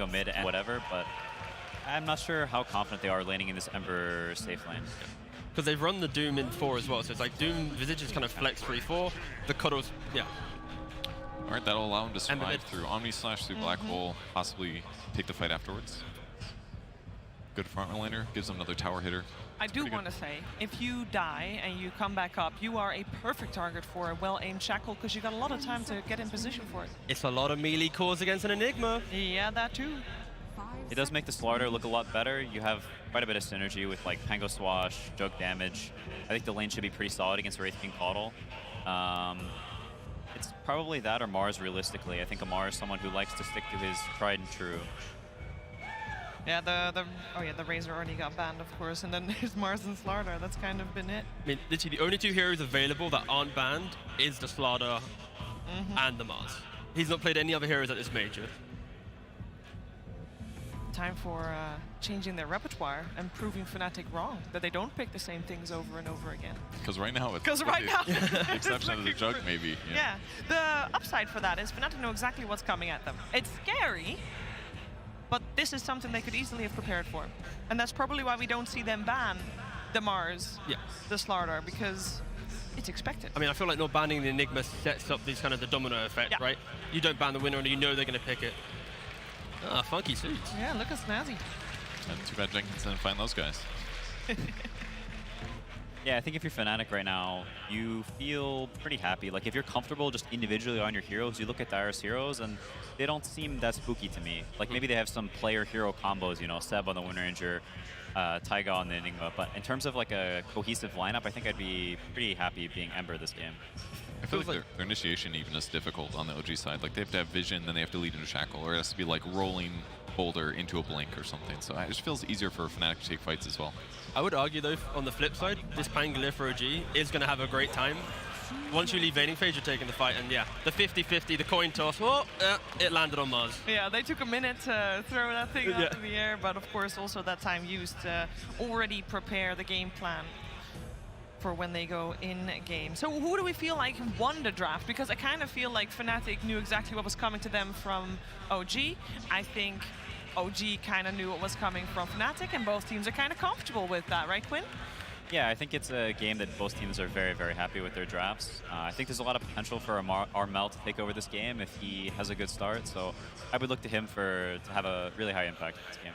go mid and whatever, but I'm not sure how confident they are laning in this Ember safe lane. Because they've run the Doom in 4 as well, so it's like Doom Visage is kind of flex 3-4. The Cuddles, yeah. All right, that'll allow him to survive through Omni Slash, through Black Hole, possibly take the fight afterwards. Good front laner, gives him another tower hitter. I do want to say, if you die and you come back up, you are a perfect target for a well-aimed shackle because you got a lot of time to get in position for it. It's a lot of melee cores against an Enigma. Yeah, that too. It does make the Slaughter look a lot better. You have quite a bit of synergy with like Pango Swash, Jug damage. I think the lane should be pretty solid against Wraith King Caudle. It's probably that or Mars realistically. I think Amar is someone who likes to stick to his tried and true. Yeah, the Razor already got banned, of course, and then there's Mars and Slaughter. That's kind of been it. I mean, literally the only 2 heroes available that aren't banned is the Slaughter and the Mars. He's not played any other heroes at this major. Time for changing their repertoire and proving Fnatic wrong, that they don't pick the same things over and over again. Because right now it's... Because right now... the exception of the Jug, maybe. Yeah. The upside for that is Fnatic know exactly what's coming at them. It's scary, but this is something they could easily have prepared for. And that's probably why we don't see them ban the Mars, the Slaughter, because it's expected. I mean, I feel like not banning the Enigma sets up these kind of the domino effect, right? You don't ban the winner and you know they're going to pick it. Ah, funky suits. Yeah, look at Snazzy. And too bad Jenkins didn't find those guys. Yeah, I think if you're Fnatic right now, you feel pretty happy. Like if you're comfortable just individually on your heroes, you look at Dire's heroes and they don't seem that spooky to me. Like maybe they have some player-hero combos, you know, Seb on the Wind Ranger, Taiga on the Enigma. But in terms of like a cohesive lineup, I think I'd be pretty happy being Ember this game. I feel like their initiation even is difficult on the OG side. Like they have to have vision, then they have to lead into Shackle, or it has to be like rolling Boulder into a Blink or something. So it just feels easier for Fnatic to take fights as well. I would argue though, on the flip side, this Pangolier for OG is going to have a great time. Once you leave laning phase, you're taking the fight, and yeah, the 50-50, the coin toss, it landed on Mars. Yeah, they took a minute to throw that thing up in the air, but of course also that time used to already prepare the game plan for when they go in game. So who do we feel like won the draft? Because I kind of feel like Fnatic knew exactly what was coming to them from OG. I think OG kind of knew what was coming from Fnatic, and both teams are kind of comfortable with that, right, Quinn? Yeah, I think it's a game that both teams are very, very happy with their drafts. I think there's a lot of potential for Armel to take over this game if he has a good start. So I would look to him to have a really high impact in this game.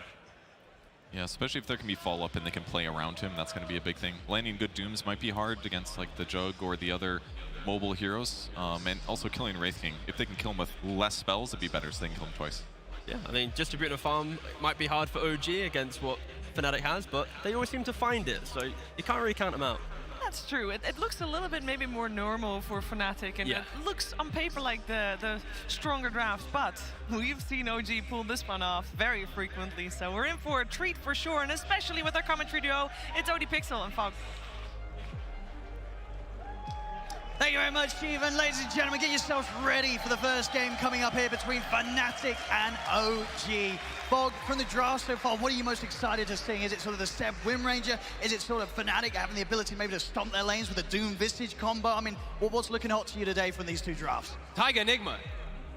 Yeah, especially if there can be follow-up and they can play around him, that's going to be a big thing. Landing good Dooms might be hard against like the Jug or the other mobile heroes, and also killing Wraith King. If they can kill him with less spells, it'd be better, so they can kill him twice. Yeah, I mean, distributing a farm might be hard for OG against what Fnatic has, but they always seem to find it, so you can't really count them out. That's true. It looks a little bit maybe more normal for Fnatic, and it looks on paper like the stronger draft, but we've seen OG pull this one off very frequently, so we're in for a treat for sure, and especially with our commentary duo, it's OD Pixel and Fog. Thank you very much, Stephen. Ladies and gentlemen, get yourselves ready for the first game coming up here between Fnatic and OG. Fog, from the draft so far, what are you most excited to see? Is it sort of the Seb Wind Ranger? Is it sort of Fnatic having the ability maybe to stomp their lanes with a Doom Visage combo? I mean, what's looking hot to you today from these 2 drafts? Taiga Enigma.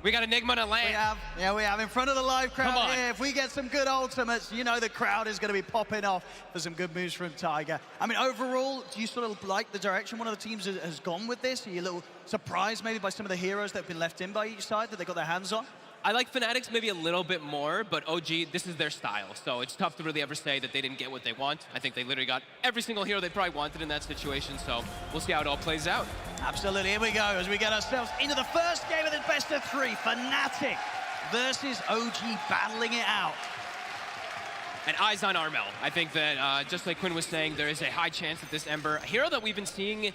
We got Enigma in a lane. We have in front of the live crowd here. If we get some good ultimates, you know the crowd is going to be popping off for some good moves from Taiga. I mean, overall, do you sort of like the direction one of the teams has gone with this? Are you a little surprised maybe by some of the heroes that have been left in by each side that they got their hands on? I like Fnatic's maybe a little bit more, but OG, this is their style, so it's tough to really ever say that they didn't get what they want. I think they literally got every single hero they probably wanted in that situation, so we'll see how it all plays out. Absolutely, here we go as we get ourselves into the first game of the best of 3. Fnatic versus OG battling it out. And eyes on Armel. I think that, just like Quinn was saying, there is a high chance that this Ember, a hero that we've been seeing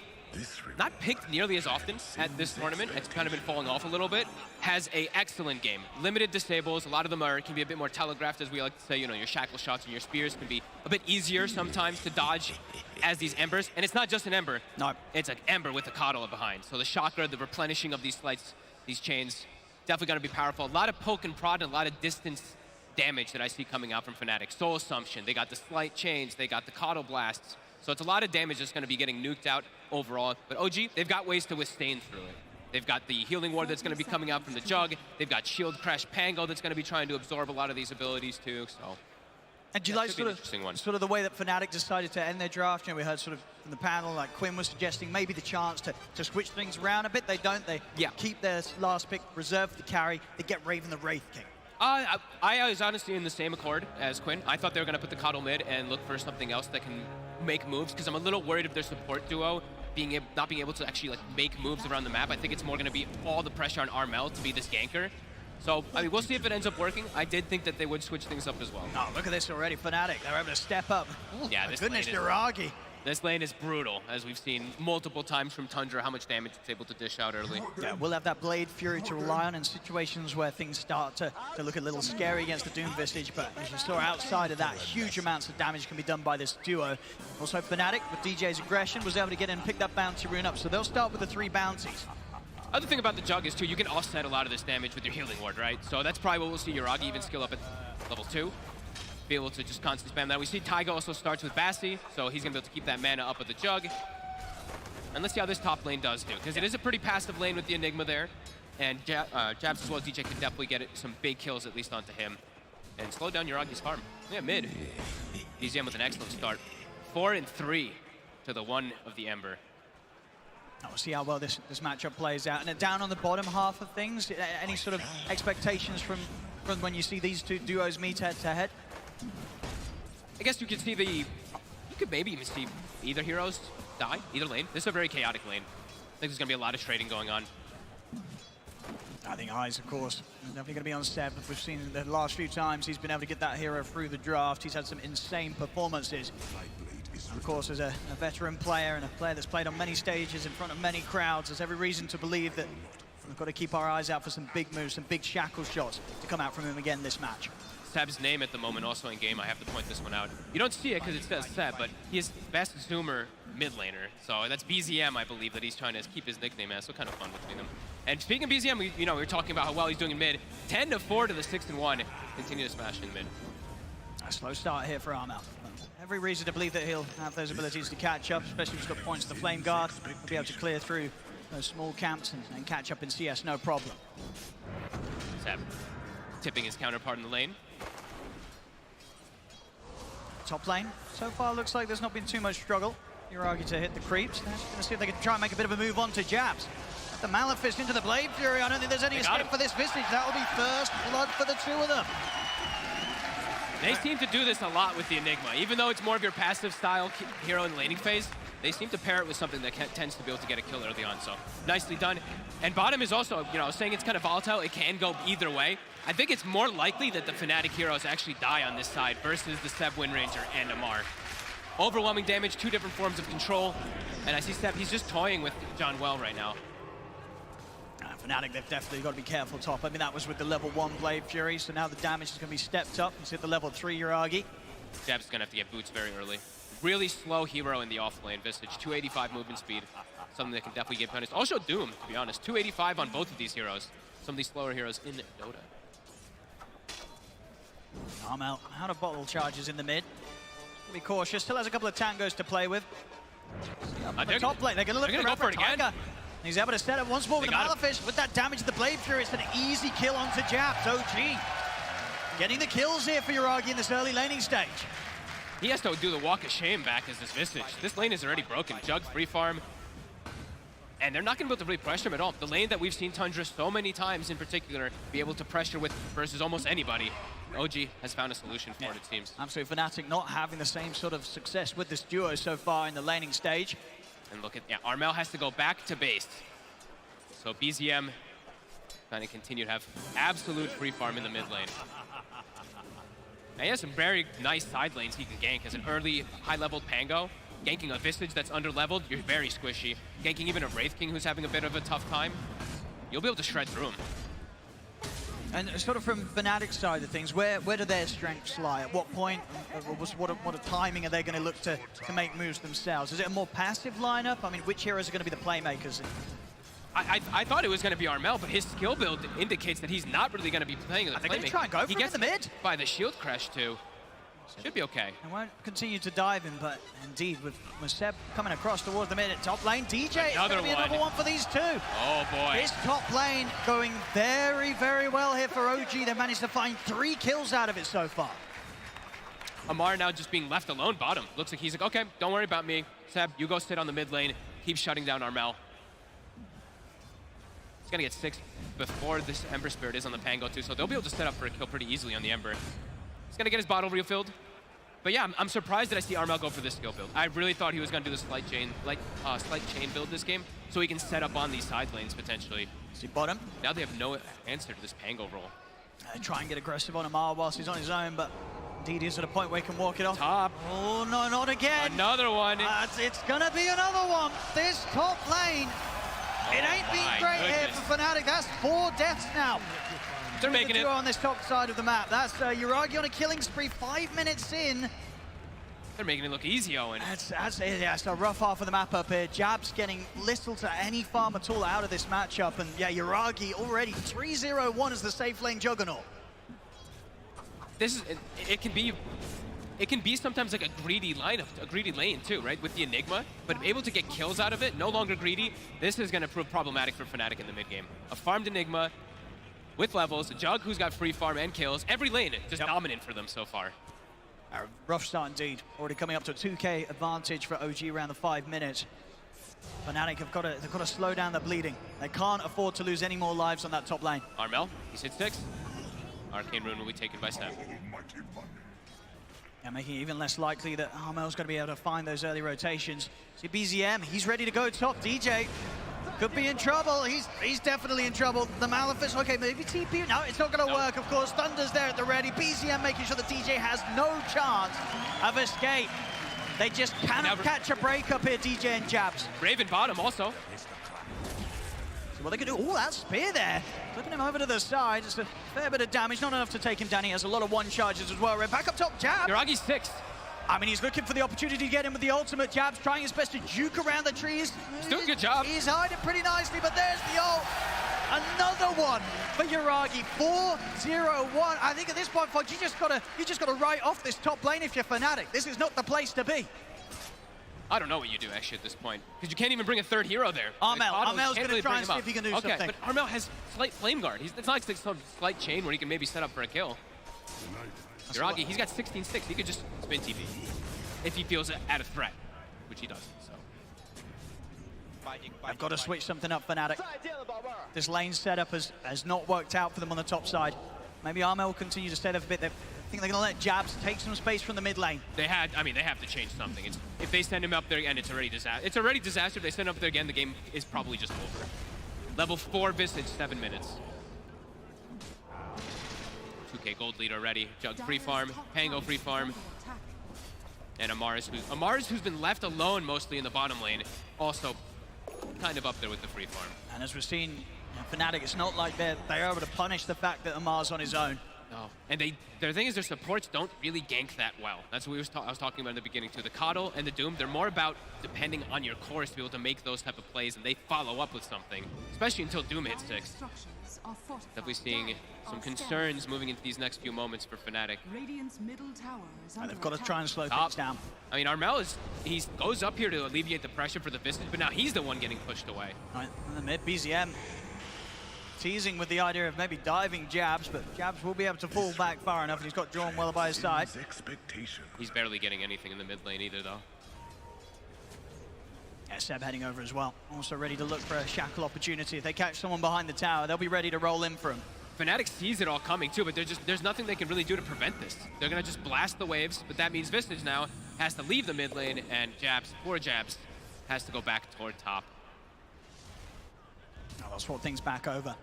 not picked nearly as often at this tournament, it's kind of been falling off a little bit, has a excellent game. Limited disables, a lot of them can be a bit more telegraphed, as we like to say, you know, your shackle shots and your spears can be a bit easier sometimes to dodge as these Embers. And it's not just an Ember, it's an Ember with a Caudle behind. So the chakra, the replenishing of these slights, these chains, definitely gonna be powerful. A lot of poke and prod and a lot of distance damage that I see coming out from Fnatic. Soul Assumption, they got the slight chains, they got the Caudle blasts. So it's a lot of damage that's going to be getting nuked out overall. But OG, they've got ways to withstand through it. They've got the healing ward that's going to be coming out from the Jug. They've got Shield Crash Pango that's going to be trying to absorb a lot of these abilities too. So. And do you like sort of the way that Fnatic decided to end their draft? You know, we heard sort of from the panel, like Quinn was suggesting maybe the chance to switch things around a bit. They don't. They keep their last pick reserved for the carry. They get Raven the Wraith King. I was honestly in the same accord as Quinn. I thought they were going to put the Coddle mid and look for something else that can make moves, because I'm a little worried of their support duo not being able to actually like make moves around the map. I think it's more going to be all the pressure on Armel to be this ganker. So, I mean, we'll see if it ends up working. I did think that they would switch things up as well. Oh, look at this already, Fnatic. They're able to step up. Ooh, yeah, this goodness, lane Jiragi. This lane is brutal, as we've seen multiple times from Tundra, how much damage it's able to dish out early. Yeah, we'll have that Blade Fury to rely on in situations where things start to look a little scary against the Doom Visage, but as you saw outside of that, huge amounts of damage can be done by this duo. Also, Fnatic, with DJ's aggression, was able to get in and pick that bounty rune up, so they'll start with the 3 bounties. Other thing about the Jug is, too, you can offset a lot of this damage with your healing ward, right? So that's probably what we'll see Jiragi even skill up at level 2. Be able to just constantly spam that. We see Taiga also starts with Bassi, so he's going to be able to keep that mana up with the Jug. And let's see how this top lane does, too, because it is a pretty passive lane with the Enigma there. And Jabs as well as DJ can definitely get some big kills, at least onto him, and slow down Yuragi's farm. Yeah, mid. DZM with an excellent start. 4 and 3 to the 1 of the Ember. We'll see how well this matchup plays out. And then down on the bottom half of things, any sort of expectations from when you see these two duos meet head-to-head? I guess you could see you could maybe even see either heroes die, either lane. This is a very chaotic lane. I think there's going to be a lot of trading going on. I think Eyes, of course, definitely going to be on Seb. We've seen the last few times he's been able to get that hero through the draft. He's had some insane performances. Of course, as a veteran player and a player that's played on many stages in front of many crowds, there's every reason to believe that we've got to keep our eyes out for some big moves, some big shackle shots to come out from him again this match. Seb's name at the moment also in game, I have to point this one out. You don't see it because it says Seb, but he is best zoomer mid laner. So that's BZM, I believe, that he's trying to keep his nickname as. So kind of fun between them. And speaking of BZM, we were talking about how well he's doing in mid. 10-4 to the 6-1. Continue to smash in mid. A slow start here for Armel. Every reason to believe that he'll have those abilities to catch up, especially if he's got points to the Flame Guard. He'll be able to clear through those small camps and catch up in CS, no problem. Seb tipping his counterpart in the lane. Top lane, so far looks like there's not been too much struggle. Jiragi to hit the creeps. They're going to see if they can try and make a bit of a move on to Jabs. The Malefice into the Blade Fury. I don't think there's any escape for this Visage. That will be first blood for the 2 of them. They seem to do this a lot with the Enigma. Even though it's more of your passive style hero in the laning phase, they seem to pair it with something that tends to be able to get a kill early on. So nicely done. And bottom is also, saying it's kind of volatile. It can go either way. I think it's more likely that the Fnatic heroes actually die on this side versus the Seb Wind Ranger and Amar. Overwhelming damage, 2 different forms of control. And I see Seb, he's just toying with John well right now. Fnatic, they've definitely got to be careful top. I mean, that was with the level 1 Blade Fury, so now the damage is going to be stepped up. He's hit the level 3 Jiragi. Jab's going to have to get boots very early. Really slow hero in the off lane. Visage, 285 movement speed. Something that can definitely get punished. Also Doom, to be honest. 285 on both of these heroes. Some of these slower heroes in Dota. Armel out of bottle charges in the mid. Be cautious. Still has a couple of tangos to play with. The top lane, they're going to look for it again. He's able to set up once more with the Malefice. With that damage to the Blade Fury, it's an easy kill onto Jabs. OG getting the kills here for Jiragi in this early laning stage. He has to do the walk of shame back as this Visage. This lane is already broken. Jug free farm. And they're not going to be able to really pressure him at all. The lane that we've seen Tundra so many times in particular be able to pressure with versus almost anybody. OG has found a solution for it, it seems. Absolutely. Fnatic not having the same sort of success with this duo so far in the laning stage. And look at, Armel has to go back to base. So BZM trying to continue to have absolute free farm in the mid lane. Now he has some very nice side lanes he can gank as an early high-leveled Pango. Ganking a Visage that's under-leveled, you're very squishy. Ganking even a Wraith King who's having a bit of a tough time, you'll be able to shred through him. And sort of from Fnatic's side of things, where do their strengths lie? At what point, what a timing are they going to look to make moves themselves? Is it a more passive lineup? I mean, which heroes are going to be the playmakers? I thought it was going to be Armel, but his skill build indicates that he's not really going to be playing the playmaker. They're going to try and go for it in the mid. By the shield crash too. Should be okay. I won't continue to dive him, but indeed, with Seb coming across towards the mid at top lane, DJ, it's going to be another one for these two. Oh, boy. This top lane going very, very well here for OG. They managed to find 3 kills out of it so far. Amar now just being left alone bottom. Looks like he's like, okay, don't worry about me. Seb, you go sit on the mid lane. Keep shutting down Armel. He's going to get 6 before this Ember Spirit is on the Pango too, so they'll be able to set up for a kill pretty easily on the Ember. He's going to get his bottle refilled. But yeah, I'm surprised that I see Armel go for this skill build. I really thought he was going to do the slight chain build this game, so he can set up on these side lanes potentially. See bottom. Now they have no answer to this Pango roll. Try and get aggressive on Amar whilst he's on his own, but indeed he's at a point where he can walk it off. Top. Oh, no, not again. Another one. It's going to be another one. This top lane, it ain't been great here for Fnatic. That's 4 deaths now. They're making it. On this top side of the map. That's Yuragi on a killing spree, 5 minutes in. They're making it look easy, Owen. It's a rough half of the map up here. Jab's getting little to any farm at all out of this matchup. And yeah, Yuragi already 3-0-1 as the safe lane juggernaut. This is, it can be sometimes like a greedy lineup, a greedy lane too, right? With the Enigma, but able to get kills out of it, no longer greedy. This is gonna prove problematic for Fnatic in the mid game. A farmed Enigma with levels, a Jug who's got free farm and kills. Every lane just dominant for them so far. A rough start indeed. Already coming up to a 2K advantage for OG around the 5 minutes. Fnatic they've got to slow down the bleeding. They can't afford to lose any more lives on that top lane. Armel, he's hit 6. Arcane Rune will be taken by Seb. Yeah, making it even less likely that Armel's going to be able to find those early rotations. See BZM, he's ready to go top. DJ could be in trouble. He's definitely in trouble. The Malefice, okay, maybe TP. No, it's not going to work, of course. Thunder's there at the ready. BZM making sure that DJ has no chance of escape. They just cannot catch a break up here, DJ and Jabs. Raven bottom also. So what they can do, oh, that spear there. Flipping him over to the side. Just a fair bit of damage, not enough to take him down. He has a lot of one charges as well. Right back up top, Jab. Yuragi's 6. I mean, he's looking for the opportunity to get in with the ultimate. Jabs trying his best to juke around the trees. He's doing a good job. He's hiding pretty nicely, but there's the ult. Another one for Yuragi. 4-0-1. I think at this point, Fogg, you just gotta write off this top lane if you're Fnatic. This is not the place to be. I don't know what you do actually at this point, because you can't even bring a 3rd hero there. Armel's going to try and see if he can do something. Okay, but Armel has slight flame guard. It's not like some slight chain where he can maybe set up for a kill. Yuragi, he's got 16-6. He could just spin TP if he feels at a threat, which he doesn't. So I've got to switch something up, Fnatic. This lane setup has not worked out for them on the top side. Maybe Armel will continue to set up a bit. I think they're going to let Jabs take some space from the mid lane. they have to change something. If they send him up there again, it's already disaster. It's already disaster. If they send him up there again, the game is probably just over. Level 4 Visage, 7 minutes. 2K gold lead already. Jug free farm, Pango free farm, and Amaris, who's been left alone mostly in the bottom lane, also kind of up there with the free farm. And as we've seen, Fnatic, it's not like they're able to punish the fact that Amar's on his own. No, and their thing is their supports don't really gank that well. That's what I was talking about in the beginning too. The Coddle and the Doom, they're more about depending on your cores to be able to make those type of plays, and they follow up with something, especially until Doom hits 6. Definitely seeing some concerns moving into these next few moments for Fnatic. And they've got to try and slow things down. I mean, Armel he goes up here to alleviate the pressure for the Visage, but now he's the one getting pushed away. Right, in the mid, BZM teasing with the idea of maybe diving Jabs, but Jabs will be able to fall back far enough, and he's got drawn well by his side. He's barely getting anything in the mid lane either, though. Yeah, Seb heading over as well. Also ready to look for a shackle opportunity. If they catch someone behind the tower, they'll be ready to roll in for him. Fnatic sees it all coming too, but there's nothing they can really do to prevent this. They're gonna just blast the waves, but that means Visage now has to leave the mid lane, and poor Jabs, has to go back toward top. Oh, they'll swap things back over.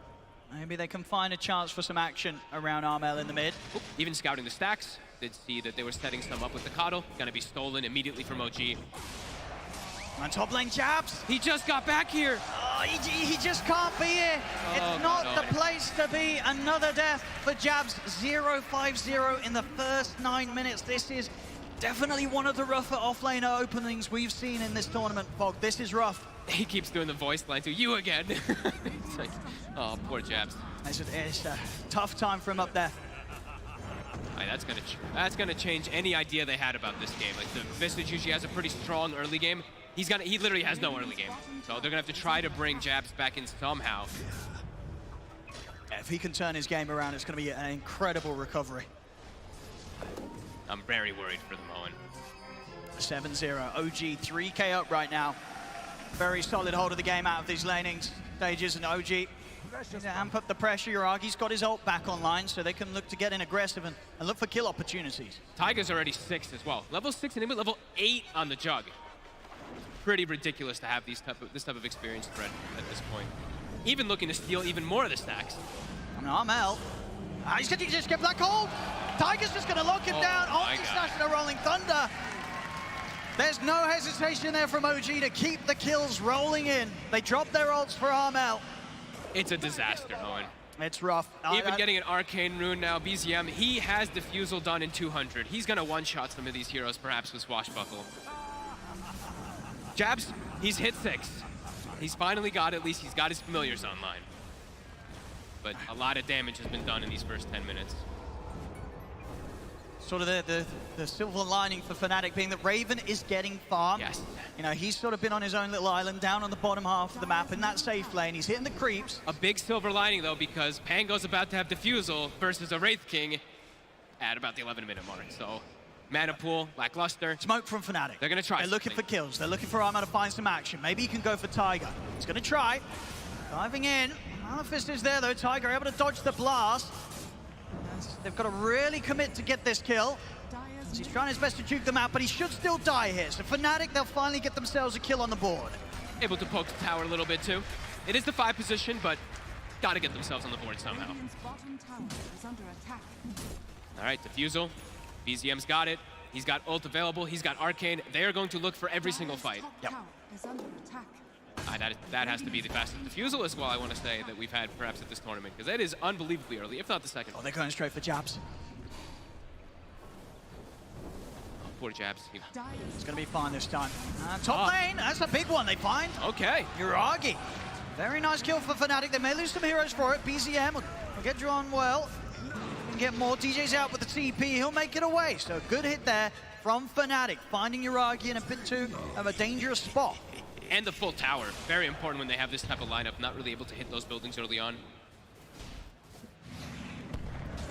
Maybe they can find a chance for some action around Armel in the mid. Oop, even scouting the stacks, did see that they were setting some up with the Coddle. Gonna be stolen immediately from OG. On top lane, Jabs. He just got back here. Oh, he just can't be here. It's not the place to be. Another death for Jabs. 0-5-0 in the first 9 minutes. This is definitely one of the rougher offlaner openings we've seen in this tournament, Fog. This is rough. He keeps doing the voice line to you again. It's like, oh, poor Jabs. It's a tough time for him up there. Right, that's gonna change any idea they had about this game. Like the Vistage usually has a pretty strong early game. He literally has no early game. So they're gonna have to try to bring Jabs back in somehow. If he can turn his game around, it's going to be an incredible recovery. I'm very worried for them, Owen. 7-0. OG 3K up right now. Very solid hold of the game out of these laning stages, and OG needs to amp up the pressure. Uragi's got his ult back online, so they can look to get in aggressive and look for kill opportunities. Taiga's already 6 as well. Level 6 and level 8 on the Jug. Pretty ridiculous to have this type of experience spread at this point. Even looking to steal even more of the stacks. I mean, Armel. He's going to just get Black Hole. Tiger's just going to lock him down. Slash and a Rolling Thunder. There's no hesitation there from OG to keep the kills rolling in. They drop their ults for Armel. It's a disaster, Owen. It's rough. Even getting an Arcane Rune now, BZM, he has Diffusal done in 200. He's going to one-shot some of these heroes, perhaps with Swashbuckle. Jabs, he's hit 6. He's finally got, at least he's got his familiars online. But a lot of damage has been done in these first 10 minutes. Sort of the silver lining for Fnatic being that Raven is getting farmed. Yes. You know, he's sort of been on his own little island down on the bottom half of the map in that safe lane. He's hitting the creeps. A big silver lining, though, because Pango's about to have Diffusal versus a Wraith King at about the 11-minute mark. So, mana pool, lackluster. Smoke from Fnatic. They're going to try They're looking for kills. They're looking for Armor to find some action. Maybe he can go for Tiger. He's going to try. Diving in. Malafist is there, though. Tiger able to dodge the blast. They've got to really commit to get this kill. He's trying his best to juke them out, but he should still die here. So Fnatic, they'll finally get themselves a kill on the board. Able to poke the tower a little bit, too. It is the 5 position, but got to get themselves on the board somehow. All right, Diffusal. BZM's got it. He's got ult available. He's got Arcane. They are going to look for every single fight. Yep. That has to be the fastest Diffusal as well, I want to say, that we've had perhaps at this tournament, because that is unbelievably early, if not the second. Oh, they're going straight for Jabs. Oh, poor Jabs. It's going to be fine this time. Top lane, that's a big one they find. Okay. Uragi. Very nice kill for Fnatic. They may lose some heroes for it. BZM will get drawn well. Can get more. DJ's out with the TP. He'll make it away. So good hit there from Fnatic. Finding Uragi in a bit too of a dangerous spot. And the full tower. Very important when they have this type of lineup. Not really able to hit those buildings early on.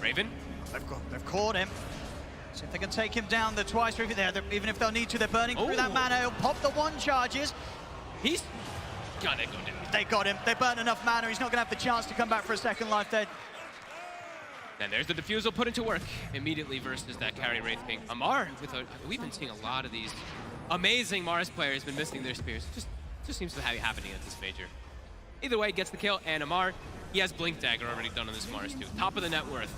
Raven. They've caught him. See if they can take him down the twice. Even if they'll need to, they're burning through that mana. He'll pop the 1 charges. He's gonna go down. They got him. They burnt enough mana. He's not going to have the chance to come back for a second life dead. And there's the Diffusal put into work immediately versus that carry Wraith King. Amar, we've been seeing a lot of these amazing Mars players been missing their spears. Just seems to be happening at this major. Either way, gets the kill, and Amar, he has Blink Dagger already done on this Mars too. Top of the net worth.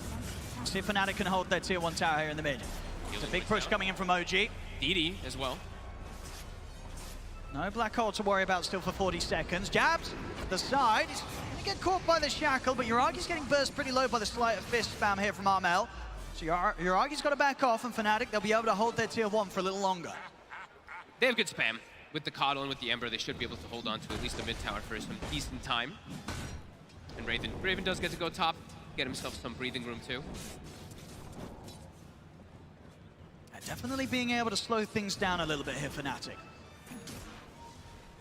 See if Fnatic can hold their tier 1 tower here in the mid. It's a big push coming in from OG. DD as well. No Black Hole to worry about still for 40 seconds. Jabs at the side. He's going to get caught by the shackle, but Uragi's getting burst pretty low by the sleight of fist spam here from Armel. So Uragi's got to back off, and Fnatic, they'll be able to hold their tier 1 for a little longer. They have good spam. With the Coddle and with the Ember, they should be able to hold on to at least the mid tower for some decent time. And Raven does get to go top, get himself some breathing room too. Definitely being able to slow things down a little bit here, Fnatic.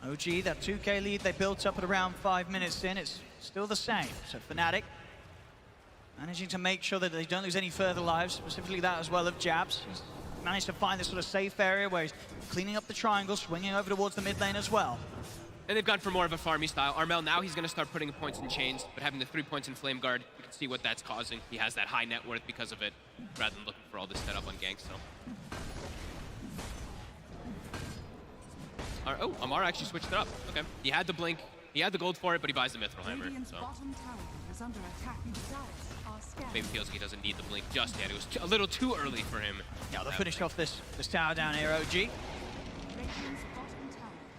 OG, that 2K lead they built up at around 5 minutes in, it's still the same. So Fnatic managing to make sure that they don't lose any further lives, specifically that as well of Jabs. He's managed to find this sort of safe area where he's cleaning up the triangle, swinging over towards the mid lane as well. And they've gone for more of a farmy style. Armel, now he's going to start putting points in chains, but having the 3 points in Flame Guard, you can see what that's causing. He has that high net worth because of it, rather than looking for all this setup on gank, so. Oh, Amar actually switched it up. Okay. He had the blink, he had the gold for it, but he buys the Mithril Hammer, so. Maybe feels like he doesn't need the blink just yet. It was a little too early for him. Yeah, they'll finish off this tower down here, OG.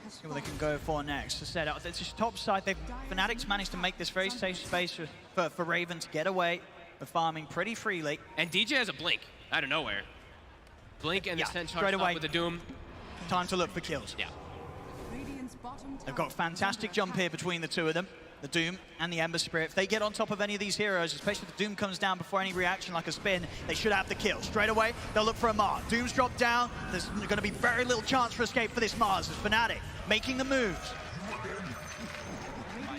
See what they can go for next. As I said, it's just top side. Fnatic's managed to make this very safe space for Raven to get away with farming pretty freely. And DJ has a blink out of nowhere. Blink and the Scent straight charge away with the Doom. Time to look for kills. Yeah. They've got fantastic jump here between the two of them. the Doom and the Ember Spirit. If they get on top of any of these heroes, especially if the Doom comes down before any reaction like a spin, they should have the kill. Straight away, they'll look for a Mars. Doom's dropped down. There's going to be very little chance for escape for this Mars. As Fnatic making the moves.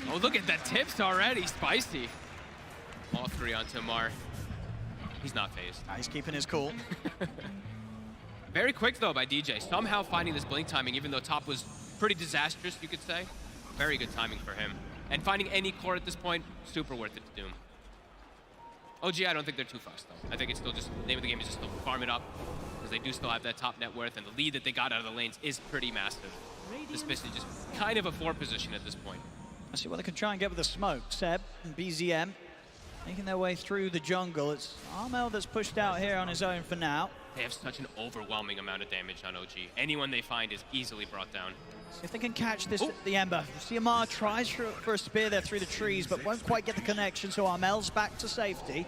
Oh, look at that tips already. Spicy. All three onto Mar. He's not phased. He's keeping his cool. Very quick, though, by DJ. Somehow finding this blink timing, even though top was pretty disastrous, you could say. Very good timing for him. And finding any core at this point, super worth it to Doom. OG, I don't think they're too fussed, though. I think it's still just, the name of the game is just still farm it up, because they do still have that top net worth, and the lead that they got out of the lanes is pretty massive. Especially just kind of a 4 position at this point. Let's see what they can try and get with the smoke. Seb and BZM making their way through the jungle. It's Armel that's pushed out here on his own for now. They have such an overwhelming amount of damage on OG. Anyone they find is easily brought down. See if they can catch this at the Ember. Siamar tries for a spear there through the trees, but won't quite get the connection, so Armel's back to safety.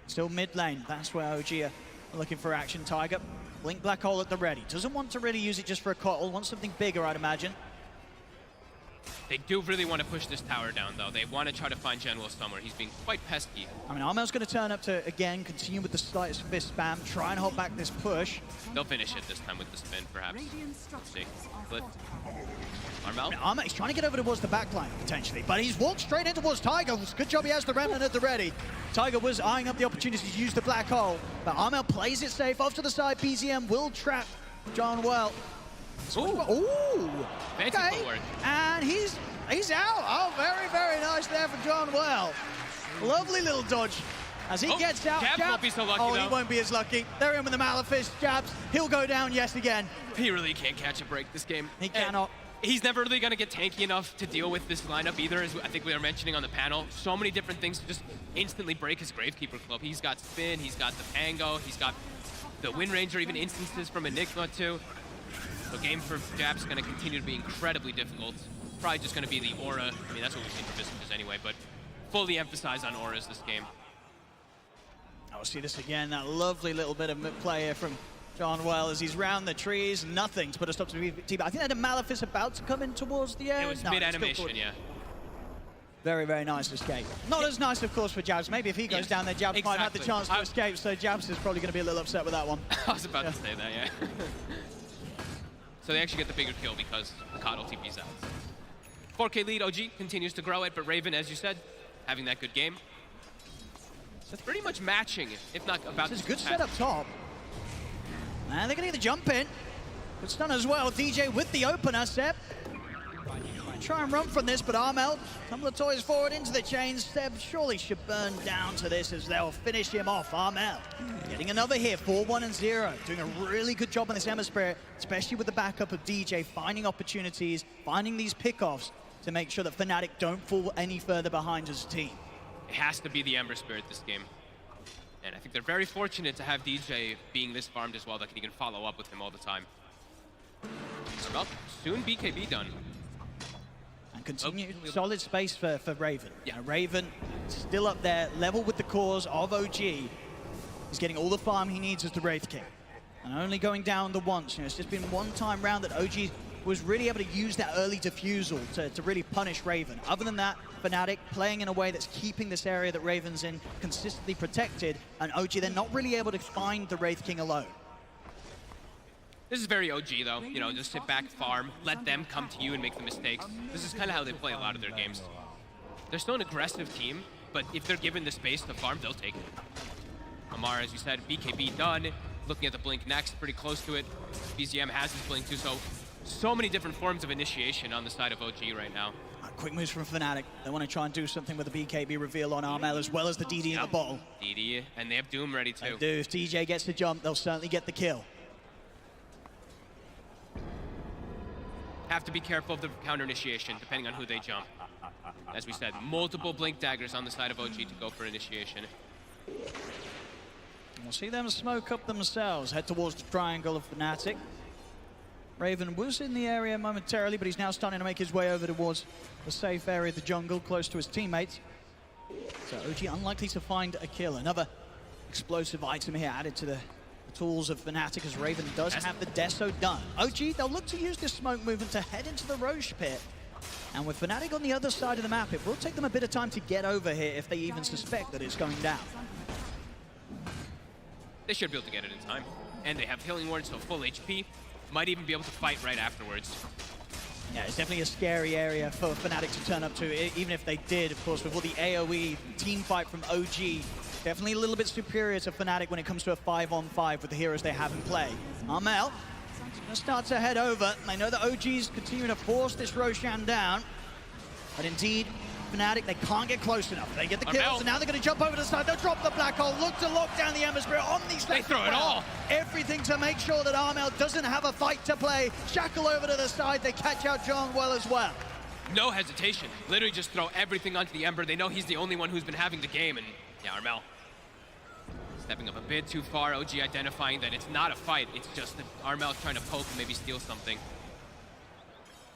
Still mid lane, that's where OG are looking for action. Tiger, Blink Black Hole at the ready. Doesn't want to really use it just for a Kotl, wants something bigger, I'd imagine. They do really want to push this tower down, though. They want to try to find General somewhere. He's being quite pesky. I mean, Armel's going to turn up to, again, continue with the slightest fist spam, try and hold back this push. They'll finish it this time with the spin, perhaps. Let's see. Split. Armel? I mean, Armel, he's trying to get over towards the backline, potentially, but he's walked straight in towards Tiger. Good job he has the Remnant at the ready. Tiger was eyeing up the opportunity to use the Black Hole, but Armel plays it safe. Off to the side, BZM will trap John well. Ooh! Fancy footwork. And he's out. Oh, very, very nice there for John Well. Lovely little dodge. As he gets out, Jabs won't be so lucky, oh, though. he won't be as lucky. They're in with the Malefice. Jabs, he'll go down yes again. He really can't catch a break this game. He cannot. He's never really going to get tanky enough to deal with this lineup either, as I think we were mentioning on the panel. So many different things to just instantly break his Gravekeeper club. He's got spin, he's got the Pango, he's got the Wind Ranger, even instances from Enigma too. So game for Jabs is going to continue to be incredibly difficult. Probably just going to be the aura. I mean, that's what we've seen for Visages anyway, but fully emphasize on auras this game. I'll see this again, that lovely little bit of play here from John Well as he's round the trees. Nothing to put a stop to the team. I think they had a Malefice about to come in towards the end. It was mid-animation, yeah. Very, very nice escape. Not as nice, of course, for Jabs. Maybe if he goes down there, Jabs might have the chance to escape, so Jabs is probably going to be a little upset with that one. I was about to say that, yeah. So they actually get the bigger kill because Kotl TP's out. 4K lead, OG continues to grow it, but Raven, as you said, having that good game. So it's pretty much matching, if not about to. This is good set up top. And they're going to get the jump in. Good stun as well. DJ with the opener, Seb. Try and run from this, but Armel, couple of toys forward into the chains. Seb surely should burn down to this as they'll finish him off. Armel getting another hit, 4-1 and 0. Doing a really good job on this Ember Spirit, especially with the backup of DJ, finding opportunities, finding these pickoffs to make sure that Fnatic don't fall any further behind as a team. It has to be the Ember Spirit this game. And I think they're very fortunate to have DJ being this farmed as well, that he can follow up with him all the time. Well, soon BKB done. And continued solid space for Raven. Yeah, Raven still up there, level with the cores of OG. He's getting all the farm he needs as the Wraith King. And only going down the once. You know, it's just been one time round that OG was really able to use that early defusal to really punish Raven. Other than that, Fnatic playing in a way that's keeping this area that Raven's in consistently protected, and OG, they're not really able to find the Wraith King alone. This is very OG though, you know, just sit back, farm, let them come to you and make the mistakes. This is kind of how they play a lot of their games. They're still an aggressive team, but if they're given the space to farm, they'll take it. Amar, as you said, BKB done. Looking at the blink next, pretty close to it. BZM has his blink too, so many different forms of initiation on the side of OG right now. Quick moves from Fnatic. They want to try and do something with the BKB reveal on Armel as well as the DD in the bottle. DD, and they have Doom ready too. They do. If DJ gets the jump, they'll certainly get the kill. Have to be careful of the counter initiation, depending on who they jump. As we said, multiple blink daggers on the side of OG to go for initiation. We'll see them smoke up themselves, head towards the triangle of Fnatic. Raven was in the area momentarily, but he's now starting to make his way over towards the safe area of the jungle, close to his teammates. So OG unlikely to find a kill. Another explosive item here added to the tools of Fnatic, as Raven does have the Deso done. OG, they'll look to use this smoke movement to head into the Roche pit. And with Fnatic on the other side of the map, it will take them a bit of time to get over here if they even suspect that it's going down. They should be able to get it in time. And they have Healing Ward, so full HP. Might even be able to fight right afterwards. Yeah, it's definitely a scary area for Fnatic to turn up to, even if they did, of course, with all the AoE team fight from OG. Definitely a little bit superior to Fnatic when it comes to a 5-on-5 with the heroes they have in play. Armel starts to head over. I know the OG's continuing to force this Roshan down, but indeed, Fnatic, they can't get close enough. They get the kills, and now they're going to jump over the side. They'll drop the black hole, look to lock down the Ember Spirit on these. They throw it all. Everything to make sure that Armel doesn't have a fight to play. Shackle over to the side. They catch out John well as well. No hesitation. Literally just throw everything onto the Ember. They know he's the only one who's been having the game, and yeah, Armel stepping up a bit too far. OG identifying that it's not a fight. It's just that Armel trying to poke and maybe steal something.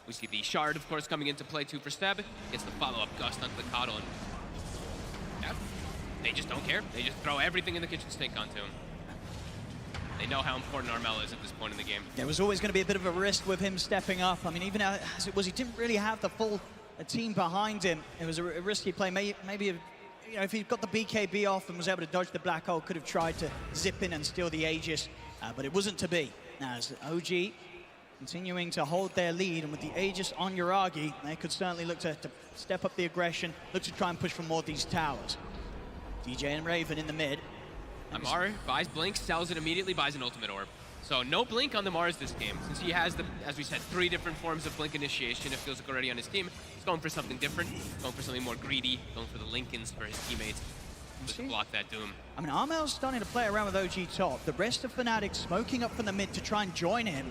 We see the Shard, of course, coming into play too for Seb. Gets the follow-up Gust onto the Coddle, and yeah, they just don't care. They just throw everything in the kitchen sink onto him. They know how important Armel is at this point in the game. There was always going to be a bit of a risk with him stepping up. I mean, even as it was, he didn't really have the full team behind him. It was a risky play. Maybe you know, if he got the BKB off and was able to dodge the black hole, could have tried to zip in and steal the Aegis, but it wasn't to be. Now, as OG continuing to hold their lead, and with the Aegis on Yuragi, they could certainly look to step up the aggression, look to try and push for more of these towers. DJ and Raven in the mid. Amar buys Blink, sells it immediately, buys an ultimate orb. So no Blink on the Mars this game. Since he has, as we said, 3 different forms of Blink initiation, it feels like already on his team. He's going for something different, going for something more greedy, going for the Lincolns for his teammates. Just to block that Doom. I mean, Armel's starting to play around with OG top. The rest of Fnatic smoking up from the mid to try and join him.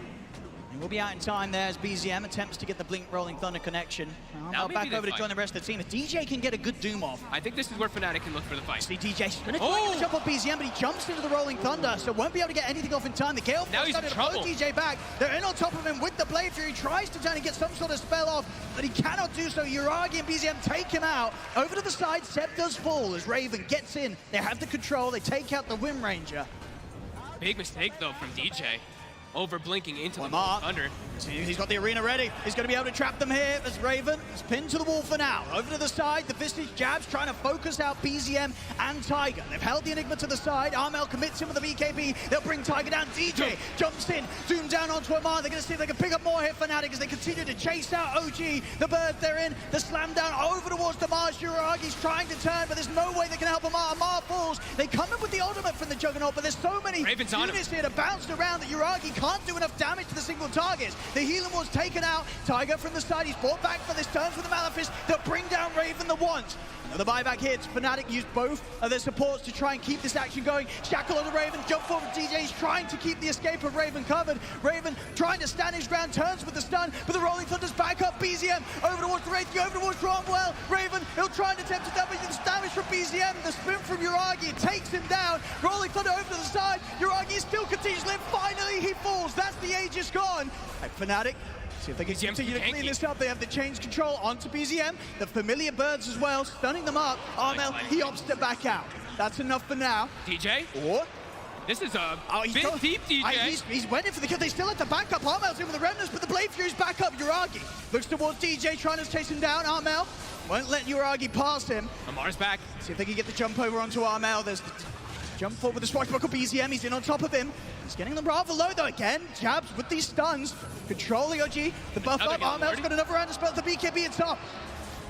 And we'll be out in time there as BZM attempts to get the Blink Rolling Thunder connection. Armel back over to join the rest of the team. If DJ can get a good Doom off. I think this is where Fnatic can look for the fight. See DJ's going to try to jump off BZM, but he jumps into the Rolling Thunder, so won't be able to get anything off in time. The Gale now he's in trouble. DJ back. They're in on top of him with the Blade Fury. He tries to try and get some sort of spell off, but he cannot do so. Yuragi and BZM take him out. Over to the side, Seb does fall as Raven gets in. They have the control. They take out the Wind Ranger. Big mistake, though, from DJ. Over blinking into the Thunder. He's got the arena ready. He's going to be able to trap them here as Raven is pinned to the wall for now. Over to the side, the Vistage jabs trying to focus out BZM and Tiger. They've held the Enigma to the side. Armel commits him with the BKB. They'll bring Tiger down. DJ jumps in, zoom down onto Amar. They're going to see if they can pick up more here for Fnatic as they continue to chase out OG. The bird they're in, the slam down over towards the Mars. Yuragi's trying to turn, but there's no way they can help Amar. Amar falls. They come in with the ultimate from the Juggernaut, but there's so many units here to bounce around that Yuragi can't do enough damage to the single targets. The healing was taken out. Tiger from the side, he's brought back for this turn with the Malefice. They'll bring down Raven the once. Another buyback hits. Fnatic used both of their supports to try and keep this action going. Shackle on the Raven, jump forward. DJ's trying to keep the escape of Raven covered. Raven trying to stand his ground, turns with the stun, but the Rolling Thunder's back up. BZM over towards the Wraith, over towards Cromwell. Raven, he'll try and attempt to damage the damage from BZM. The spin from Yuragi takes him down. Rolling Thunder over to the side. Yuragi still continues to live. Finally, he falls. That's the Aegis gone. And Fnatic, see if they can continue to clean this up. They have the change control onto BZM. The familiar birds as well, stunning them up. Armel, he opts to back out. That's enough for now. DJ? Or this is a bit deep, DJ. He's waiting for the kill. They still have to back up. Armel's in with the Remnants, but the Blade Fury's back up. Yuragi looks towards DJ, trying to chase him down. Armel won't let Yuragi pass him. Amar's back. See if they can get the jump over onto Armel. There's the jump forward with the swashbuckle BZM. He's in on top of him. He's getting them rather low though again. Jabs with these stuns. Controlling OG. The buff up. Armel's got another round to spell the BKB at top.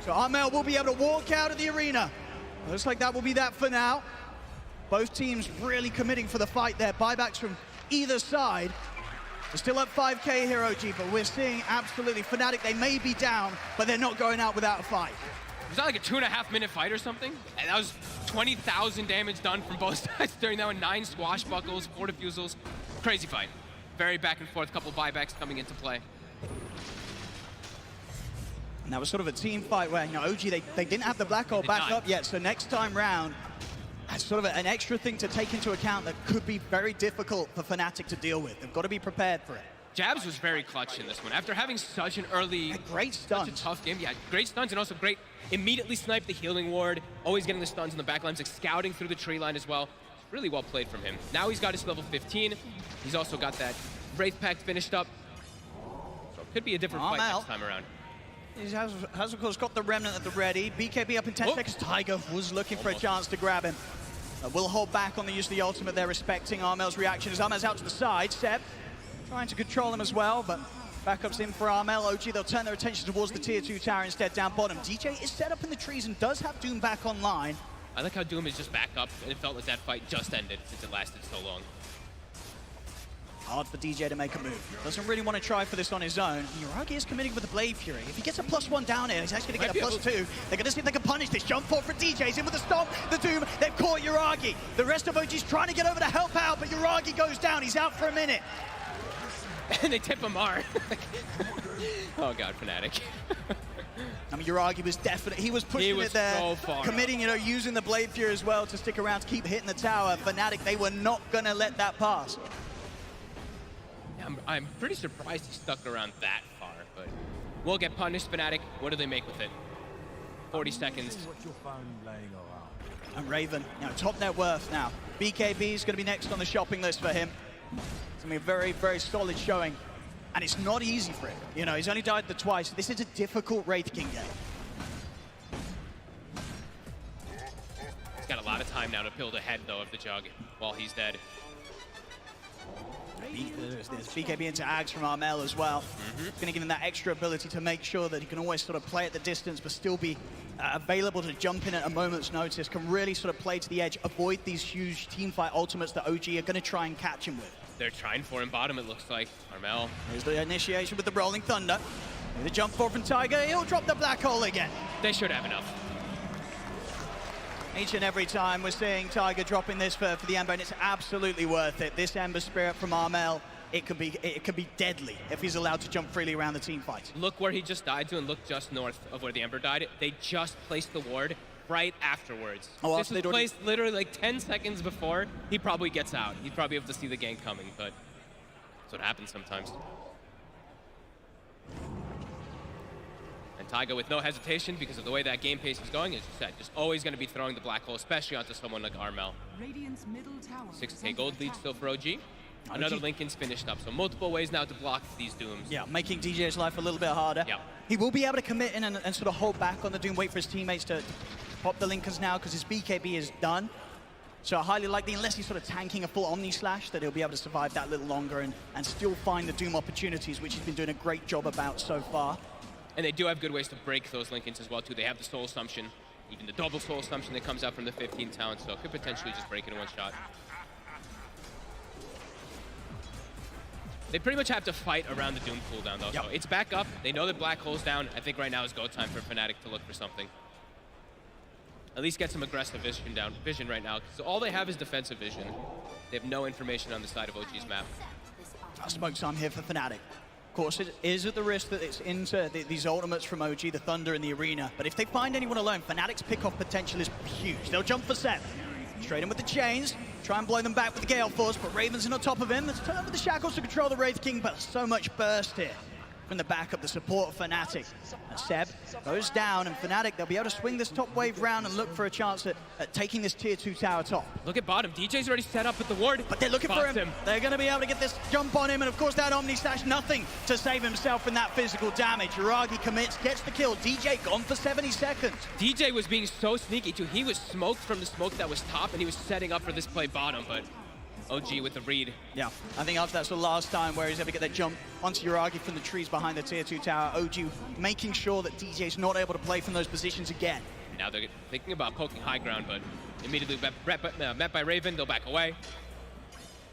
So Armel will be able to walk out of the arena. Looks like that will be that for now. Both teams really committing for the fight there. Buybacks from either side. We're still up 5k here, OG, but we're seeing absolutely Fnatic. They may be down, but they're not going out without a fight. Was that like a 2.5-minute fight or something? And that was 20,000 damage done from both sides during that one. 9 swashbuckles, 4 defusals. Crazy fight. Very back and forth, couple buybacks coming into play. And that was sort of a team fight where, you know, OG, they didn't have the black hole back up yet, so next time round, that's sort of an extra thing to take into account that could be very difficult for Fnatic to deal with. They've got to be prepared for it. Jabs was very clutch in this one. After having such an early, great stuns. Such a tough game. Yeah, great stuns and also great, immediately sniped the healing ward, always getting the stuns in the back lines, like scouting through the tree line as well. Really well played from him. Now he's got his level 15. He's also got that Wraith Pact finished up. So it could be a different fight next time around. He has of course got the Remnant at the ready. BKB up in 10 seconds. Tiger was looking for a chance to grab him. Will hold back on the use of the ultimate there, respecting Armel's reaction as Armel's out to the side. Seb trying to control him as well, but backups in for Armel. OG, they'll turn their attention towards the tier 2 tower instead down bottom. DJ is set up in the trees and does have Doom back online. I like how Doom is just back up, and it felt like that fight just ended since it lasted so long. Hard for DJ to make a move. Doesn't really want to try for this on his own. Yuragi is committing with the Blade Fury. If he gets a +1 down here, he's actually going to get a +2. They're going to see if they can punish this. Jump forward for DJ. He's in with the stomp. The Doom, they've caught Yuragi. The rest of OG's trying to get over to help out, but Yuragi goes down. He's out for a minute. And they tip him hard. Oh god, Fnatic. I mean, Yuragi was definitely, he was pushing it there, so far committing, you know, using the Blade Fury as well to stick around to keep hitting the tower. Fnatic, they were not going to let that pass. I'm pretty surprised he stuck around that far, but we'll get punished, Fnatic. What do they make with it? 40 seconds. And Raven, you know, top net worth now. BKB is going to be next on the shopping list for him. It's going to be a very, very solid showing. And it's not easy for him. You know, he's only died twice. This is a difficult Wraith King game. He's got a lot of time now to build ahead, though, of the Jug while he's dead. There's BKB into Ags from Armel as well. It's going to give him that extra ability to make sure that he can always sort of play at the distance but still be available to jump in at a moment's notice, can really sort of play to the edge, avoid these huge teamfight ultimates that OG are going to try and catch him with. They're trying for him bottom, it looks like. Armel. Here's the initiation with the Rolling Thunder. The jump forward from Tiger, he'll drop the black hole again. They should have enough. Each and every time we're seeing Tiger dropping this for the Ember, and it's absolutely worth it. This Ember Spirit from Armel, it could be deadly if he's allowed to jump freely around the team fight. Look where he just died to and look just north of where the Ember died. They just placed the ward right afterwards. Oh, this was placed literally like 10 seconds before. He probably gets out. He'd probably able to see the game coming, but that's what happens sometimes. And Taiga with no hesitation because of the way that game pace is going, as you said, just always going to be throwing the black hole, especially onto someone like Armel. 6k gold lead still for OG. Another Linken's finished up, so multiple ways now to block these Dooms. Yeah, making DJ's life a little bit harder. Yeah. He will be able to commit in and sort of hold back on the Doom, wait for his teammates to pop the Linkens now because his BKB is done. So highly likely, unless he's sort of tanking a full Omni Slash, that he'll be able to survive that a little longer and still find the Doom opportunities, which he's been doing a great job about so far. And they do have good ways to break those Linkens as well, too. They have the Soul Assumption, even the double Soul Assumption that comes out from the 15 talent, so could potentially just break it in one shot. They pretty much have to fight around the Doom cooldown, though. Yep. So it's back up. They know the black hole's down. I think right now is go time for Fnatic to look for something. At least get some aggressive vision right now. So all they have is defensive vision. They have no information on the side of OG's map. Smoke time here for Fnatic. Of course, it is at the risk that it's into these ultimates from OG, the Thunder in the arena. But if they find anyone alone, Fnatic's pick-off potential is huge. They'll jump for 7. Straight in with the chains. Try and blow them back with the Gale Force, but Raven's in on top of him. Let's turn with the Shackles to control the Wraith King, but so much burst here from the back of the support of Fnatic. And Seb goes down, and Fnatic, they'll be able to swing this top wave round and look for a chance at taking this tier 2 tower top. Look at bottom. DJ's already set up with the ward. But they're looking for him. They're going to be able to get this jump on him, and of course that Omni Slash, nothing to save himself in that physical damage. Yuragi commits, gets the kill. DJ gone for 70 seconds. DJ was being so sneaky too. He was smoked from the smoke that was top, and he was setting up for this play bottom, but OG with the read. Yeah, I think after that's the last time where he's ever get that jump onto Yuragi from the trees behind the tier 2 tower, OG making sure that DJ's not able to play from those positions again. Now they're thinking about poking high ground, but immediately met by Raven, they'll back away.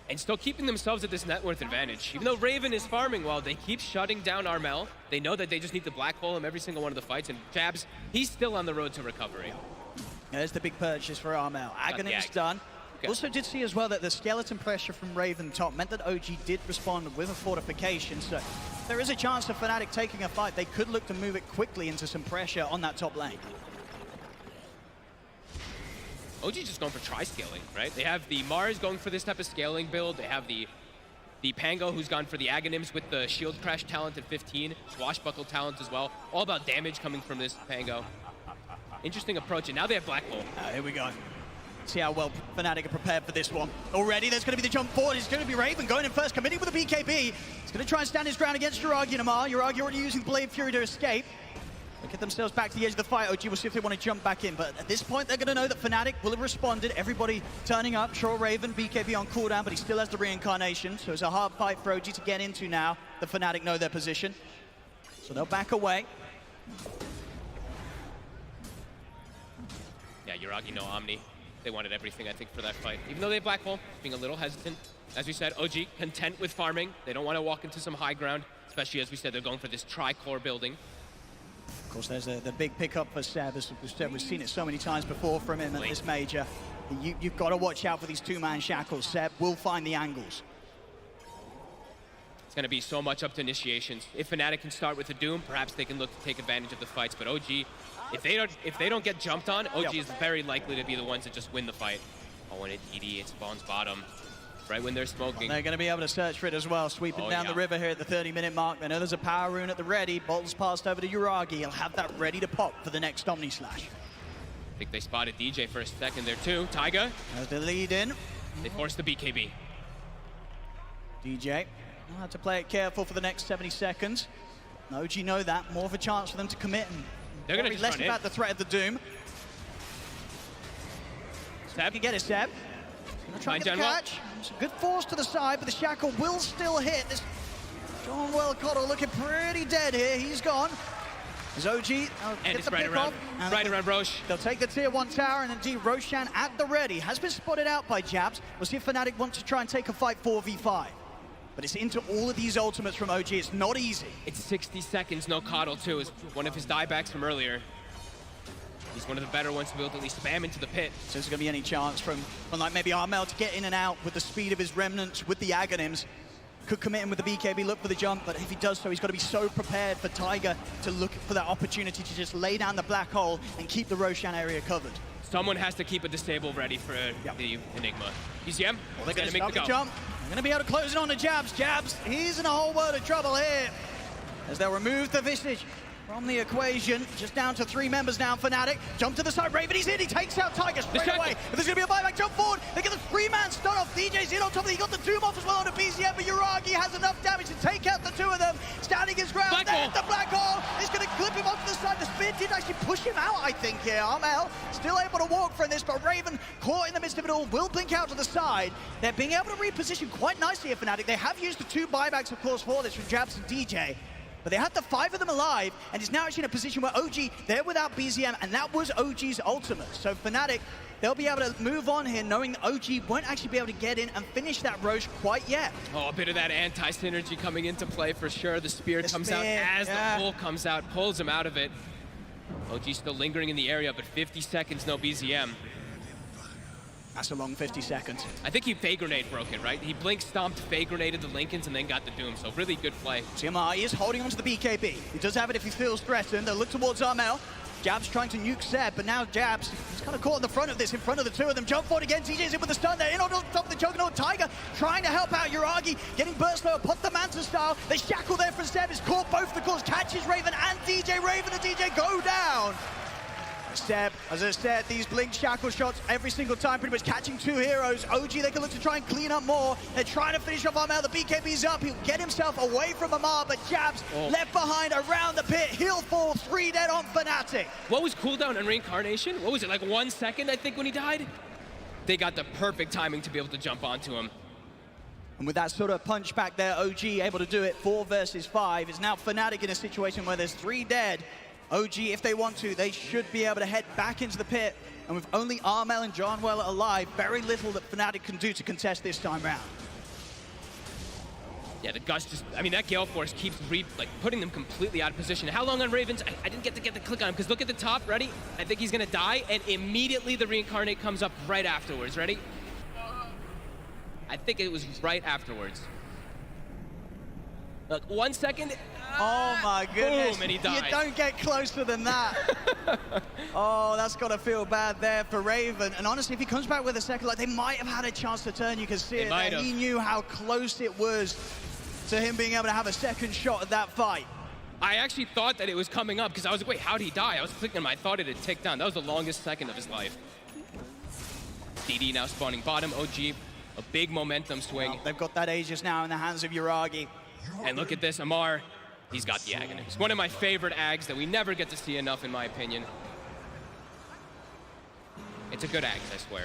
And still keeping themselves at this net worth advantage. Even though Raven is farming well, they keep shutting down Armel. They know that they just need to black hole him every single one of the fights, and Jabs, he's still on the road to recovery. There's the big purchase for Armel. Aghanim is done. Okay. Also did see as well that the skeleton pressure from Raven top meant that OG did respond with a fortification, so there is a chance of Fnatic taking a fight. They could look to move it quickly into some pressure on that top lane. OG just going for tri-scaling, right? They have the Mars going for this type of scaling build. They have the Pango who's gone for the Aghanims with the Shield Crash talent at 15, Swashbuckle talent as well. All about damage coming from this Pango. Interesting approach, and now they have Black Hole. Here we go. See how well Fnatic are prepared for this one. Already, there's going to be the jump forward. It's going to be Raven going in first, committing with a BKB. He's going to try and stand his ground against Yuragi and Amar. Yuragi already using Blade Fury to escape. Get themselves back to the edge of the fight. OG will see if they want to jump back in, but at this point they're going to know that Fnatic will have responded. Everybody turning up. Sure, Raven, BKB on cooldown, but he still has the reincarnation, so it's a hard fight for OG to get into now. The Fnatic know their position, so they'll back away. Yeah, Yuragi, no Omni. They wanted everything, I think, for that fight. Even though they have Black Hole, being a little hesitant. As we said, OG, content with farming. They don't want to walk into some high ground, especially as we said, they're going for this tri-core building. Of course, there's the big pickup for Seb. As we've seen it so many times before from him at this major. You've got to watch out for these two-man shackles. Seb will find the angles. It's going to be so much up to initiations. If Fnatic can start with the Doom, perhaps they can look to take advantage of the fights. But OG, if they don't get jumped on, OG is very likely to be the ones that just win the fight. Oh, and it spawns bottom. Right when they're smoking. They're going to be able to search for it as well, sweeping down the river here at the 30-minute mark. They know there's a power rune at the ready. Bolt's passed over to Yuragi. He'll have that ready to pop for the next Omni Slash. I think they spotted DJ for a second there too. Taiga. As the lead in. They forced the BKB. DJ will have to play it careful for the next 70 seconds. OG know that. More of a chance for them to commit. And they're going to just less about the threat of the Doom. Seb. You can get it, Seb. Try to get the catch. It's a good force to the side, but the shackle will still hit. This John Cottle looking pretty dead here. He's gone. As OG and it's right around Roche. They'll take the tier 1 tower, and indeed Roshan at the ready has been spotted out by Jabs. We'll see if Fnatic want to try and take a fight 4v5. But it's into all of these ultimates from OG. It's not easy. It's 60 seconds, no Cottle too, is one of his diebacks from earlier. He's one of the better ones to be able to at least spam into the pit. So there's going to be any chance from like maybe Armel to get in and out with the speed of his remnants, with the Aghanims. Could commit him with the BKB, look for the jump, but if he does so, he's got to be so prepared for Taiga to look for that opportunity to just lay down the black hole and keep the Roshan area covered. Someone has to keep a disable ready for the Enigma. BZM, well, they're going to make the go. Jump. They're going to be able to close it on to Jabs. Jabs, he's in a whole world of trouble here as they'll remove the Visage from the equation. Just down to 3 members now, Fnatic. Jump to the side, Raven, he's in, he takes out Tiger straight away. But there's going to be a buyback, jump forward. They get the 3-man stun off. DJ's in on top of it. He got the Doom off as well on the BZM, but Yuragi has enough damage to take out the 2 of them. Standing his ground there, the black hole is going to clip him off to the side. The spear did actually push him out, I think, here. Armel still able to walk from this, but Raven, caught in the midst of it all, will blink out to the side. They're being able to reposition quite nicely here, Fnatic. They have used the 2 buybacks, of course, for this from Jabs and DJ. But they had the 5 of them alive, and it's now actually in a position where OG, they're without BZM, and that was OG's ultimate. So Fnatic, they'll be able to move on here, knowing that OG won't actually be able to get in and finish that Roche quite yet. Oh, a bit of that anti-synergy coming into play for sure. The spear comes out as the pull comes out, pulls him out of it. OG still lingering in the area, but 50 seconds, no BZM. That's a long 50 seconds. I think he Fey Grenade broke it, right? He blink stomped, Fey Grenaded the Lincolns, and then got the Doom, so really good play. TMI is holding onto the BKB. He does have it if he feels threatened. They'll look towards Armel. Jabs trying to nuke Seb, but now Jabs, he's kind of caught in the front of this, in front of the 2 of them. Jump forward again, TJ's in with the stun there, in on top of the Juggernaut. Tiger trying to help out Yuragi, getting burst lower, put the Manta style. The shackle there from Seb is caught both the calls, catches Raven and DJ. Raven and DJ go down. Seb, as I said, these blink shackle shots every single time, pretty much catching 2 heroes. OG, they can look to try and clean up more. They're trying to finish off Armel. The BKB's up. He'll get himself away from Amar, but Jabs left behind around the pit. He'll fall 3 dead on Fnatic. What was cooldown on Reincarnation? What was it, like 1 second, I think, when he died? They got the perfect timing to be able to jump onto him. And with that sort of punch back there, OG able to do it 4 versus 5. It's now Fnatic in a situation where there's 3 dead. OG, if they want to, they should be able to head back into the pit. And with only Armel and Johnwell alive, very little that Fnatic can do to contest this time round. Yeah, the Gus just, I mean, that Gale Force keeps putting them completely out of position. How long on Ravens? I didn't get to get the click on him, because look at the top, ready? I think he's gonna die, and immediately the Reincarnate comes up right afterwards, ready? I think it was right afterwards. Look, 1 second. Oh my goodness. Boom, and he died. You don't get closer than that. Oh, that's got to feel bad there for Raven. And honestly, if he comes back with a second, like, they might have had a chance to turn. You can see it. He knew how close it was to him being able to have a second shot at that fight. I actually thought that it was coming up, because I was like, wait, how'd he die? I was clicking him, I thought it had ticked down. That was the longest second of his life. DD now spawning bottom. OG, a big momentum swing. Well, they've got that Aegis now in the hands of Yuragi. And look at this, Amar. He's got the ag in it. It's one of my favorite ags that we never get to see enough, in my opinion. It's a good ag, I swear.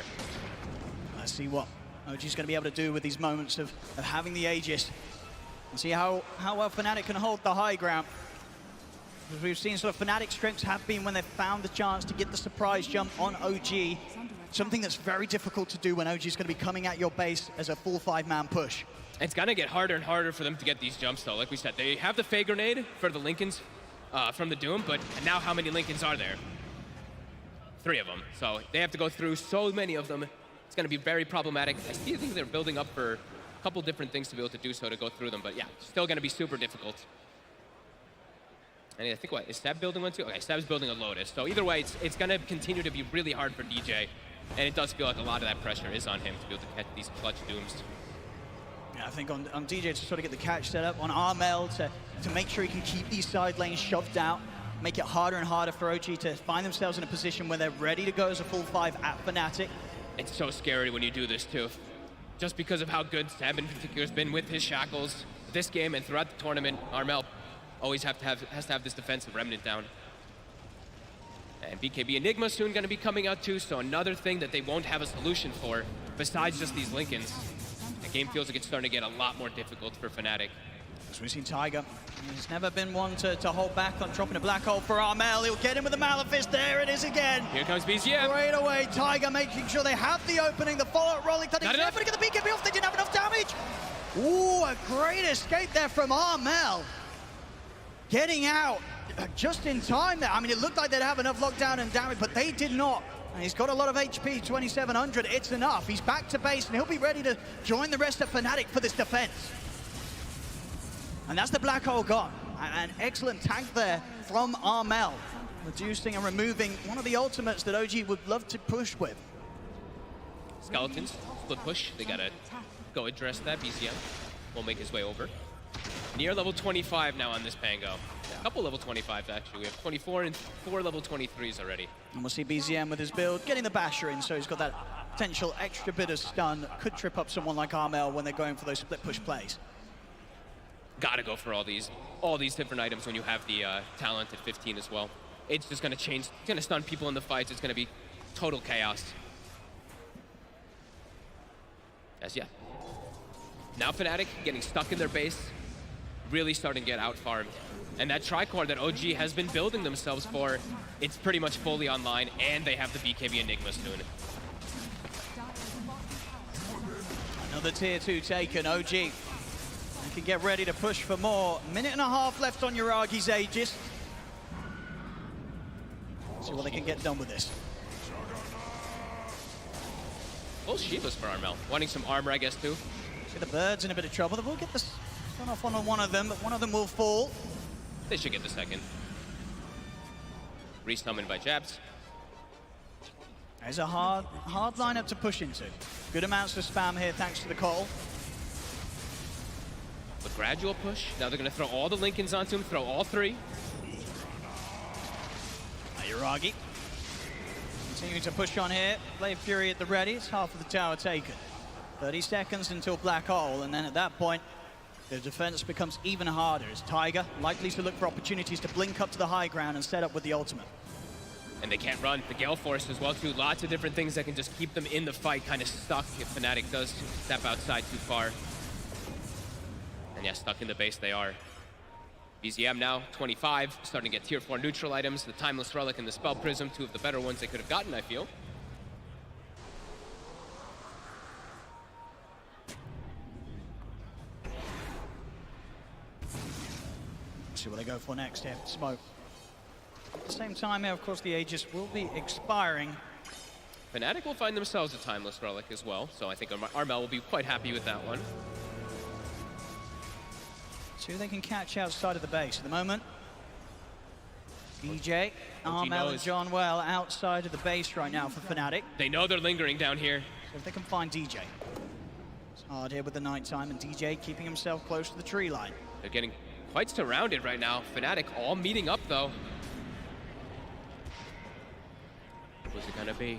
Let's see what OG's going to be able to do with these moments of having the Aegis. And see how well Fnatic can hold the high ground. As we've seen, sort of Fnatic's strengths have been when they've found the chance to get the surprise jump on OG. Something that's very difficult to do when OG's going to be coming at your base as a full 5-man push. It's going to get harder and harder for them to get these jumps, though. Like we said, they have the Fade Grenade for the Lincolns from the Doom, but now how many Lincolns are there? 3 of them. So they have to go through so many of them. It's going to be very problematic. I think they're building up for a couple different things to be able to do so, to go through them. But yeah, still going to be super difficult. And I think, what, is Seb building one too? Okay, Seb's building a Lotus. So either way, it's going to continue to be really hard for DJ. And it does feel like a lot of that pressure is on him to be able to catch these clutch Dooms. Yeah, I think on DJ to sort of get the catch set up, on Armel to make sure he can keep these side lanes shoved out, make it harder and harder for OG to find themselves in a position where they're ready to go as a full 5 at Fnatic. It's so scary when you do this too. Just because of how good Seb in particular has been with his shackles this game and throughout the tournament, Armel always has to have this defensive remnant down. And BKB Enigma soon going to be coming out too, so another thing that they won't have a solution for besides just these Lincolns. The game feels like it's starting to get a lot more difficult for Fnatic. As we've seen Tiger, he's never been one to hold back on dropping a black hole for Armel. He'll get him with the Malefice. There it is again. Here comes BZM. Straight away, Tiger making sure they have the opening. The follow-up rolling thunder. He's never going to get the BKB off. They didn't have enough damage. Ooh, a great escape there from Armel. Getting out just in time there. I mean, it looked like they'd have enough lockdown and damage, but they did not. And he's got a lot of HP, 2,700. It's enough. He's back to base, and he'll be ready to join the rest of Fnatic for this defense. And that's the black hole gone. An excellent tank there from Armel, reducing and removing one of the ultimates that OG would love to push with. Skeletons, split push. They gotta go address that. BZM will make his way over. Near level 25 now on this Pango. A couple level 25s actually. We have 24 and 4 level 23s already. And we'll see BZM with his build, getting the basher in, so he's got that potential extra bit of stun. Could trip up someone like Armel when they're going for those split push plays. Gotta go for all these different items when you have the talent at 15 as well. It's just gonna change, it's gonna stun people in the fights. It's gonna be total chaos. As yeah. Now Fnatic getting stuck in their base, really starting to get out-farmed. And that tricore that OG has been building themselves for, it's pretty much fully online, and they have the BKB Enigma soon. Another tier 2 taken, OG. You can get ready to push for more. Minute and a half left on Yuragi's Aegis. See what they can get done with this. Full Shivas for Armel, wanting some armor, I guess, too. See the birds in a bit of trouble. They will get this stun off on one of them, but one of them will fall. They should get the second. Resummoned by Jabs. There's a hard lineup to push into. Good amounts of spam here thanks to the call. A gradual push. Now they're going to throw all the Lincolns onto him, throw all 3. Yuragi continuing to push on here. Blade Fury at the ready. It's half of the tower taken. 30 seconds until black hole, and then at that point, the defense becomes even harder as Tiger likely to look for opportunities to blink up to the high ground and set up with the ultimate. And they can't run. The Gale Force as well, too. Lots of different things that can just keep them in the fight, kind of stuck if Fnatic does step outside too far. And yeah, stuck in the base they are. BZM now, 25, starting to get tier 4 neutral items. The Timeless Relic and the Spell Prism, 2 of the better ones they could have gotten, I feel. See what they go for next here. Smoke. At the same time here, of course, the Aegis will be expiring. Fnatic will find themselves a Timeless Relic as well, so I think Armel will be quite happy with that one. See who they can catch outside of the base. At the moment, DJ, Armel, and John Well outside of the base right now for Fnatic. They know they're lingering down here. So if they can find DJ. It's hard here with the nighttime, and DJ keeping himself close to the tree line. They're getting quite surrounded right now. Fnatic all meeting up, though. What's it gonna be?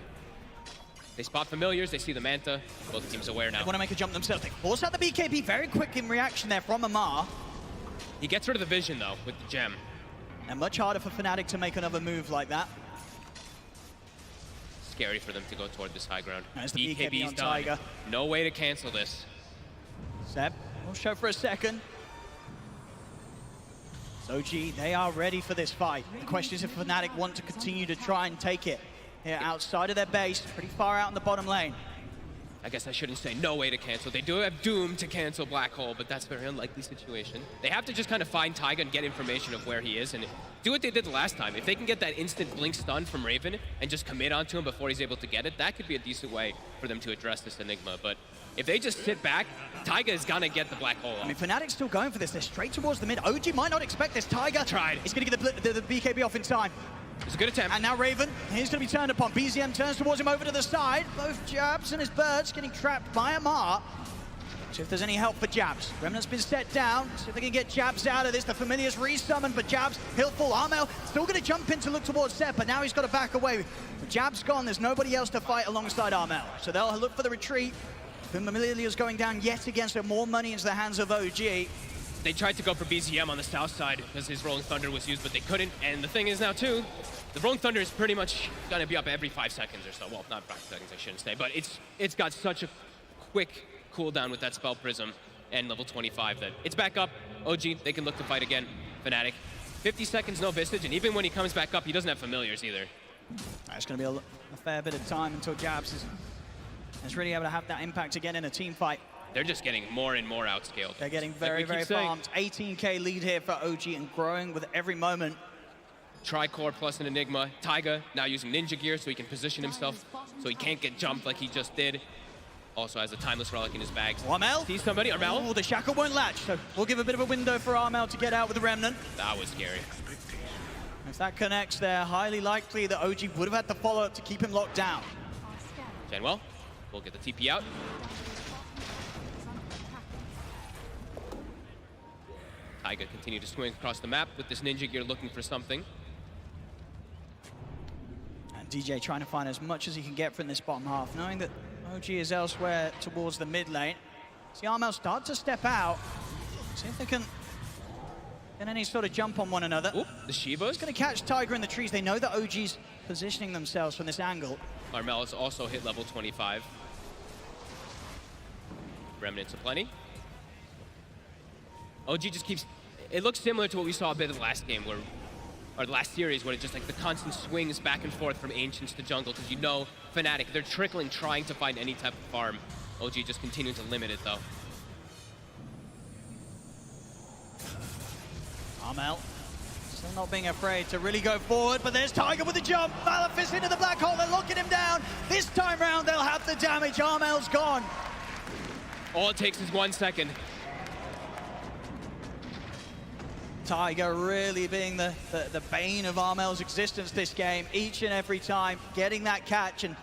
They spot familiars, they see the Manta. Both teams aware now. They want to make a jump themselves. They force out the BKB very quick in reaction there from Amar. He gets rid of the vision, though, with the gem. And much harder for Fnatic to make another move like that. Scary for them to go toward this high ground. There's the BKB BKB's on done. Tiger. No way to cancel this. Seb, we'll show for a second. So OG, they are ready for this fight. The question is if Fnatic want to continue to try and take it. Here outside of their base, pretty far out in the bottom lane. I guess I shouldn't say no way to cancel. They do have Doom to cancel Black Hole, but that's a very unlikely situation. They have to just kind of find Taiga and get information of where he is and do what they did the last time. If they can get that instant blink stun from Raven and just commit onto him before he's able to get it, that could be a decent way for them to address this Enigma. But if they just sit back, Taiga is gonna get the Black Hole off. I mean, Fnatic's still going for this. They're straight towards the mid. OG might not expect this. Tiger tried. He's gonna get the BKB off in time. It's a good attempt. And now Raven, he's going to be turned upon. BZM turns towards him over to the side. Both Jabs and his birds getting trapped by Amar. See if there's any help for Jabs. Remnant's been set down. See if they can get Jabs out of this. The Familiar's resummoned, but Jabs, he'll fall. Armel still going to jump in to look towards Seb, but now he's got to back away. With Jabs gone, there's nobody else to fight alongside Armel. So they'll look for the retreat. The Familiar's going down yet again, so more money into the hands of OG. They tried to go for BZM on the south side because his Rolling Thunder was used, but they couldn't. And the thing is now, too, the Rolling Thunder is pretty much going to be up every 5 seconds or so. Well, not 5 seconds, I shouldn't say, but it's got such a quick cooldown with that Spell Prism and level 25 that it's back up. OG, they can look to fight again. Fnatic, 50 seconds, no Visage, and even when he comes back up, he doesn't have Familiars either. It's going to be a fair bit of time until Jabs is really able to have that impact again in a team fight. They're just getting more and more outscaled. They're getting very, like very farmed. 18k lead here for OG and growing with every moment. Tricore plus an Enigma. Taiga now using Ninja Gear so he can position himself so he can't get jumped like he just did. Also has a Timeless Relic in his bags. Armel? See somebody? Armel? Oh, the shackle won't latch, so we'll give a bit of a window for Armel to get out with the Remnant. That was scary. If that connects there, highly likely that OG would have had the follow-up to keep him locked down. Genwell will get the TP out. Taiga continue to swing across the map with this Ninja Gear looking for something. And DJ trying to find as much as he can get from this bottom half, knowing that OG is elsewhere towards the mid lane. See Armel start to step out. See if they can get any sort of jump on one another. Oop, the Shivas. He's going to catch Tiger in the trees. They know that OG's positioning themselves from this angle. Armel has also hit level 25. Remnants aplenty. OG just keeps... It looks similar to what we saw a bit of the last game, or the last series, where it just like the constant swings back and forth from Ancients to jungle, because you know Fnatic, they're trickling, trying to find any type of farm. OG just continues to limit it, though. Armel still not being afraid to really go forward, but there's Tiger with the jump. Maleficent into the black hole, they're locking him down. This time round, they'll have the damage. Armel's gone. All it takes is 1 second. Tiger really being the bane of Armel's existence this game, each and every time, getting that catch, and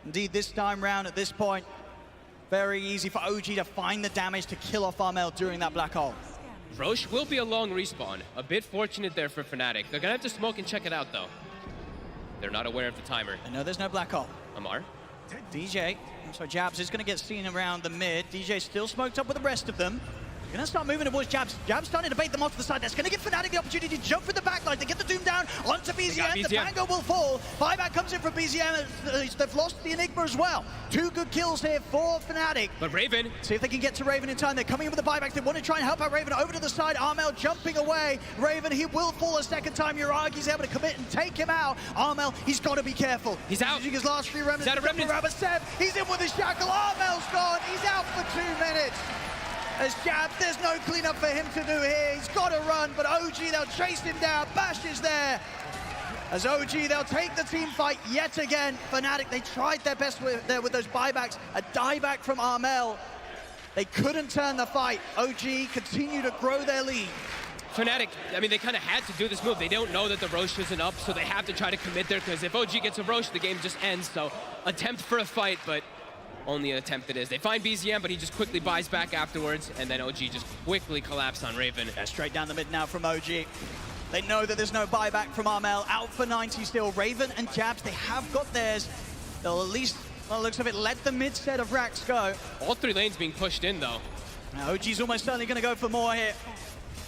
indeed this time round at this point, very easy for OG to find the damage to kill off Armel during that black hole. Roche will be a long respawn. A bit fortunate there for Fnatic. They're gonna have to smoke and check it out, though. They're not aware of the timer. I know there's no black hole. Amar. DJ, so Jabs is gonna get seen around the mid. DJ still smoked up with the rest of them. Gonna start moving towards Jabs. Jabs starting to bait them off to the side. That's gonna give Fnatic the opportunity to jump for the backline. They get the Doom down onto BZM. The Pango will fall. Buyback comes in from BZM. They've lost the Enigma as well. 2 good kills here for Fnatic. But Raven. See if they can get to Raven in time. They're coming in with the buybacks. They want to try and help out Raven over to the side. Armel jumping away. Raven, he will fall a second time. Uragi's able to commit and take him out. Armel, he's got to be careful. He's out. Using his last 3 remnants. Is that a remnant? Seb, he's in with his shackle. Armel's gone. He's out for 2 minutes. As Jabs, there's no cleanup for him to do here. He's got to run, but OG, they'll chase him down. Bash is there. As OG, they'll take the team fight yet again. Fnatic, they tried their best with those buybacks. A dieback from Armel. They couldn't turn the fight. OG continue to grow their lead. Fnatic, I mean, they kind of had to do this move. They don't know that the Roche isn't up, so they have to try to commit there, because if OG gets a Roche, the game just ends. So attempt for a fight, but only an attempt it is. They find BZM, but he just quickly buys back afterwards, and then OG just quickly collapse on Raven. Yeah, straight down the mid now from OG. They know that there's no buyback from Armel. Out for 90 still. Raven and Jabs, they have got theirs. They'll at least, well, it looks of it, let the mid set of racks go. All 3 lanes being pushed in, though. Now OG's almost certainly going to go for more here.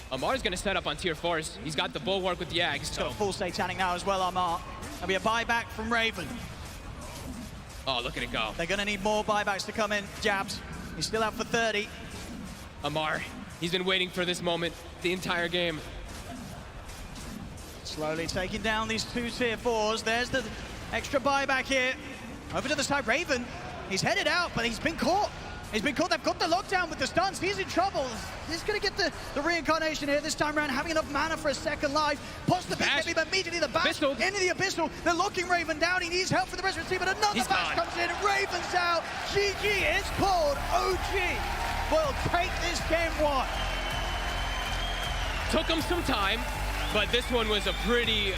Amar's going to set up on tier 4s. He's got the bulwark with the Yags. He's got a full satanic now as well, Amar. There'll be a buyback from Raven. Oh, look at it go. They're going to need more buybacks to come in. Jabs. He's still out for 30. Amar, he's been waiting for this moment the entire game. Slowly taking down these 2 tier 4s. There's the extra buyback here. Over to the side, Raven. He's headed out, but he's been caught. He's been caught. They've got the lockdown with the stuns. He's in trouble. He's going to get the reincarnation here this time around, having enough mana for a second life. Pots the big heavy, but immediately the bash into the Abyssal. They're locking Raven down. He needs help from the rest of the team, but another bash comes in. Raven's out. GG is called. OG will take this game 1. Took him some time, but this one was a pretty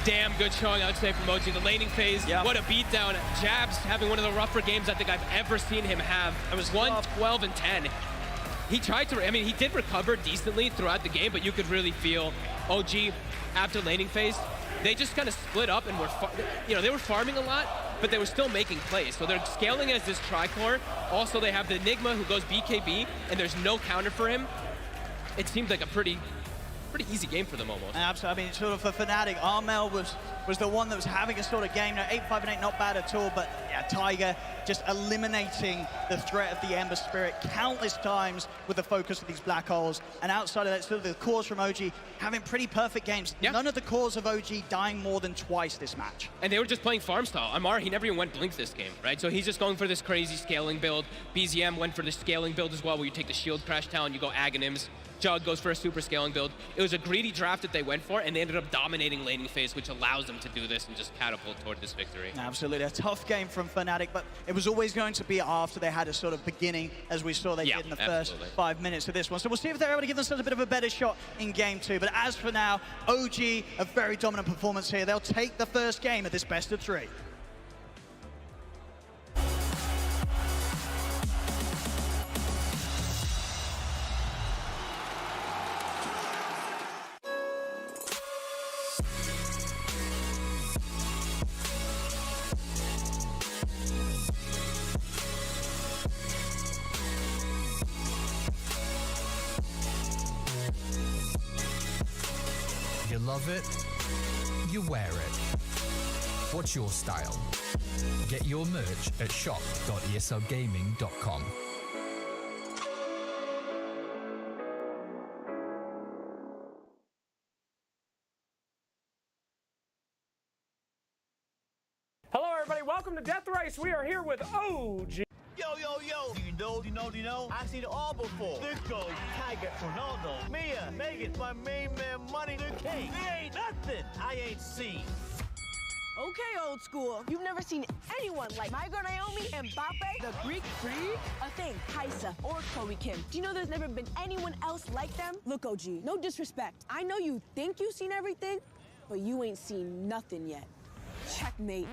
damn good showing, I would say, from OG. The laning phase, what a beatdown. Jabs having one of the rougher games I think I've ever seen him have. It was 1-12 and 10. He tried to, I mean, he did recover decently throughout the game, but you could really feel OG after laning phase. They just kind of split up and were, they were farming a lot, but they were still making plays. So they're scaling it as this tricore. Also, they have the Enigma who goes BKB, and there's no counter for him. It seemed like a pretty easy game for them almost. Absolutely. I mean, sort of for Fnatic, Armel was the one that was having a sort of game. Now, 8-5 and 8, not bad at all, but yeah, Tiger just eliminating the threat of the Ember Spirit countless times with the focus of these black holes. And outside of that, sort of the cores from OG having pretty perfect games. Yeah. None of the cores of OG dying more than twice this match. And they were just playing farm style. Amar, he never even went Blink this game, right? So he's just going for this crazy scaling build. BZM went for the scaling build as well, where you take the shield crash town, you go Aghanims. Jug goes for a super scaling build. It was a greedy draft that they went for, and they ended up dominating laning phase, which allows them to do this and just catapult toward this victory. Absolutely. A tough game from Fnatic, but it was always going to be after they had a sort of beginning, as we saw they did in the first 5 minutes of this one. So we'll see if they're able to give themselves a bit of a better shot in game 2. But as for now, OG, a very dominant performance here. They'll take the first game of this best of 3. You love it, you wear it. What's your style? Get your merch at shop.eslgaming.com. Hello everybody, welcome to Death Race. We are here with OG. Yo, yo, yo. Do you know? I've seen it all before. Dukung, Tiger, Ronaldo, Mia, Megan, my main man, Money, the King. There ain't nothing I ain't seen. Okay, old school. You've never seen anyone like my girl Naomi, Mbappe, the Greek Freak, Athene, Kaisa, or Chloe Kim. Do you know there's never been anyone else like them? Look, OG, no disrespect. I know you think you've seen everything, but you ain't seen nothing yet. Checkmate.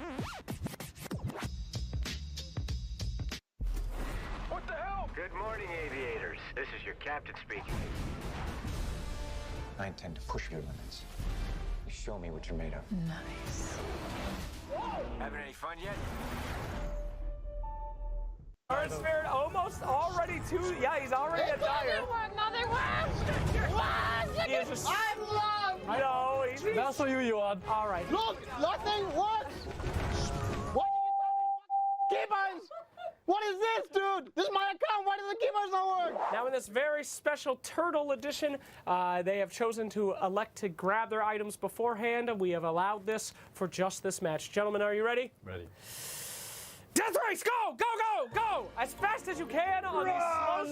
What the hell? Good morning, aviators. This is your captain speaking. I intend to push your limits. You show me what you're made of. Nice. Having any fun yet? Earth Spirit almost already he's already a dire. Nothing works! He is just... I'm loved! No, easy. That's what you want. All right. Look, nothing works! Why are you telling me keepers? What is this, dude? This is my account. Why does the keepers not work? Now in this very special Turtle Edition, they have chosen to elect to grab their items beforehand. We have allowed this for just this match. Gentlemen, are you ready? Ready. Death Race, go, go, go, go! As fast as you can on these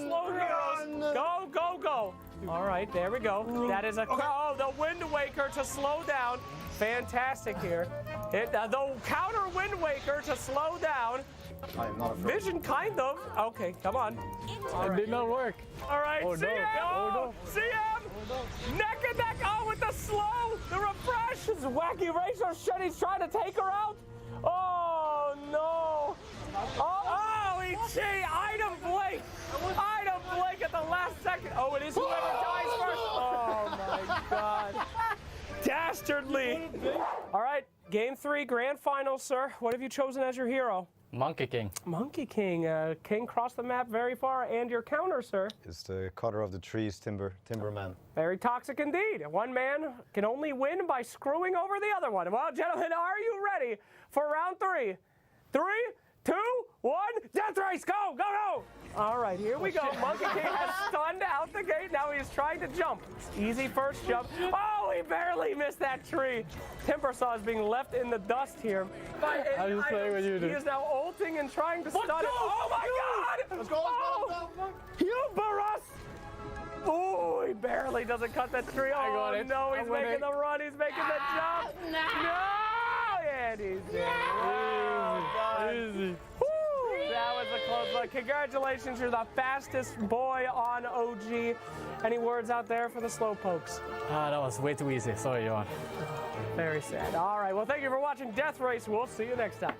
slow heroes. Go, go, go. All right, there we go. That is a, oh, the Wind Waker to slow down. Fantastic here. The counter Wind Waker to slow down. I am not afraid. Vision, kind of. Okay, come on. It did not work. All right, Oh, no. CM! Oh, no. CM! Neck and neck, oh, with the slow, the refresh. This wacky racer shit, he's trying to take her out. Oh, no. Oh, he item blink. Item blink at the last second. Oh, it is whoever dies first. Oh, my God. Dastardly. All right, game 3, grand final, sir. What have you chosen as your hero? Monkey King. Monkey King. King crossed the map very far. And your counter, sir? It's the cutter of the trees, Timberman. Very toxic indeed. One man can only win by screwing over the other one. Well, gentlemen, are you ready for round 3? 3, 2, 1, death race, go, go, go! All right, here we go. Monkey King has stunned out the gate. Now he's trying to jump. Easy first jump. Oh, he barely missed that tree. Timbersaw is being left in the dust here. I'm just playing with you, dude. He is now ulting and trying to stun it. Oh my God! Let's go, let's go. Huberus! Oh, he barely doesn't cut that tree. I got Oh it. no, he's I'm making winning. the run. He's making the jump. No! And he's in. Easy. Woo! That was a close one. Congratulations, you're the fastest boy on OG. Any words out there for the slowpokes? That was way too easy. Sorry, Johan. Very sad. All right, well, thank you for watching Death Race. We'll see you next time.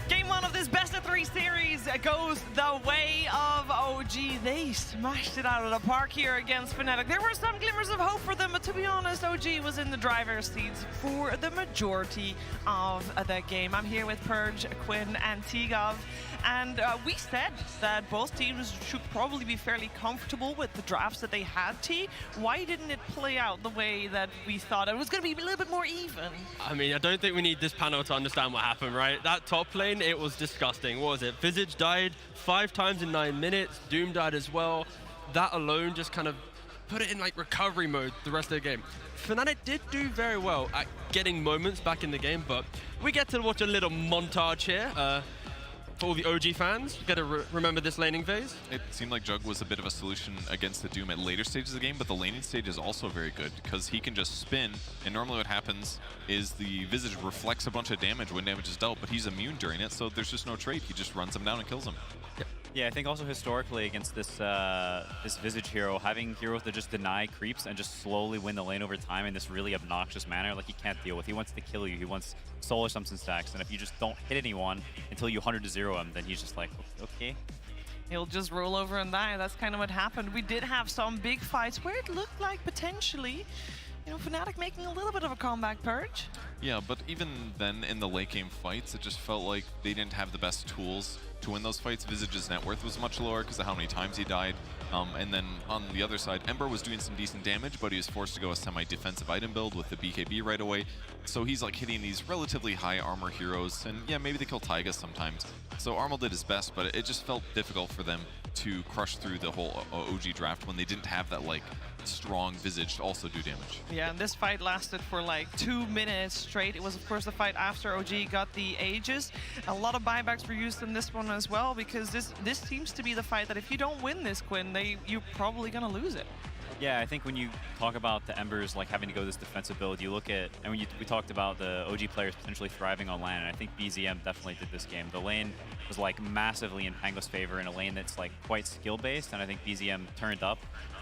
Game 1 of this best of 3 series goes the way of OG. They smashed it out of the park here against Fnatic. There were some glimmers of hope for them, but to be honest, OG was in the driver's seats for the majority of the game. I'm here with Purge, Quinn, and Tigov, and we said that both teams should probably be fairly comfortable with the drafts that they had. T, why didn't it play out the way that we thought? It was going to be a little bit more even. I mean, I don't think we need this panel to understand what happened, right? That top lane, it was disgusting. What was it? Visage died 5 times in 9 minutes. Doom died as well. That alone just kind of put it in like recovery mode the rest of the game. Fnatic did do very well at getting moments back in the game, but we get to watch a little montage here. For all the OG fans, you gotta remember this laning phase. It seemed like Jug was a bit of a solution against the Doom at later stages of the game, but the laning stage is also very good because he can just spin, and normally what happens is the Visage reflects a bunch of damage when damage is dealt, but he's immune during it, so there's just no trade. He just runs him down and kills him. Yep. Yeah, I think also historically against this this Visage hero, having heroes that just deny creeps and just slowly win the lane over time in this really obnoxious manner, like he can't deal with. He wants to kill you. He wants solar something stacks, and if you just don't hit anyone until you 100-0 him, then he's just like, okay. He'll just roll over and die. That's kind of what happened. We did have some big fights where it looked like potentially, you know, Fnatic making a little bit of a comeback, Purge. Yeah, but even then in the late game fights, it just felt like they didn't have the best tools to win those fights. Visage's net worth was much lower because of how many times he died. And then on the other side, Ember was doing some decent damage, but he was forced to go a semi-defensive item build with the BKB right away. So he's like hitting these relatively high armor heroes, and yeah, maybe they kill Taiga sometimes. So Armel did his best, but it just felt difficult for them to crush through the whole OG draft when they didn't have that like strong Visage to also do damage. Yeah, and this fight lasted for like 2 minutes straight. It was of course the fight after OG got the Aegis. A lot of buybacks were used in this one as well, because this seems to be the fight that if you don't win this, Quinn, you're probably gonna lose it. Yeah, I think when you talk about the Embers like having to go this defensive build, you look at, and when we talked about the OG players potentially thriving on lane, and I think BZM definitely did this game. The lane was like massively in Pango's favor in a lane that's like quite skill-based, and I think BZM turned up.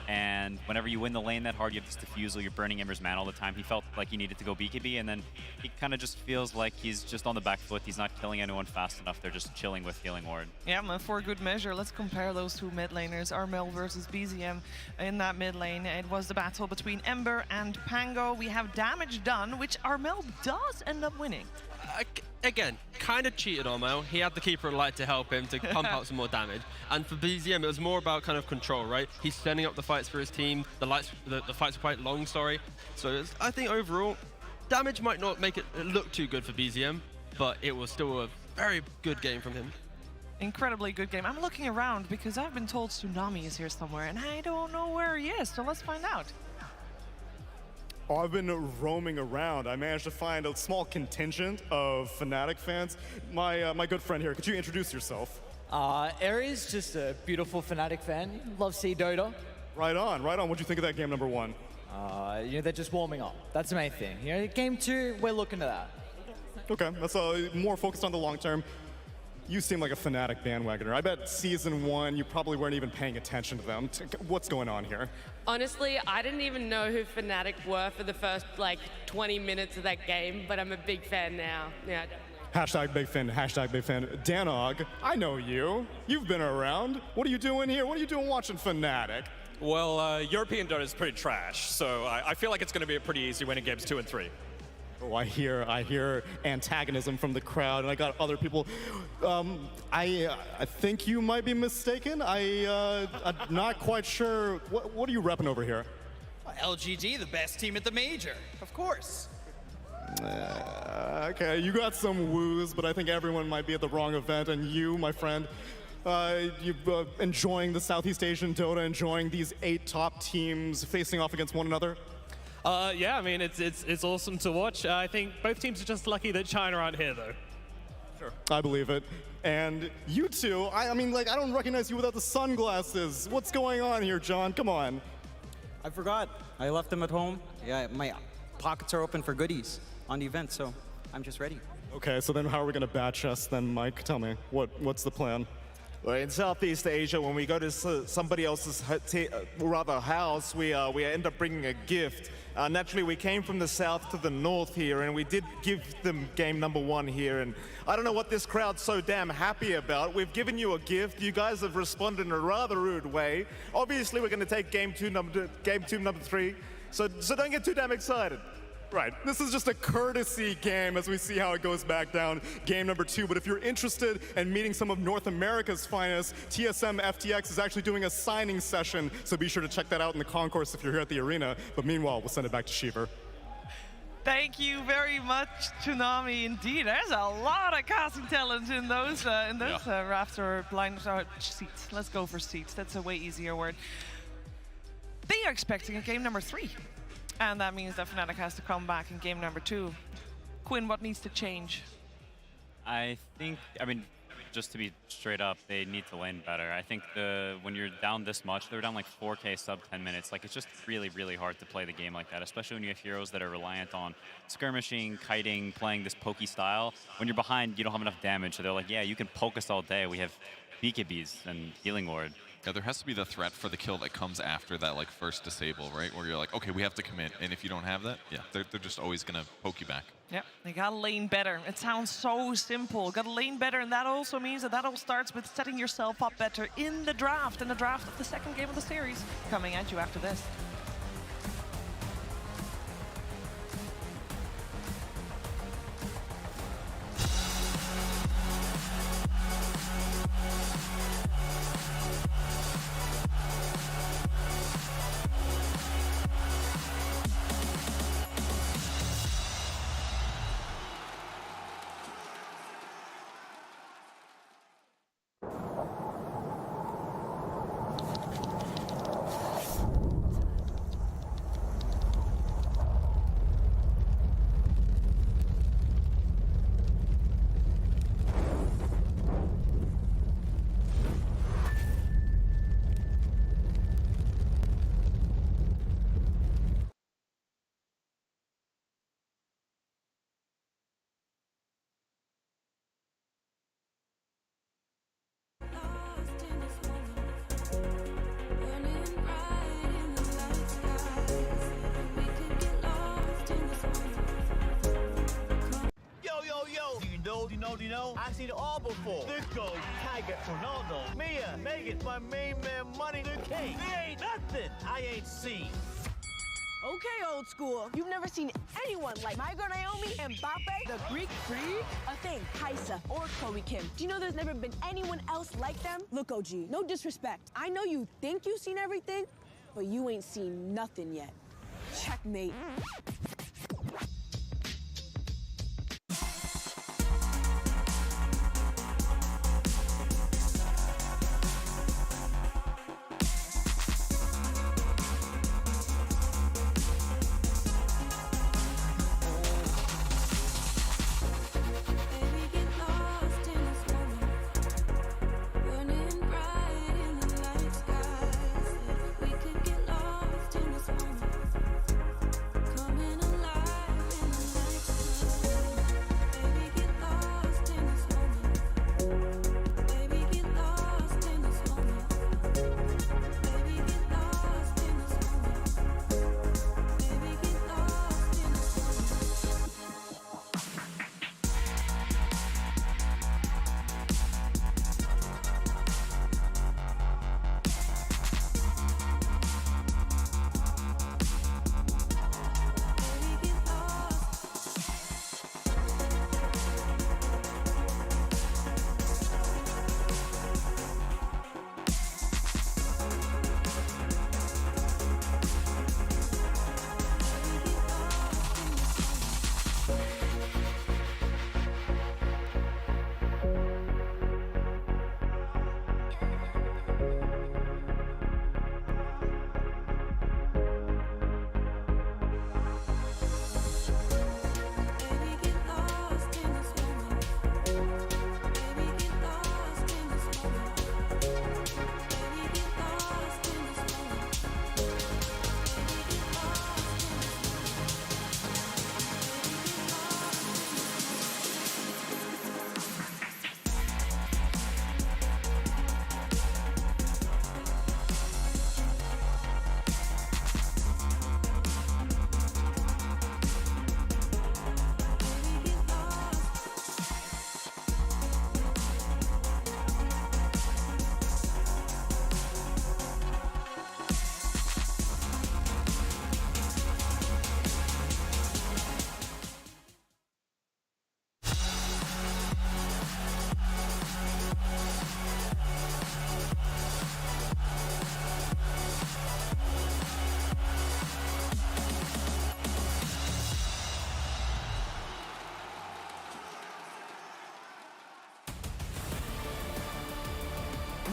And whenever you win the lane that hard, you have this diffusal, you're burning Ember's mana all the time. He felt like he needed to go BKB, and then he kind of just feels like he's just on the back foot. He's not killing anyone fast enough. They're just chilling with Healing Ward. Yeah, and for good measure, let's compare those two mid laners, Armel versus BZM in that mid lane. It was the battle between Ember and Pango. We have damage done, which Armel does end up winning. Again, kind of cheated Armel. He had the Keeper of Light to help him to pump out some more damage. And for BZM, it was more about kind of control, right? He's setting up the fights for his team. The fights are quite long, sorry. So I think overall, damage might not make it look too good for BZM, but it was still a very good game from him. Incredibly good game. I'm looking around because I've been told Tsunami is here somewhere, and I don't know where he is, so let's find out. Oh, I've been roaming around. I managed to find a small contingent of Fnatic fans. My good friend here, could you introduce yourself? Aries, just a beautiful Fnatic fan. Love see Dota. Right on, right on. What'd you think of that game number 1? You know, they're just warming up. That's the main thing. You know, game 2, we're looking at that. Okay, that's more focused on the long term. You seem like a Fnatic bandwagoner. I bet season 1, you probably weren't even paying attention to them. What's going on here? Honestly, I didn't even know who Fnatic were for the first, 20 minutes of that game, but I'm a big fan now. Yeah, definitely. Hashtag big fan. Danog, I know you. You've been around. What are you doing here? What are you doing watching Fnatic? Well, European Dota is pretty trash, so I feel like it's going to be a pretty easy win in games 2 and 3. Oh, I hear antagonism from the crowd, and I got other people. I think you might be mistaken. I'm not quite sure. What are you repping over here? LGD, the best team at the major, of course. Okay, you got some woos, but I think everyone might be at the wrong event, and you, my friend, you enjoying the Southeast Asian Dota, enjoying these 8 top teams facing off against one another? Yeah, I mean, it's awesome to watch. I think both teams are just lucky that China aren't here, though. Sure. I believe it. And you two, I mean, I don't recognize you without the sunglasses. What's going on here, John? Come on. I forgot. I left them at home. Yeah, my pockets are open for goodies on the event, so I'm just ready. Okay, so then how are we going to batch us then, Mike? Tell me, what's the plan? Well, in Southeast Asia, when we go to somebody else's house, we end up bringing a gift. Naturally, we came from the south to the north here, and we did give them game number 1 here. And I don't know what this crowd's so damn happy about. We've given you a gift. You guys have responded in a rather rude way. Obviously, we're going to take game two, number 3. So don't get too damn excited. Right, this is just a courtesy game as we see how it goes back down game number 2. But if you're interested in meeting some of North America's finest, TSM FTX is actually doing a signing session. So be sure to check that out in the concourse if you're here at the arena. But meanwhile, we'll send it back to Shiver. Thank you very much, Toonami. Indeed, there's a lot of casting talent in those rafter blind seats. Let's go for seats. That's a way easier word. They are expecting a game number 3. And that means that Fnatic has to come back in game number 2. Quinn, what needs to change? I mean, just to be straight up, they need to lane better. I think when you're down this much, they're down 4K sub 10 minutes. It's just really, really hard to play the game like that, especially when you have heroes that are reliant on skirmishing, kiting, playing this pokey style. When you're behind, you don't have enough damage. So they're like, yeah, you can poke us all day. We have BKBs and Healing Ward. Yeah, there has to be the threat for the kill that comes after that first disable, right? Where you're like, okay, we have to commit, and if you don't have that, yeah, they're just always gonna poke you back. Yep, they gotta lane better. It sounds so simple. Gotta lane better, and that also means that all starts with setting yourself up better in the draft of the second game of the series. Coming at you after this. Do you know? I've seen it all before. Dukung, Tiger, Ronaldo, Mia, Megan, my main man, money, the king. There ain't nothing I ain't seen. Okay, old school. You've never seen anyone like my girl Naomi and Mbappe, the Greek freak, a thing, Kaisa, or Chloe Kim. Do you know there's never been anyone else like them? Look, OG, no disrespect. I know you think you've seen everything, but you ain't seen nothing yet. Checkmate. Coming alive.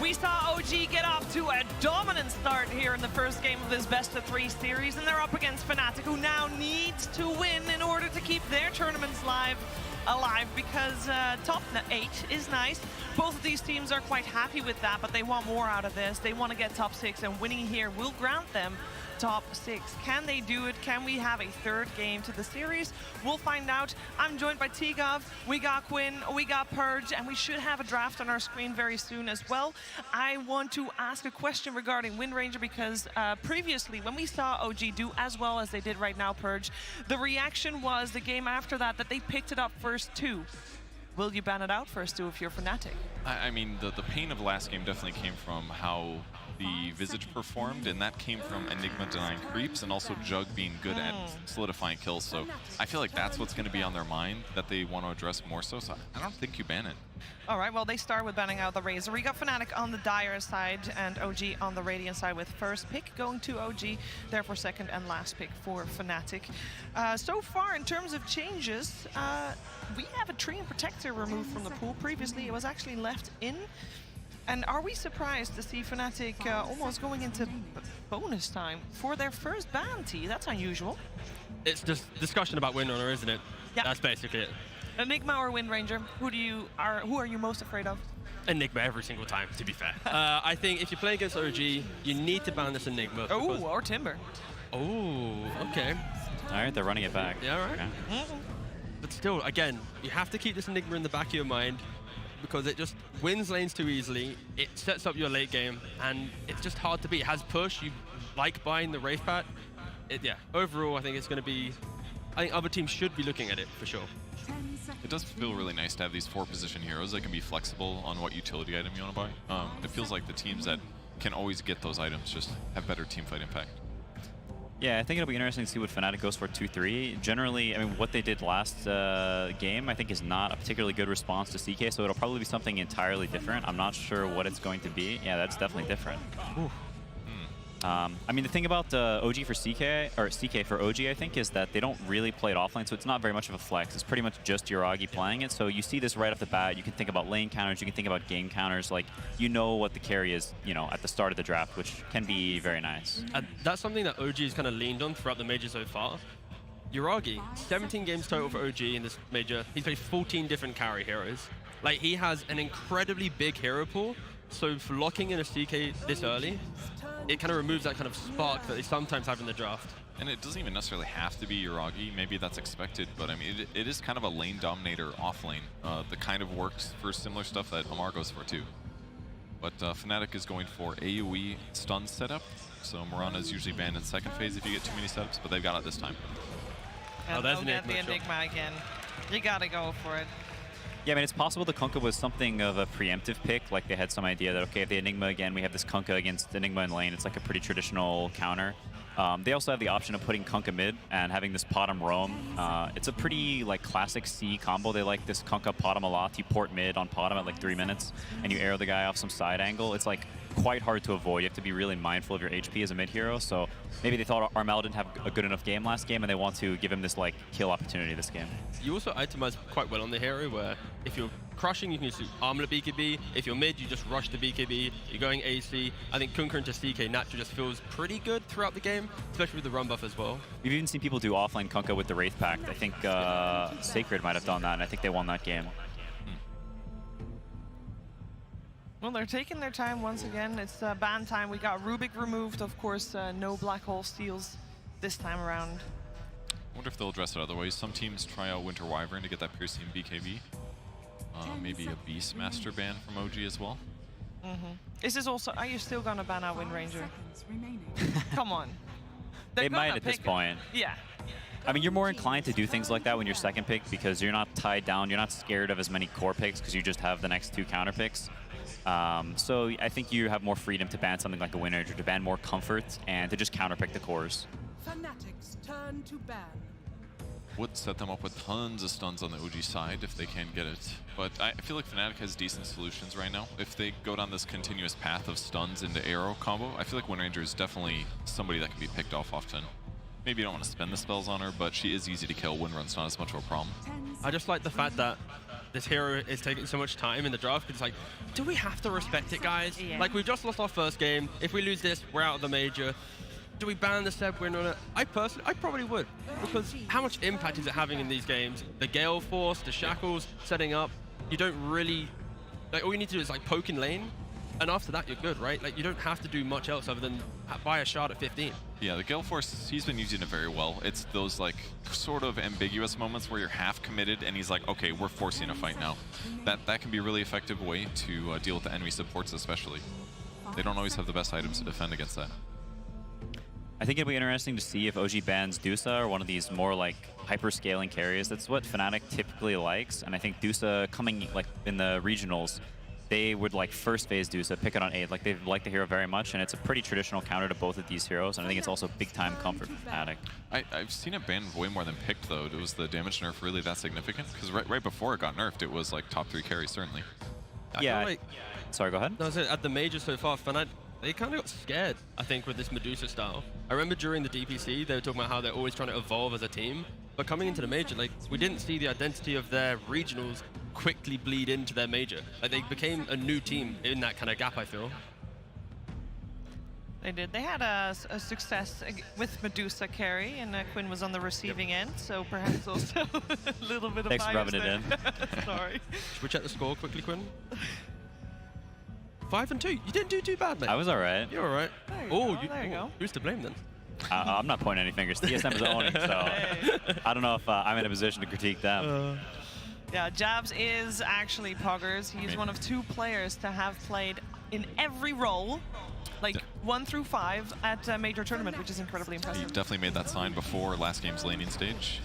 We saw OG get off to a dominant start here in the first game of this best-of-3 series, and they're up against Fnatic, who now needs to win in order to keep their tournaments alive, because top 8 is nice. Both of these teams are quite happy with that, but they want more out of this. They want to get top 6, and winning here will grant them top 6. Can they do it? Can we have a third game to the series? We'll find out. I'm joined by Tigov, we got Quinn, we got Purge, and we should have a draft on our screen very soon as well. I want to ask a question regarding Wind Ranger, because previously when we saw OG do as well as they did right now, Purge, the reaction was the game after that they picked it up first 2. Will you ban it out first 2 if you're Fnatic? I mean, the pain of last game definitely came from how the Visage performed, and that came from Enigma denying creeps and also Jug being good at solidifying kills. So I feel like that's what's going to be on their mind that they want to address more so. So I don't think you ban it. All right, well, they start with banning out the Razor. We got Fnatic on the Dire side and OG on the Radiant side, with first pick going to OG, therefore second and last pick for Fnatic. So far, in terms of changes, we have a Treant Protector removed from the pool. Previously, it was actually left in. And are we surprised to see Fnatic almost going into bonus time for their first ban, T? That's unusual. It's just discussion about Windrunner, isn't it? Yeah. That's basically it. Enigma or Wind Ranger? Who are you most afraid of? Enigma every single time, to be fair. I think if you play against OG, you need to ban this Enigma. Oh, or Timber. Oh, okay. All right, they're running it back. Yeah, all right. But still, again, you have to keep this Enigma in the back of your mind, because it just wins lanes too easily. It sets up your late game, and it's just hard to beat. It has push. You like buying the Wraith Pat. Yeah, overall, I think it's going to be... I think other teams should be looking at it, for sure. It does feel really nice to have these 4-position heroes that can be flexible on what utility item you want to buy. It feels like the teams that can always get those items just have better teamfight impact. Yeah, I think it'll be interesting to see what Fnatic goes for 2-3. Generally, I mean, what they did last game, I think, is not a particularly good response to CK, so it'll probably be something entirely different. I'm not sure what it's going to be. Yeah, that's definitely different. I mean, the thing about OG for CK, or CK for OG, I think, is that they don't really play it offlane, so it's not very much of a flex. It's pretty much just Yuragi playing it, so you see this right off the bat. You can think about lane counters, you can think about game counters, like, you know what the carry is, you know, at the start of the draft, which can be very nice. That's something that OG has kind of leaned on throughout the major so far. Yuragi, 17 games total for OG in this major. He's played 14 different carry heroes. Like, he has an incredibly big hero pool, so for locking in a CK this early, it kind of removes that kind of spark that they sometimes have in the draft. And it doesn't even necessarily have to be Yuragi. Maybe that's expected, but I mean, it is kind of a lane dominator off lane. The kind of works for similar stuff that Amar goes for too. But Fnatic is going for AoE stun setup. So Mirana is usually banned in second phase if you get too many setups, but they've got it this time. And there's the Enigma again. You gotta go for it. Yeah, I mean, it's possible the Kunkka was something of a preemptive pick. Like, they had some idea that, okay, if the Enigma again, we have this Kunkka against Enigma in lane. It's like a pretty traditional counter. They also have the option of putting Kunkka mid and having this Potom roam. It's a pretty, like, classic C combo. They like this Kunkka Potom a lot. You port mid on Potom at, like, 3 minutes, and you arrow the guy off some side angle. It's, like, quite hard to avoid. You have to be really mindful of your HP as a mid hero. So maybe they thought Armel didn't have a good enough game last game, and they want to give him this, like, kill opportunity this game. You also itemize quite well on the hero, where if you're crushing, you can use armlet BKB. If you're mid, you just rush the BKB. You're going AC. I think Kunkka into CK naturally just feels pretty good throughout the game, especially with the run buff as well. We've even seen people do offlane Kunkka with the Wraith Pact. I think Sacred might have done that, and I think they won that game. Well, they're taking their time once again. It's ban time. We got Rubik removed, of course. No black hole steals this time around. I wonder if they'll address it other ways. Some teams try out Winter Wyvern to get that piercing BKB. Maybe a Beastmaster ban from OG as well. Is this also... Are you still gonna ban out Wind Ranger? Come on. They might at this point. Yeah. I mean, you're more inclined to do things like that when you're second pick, because you're not tied down. You're not scared of as many core picks because you just have the next 2 counter picks. So I think you have more freedom to ban something like a Wind Ranger, to ban more comfort, and to just counterpick the cores. Fnatic's turn to ban. Would set them up with tons of stuns on the OG side if they can get it. But I feel like Fnatic has decent solutions right now. If they go down this continuous path of stuns into arrow combo, I feel like Wind Ranger is definitely somebody that can be picked off often. Maybe you don't want to spend the spells on her, but she is easy to kill. Wind Run's not as much of a problem. I just like the fact that this hero is taking so much time in the draft. It's like, do we have to respect it, guys? Yeah. Like, we just lost our first game. If we lose this, we're out of the major. Do we ban the Seb win on it? I probably would, because how much impact is it having in these games? The Gale Force, the Shackles, setting up. You don't really, like, all you need to do is like poke in lane, and after that you're good, right? Like, you don't have to do much else other than buy a shard at 15. Yeah, the Gale Force, he's been using it very well. It's those like sort of ambiguous moments where you're half committed and he's like, okay, we're forcing a fight now. That can be a really effective way to deal with the enemy supports especially. They don't always have the best items to defend against that. I think it'll be interesting to see if OG bans Dusa or one of these more like hyper-scaling carries. That's what Fnatic typically likes, and I think Dusa coming like in the regionals, they would like first phase Dusa, pick it on 8. Like they like the hero very much, and it's a pretty traditional counter to both of these heroes, and I think it's also big time comfort for Fnatic. I've seen it banned way more than picked though. Was the damage nerf really that significant? Because right before it got nerfed, it was like top 3 carries certainly. Yeah. Like, sorry, go ahead. No, so at the major so far, Fnatic, they kind of got scared, I think, with this Medusa style. I remember during the DPC, they were talking about how they're always trying to evolve as a team. But coming into the major, like, we didn't see the identity of their regionals quickly bleed into their major. Like, they became a new team in that kind of gap, I feel. They did. They had a success with Medusa carry, and Quinn was on the receiving end, so perhaps also a little bit of Thanks for bias rubbing it there. in. Sorry. Should we check the score quickly, Quinn? 5-2. You didn't do too bad, mate. I was all right. You're all right. There you go. Who's to blame then? I'm not pointing any fingers. TSM is owning, so I don't know if I'm in a position to critique them. Yeah, Jabs is actually Poggers. He's one of 2 players to have played in every role, like 1 through 5 at a major tournament, which is incredibly He impressive. definitely made that sign before last game's laning stage.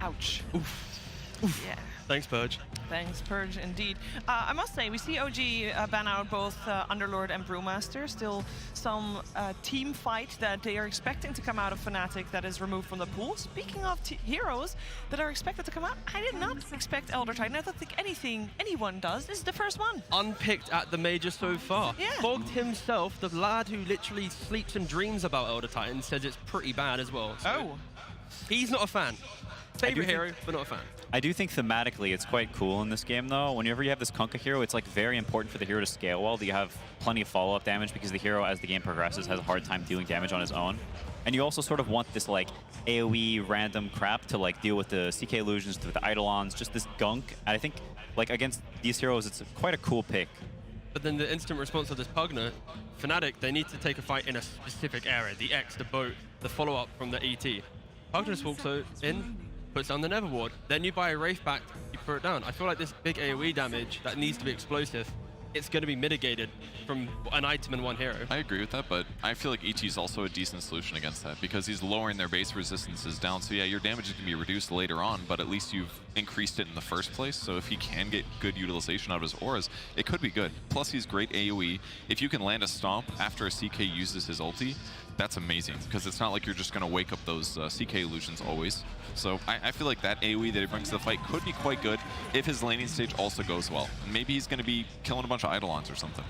Ouch. Oof. Yeah. Thanks, Purge. Thanks, Purge, indeed. I must say, we see OG ban out both Underlord and Brewmaster. Still some team fight that they are expecting to come out of Fnatic that is removed from the pool. Speaking of heroes that are expected to come out, I did not expect Elder Titan. I don't think anyone does. This is the first one. Unpicked at the major so far. Yeah. Fogged himself, the lad who literally sleeps and dreams about Elder Titan, says it's pretty bad as well. So he's not a fan. Favorite hero, but not a fan. I do think thematically it's quite cool in this game though. Whenever you have this Kunkka hero, it's like very important for the hero to scale well, that you have plenty of follow-up damage, because the hero as the game progresses has a hard time dealing damage on his own. And you also sort of want this like AoE random crap to like deal with the CK illusions, with the Eidolons, just this gunk. And I think like against these heroes it's quite a cool pick. But then the instant response of this Pugner, Fnatic, they need to take a fight in a specific area. The X, the boat, the follow-up from the ET. Pugner just walks in, puts down the Nether Ward. Then you buy a Wraith back, you put it down. I feel like this big AoE damage that needs to be explosive, it's going to be mitigated from an item and 1 hero. I agree with that, but I feel like ET is also a decent solution against that, because he's lowering their base resistances down. So yeah, your damage is going to be reduced later on, but at least you've increased it in the first place. So if he can get good utilization out of his auras, it could be good. Plus he's great AoE. If you can land a stomp after a CK uses his ulti, that's amazing, because it's not like you're just going to wake up those CK illusions always. So I feel like that AoE that he brings to the fight could be quite good if his laning stage also goes well. Maybe he's going to be killing a bunch of Eidolons or something.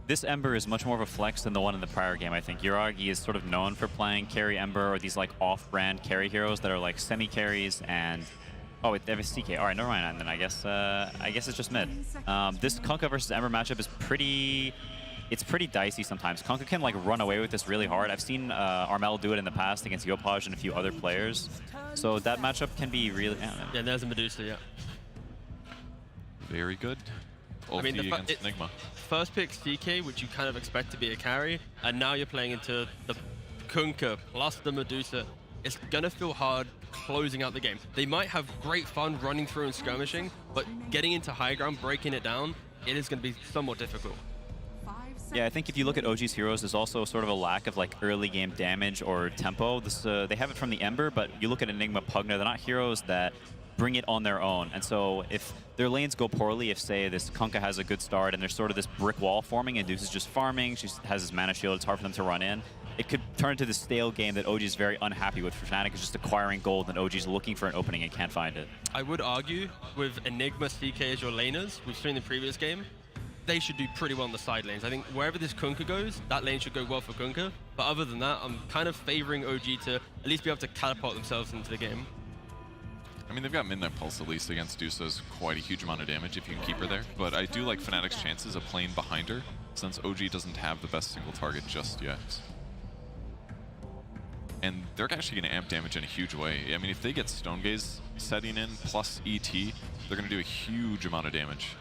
This Ember is much more of a flex than the one in the prior game, I think. Yuragi is sort of known for playing carry Ember, or these like off-brand carry heroes that are like semi-carries and... Oh, wait, they have a CK. All right, never mind then. I guess it's just mid. This Kunkka versus Ember matchup is pretty... It's pretty dicey sometimes. Kunkka can like run away with this really hard. I've seen Armel do it in the past against Yopaj and a few other players. So that matchup can be really... Yeah, there's a Medusa, yeah. Very good. I mean, against Enigma. First pick CK, which you kind of expect to be a carry, and now you're playing into the Kunkka plus the Medusa. It's going to feel hard closing out the game. They might have great fun running through and skirmishing, but getting into high ground, breaking it down, it is going to be somewhat difficult. Yeah, I think if you look at OG's heroes, there's also sort of a lack of like early game damage or tempo. They have it from the Ember, but you look at Enigma, Pugner, they're not heroes that bring it on their own. And so if their lanes go poorly, if say this Kunkka has a good start and there's sort of this brick wall forming and Deuce is just farming, she has his mana shield, it's hard for them to run in, it could turn into the stale game that OG is very unhappy with. For Fnatic is just acquiring gold and OG is looking for an opening and can't find it. I would argue with Enigma, CK as your laners, we've seen in the previous game, they should do pretty well on the side lanes. I think wherever this Kunkka goes, that lane should go well for Kunkka. But other than that, I'm kind of favoring OG to at least be able to catapult themselves into the game. I mean, they've got Midnight Pulse at least against Dusa's quite a huge amount of damage if you can keep her there. But I do like Fnatic's chances of playing behind her since OG doesn't have the best single target just yet. And they're actually going to amp damage in a huge way. I mean, if they get Stone Gaze setting in plus ET, they're going to do a huge amount of damage.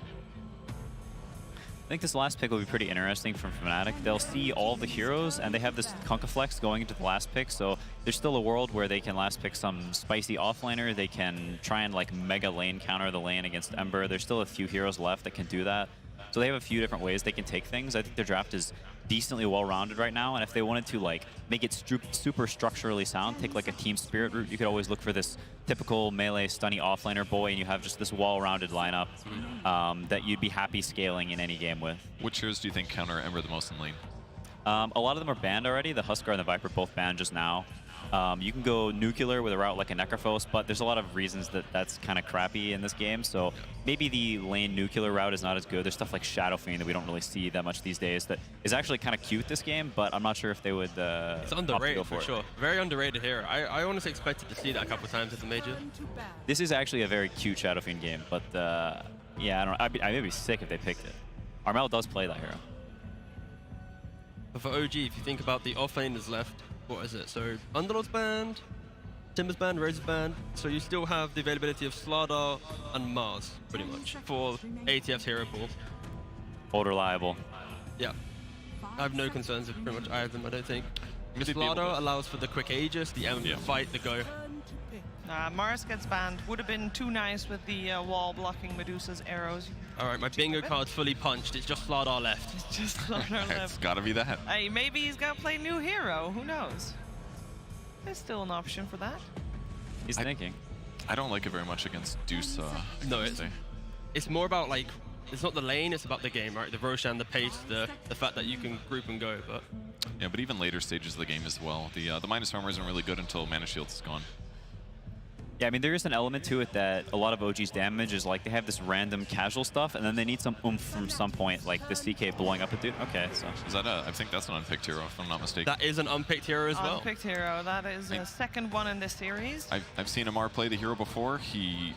I think this last pick will be pretty interesting from Fnatic. They'll see all the heroes, and they have this Kunkka Flex going into the last pick, so there's still a world where they can last pick some spicy offlaner. They can try and like mega lane counter the lane against Ember. There's still a few heroes left that can do that. So they have a few different ways they can take things. I think their draft is decently well-rounded right now, and if they wanted to like make it super structurally sound, take like a team spirit route, you could always look for this typical melee stunny offlaner boy, and you have just this well-rounded lineup that you'd be happy scaling in any game with. Which heroes do you think counter Ember the most in lane? A lot of them are banned already. The Huskar and the Viper both banned just now. You can go nuclear with a route like a Necrophos, but there's a lot of reasons that that's kind of crappy in this game. So maybe the lane nuclear route is not as good. There's stuff like Shadow Fiend that we don't really see that much these days that is actually kind of cute this game, but I'm not sure if they would It's underrated for sure. Very underrated here. I honestly expected to see that a couple of times at the major. This is actually a very cute Shadow Fiend game, but yeah, I don't know. I'd be sick if they picked it. Armel does play that hero. But for OG, if you think about the offlaners left, what is it? So Underlord's banned, Timber's banned, Rose's banned. So you still have the availability of Slardar and Mars, pretty much, for ATF's hero pool. Old reliable. Yeah. I have no concerns with pretty much either of them, I don't think. Slardar allows for the quick Aegis, the fight, the go. Mars gets banned. Would have been too nice with the wall blocking Medusa's arrows. All right, my bingo card's fully punched. It's just Slardar left. It's just Slardar left. It's gotta be that. Hey, maybe he's gonna play new hero. Who knows? There's still an option for that. He's thinking. I don't like it very much against Dusa. No, it's more about like, it's not the lane, it's about the game, right? The Roshan, the pace, the fact that you can group and go. But yeah, but even later stages of the game as well. The minus armor isn't really good until Mana Shield's is gone. Yeah, I mean, there is an element to it that a lot of OG's damage is like they have this random casual stuff, and then they need some oomph from some point, like the CK blowing up a dude. Okay, so. Is that I think that's an unpicked hero, if I'm not mistaken. That is an unpicked hero as well. Unpicked hero. That is a second one in this series. I've seen Amar play the hero before.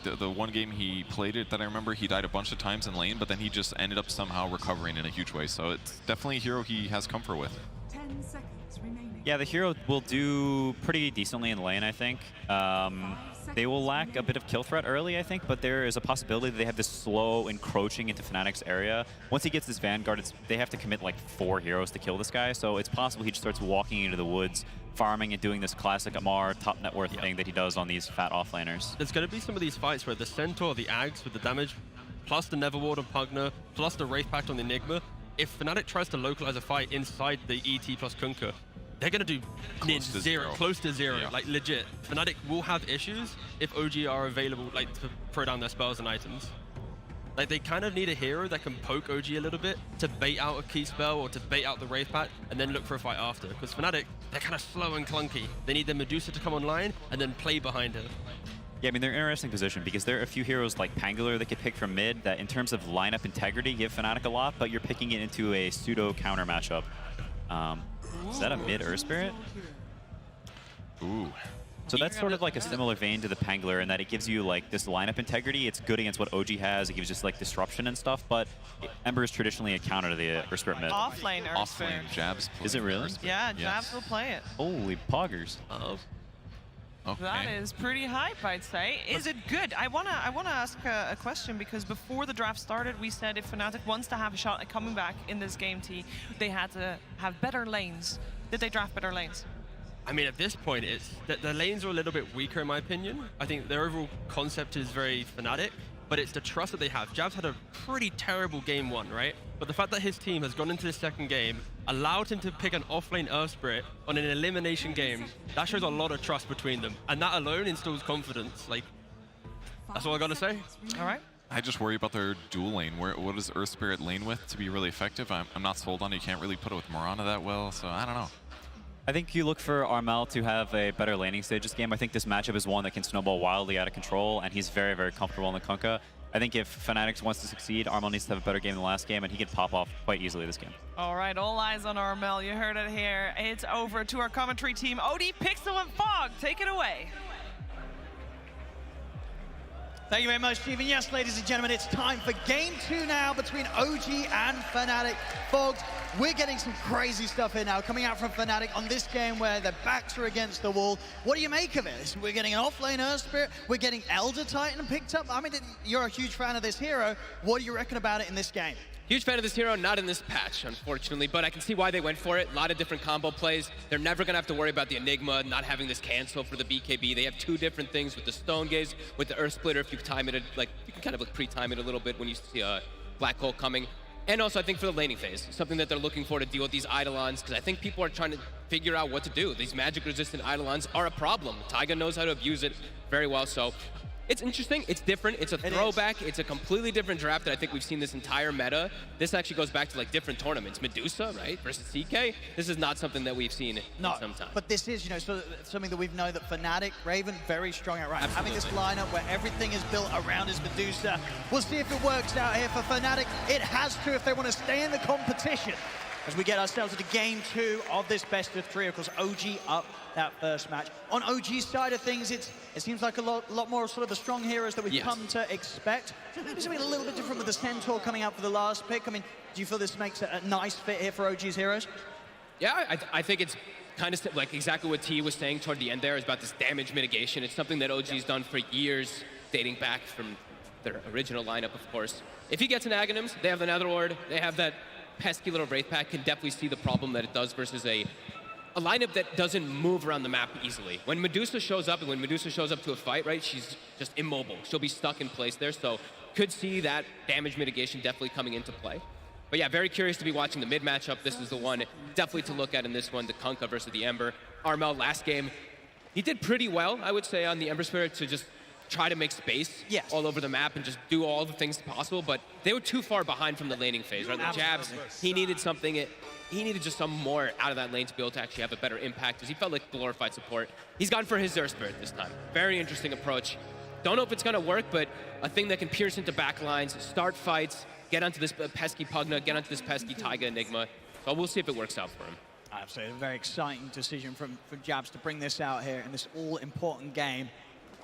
The one game he played it that I remember, he died a bunch of times in lane, but then he just ended up somehow recovering in a huge way. So it's definitely a hero he has comfort with. 10 seconds remaining. Yeah, the hero will do pretty decently in lane, I think. They will lack a bit of kill threat early, I think, but there is a possibility that they have this slow encroaching into Fnatic's area. Once he gets this Vanguard, they have to commit like 4 heroes to kill this guy, so it's possible he just starts walking into the woods, farming and doing this classic Amar top net worth thing that he does on these fat offlaners. There's going to be some of these fights where the Centaur, the Ags with the damage, plus the Neverward on Pugner, plus the Wraith Pact on the Enigma, if Fnatic tries to localize a fight inside the ET plus Kunkka, they're going to do close to zero, Yeah. like legit. Fnatic will have issues if OG are available, like to throw down their spells and items. Like they kind of need a hero that can poke OG a little bit to bait out a key spell or to bait out the Wraith Pact and then look for a fight after. Because Fnatic, they're kind of slow and clunky. They need their Medusa to come online and then play behind her. Yeah, I mean, they're in an interesting position because there are a few heroes like Pangolin that could pick from mid that in terms of lineup integrity give Fnatic a lot, but you're picking it into a pseudo counter matchup. Is that a mid Earth Spirit? Ooh. So that's sort of like a similar vein to the Pangolin in that it gives you like this lineup integrity. It's good against what OG has. It gives just like disruption and stuff, but Ember is traditionally a counter to the Earth Spirit mid. Offlane Earth Spirit. Offlane Jabs. Is it really? Yeah, Jabs will play it. Holy poggers. Oh. Okay. That is pretty hype, I'd say. Is it good? I wanna ask a question because before the draft started, we said if Fnatic wants to have a shot at coming back in this game, they had to have better lanes. Did they draft better lanes? I mean, at this point, it's the lanes are a little bit weaker in my opinion. I think their overall concept is very Fnatic, but it's the trust that they have. Jabs had a pretty terrible game 1, right? But the fact that his team has gone into the second game, allowed him to pick an offlane Earth Spirit on an elimination game, that shows a lot of trust between them. And that alone instills confidence. Like, that's all I gotta say. All right. I just worry about their dual lane. What does Earth Spirit lane with to be really effective? I'm not sold on it. You can't really put it with Mirana that well, so I don't know. I think you look for Armel to have a better laning stage this game. I think this matchup is one that can snowball wildly out of control, and he's very, very comfortable in the Kunkka. I think if Fnatic wants to succeed, Armel needs to have a better game than the last game, and he can pop off quite easily this game. All right, all eyes on Armel. You heard it here. It's over to our commentary team. OD, Pixel, and Fog. Take it away. Thank you very much, Steven. Yes, ladies and gentlemen, it's time for game 2 now between OG and Fnatic. Fogs, we're getting some crazy stuff here now coming out from Fnatic on this game where their backs are against the wall. What do you make of it? We're getting an offlane Earth Spirit. We're getting Elder Titan picked up. I mean, you're a huge fan of this hero. What do you reckon about it in this game? Huge fan of this hero, not in this patch, unfortunately, but I can see why they went for it. A lot of different combo plays. They're never going to have to worry about the Enigma not having this cancel for the BKB. They have 2 different things with the Stone Gaze, with the Earth Splitter. If you time it, like, you can kind of like pre-time it a little bit when you see a Black Hole coming. And also, I think for the laning phase, something that they're looking for to deal with these Eidolons, because I think people are trying to figure out what to do. These magic-resistant Eidolons are a problem. Taiga knows how to abuse it very well, so it's interesting, it's different, it's a throwback, it's a completely different draft that I think we've seen this entire meta. This actually goes back to like different tournaments. Medusa, right, versus CK. This is not something that we've seen in some time. But this is, you know, sort of something that we've known that Fnatic, Raven, very strong at right. Having this lineup where everything is built around his Medusa. We'll see if it works out here for Fnatic. It has to if they want to stay in the competition. As we get ourselves into game 2 of this best of 3, of course, OG up that first match. On OG's side of things, it seems like a lot more sort of the strong heroes that we've come to expect. Maybe something a little bit different with the Centaur coming out for the last pick. I mean, do you feel this makes a nice fit here for OG's heroes? Yeah, I think it's kind of like exactly what T was saying toward the end there is about this damage mitigation. It's something that OG's done for years, dating back from their original lineup, of course. If he gets an Aghanims, they have the Netherlord, they have that pesky little Wraith Pack, can definitely see the problem that it does versus a lineup that doesn't move around the map easily. When Medusa shows up, and when Medusa shows up to a fight, right, she's just immobile. She'll be stuck in place there, so could see that damage mitigation definitely coming into play. But yeah, very curious to be watching the mid matchup. This is the one definitely to look at in this one, the Kunkka versus the Ember. Armel last game, he did pretty well, I would say, on the Ember Spirit to just try to make space all over the map and just do all the things possible, but they were too far behind from the laning phase, right? The jabs, he needed something, he needed just some more out of that lane to be able to actually have a better impact, because he felt like glorified support. He's gone for his Xur Spirit this time. Very interesting approach. Don't know if it's gonna work, but a thing that can pierce into backlines, start fights, get onto this pesky Pugna, get onto this pesky Taiga Enigma. So we'll see if it works out for him. Absolutely, a very exciting decision from Jabs to bring this out here in this all-important game.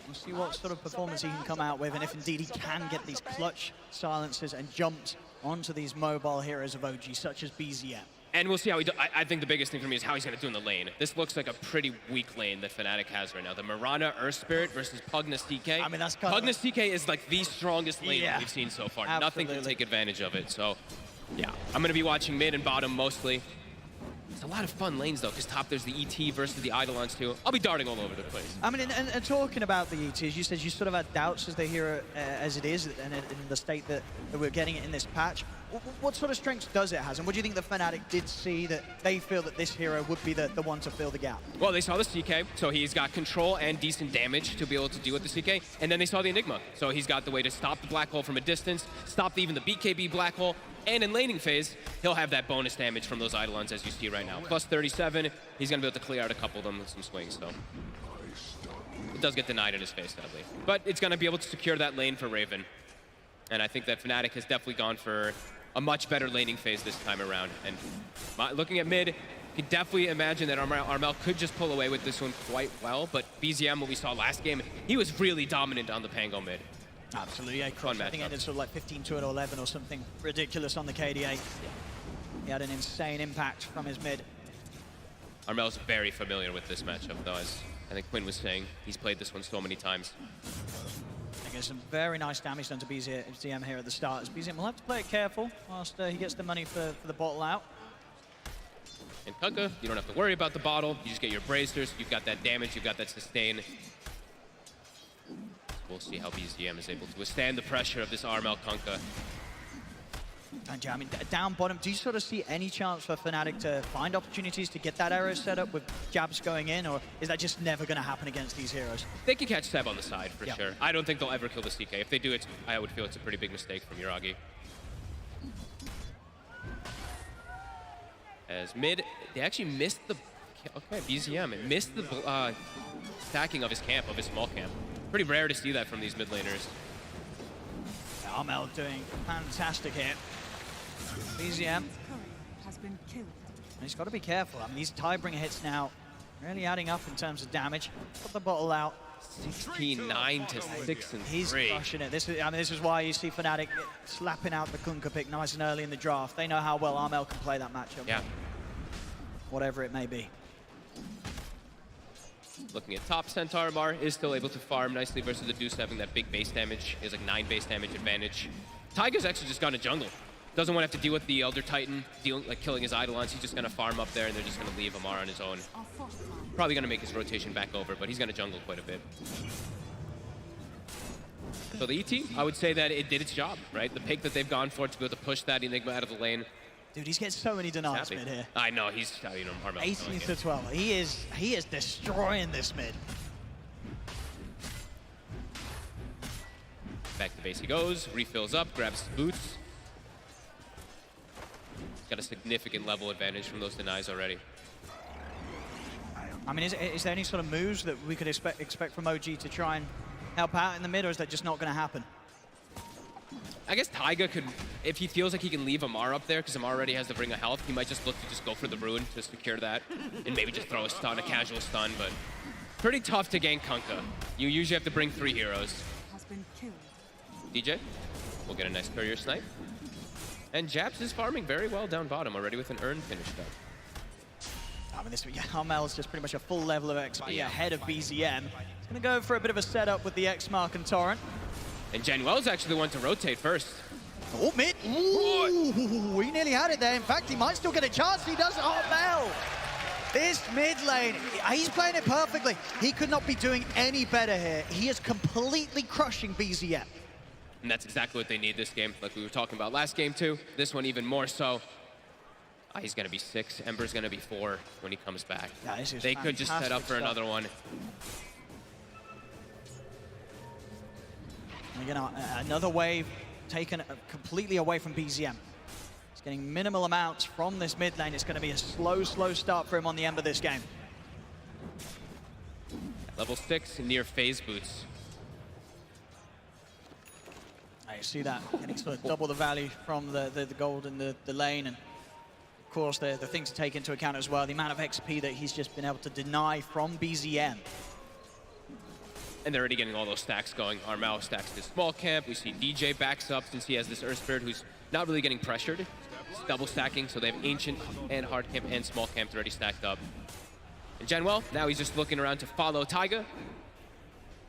We'll see what sort of performance he can come out with, and if indeed he can get these clutch silences and jumps onto these mobile heroes of OG, such as BZM. And we'll see how he does. I think the biggest thing for me is how he's going to do in the lane. This looks like a pretty weak lane that Fnatic has right now. The Mirana Earth Spirit versus Pugna CK. I mean, that's kind Pugna CK is like the strongest lane that we've seen so far. Absolutely. Nothing can take advantage of it. So, yeah, I'm going to be watching mid and bottom mostly. It's a lot of fun lanes, though, because top there's the ET versus the Eidolons, too. I'll be darting all over the place. I mean, and talking about the ETs, you said you sort of had doubts as the hero as it is, and in the state that we're getting it in this patch. What sort of strengths does it have, and what do you think the Fnatic did see that they feel that this hero would be the one to fill the gap? Well, they saw the CK, so he's got control and decent damage to be able to deal with the CK, and then they saw the Enigma, so he's got the way to stop the Black Hole from a distance, stop even the BKB Black Hole, and in laning phase, he'll have that bonus damage from those Eidolons as you see right now. Plus 37, he's gonna be able to clear out a couple of them with some swings, so. It does get denied in his face, sadly. But it's gonna be able to secure that lane for Raven. And I think that Fnatic has definitely gone for a much better laning phase this time around. And looking at mid, you can definitely imagine that Armel could just pull away with this one quite well, but BZM, what we saw last game, he was really dominant on the Pango mid. Absolutely, yeah. I think it ended sort of like 15 to 11 or something ridiculous on the KDA. He had an insane impact from his mid. Armel's very familiar with this matchup, though, as I think Quinn was saying. He's played this one so many times. I guess some very nice damage done to BZM here at the start. As BZM will have to play it careful whilst he gets the money for the bottle out. In Kunkka, you don't have to worry about the bottle. You just get your bracers. You've got that damage. You've got that sustain. We'll see how BZM is able to withstand the pressure of this Armel Kunkka. And yeah, I mean, down bottom, do you sort of see any chance for Fnatic to find opportunities to get that arrow set up with jabs going in, or is that just never going to happen against these heroes? They can catch Seb on the side, for sure. I don't think they'll ever kill the CK. If they do, I would feel it's a pretty big mistake from Yuragi. As mid, they actually missed the... Okay, BZM, it missed the stacking of his camp, of his small camp. Pretty rare to see that from these mid laners. Armel doing fantastic here. BZM has been killed. He's got to be careful. I mean, these Tidebringer hits now really adding up in terms of damage. Put the bottle out. 16-9 to 6 and 3. He's crushing it. This is why you see Fnatic slapping out the Kunkka pick nice and early in the draft. They know how well Armel can play that matchup. Yeah. Whatever it may be. Looking at top, Centaur Mar is still able to farm nicely versus the Deuce, having that big base damage. He has like 9 base damage advantage. Tiger's actually just gone to jungle. Doesn't want to have to deal with the Elder Titan, killing his Eidolons. He's just going to farm up there, and they're just going to leave Amar on his own. Probably going to make his rotation back over, but he's going to jungle quite a bit. So the ET, I would say that it did its job, right? The pick that they've gone for to be able to push that Enigma out of the lane. Dude, he's getting so many denies mid here. I know, he's, Armel. 18 to 12. He is destroying this mid. Back to base he goes, refills up, grabs his boots. Got a significant level advantage from those denies already. I mean, is there any sort of moves that we could expect from OG to try and help out in the mid, or is that just not going to happen? I guess Taiga could, if he feels like he can leave Amar up there, because Amar already has the Ring of Health, he might just look to just go for the Rune to secure that, and maybe just throw a stun, a casual stun, but pretty tough to gank Kunkka. You usually have to bring 3 heroes. Has been killed. DJ will get a nice courier snipe. And Japs is farming very well down bottom already with an urn finished up. I mean, Armel is just pretty much a full level of XP ahead of BZM. He's going to go for a bit of a setup with the X-Mark and Torrent. And Januel's actually the one to rotate first. Oh, mid. Ooh, he nearly had it there. In fact, he might still get a chance. He does. Armel. This mid lane, he's playing it perfectly. He could not be doing any better here. He is completely crushing BZM. And that's exactly what they need this game, like we were talking about last game too. This one even more so. He's going to be 6, Ember's going to be 4 when he comes back. Yeah, this is they could just set up for another one. And again, another wave taken completely away from BZM. He's getting minimal amounts from this mid lane. It's going to be a slow start for him on the end of this game. Level 6 near phase boots. You see that, getting sort of double the value from the gold in the lane, and of course the thing to take into account as well, the amount of XP that he's just been able to deny from BZM. And they're already getting all those stacks going. Armel stacks this small camp. We see DJ backs up since he has this Earth Spirit who's not really getting pressured. It's double stacking, so they have Ancient and Hard Camp and Small Camp already stacked up. And Januel, now he's just looking around to follow Taiga.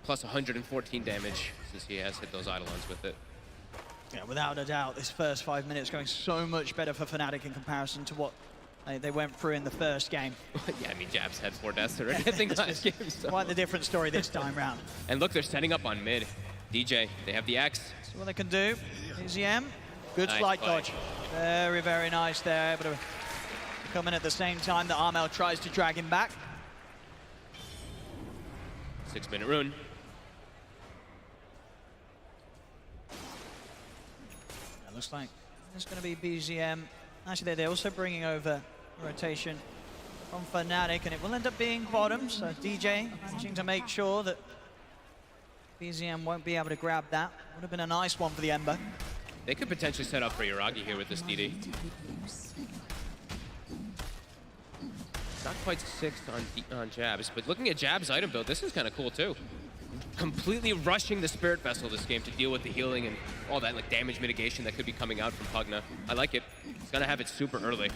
Plus 114 damage since he has hit those Eidolons with it. Yeah, without a doubt, this first 5 minutes going so much better for Fnatic in comparison to what they went through in the first game. Yeah, I mean, Jabs had 4 deaths already, I think, last game. So. Quite the different story this time round. And look, they're setting up on mid. DJ, they have the X. See what they can do. BZM, good nice slide play. dodge. Very, very nice there. Able to come in at the same time that Armel tries to drag him back. 6-minute rune. Looks like it's going to be BZM. Actually, they're also bringing over rotation from Fnatic, and it will end up being bottom. So DJ managing to make sure that BZM won't be able to grab that. Would have been a nice one for the Ember. They could potentially set up for Yuragi here with this DD. Not quite 6 on Jabs, but looking at Jabs' item build, this is kind of cool too. Completely rushing the Spirit Vessel this game to deal with the healing and all that like damage mitigation that could be coming out from Pugna. I like it. It's gonna have it super early.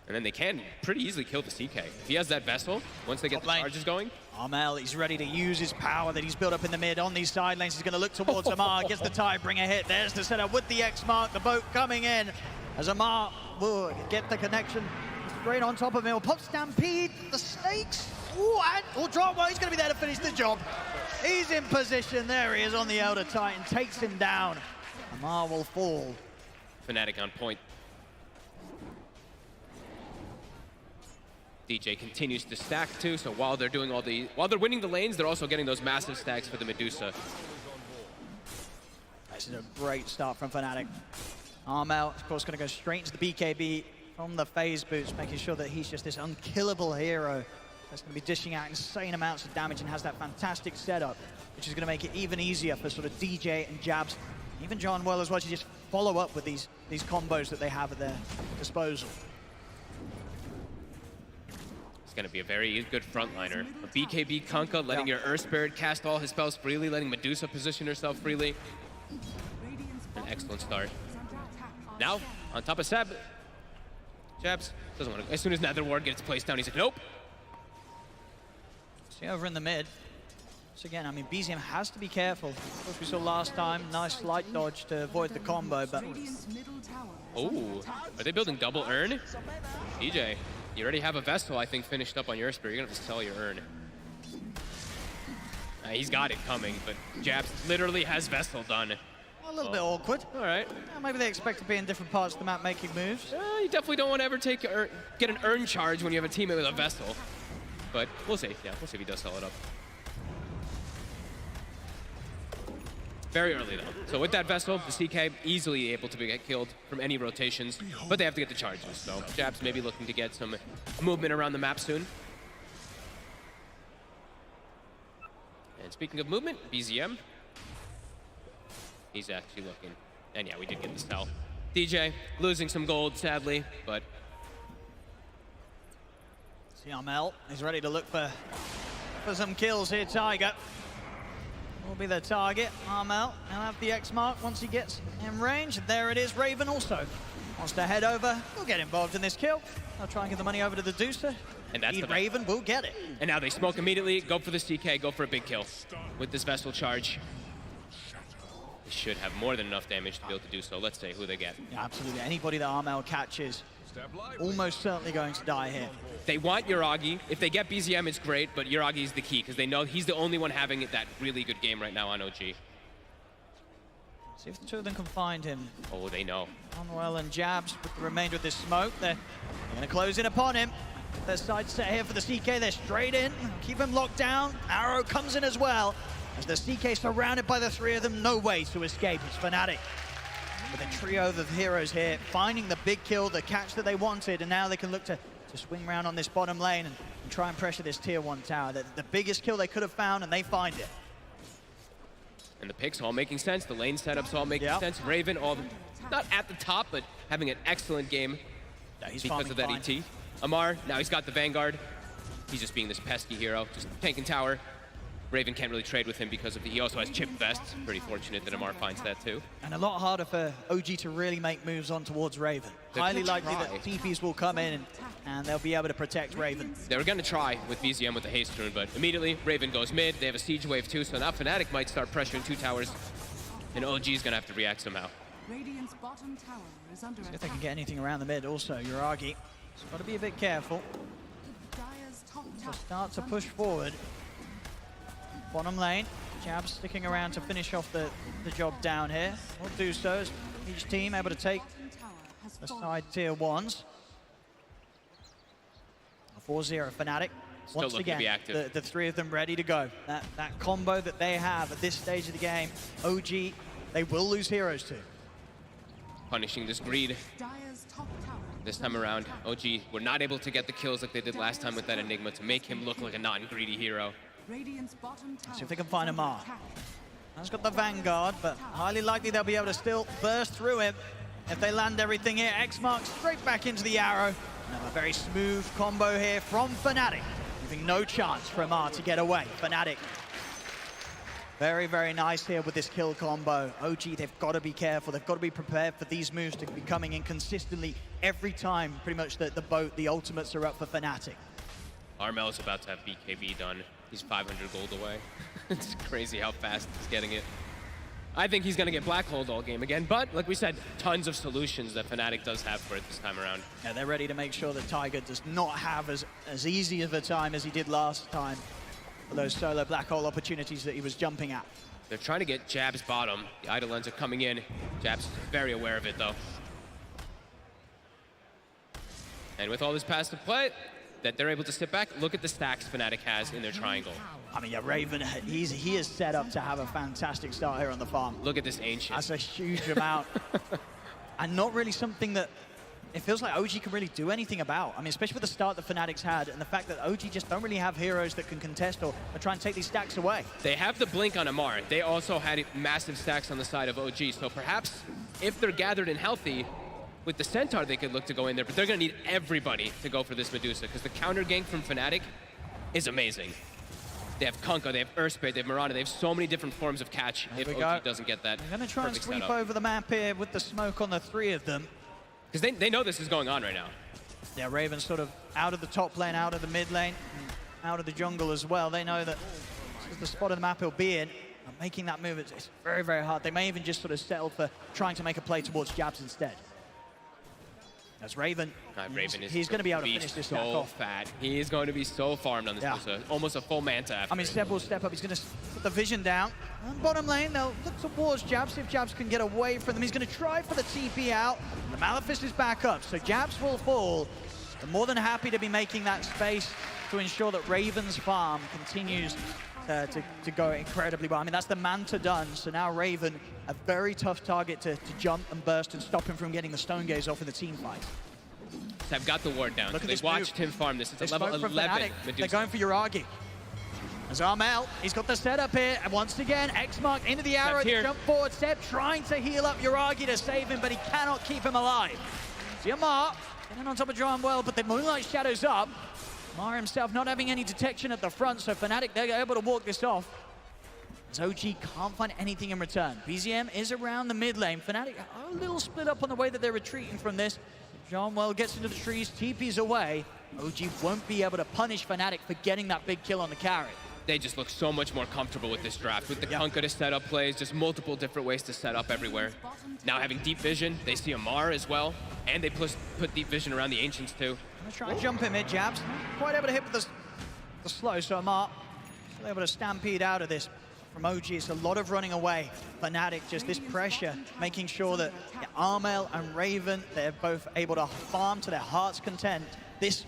And then they can pretty easily kill the CK. If he has that Vessel, once they get the charges going. Armel, he's ready to use his power that he's built up in the mid on these side lanes. He's gonna look towards Amar, gets the tie, bring a hit. There's the setup with the X-Mark, the boat coming in. As Amar will get the connection straight on top of him. Will pop Stampede, the Snakes. Ooh, and will drop. Well, he's going to be there to finish the job. He's in position. There he is on the Elder Titan. Takes him down. Amar will fall. Fnatic on point. DJ continues to stack too, so while they're doing while they're winning the lanes, they're also getting those massive stacks for the Medusa. This is a great start from Fnatic. Armel, of course, going to go straight into the BKB from the phase boots, making sure that he's just this unkillable hero that's going to be dishing out insane amounts of damage and has that fantastic setup, which is going to make it even easier for sort of DJ and Jabs, even John Well as well, to just follow up with these combos that they have at their disposal. going to be a very good frontliner. A BKB Kunkka letting your Earth Spirit cast all his spells freely, letting Medusa position herself freely. An excellent start. Now, on top of Seb, Jabs doesn't want to. As soon as Nether Ward gets placed down, he's like, nope. See over in the mid. So again, I mean, BZM has to be careful. Of course, we saw last time, nice slight dodge to avoid the combo, but... Oh, are they building double urn? DJ, you already have a Vessel, I think, finished up on your Spear. You're gonna have to sell your urn. He's got it coming, but Jabs literally has Vessel done. A little bit awkward. All right. Yeah, maybe they expect to be in different parts of the map making moves. You definitely don't want to ever get an urn charge when you have a teammate with a Vessel. But we'll see. Yeah, we'll see if he does sell it up. Very early, though. So with that Vessel, the CK easily able to get killed from any rotations, but they have to get the charges. So Jabs maybe looking to get some movement around the map soon. And speaking of movement, BZM. He's actually looking. And yeah, we did get the sell. DJ losing some gold, sadly, but... See Armel is ready to look for some kills here, Tiger. Will be the target. Armel now have the X mark once he gets in range. There it is. Raven also wants to head over. We'll get involved in this kill. I'll try and get the money over to the Deucer. And that's Raven will get it. And now they smoke immediately, go for the CK, go for a big kill with this Vessel charge. They should have more than enough damage to be able to do so. Let's say who they get. Yeah, absolutely. Anybody that Armel catches, almost certainly going to die here. They want Yuragi. If they get BZM, it's great, but Yuragi is the key because they know he's the only one having that really good game right now on OG. See if the two of them can find him. Oh, they know. Unwell and Jabs with the remainder of this smoke. They're going to close in upon him. Their side set here for the CK. They're straight in. Keep him locked down. Arrow comes in as well. As the CK surrounded by the three of them, no way to escape. It's Fnatic. With a trio of heroes here, finding the big kill, the catch that they wanted, and now they can look to swing around on this bottom lane and try and pressure this tier 1 tower. The biggest kill they could have found, and they find it. And the picks all making sense. The lane setups all making sense. Raven, not at the top, but having an excellent game because of that ET. Amar, now he's got the Vanguard. He's just being this pesky hero, just tanking tower. Raven can't really trade with him because of he also has chipped vests. Pretty fortunate that Amar finds that too. And a lot harder for OG to really make moves on towards Raven. Highly likely that TPs will come in and they'll be able to protect Raven. They were going to try with BZM with the haste rune, but immediately Raven goes mid. They have a siege wave too, so now Fnatic might start pressuring 2 towers, and OG is going to have to react somehow. Radiant's bottom tower is under See if they can get anything around the mid. Also, Yuragi has got to be a bit careful. So start to push forward. Bottom lane, Jabs sticking around to finish off the job down here. Will do so as each team able to take the side tier 1s. 4-0 Fnatic. Still Once looking again, to be active. the three of them ready to go. That combo that they have at this stage of the game, OG, they will lose heroes to. Punishing this greed. This time around, OG were not able to get the kills like they did last time with that Enigma to make him look like a non-greedy hero. See if they can find Amar. He's got the Vanguard, but highly likely they'll be able to still burst through him if they land everything here. X marks straight back into the arrow. Another very smooth combo here from Fnatic, leaving no chance for Amar to get away. Fnatic, very, very nice here with this kill combo. OG, they've got to be careful. They've got to be prepared for these moves to be coming in consistently every time. Pretty much the ultimates are up for Fnatic. Armel's about to have BKB done. He's 500 gold away. It's crazy how fast he's getting it. I think he's going to get black holed all game again, but like we said, tons of solutions that Fnatic does have for it this time around. Yeah, they're ready to make sure that Tiger does not have as easy of a time as he did last time for those solo black hole opportunities that he was jumping at. They're trying to get Jab's bottom. The Eidolons are coming in. Jab's very aware of it, though. And with all this passive play, that they're able to sit back, look at the stacks Fnatic has in their triangle. I mean, yeah, Raven, he is set up to have a fantastic start here on the farm. Look at this Ancient. That's a huge amount. And not really something that it feels like OG can really do anything about. I mean, especially with the start that Fnatic's had and the fact that OG just don't really have heroes that can contest or try and take these stacks away. They have the blink on Amar. They also had massive stacks on the side of OG. So perhaps if they're gathered and healthy, With the Centaur, they could look to go in there, but they're going to need everybody to go for this Medusa, because the counter gank from Fnatic is amazing. They have Kunkka, they have Earthspirit, they have Mirana, they have so many different forms of catch if OG doesn't get that. They're going to try and perfect sweep setup. over the map here with the smoke on the 3 of them. Because they know this is going on right now. Yeah, Raven sort of out of the top lane, out of the mid lane, out of the jungle as well. They know that this is the spot of the map he'll be in. And making that move, it's very, very hard. They may even just sort of settle for trying to make a play towards Jabs instead. As Raven, he's going to be able to finish this back so off. fat. He is going to be so farmed on this Medusa. Almost a full manta after. I mean, Seb will step up. He's going to put the vision down. On bottom lane, they'll look towards Jabs, see if Jabs can get away from them. He's going to try for the TP out. The Maleficent is back up, so Jabs will fall. They're more than happy to be making that space to ensure that Raven's farm continues to go incredibly well. I mean, that's the Manta done, so now Raven, a very tough target to jump and burst and stop him from getting the Stone Gaze off in the team fight. So I've got the ward down. Look So at they this watched move. him farm this. It's They a level smoke from 11 Fnatic. Medusa. They're going for Yuragi. As Armel, he's got the setup here, and once again, X-Mark into the arrow, jump forward, Seb trying to heal up Yuragi to save him, but he cannot keep him alive. See Amar, getting on top of John well, but the Moonlight Shadow's up. Amar himself not having any detection at the front, so Fnatic, they're able to walk this off. As OG can't find anything in return. BZM is around the mid lane. Fnatic are a little split up on the way that they're retreating from this. John well gets into the trees, TP's away. OG won't be able to punish Fnatic for getting that big kill on the carry. They just look so much more comfortable with this draft. With the Kunkka to set up plays, just multiple different ways to set up everywhere. Now having deep vision, they see Amar as well, and they put deep vision around the Ancients too. Gonna try and jump him in, Jabs. Quite able to hit with the slow, so Amar still able to stampede out of this. From OG, it's a lot of running away. Fnatic, just this pressure, making sure that Armel and Raven, they're both able to farm to their heart's content. This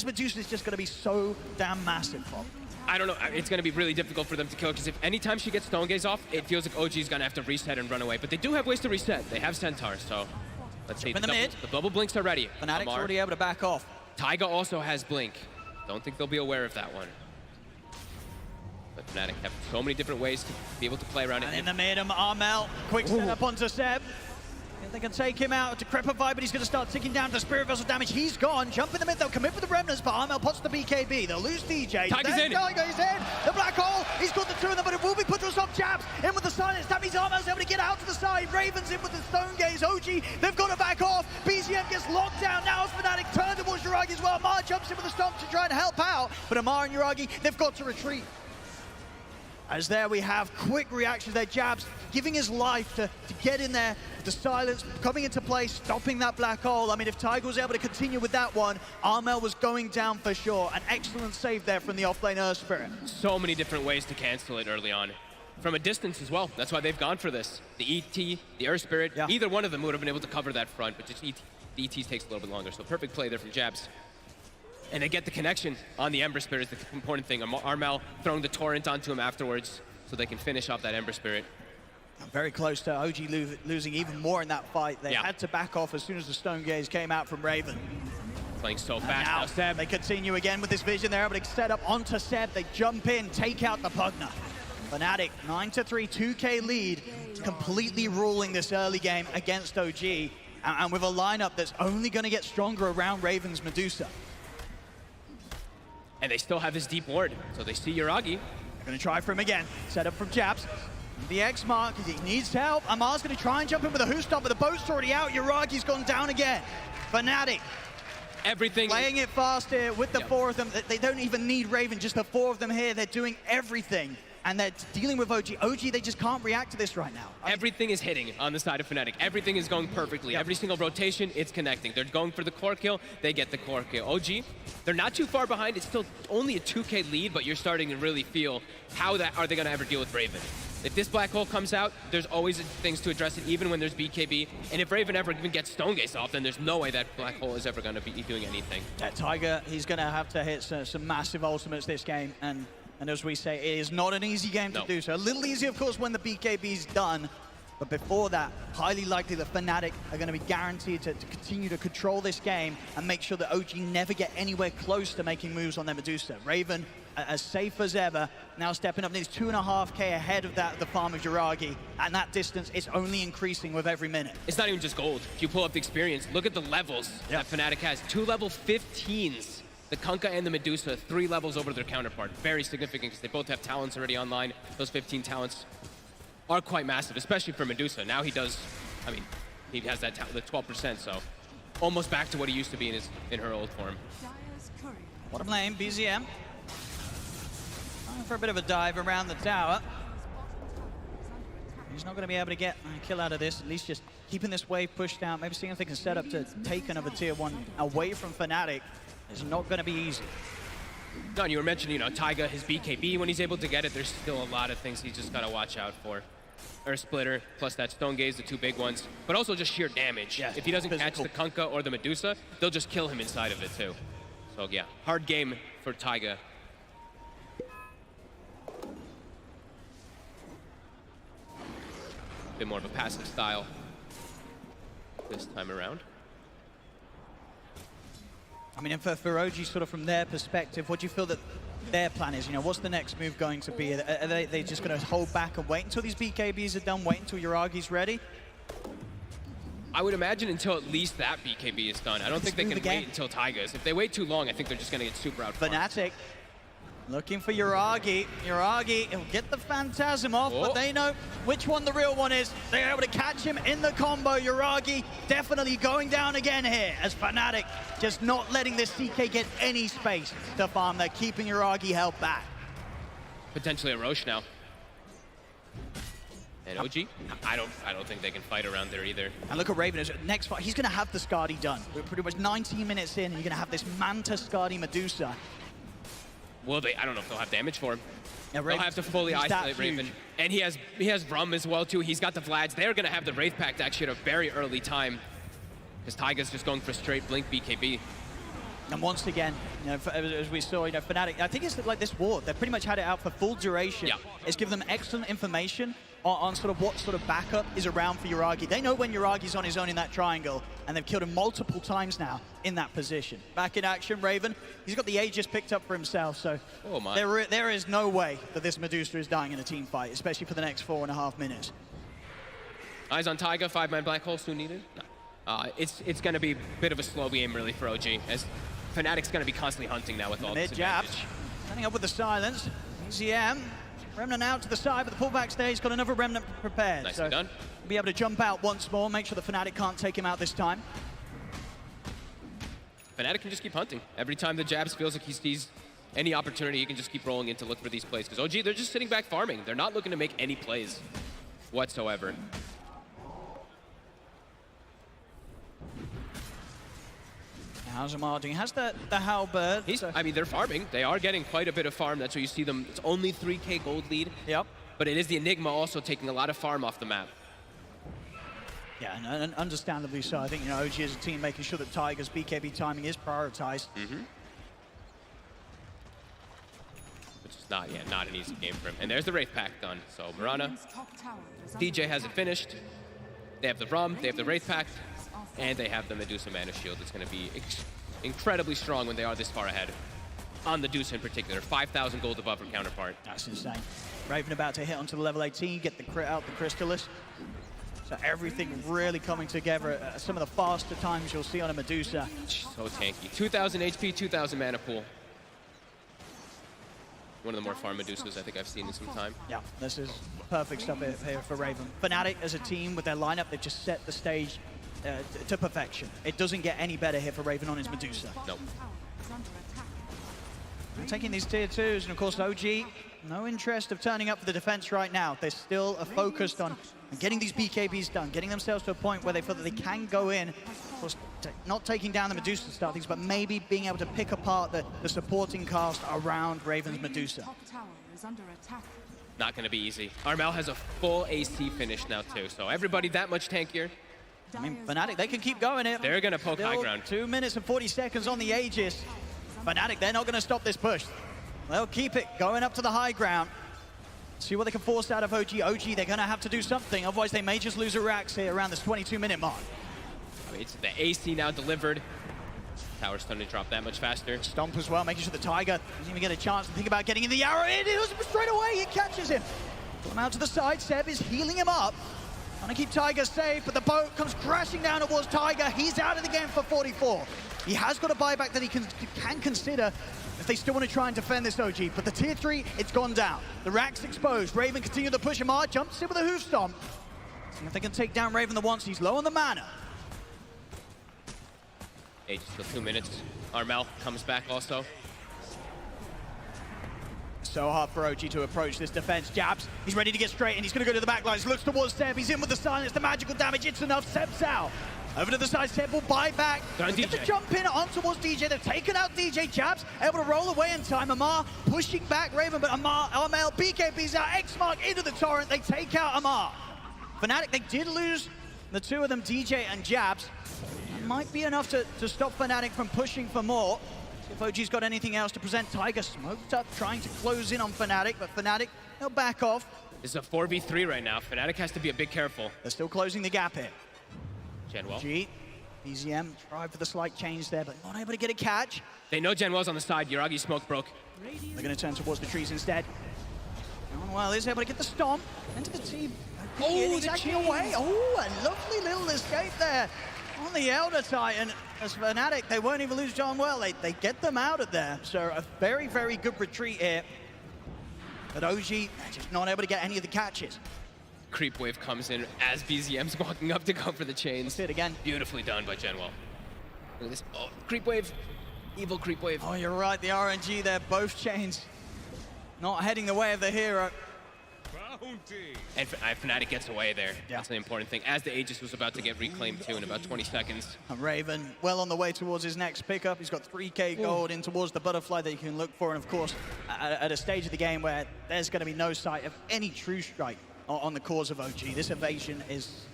Medusa is just going to be so damn massive, Bob. I don't know, it's going to be really difficult for them to kill, because if anytime she gets Stone Gaze off, it feels like OG is going to have to reset and run away. But they do have ways to reset. They have Centaurs, so let's see. The bubble blinks are ready. Fnatic's already able to back off. Taiga also has Blink. Don't think they'll be aware of that one. But Fnatic have so many different ways to be able to play around it. And in the mid, Armel, quick setup onto Seb. If they can take him out to Decrepify, but he's going to start ticking down to Spirit Vessel damage. He's gone. Jump in the mid. They'll commit for the Remnants, but Armel pots the BKB. They'll lose DJ. Tiger's in. Tiger's in. The black hole. He's got the 2 of them, but it will be put to a stop. Jabs in with the silence. That means Armel's able to get out to the side. Raven's in with the Stone Gaze. OG, they've got to back off. BZM gets locked down. Now Fnatic turn towards Yuragi as well. Amar jumps in with the stomp to try and help out, but Amar and Yuragi, they've got to retreat. As there we have quick reactions there, Jabs giving his life to get in there, the silence coming into play, stopping that black hole. I mean, if Tiger was able to continue with that one, Armel was going down for sure. An excellent save there from the offlane Earth Spirit. So many different ways to cancel it early on. From a distance as well, that's why they've gone for this. The ET, the Earth Spirit, either one of them would have been able to cover that front, but just the ET takes a little bit longer, so perfect play there from Jabs. And they get the connection on the Ember Spirit is the important thing. Armel throwing the Torrent onto him afterwards so they can finish off that Ember Spirit. Very close to OG losing even more in that fight. They had to back off as soon as the Stone Gaze came out from Raven. Playing so And fast now, Seb. They continue again with this vision. They're able to set up onto Seb. They jump in, take out the Pugna. Fnatic, 9-3, 2K lead, completely ruling this early game against OG. And with a lineup that's only going to get stronger around Raven's Medusa. And they still have his deep ward, so they see Yuragi. They're going to try for him again. Set up from Jabs. The X-Mark, he needs help. Amar's going to try and jump in with a Who-Stop, but the boat's already out. Yuragi's gone down again. Fnatic. Everything. Playing it fast here with the 4 of them. They don't even need Raven, just the 4 of them here. They're doing everything. And they're dealing with OG. OG, they just can't react to this right now. Everything is hitting on the side of Fnatic. Everything is going perfectly. Every single rotation, it's connecting. They're going for the core kill, they get the core kill. OG, they're not too far behind. It's still only a 2K lead, but you're starting to really feel how are they going to ever deal with Raven. If this black hole comes out, there's always things to address it, even when there's BKB. And if Raven ever even gets Stone Gaze off, then there's no way that black hole is ever going to be doing anything. Tiger, he's going to have to hit some massive ultimates this game. And as we say, it is not an easy game to do so. A little easier, of course, when the BKB's done. But before that, highly likely that Fnatic are going to be guaranteed to continue to control this game and make sure that OG never get anywhere close to making moves on their Medusa. Raven as safe as ever, now stepping up nearly 2.5K ahead of that, the farm of Jiragi, and that distance is only increasing with every minute. It's not even just gold. If you pull up the experience, look at the levels that Fnatic has. 2 level 15s. The Kunkka and the Medusa, 3 levels over their counterpart. Very significant because they both have talents already online. Those 15 talents are quite massive, especially for Medusa. Now he does, I mean, he has that the 12%, so almost back to what he used to be in her old form. Bottom lane, BZM. Going for a bit of a dive around the tower. He's not going to be able to get a kill out of this, at least just keeping this wave pushed out, maybe seeing if they can set up to take another tier 1 away from Fnatic. It's not going to be easy. Don, you were mentioning, you know, Taiga, his BKB, when he's able to get it, there's still a lot of things he's just got to watch out for. Earth Splitter, plus that Stone Gaze, the 2 big ones, but also just sheer damage. Yes, if he doesn't catch the Kunkka or the Medusa, they'll just kill him inside of it too. So yeah, hard game for Taiga. Bit more of a passive style this time around. I mean, and for OG, sort of from their perspective, what do you feel that their plan is? You know, what's the next move going to be? Are they just going to hold back and wait until these BKBs are done, wait until Yuragi's ready? I would imagine until at least that BKB is done. I don't think they can wait until Taiga's. If they wait too long, I think they're just going to get super out. Fnatic looking for Yuragi. Yuragi, he'll get the Phantasm off, but they know which one the real one is. They're able to catch him in the combo. Yuragi definitely going down again here as Fnatic just not letting this CK get any space to farm. They're keeping Yuragi held back. Potentially a Roche now. And OG, I don't think they can fight around there either. And look at Raven, next fight, he's going to have the Skadi done. We're pretty much 19 minutes in, and you're going to have this Manta Skadi Medusa. Will they? I don't know if they'll have damage for him. Yeah, they'll have to fully isolate Raven. And he has Vrum as well too. He's got the Vlads. They're going to have the Wraith Pact actually at a very early time. Because Taiga's just going for straight Blink BKB. And once again, you know, as we saw, you know, Fnatic, I think it's like this war. They've pretty much had it out for full duration. Yeah. It's given them excellent information on sort of what sort of backup is around for Yuragi. They know when Yuragi's on his own in that triangle, and they've killed him multiple times now in that position. Back in action, Raven. He's got the Aegis picked up for himself, so there is no way that this Medusa is dying in a team fight, especially for the next 4.5 minutes. Eyes on Taiga, 5-man Black Hole soon needed. No. It's going to be a bit of a slow game, really, for OG, as Fnatic's going to be constantly hunting now with all this advantage. Mid-jab, standing up with the silence. EZM, Remnant out to the side, but the pullback stage got another Remnant prepared. Nicely done. Be able to jump out once more, make sure the Fnatic can't take him out this time. Fnatic can just keep hunting. Every time the jabs feels like he sees any opportunity, he can just keep rolling in to look for these plays. Because OG, they're just sitting back farming. They're not looking to make any plays whatsoever. Hazamarding has the halberd. I mean, they're farming. They are getting quite a bit of farm. That's why you see them. It's only 3K gold lead. Yep. But it is the Enigma also taking a lot of farm off the map. Yeah, and understandably so. I think, you know, OG as a team making sure that Tiger's BKB timing is prioritized. Which is not an easy game for him. And there's the Wraith Pact done. So Mirana, DJ has it finished. They have the Rum, they have the Wraith Pact, and they have the Medusa Mana Shield. It's going to be incredibly strong when they are this far ahead. On the Medusa in particular, 5,000 gold above her counterpart. That's insane. Raven about to hit onto the level 18, get the crit out, the Crystallis. So everything really coming together at some of the faster times you'll see on a Medusa. So tanky. 2,000 HP, 2,000 mana pool. One of the more farm Medusas I think I've seen in some time. Yeah, this is perfect stuff here for Raven. Fnatic as a team with their lineup, they've just set the stage to perfection. It doesn't get any better here for Raven on his Medusa. Nope. Taking these tier 2s, and of course OG, no interest of turning up for the defense right now. They still are focused on getting these BKBs done, getting themselves to a point where they feel that they can go in, of course, not taking down the Medusa to start things, but maybe being able to pick apart the supporting cast around Raven's Medusa. Not going to be easy. Armel has a full AC finish now too, so everybody that much tankier. I mean, Fnatic, they can keep going here. They're going to poke high ground. 2 minutes and 40 seconds on the Aegis. Fnatic, they're not going to stop this push. They'll keep it going up to the high ground. See what they can force out of OG. OG, they're going to have to do something, otherwise they may just lose a Rax here around this 22-minute mark. I mean, it's the AC now delivered. Tower's starting to drop that much faster. Stomp as well, making sure the Tiger doesn't even get a chance to think about getting in the arrow. It is straight away, he catches him. Pull him out to the side, Seb is healing him up. Trying to keep Tiger safe, but the boat comes crashing down towards Tiger. He's out of the game for 44. He has got a buyback that he can consider if they still want to try and defend this OG. But the tier 3, it's gone down. The rack's exposed. Raven continue to push him hard, jumps in with a hoof stomp. See if they can take down Raven the once. He's low on the mana. Hey, just for 2 minutes. Armel comes back also. So hard for OG to approach this defense. Jabs, he's ready to get straight, and he's going to go to the back lines. Looks towards Seb, he's in with the silence, the magical damage, it's enough. Seb's out. Over to the side, Seb will buy back. Get the jump in on towards DJ. They've taken out DJ. Jabs able to roll away in time. Amar pushing back Raven, but Armel, BKB's out. X-Mark into the torrent. They take out Amar. Fnatic, they did lose the two of them, DJ and Jabs. That might be enough to stop Fnatic from pushing for more. See if OG's got anything else to present. Tiger smoked up, trying to close in on Fnatic, but Fnatic, they'll back off. This is a 4v3 right now. Fnatic has to be a bit careful. They're still closing the gap here. Genwell. OG, BZM tried for the slight change there, but not able to get a catch. They know Genwell's on the side. Yuragi's smoke broke. They're going to turn towards the trees instead. Well, is able to get the stomp into the team. Oh, he's actually away. Oh, a lovely little escape there on the Elder Titan. As Fnatic, they won't even lose John Well. They get them out of there. So a very, very good retreat here. But OG, just not able to get any of the catches. Creep wave comes in as BZM's walking up to go for the chains. Hit again. Beautifully done by Genwell. Look at this. Oh, creep wave. Evil creep wave. Oh, you're right. The RNG there, both chains not heading the way of the hero. And Fnatic gets away there. Yeah. That's the important thing. As the Aegis was about to get reclaimed too in about 20 seconds. And Raven well on the way towards his next pickup. He's got 3k gold in towards the butterfly that you can look for. And of course, at a stage of the game where there's going to be no sight of any true strike on the cause of OG. This evasion is,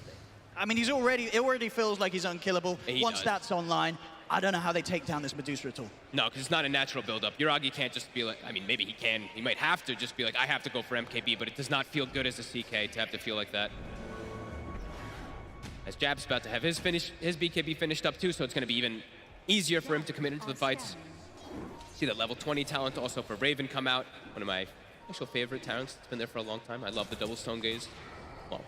I mean, it already feels like he's unkillable. Once that's online, I don't know how they take down this Medusa at all. No, because it's not a natural build-up. Yuragi can't just be like, I mean, maybe he can. He might have to just be like, I have to go for MKB, but it does not feel good as a CK to have to feel like that. As Jab's about to have his BKB finished up too, so it's going to be even easier for him to commit into the fights. See that level 20 talent also for Raven come out. One of my actual favorite talents. It's been there for a long time. I love the double stone gaze. Well,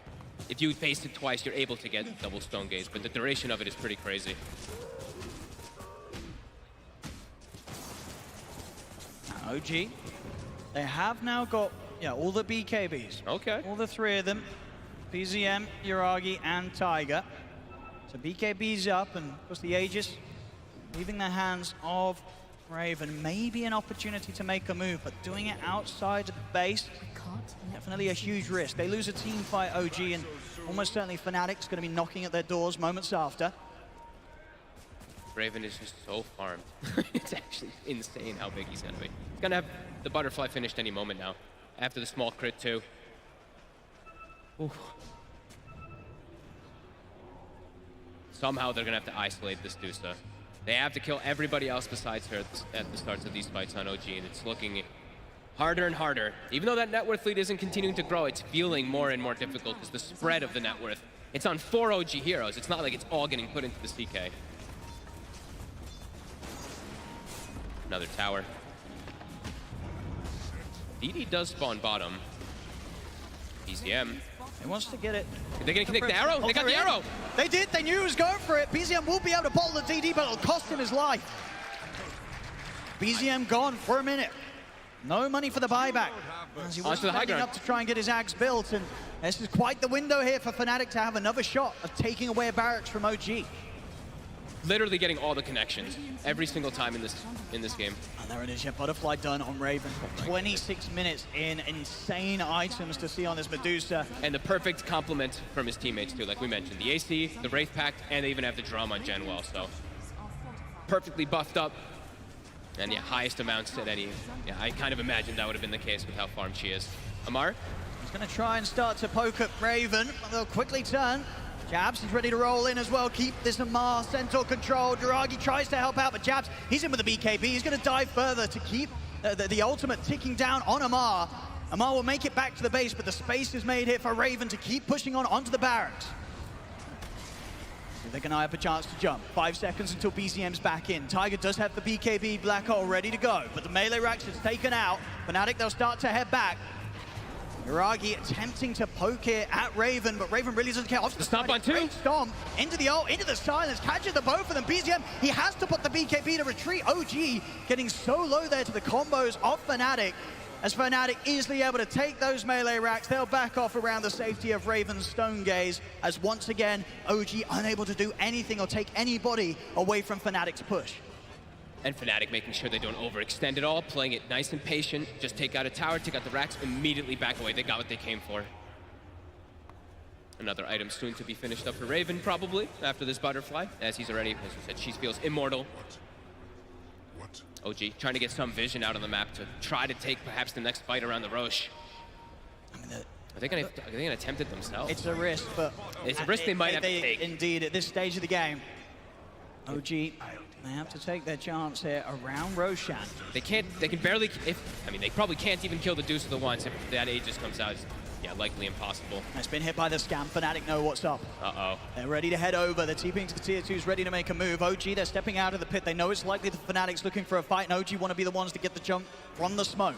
if you face it twice, you're able to get double stone gaze, but the duration of it is pretty crazy. OG, they have now got, all the BKBs. Okay. All the three of them, BZM, Yuragi, and Tiger. So BKB's up, and of course the Aegis leaving the hands of Raven. Maybe an opportunity to make a move, but doing it outside of the base, definitely a huge risk. They lose a team fight, OG, and almost certainly Fnatic's going to be knocking at their doors moments after. Raven is just so farmed. It's actually insane how big he's going to be. He's going to have the butterfly finished any moment now. After the small crit too. Oof. Somehow they're going to have to isolate this Dusa. They have to kill everybody else besides her at the starts of these fights on OG, and it's looking harder and harder. Even though that net worth lead isn't continuing to grow, it's feeling more and more difficult because the spread of the net worth, it's on 4 OG heroes. It's not like it's all getting put into the CK. Another tower. DD does spawn bottom. BZM. He wants to get it. Are they going to connect the arrow? They got the arrow! They did. They knew he was going for it. BZM will be able to bottle the DD, but it'll cost him his life. BZM gone for a minute. No money for the buyback. As he was standing up to try and get his axe built, and this is quite the window here for Fnatic to have another shot of taking away a barracks from OG. Literally getting all the connections every single time in this game. And there it is, butterfly done on Raven. 26 minutes in, insane items to see on this Medusa. And the perfect complement from his teammates too, like we mentioned. The AC, the Wraith Pact, and they even have the drum on Genwell, so perfectly buffed up. And yeah, highest amounts at any. Yeah, I kind of imagined that would have been the case with how farmed she is. Amar? He's going to try and start to poke at Raven, but they'll quickly turn. Jabs, he's ready to roll in as well. Keep this Amar Centaur control. Duragi tries to help out, but Jabs, he's in with the BKB. He's going to dive further to keep the ultimate ticking down on Amar. Amar will make it back to the base, but the space is made here for Raven to keep pushing on onto the barracks. They're going to have a chance to jump. 5 seconds until BZM's back in. Tiger does have the BKB Black Hole ready to go, but the melee racks is taken out. Fnatic, they'll start to head back. Yuragi attempting to poke here at Raven, but Raven really doesn't care. Off the stomp on two. Great stomp into the ult, into the silence, catches the both of them. BZM, he has to put the BKB to retreat. OG getting so low there to the combos of Fnatic. As Fnatic easily able to take those melee racks, they'll back off around the safety of Raven's Stone Gaze, as once again, OG unable to do anything or take anybody away from Fnatic's push. And Fnatic making sure they don't overextend at all, playing it nice and patient, just take out a tower, take out the racks, immediately back away. They got what they came for. Another item soon to be finished up for Raven, probably, after this butterfly, as he's already, as we said, she feels immortal. OG trying to get some vision out on the map to try to take perhaps the next fight around the Roche. Are they gonna attempt it themselves? It's a risk, but it's a risk they might have to take. Indeed, at this stage of the game, OG, they have to take their chance here around Roshan. They can barely, they probably can't even kill the Deuce of the Once if that Aegis comes out. Yeah, likely impossible. It's been hit by the scam. Fnatic know what's up. Uh-oh. They're ready to head over. They're TPing to the tier 2s, ready to make a move. OG, they're stepping out of the pit. They know it's likely the Fnatic's looking for a fight, and OG want to be the ones to get the jump from the smoke.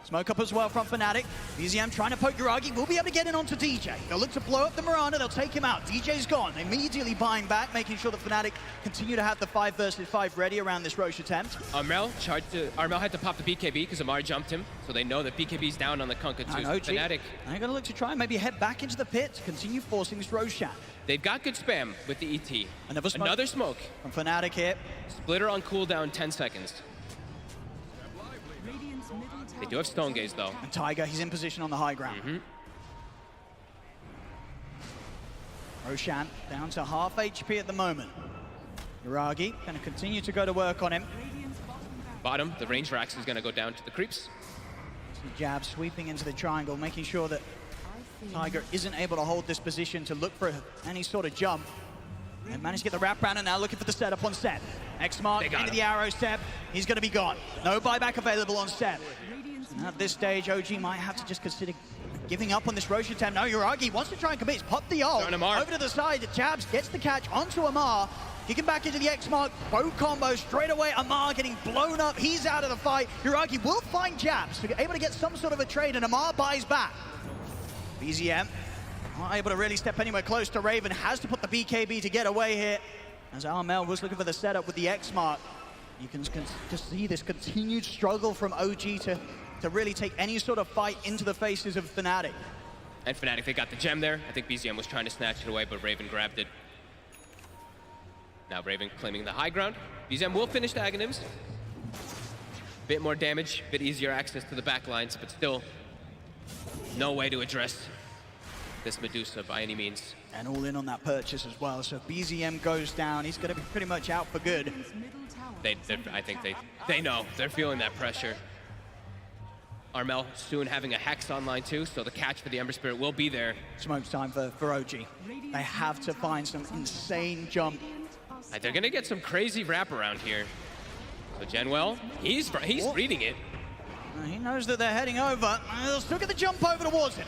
Smoke up as well from Fnatic. BZM trying to poke Yuragi. Will be able to get in onto DJ. They'll look to blow up the Miranda. They'll take him out. DJ's gone. Immediately buying back, making sure that Fnatic continue to have the 5 versus 5 ready around this Roche attempt. Armel had to pop the BKB because Amar jumped him, so they know that BKB's down on the Kunkka too. Fnatic. They're going to look to try and maybe head back into the pit to continue forcing this Roshan. They've got good spam with the ET. Another smoke. From Fnatic here. Splitter on cooldown, 10 seconds. They do have Stone Gaze, though. And Tiger, he's in position on the high ground. Roshan down to half HP at the moment. Yuragi going to continue to go to work on him. Bottom, the range racks is going to go down to the creeps. Jab sweeping into the triangle, making sure that Tiger isn't able to hold this position to look for any sort of jump. They managed to get the wrap round and now looking for the setup on Seb. X mark into the arrow, Seb. He's going to be gone. No buyback available on Seb. And at this stage, OG might have to just consider giving up on this Roche attempt. No, Yuragi wants to try and commit. He's popped the ult. Over to the side. Jabs gets the catch onto Amar. Kicking back into the X mark. Bow combo straight away. Amar getting blown up. He's out of the fight. Yuragi will find Jabs to be able to get some sort of a trade, and Amar buys back. BZM not able to really step anywhere close to Raven. Has to put the BKB to get away here. As Armel was looking for the setup with the X mark. You can just see this continued struggle from OG to really take any sort of fight into the faces of Fnatic. And Fnatic, they got the gem there. I think BZM was trying to snatch it away, but Raven grabbed it. Now Raven claiming the high ground. BZM will finish the Aghanims. Bit more damage, bit easier access to the back lines, but still no way to address this Medusa by any means. And all in on that purchase as well. So if BZM goes down, he's going to be pretty much out for good. I think they know. They're feeling that pressure. Armel soon having a Hex online too, so the catch for the Ember Spirit will be there. Smoke time for OG. They have to find some insane jump. They're gonna get some crazy wraparound here. So Genwell, he's reading it. He knows that they're heading over. They'll still get the jump over towards him.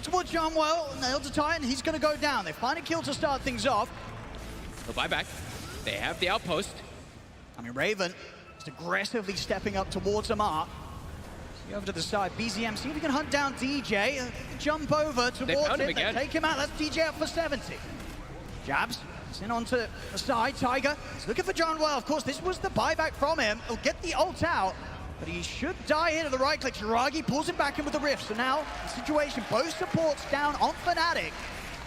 Towards Genwell, nailed to tie, and he's gonna go down. They find a kill to start things off. So buyback. They have the outpost. I mean, Raven is aggressively stepping up towards Amar. Over to the side, BZM, see if he can hunt down DJ. Jump over towards him, again. Take him out. That's DJ up for 70. Jabs, it's in onto the side. Tiger, he's looking for John Well. Of course, this was the buyback from him. He'll get the ult out, but he should die here to the right click. Yuragi pulls him back in with the rift. So now, the situation, both supports down on Fnatic.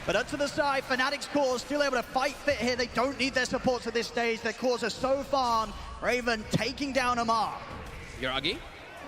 But up to the side, Fnatic's core still able to fight fit here. They don't need their supports at this stage. Their cores are so farm. Raven taking down Amar. Yuragi.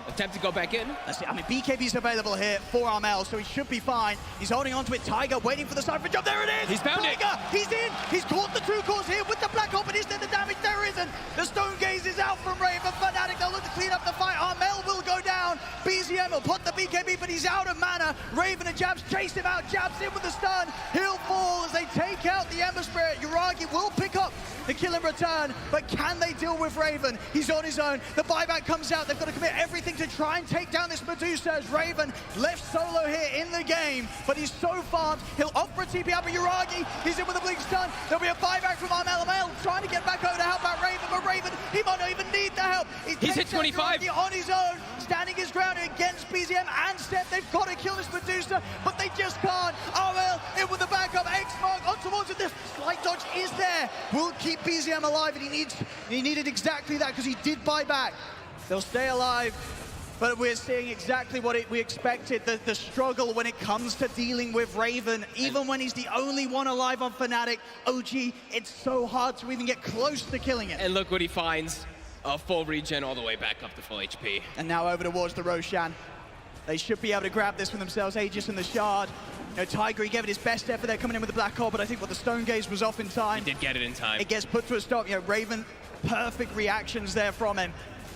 Attempt to go back in. That's it. I mean, BKB's available here for Armel, so he should be fine. He's holding on to it. Tiger waiting for the cypher jump. There it is. He's found Tiger, he's in. He's caught the 2 cores here with the black hole, but is there the damage? There isn't. The Stone Gaze is out from Raven. Fnatic, they'll look to clean up the fight. Armel will go down. BZM will put the BKB, but he's out of mana. Raven and Jabs chase him out. Jabs in with the stun. He'll fall as they take out the Ember Spirit. Yuragi will pick up the kill in return, but can they deal with Raven? He's on his own. The buyback comes out. They've got to commit everything attempting to try and take down this Medusa as Raven left solo here in the game, but he's so fast, he'll opt for a TP out, but Yuragi, he's in with a blink stun. There'll be a buyback from Armel, trying to get back over to help out Raven, but Raven, he might not even need the help. He's hit 25. On his own, standing his ground against BZM and Seb. They've got to kill this Medusa, but they just can't. Armel in with the backup, X-Mark on towards it. The slight dodge is there. Will keep BZM alive, and he needed exactly that because he did buy back. They'll stay alive, but we're seeing exactly what we expected, the struggle when it comes to dealing with Raven. Even when he's the only one alive on Fnatic, OG, it's so hard to even get close to killing it. And look what he finds, a full regen all the way back up to full HP. And now over towards the Roshan. They should be able to grab this for themselves, Aegis and the Shard. You know, Tiger, he gave it his best effort there coming in with the Black Hole, but I think what the Stone Gaze was off in time. He did get it in time. It gets put to a stop. You know, Raven, perfect reactions there from him.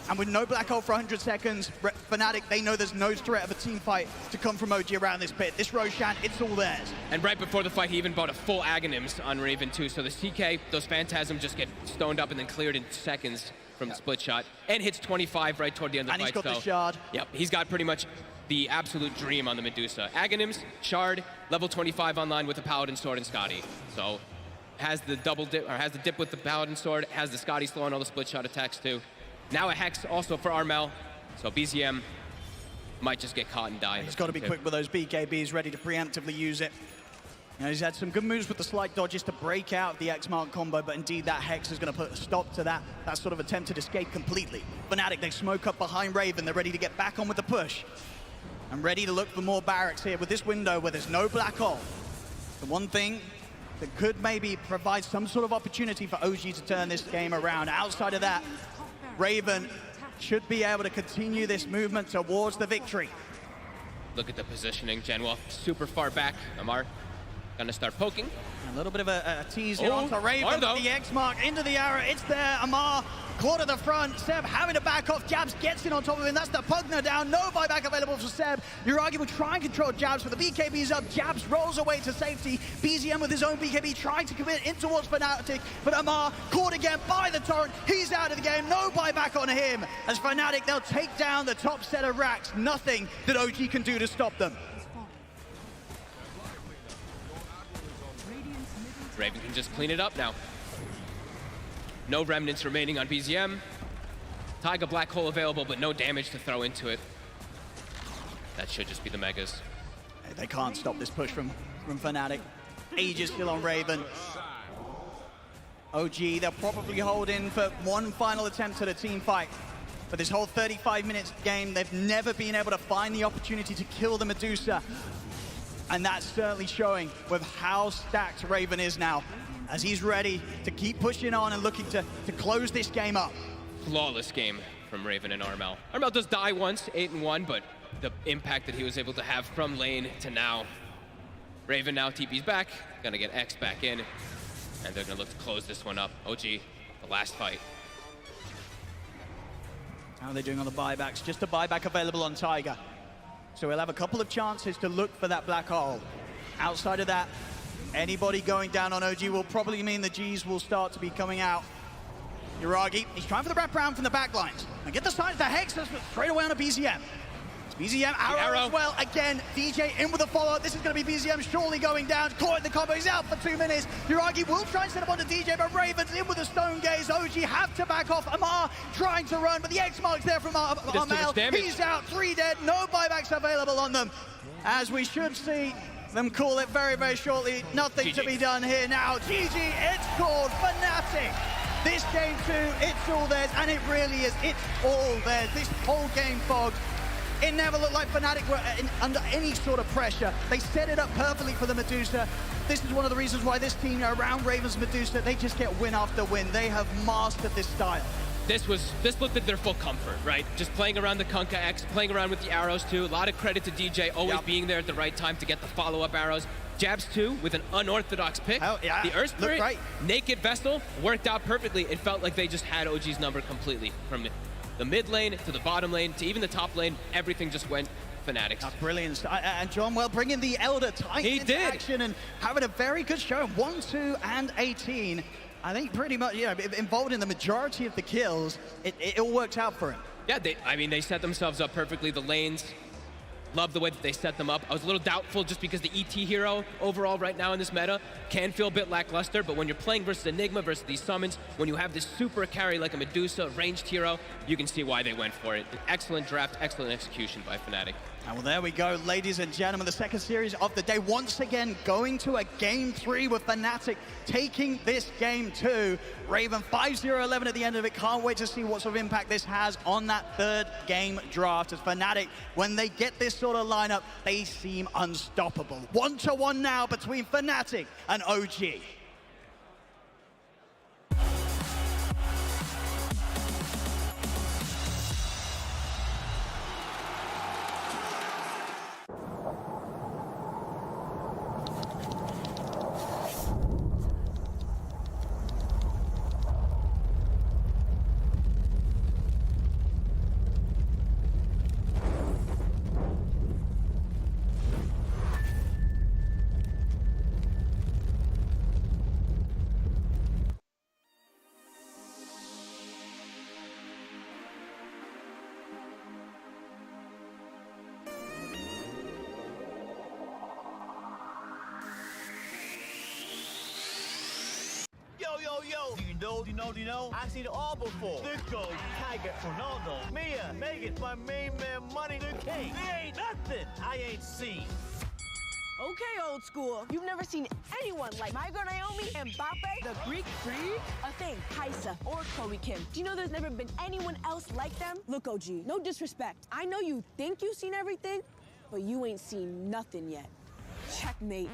And with no Black Hole for 100 seconds, Fnatic, they know there's no threat of a team fight to come from OG around this pit. This Roshan, it's all theirs. And right before the fight, he even bought a full Aghanims on Raven too. So the CK, those Phantasm just get stoned up and then cleared in seconds from the split shot. And hits 25 right toward the end of the fight. And he's got the Shard. Yep, he's got pretty much the absolute dream on the Medusa. Aghanims, Shard, level 25 online with the Paladin Sword and Scotty. So has the double dip, or has the dip with the Paladin Sword, has the Scotty slowing all the split shot attacks too. Now a Hex also for Armel, so BZM might just get caught and die. He's got to be quick with those BKBs, ready to preemptively use it. You know, he's had some good moves with the slight dodges to break out the X-Mark combo, but indeed that Hex is going to put a stop to that sort of attempted escape completely. Fnatic, they smoke up behind Raven, they're ready to get back on with the push. And ready to look for more barracks here with this window where there's no Black Hole. The one thing that could maybe provide some sort of opportunity for OG to turn this game around. Outside of that, Raven should be able to continue this movement towards the victory. Look at the positioning, Genwell super far back. Amar gonna start poking. A little bit of a tease here onto Raven. The X-Mark into the arrow, it's there. Amar caught at the front. Seb having to back off. Jabs gets in on top of him. That's the Pugner down. No buyback available for Seb. Yuragi will try and control Jabs, but the BKB's up. Jabs rolls away to safety. BZM with his own BKB trying to commit in towards Fnatic, but Amar caught again by the Torrent. He's out of the game. No buyback on him. As Fnatic, they'll take down the top set of racks. Nothing that OG can do to stop them. Raven can just clean it up now. No remnants remaining on BZM. Taiga Black Hole available, but no damage to throw into it. That should just be the Megas. They can't stop this push from Fnatic. Aegis still on Raven. OG, they'll probably hold in for one final attempt at a team fight. For this whole 35 minutes game, they've never been able to find the opportunity to kill the Medusa. And that's certainly showing with how stacked Raven is now, as he's ready to keep pushing on and looking to close this game up. Flawless game from Raven and Armel. Armel does die once, 8-1, but the impact that he was able to have from lane to now. Raven now TP's back, gonna get X back in, and they're gonna look to close this one up. OG, the last fight. How are they doing on the buybacks? Just a buyback available on Tiger. So we'll have a couple of chances to look for that Black Hole. Outside of that, anybody going down on OG will probably mean the Gs will start to be coming out. Yuragi, he's trying for the wraparound from the back lines. And get the signs, the Hex straight away on a BZM. BZM arrow as well. Again, DJ in with a follow-up. This is going to be BZM surely going down. Caught in the combo. He's out for 2 minutes. Yuragi will try and set up onto DJ, but Raven's in with a Stone Gaze. OG have to back off. Amar trying to run, but the X-Mark's there from Armel. He's out, 3 dead. No buybacks available on them. As we should see them call it very, very shortly. Nothing to be done here now. GG, it's called Fnatic. This game too, it's all theirs, and it really is. It's all theirs. This whole game, Fogs. It never looked like Fnatic were under any sort of pressure. They set it up perfectly for the Medusa. This is one of the reasons why this team around Raven's Medusa, they just get win after win. They have mastered this style. This looked at their full comfort, right? Just playing around the Kunkka X, playing around with the arrows too. A lot of credit to DJ, always being there at the right time to get the follow-up arrows. Jabs too, with an unorthodox pick. The Earth Spirit, Naked Vessel, worked out perfectly. It felt like they just had OG's number completely. From the mid lane to the bottom lane to even the top lane, everything just went Fnatic's. Brilliant. And John Well bringing the Elder Titan into action and having a very good show. 1, 2, and 18. I think pretty much, involved in the majority of the kills. It all worked out for him. Yeah, they set themselves up perfectly. The lanes, love the way that they set them up. I was a little doubtful just because the ET hero overall right now in this meta can feel a bit lackluster, but when you're playing versus Enigma, versus these summons, when you have this super carry like a Medusa, a ranged hero, you can see why they went for it. Excellent draft, excellent execution by Fnatic. And well, there we go, ladies and gentlemen, the second series of the day. Once again, going to a Game 3 with Fnatic taking this Game 2. Raven 5-0-11 at the end of it. Can't wait to see what sort of impact this has on that third game draft. As Fnatic, when they get this sort of lineup, they seem unstoppable. 1-1 now between Fnatic and OG. Do you know? I've seen it all before. Dukung, Tiger, Ronaldo, Mia, Megan, my main man, money, the king. There ain't nothing I ain't seen. Okay, old school. You've never seen anyone like my girl Naomi and Mbappe, the Greek freak, a thing, Kaisa, or Chloe Kim. Do you know there's never been anyone else like them? Look, OG, no disrespect. I know you think you've seen everything, but you ain't seen nothing yet. Checkmate.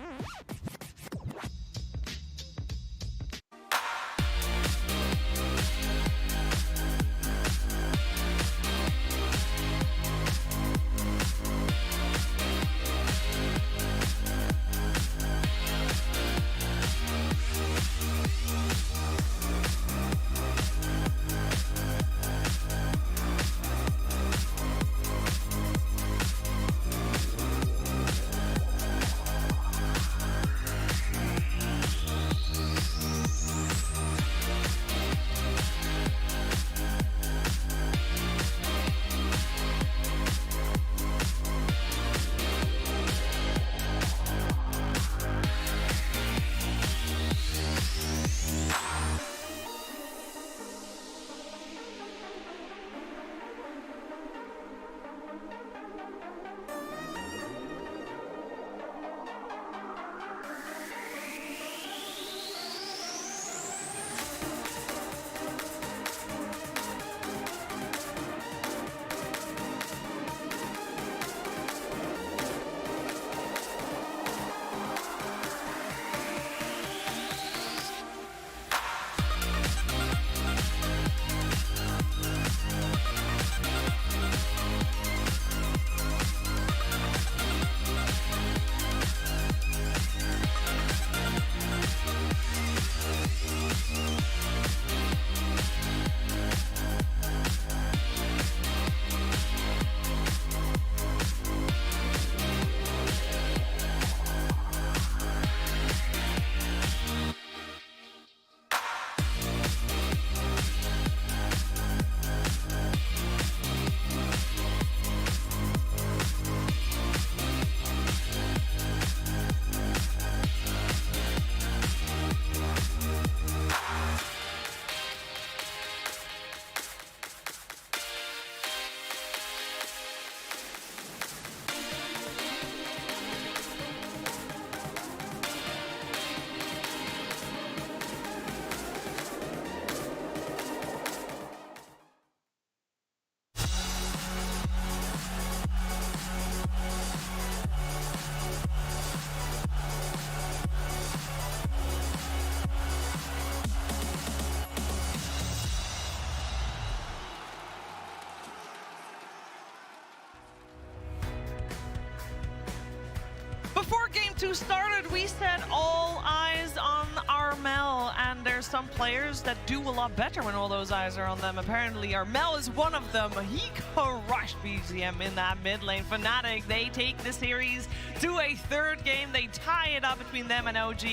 Before Game 2 started, we said all eyes on Armel and their some players that do a lot better when all those eyes are on them. Apparently, Armel is one of them. He crushed BZM in that mid lane. Fnatic, they take the series to a third game. They tie it up between them and OG.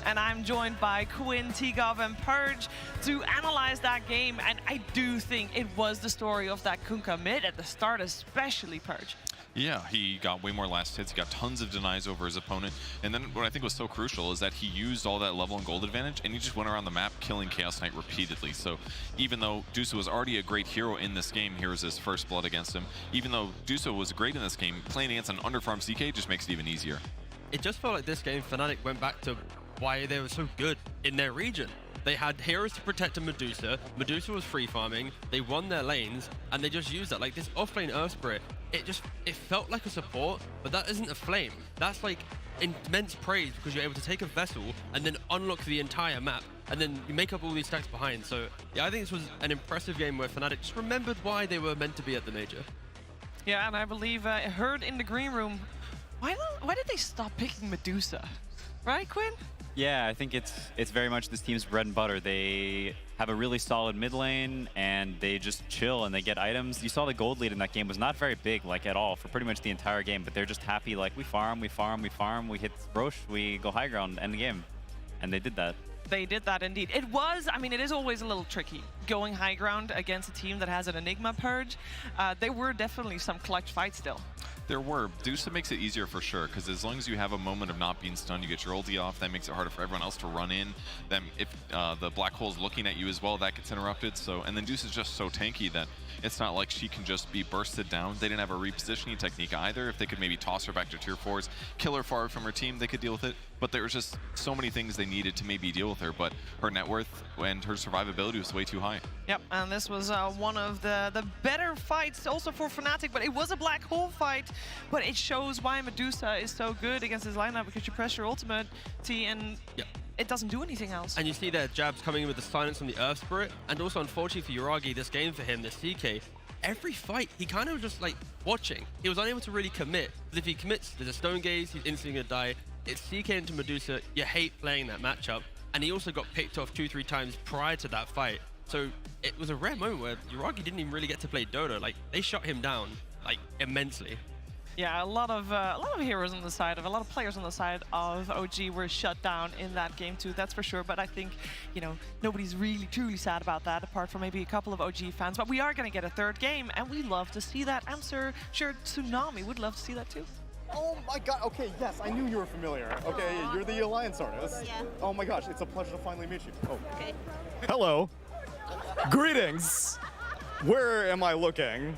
And I'm joined by Quinn, Tigov, and Purge to analyze that game. And I do think it was the story of that Kunkka mid at the start, especially Purge. Yeah, he got way more last hits. He got tons of denies over his opponent. And then what I think was so crucial is that he used all that level and gold advantage, and he just went around the map killing Chaos Knight repeatedly. So even though Dusa was already a great hero in this game, here was his first blood against him. Even though Dusa was great in this game, playing against an underfarm CK just makes it even easier. It just felt like this game, Fnatic went back to why they were so good in their region. They had heroes to protect a Medusa. Medusa was free farming. They won their lanes, and they just used that. Like this offlane Earth Spirit, it felt like a support, but that isn't a flame. That's like immense praise because you're able to take a vessel and then unlock the entire map, and then you make up all these stacks behind. So yeah, I think this was an impressive game where Fnatic just remembered why they were meant to be at the major. Yeah, and I believe I heard in the green room, why did they stop picking Medusa? Right, Quinn? Yeah, I think it's very much this team's bread and butter. They have a really solid mid lane, and they just chill and they get items. You saw the gold lead in that game was not very big, like at all, for pretty much the entire game. But they're just happy, like we farm, we farm, we farm, we hit Roche, we go high ground, end the game, and they did that. They did that indeed. It was, I mean, it is always a little tricky going high ground against a team that has an Enigma Purge. There were definitely some clutch fights still. There were. Dusa makes it easier for sure, because as long as you have a moment of not being stunned, you get your ulti off, that makes it harder for everyone else to run in. Then if the black hole's looking at you as well, that gets interrupted. So, and then Dusa's just so tanky that it's not like she can just be bursted down. They didn't have a repositioning technique either. If they could maybe toss her back to tier 4s, kill her far from her team, they could deal with it. But there was just so many things they needed to maybe deal with her, but her net worth and her survivability was way too high. Yep, and this was one of the better fights also for Fnatic, but it was a black hole fight. But it shows why Medusa is so good against his lineup, because you press your ultimate T and it doesn't do anything else. And you see their jabs coming in with the silence on the Earth Spirit, and also unfortunately for Yuragi, this game for him, this CK, every fight he kind of was just like watching. He was unable to really commit, because if he commits, there's a stone gaze, he's instantly gonna die. It's CK into Medusa, you hate playing that matchup, and he also got picked off 2-3 times prior to that fight. So it was a rare moment where Yuragi didn't even really get to play Dota. Like, they shut him down, like, immensely. Yeah, a lot of heroes on the side of, a lot of players on the side of OG were shut down in that game too, that's for sure. But I think, you know, nobody's really truly sad about that, apart from maybe a couple of OG fans. But we are going to get a third game, and we love to see that. I'm sure Tsunami would love to see that too. Oh my god, okay, yes, I knew you were familiar. Okay, you're the Alliance artist. Yeah. Oh my gosh, it's a pleasure to finally meet you. Oh. Okay. Hello. Greetings. Where am I looking?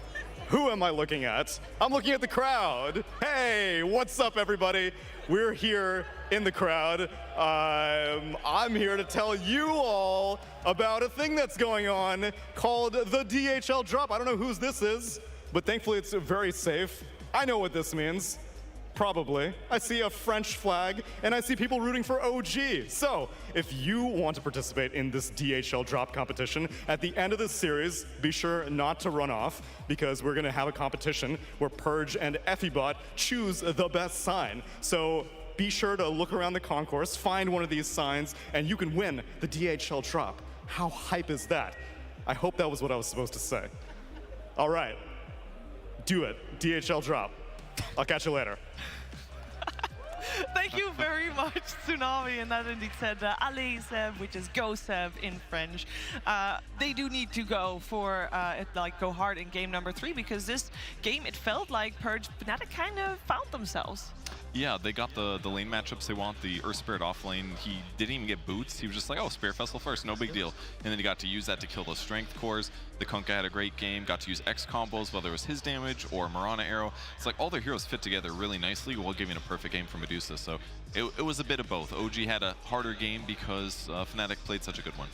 Who am I looking at? I'm looking at the crowd. Hey, what's up, everybody? We're here in the crowd. I'm here to tell you all about a thing that's going on called the DHL drop. I don't know whose this is, but thankfully it's very safe. I know what this means. Probably. I see a French flag, and I see people rooting for OG. So, if you want to participate in this DHL drop competition, at the end of this series, be sure not to run off, because we're gonna have a competition where Purge and Effibot choose the best sign. So, be sure to look around the concourse, find one of these signs, and you can win the DHL drop. How hype is that? I hope that was what I was supposed to say. All right. Do it. DHL drop. I'll catch you later. Thank you very much, Tsunami, and that indeed said Allez Seb, which is go Seb in French. They do need to go for go hard in game number 3, because this game, it felt like Purge Fnatic kind of found themselves. Yeah, they got the lane matchups they want. The Earth Spirit off lane, he didn't even get boots. He was just like, oh, Spirit Vessel first, no big deal. And then he got to use that to kill the strength cores. The Kunkka had a great game, got to use X combos, whether it was his damage or Marana arrow. It's like all their heroes fit together really nicely while giving a perfect game for Medusa. So it was a bit of both. OG had a harder game because Fnatic played such a good one.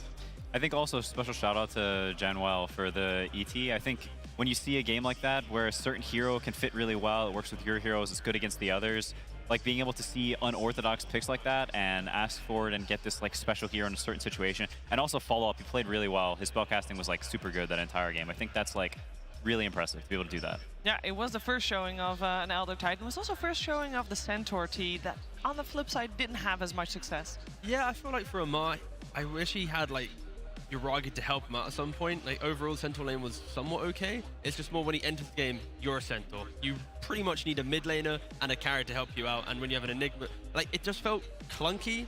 I think also a special shout out to Janwell for the ET. I think when you see a game like that where a certain hero can fit really well, it works with your heroes, it's good against the others. Like being able to see unorthodox picks like that and ask for it and get this like special hero in a certain situation, and also follow up. He played really well. His spellcasting was like super good that entire game. I think that's like really impressive to be able to do that. Yeah, it was the first showing of an Elder Titan. It was also first showing of the Centaur T that on the flip side didn't have as much success. Yeah, I feel like for Amar, I wish he had like Yuragi to help him out at some point. Like overall Centaur lane was somewhat okay. It's just more when he enters the game, you're a Centaur. You pretty much need a mid laner and a carry to help you out. And when you have an Enigma, like it just felt clunky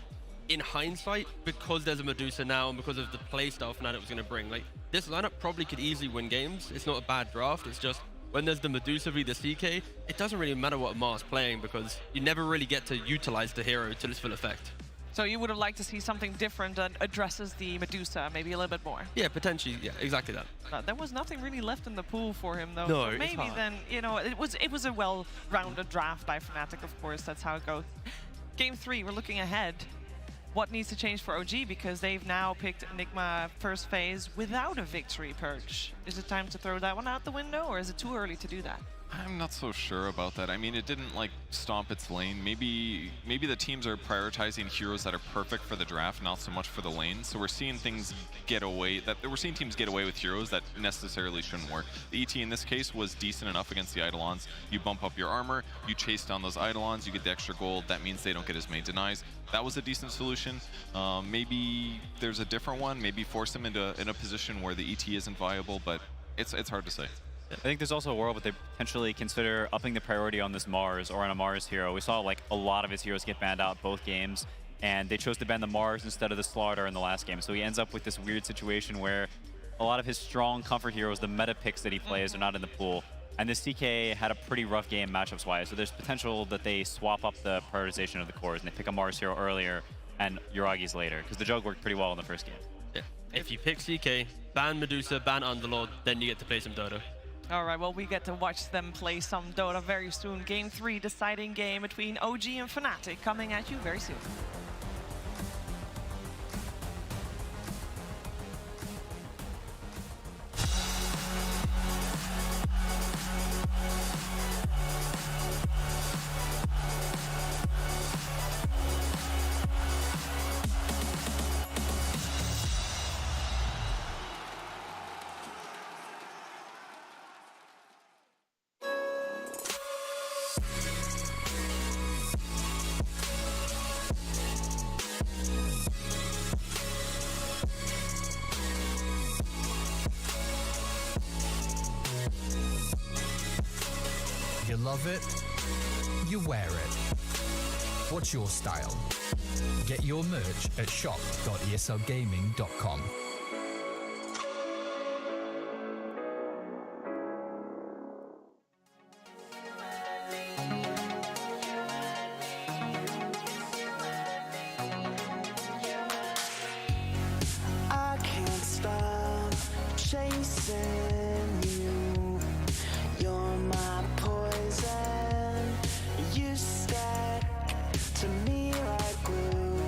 in hindsight because there's a Medusa now and because of the playstyle Fnatic was going to bring. Like this lineup probably could easily win games. It's not a bad draft. It's just when there's the Medusa v the CK, it doesn't really matter what Mar's playing because you never really get to utilize the hero to its full effect. So you would have liked to see something different that addresses the Medusa maybe a little bit more. Yeah, potentially. Yeah, exactly that. There was nothing really left in the pool for him, though. No, So it's maybe hard. then, you know, it was a well-rounded draft by Fnatic, of course. That's how it goes. Game 3, we're looking ahead. What needs to change for OG? Because they've now picked Enigma first phase without a victory perch. Is it time to throw that one out the window, or is it too early to do that? I'm not so sure about that. I mean, it didn't like stomp its lane. Maybe the teams are prioritizing heroes that are perfect for the draft, not so much for the lane. So we're seeing things get away. We're seeing teams get away with heroes that necessarily shouldn't work. The ET in this case was decent enough against the Eidolons. You bump up your armor, you chase down those Eidolons, you get the extra gold. That means they don't get as many denies. That was a decent solution. Maybe there's a different one. Maybe force them in a position where the ET isn't viable, but it's hard to say. I think there's also a world where they potentially consider upping the priority on this Mars or on a Mars hero. We saw like a lot of his heroes get banned out both games, and they chose to ban the Mars instead of the Slaughter in the last game. So he ends up with this weird situation where a lot of his strong comfort heroes, the meta picks that he plays, are not in the pool. And this CK had a pretty rough game matchups-wise, so there's potential that they swap up the prioritization of the cores and they pick a Mars hero earlier and Yuragi's later, because the Jug worked pretty well in the first game. Yeah. If you pick CK, ban Medusa, ban Underlord, then you get to play some Dota. All right, well, we get to watch them play some Dota very soon. Game 3, deciding game between OG and Fnatic, coming at you very soon. You love it, you wear it. What's your style? Get your merch at shop.eslgaming.com. I can't stop chasing you. You're my poison. You stick to me like glue.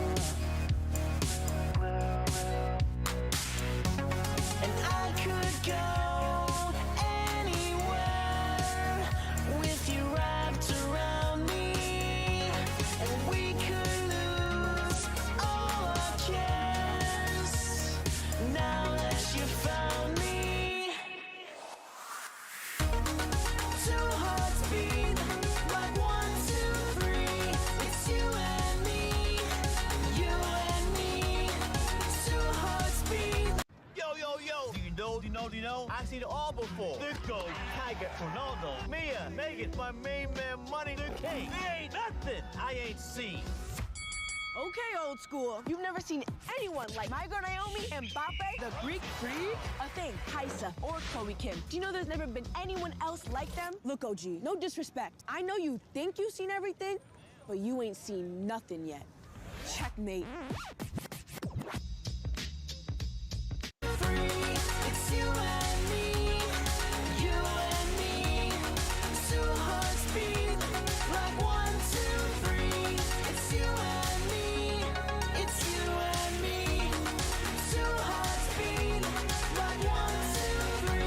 And I could go anywhere with you wrapped around me. And we could lose all our cares now that you found me. Two hearts beat like 1, 2, 3. It's you and me, you and me. Two hearts beat. Yo. Do you know? I've seen it all before. Dukung, Tiger, Ronaldo, Mia, Megan, my main man, money, the king. There ain't nothing I ain't seen. Okay, old school. You've never seen anyone like my girl Naomi and Mbappe, the Greek freak, a thing, Kaisa, or Chloe Kim. Do you know there's never been anyone else like them? Look, OG, no disrespect. I know you think you've seen everything, but you ain't seen nothing yet. Checkmate. It's you and me, you and me. Two hearts beat like 1, 2, 3. It's you and me, it's you and me. Two hearts beat like 1, 2, 3.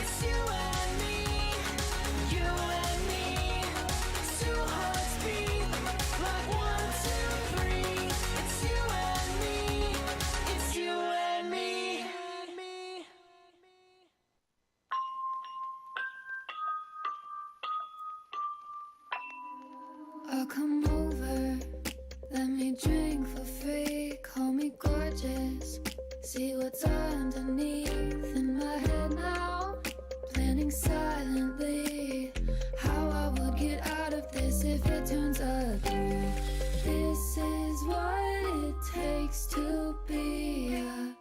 It's you and me, you and me. Two hearts beat like 1, 2, 3. It's you and takes to be a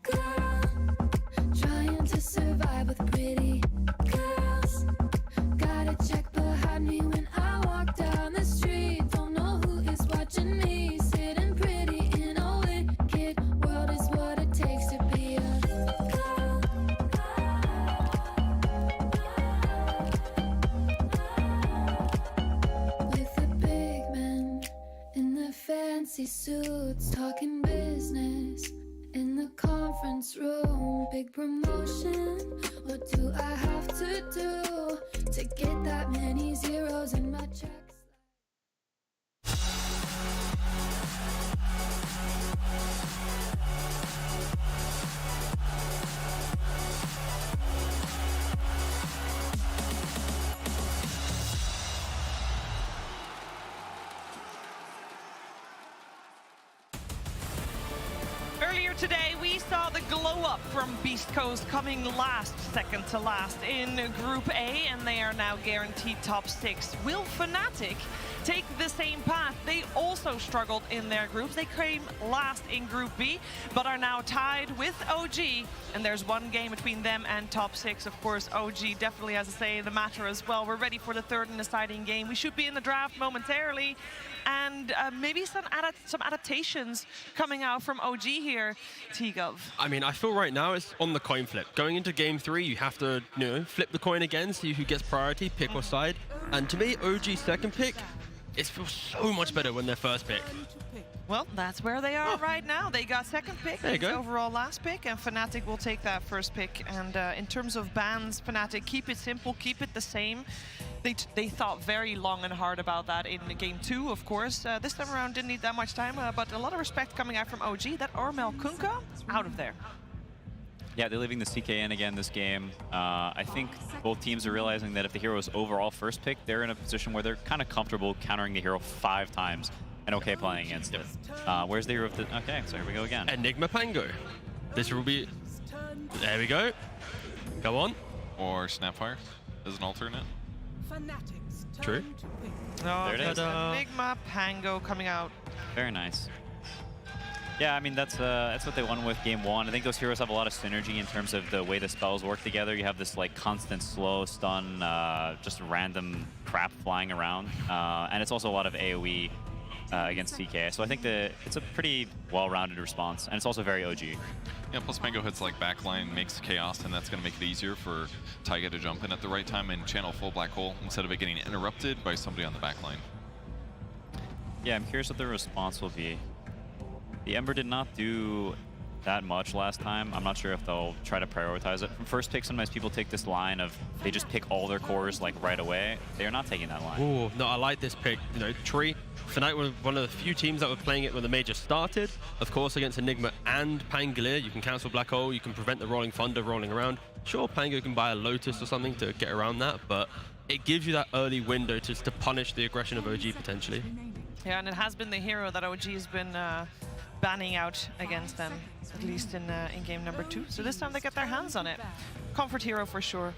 girl, trying to survive with pretty girls. Gotta check behind me when I walk down the street. Don't know who is watching me, sitting pretty in a wicked world is what it takes to be a girl. With the big men in the fancy suits, talking business in the conference room. Big promotion, what do I have to do to get that many zeros in my checks? Earlier today, we saw the glow up from Beast Coast coming last, second to last in Group A, and they are now guaranteed top 6. Will Fnatic take the same path? They also struggled in their group. They came last in Group B, but are now tied with OG, and there's one game between them and top 6. Of course, OG definitely has a say in the matter as well. We're ready for the third and deciding game. We should be in the draft momentarily, and maybe some adaptations coming out from OG here, T-Gov. I mean, I feel right now it's on the coin flip. Going into game 3, you have to, flip the coin again, see who gets priority, pick or side. And to me, OG's second pick, it feels so much better when they're first pick. Well, that's where they are right now. They got second pick, there you go. Overall last pick, and Fnatic will take that first pick. And in terms of bans, Fnatic, keep it simple, keep it the same. They thought very long and hard about that in game 2, of course. This time around didn't need that much time, but a lot of respect coming out from OG. That Ormel Kunka, out of there. Yeah, they're leaving the CK in again this game. I think both teams are realizing that if the hero is overall first pick, they're in a position where they're kind of comfortable countering the hero 5 times and okay playing against it. Where's the hero of the... Okay, so here we go again. Enigma Pango. This will be... There we go. Go on. Or Snapfire as an alternate. True. Oh, There it is. Enigma Pango coming out. Very nice. Yeah, I mean, that's what they won with game 1. I think those heroes have a lot of synergy in terms of the way the spells work together. You have this like constant slow stun, just random crap flying around. And it's also a lot of AoE against CK. So I think that it's a pretty well-rounded response. And it's also very OG. Yeah, plus Mango hits like backline, makes chaos, and that's going to make it easier for Taiga to jump in at the right time and channel full black hole instead of it getting interrupted by somebody on the backline. Yeah, I'm curious what the response will be. The Ember did not do that much last time. I'm not sure if they'll try to prioritize it. From first pick, sometimes people take this line of they just pick all their cores like right away. They are not taking that line. Ooh, no, I like this pick. Tree. Fnatic were one of the few teams that were playing it when the major started. Of course, against Enigma and Pangolier, you can cancel Black Hole, you can prevent the Rolling Thunder rolling around. Sure, Pango can buy a Lotus or something to get around that, but it gives you that early window to punish the aggression of OG potentially. Yeah, and it has been the hero that OG has been banning out against them, at least in game number 2. So this time they get their hands on it. Comfort hero for sure.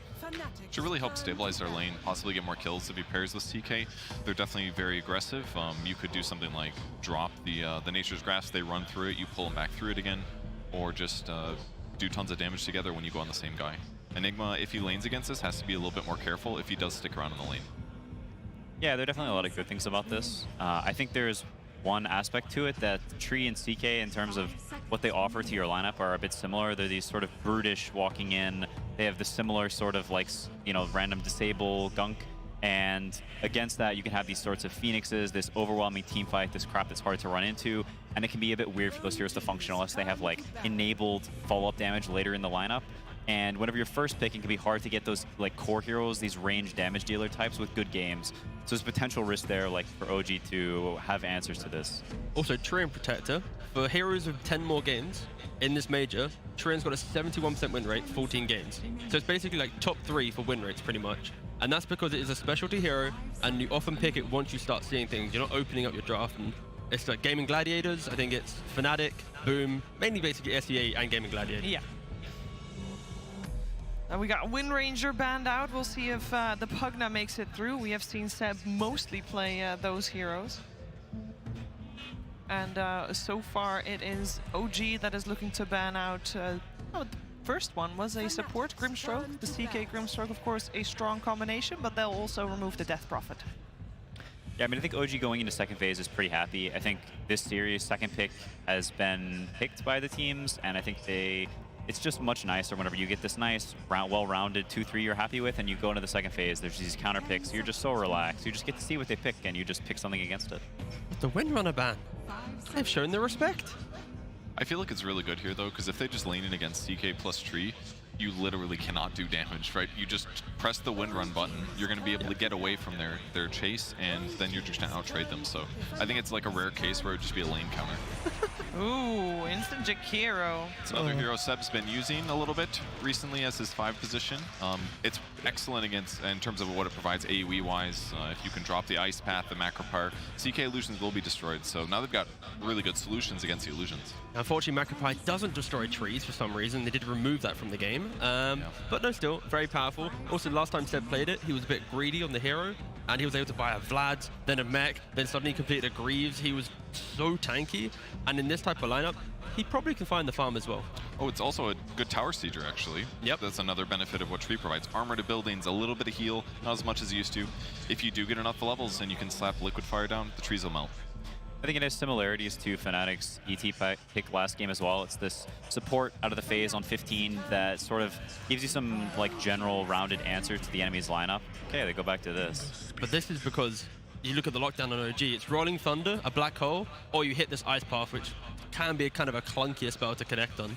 Should really help stabilize their lane, possibly get more kills if he pairs with CK. They're definitely very aggressive. You could do something like drop the Nature's Grasp, they run through it, you pull them back through it again, or just do tons of damage together when you go on the same guy. Enigma, if he lanes against this, has to be a little bit more careful if he does stick around in the lane. Yeah, there are definitely a lot of good things about this. I think there's one aspect to it that Tree and CK, in terms of what they offer to your lineup, are a bit similar. They're these sort of brutish walking in. They have the similar sort of like, random disable gunk. And against that, you can have these sorts of phoenixes, this overwhelming team fight, this crap that's hard to run into. And it can be a bit weird for those heroes to function unless they have like enabled follow-up damage later in the lineup. And whenever you're first picking, it can be hard to get those like core heroes, these range damage dealer types with good games. So there's potential risk there, like for OG to have answers to this. Also, Trian Protector, for heroes with 10 more games in this major, Trian's got a 71% win rate, 14 games. So it's basically like top 3 for win rates pretty much. And that's because it is a specialty hero, and you often pick it once you start seeing things. You're not opening up your draft. And it's like Gaming Gladiators, I think it's Fnatic, Boom, mainly basically SEA and Gaming Gladiators. Yeah. We got Wind Ranger banned out. We'll see if the Pugna makes it through. We have seen Seb mostly play those heroes. And so far it is OG that is looking to ban out. The first one was a support Grimstroke. The CK Grimstroke, of course, a strong combination, but they'll also remove the Death Prophet. Yeah, I mean, I think OG going into second phase is pretty happy. I think this series, second pick has been picked by the teams, and I think it's just much nicer whenever you get this nice, well-rounded 2-3 you're happy with, and you go into the second phase, there's these counter picks, you're just so relaxed. You just get to see what they pick, and you just pick something against it. The Windrunner ban. They've shown their respect. I feel like it's really good here, though, because if they just lane in against CK plus Tree, you literally cannot do damage, right? You just press the Windrun button, you're going to be able to get away from their chase, and then you're just going to out-trade them. So I think it's like a rare case where it would just be a lane counter. Ooh, instant Jakiro. It's another hero Seb's been using a little bit recently as his 5 position. It's excellent in terms of what it provides AoE-wise. If you can drop the Ice Path, the Macro Pyre, CK illusions will be destroyed. So now they've got really good solutions against the illusions. Unfortunately, Macro Pyre doesn't destroy trees for some reason. They did remove that from the game. But no, still, very powerful. Also, last time Seb played it, he was a bit greedy on the hero, and he was able to buy a Vlad, then a mech, then suddenly completed a Greaves. He was so tanky, and in this type of lineup, he probably can find the farm as well. Oh, it's also a good tower sieger, actually. Yep. That's another benefit of what Tree provides. Armor to buildings, a little bit of heal, not as much as you used to. If you do get enough levels and you can slap Liquid Fire down, the trees will melt. I think it has similarities to Fnatic's ET pick last game as well. It's this support out of the phase on 15 that sort of gives you some like general rounded answer to the enemy's lineup. Okay, they go back to this. But this is because you look at the lockdown on OG, it's Rolling Thunder, a Black Hole, or you hit this Ice Path, which can be kind of a clunkier spell to connect on.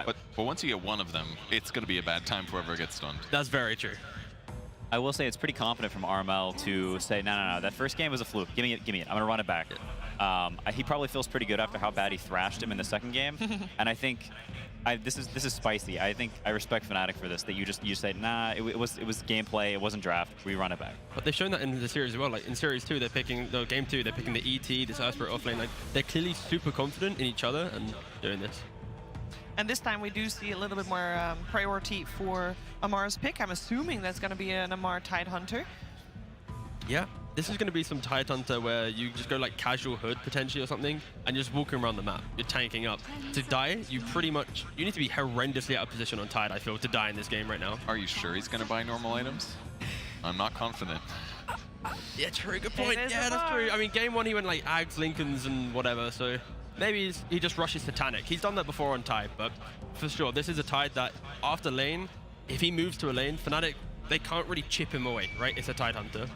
But once you get one of them, it's going to be a bad time for whoever gets stunned. That's very true. I will say it's pretty confident from RML to say, no, that first game was a fluke. Give me it. I'm going to run it back. He probably feels pretty good after how bad he thrashed him in the second game. And I think this is spicy. I think I respect Fnatic for this, that you say, nah, it was gameplay, it wasn't draft, we run it back. But they've shown that in the series as well. Like in series 2, they're picking, game 2, they're picking the ET, this Ice Spirit offlane. Like they're clearly super confident in each other and doing this. And this time we do see a little bit more priority for Amar's pick. I'm assuming that's going to be an Amar Tidehunter. Yeah, this is going to be some Tidehunter where you just go like casual hood potentially or something, and you're just walking around the map. You're tanking up. To die, you need to be horrendously out of position on Tide, I feel, to die in this game right now. Are you sure he's going to buy normal items? I'm not confident. Yeah, true, good point. Yeah, that's true. I mean, game 1 he went like Ags, Lincolns, and whatever, so maybe he just rushes Titanic. He's done that before on Tide, but for sure, this is a Tide that after lane, if he moves to a lane, Fnatic, they can't really chip him away, right? It's a Tidehunter.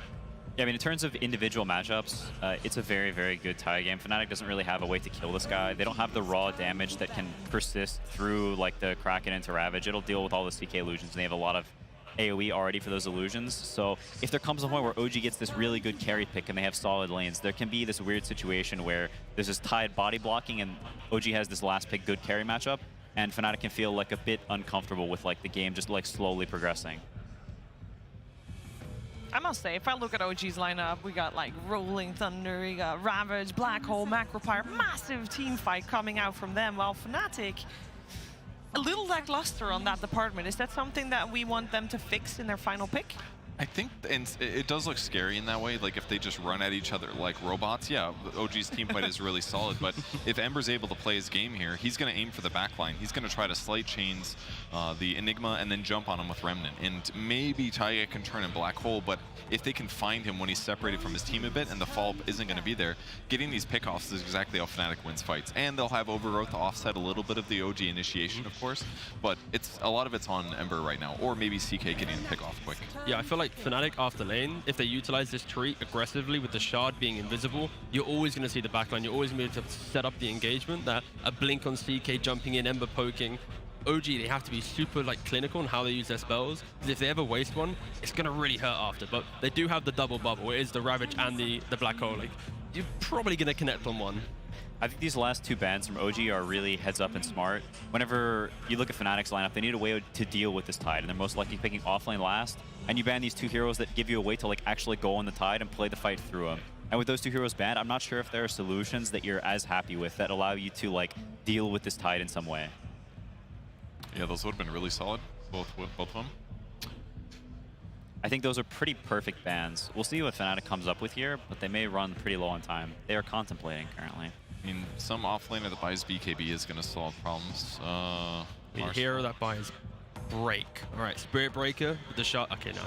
Yeah, I mean, in terms of individual matchups, it's a very, very good Tide game. Fnatic doesn't really have a way to kill this guy. They don't have the raw damage that can persist through like the Kraken into Ravage. It'll deal with all the CK illusions, and they have a lot of AoE already for those illusions. So if there comes a point where OG gets this really good carry pick and they have solid lanes, there can be this weird situation where there's this Tide body blocking and OG has this last pick good carry matchup, and Fnatic can feel like a bit uncomfortable with like the game just like slowly progressing. I must say, if I look at OG's lineup, we got like Rolling Thunder, we got Ravage, Black Hole, Macro Pyre, massive team fight coming out from them, while Fnatic, a little lackluster on that department. Is that something that we want them to fix in their final pick? I think, and it does look scary in that way, like if they just run at each other like robots, yeah, OG's team fight is really solid, but if Ember's able to play his game here, he's going to aim for the backline. He's going to try to slight chains the Enigma and then jump on him with Remnant. And maybe Taiga can turn in Black Hole, but if they can find him when he's separated from his team a bit and the fall isn't going to be there, getting these pickoffs is exactly how Fnatic wins fights. And they'll have Overgrowth to offset a little bit of the OG initiation, of course, but a lot of it's on Ember right now, or maybe CK getting a pickoff quick. Yeah, I feel like Fnatic after lane, if they utilize this tree aggressively with the shard being invisible, you're always going to see the backline. You're always going to be able to set up the engagement, that a blink on CK jumping in, Ember poking. OG, they have to be super like clinical in how they use their spells, because if they ever waste one, it's going to really hurt after. But they do have the double bubble. It is the Ravage and the Black Hole. Like, you're probably going to connect on one. I think these last two bans from OG are really heads up and smart. Whenever you look at Fnatic's lineup, they need a way to deal with this Tide, and they're most likely picking offlane last. And you ban these two heroes that give you a way to like actually go on the Tide and play the fight through them. And with those two heroes banned, I'm not sure if there are solutions that you're as happy with that allow you to like deal with this Tide in some way. Yeah, those would have been really solid, both of them. I think those are pretty perfect bans. We'll see what Fnatic comes up with here, but they may run pretty low on time. They are contemplating currently. I mean, some offlaner that buys BKB is going to solve problems. A hero that buys break. All right, Spirit Breaker with the shot. Okay, no.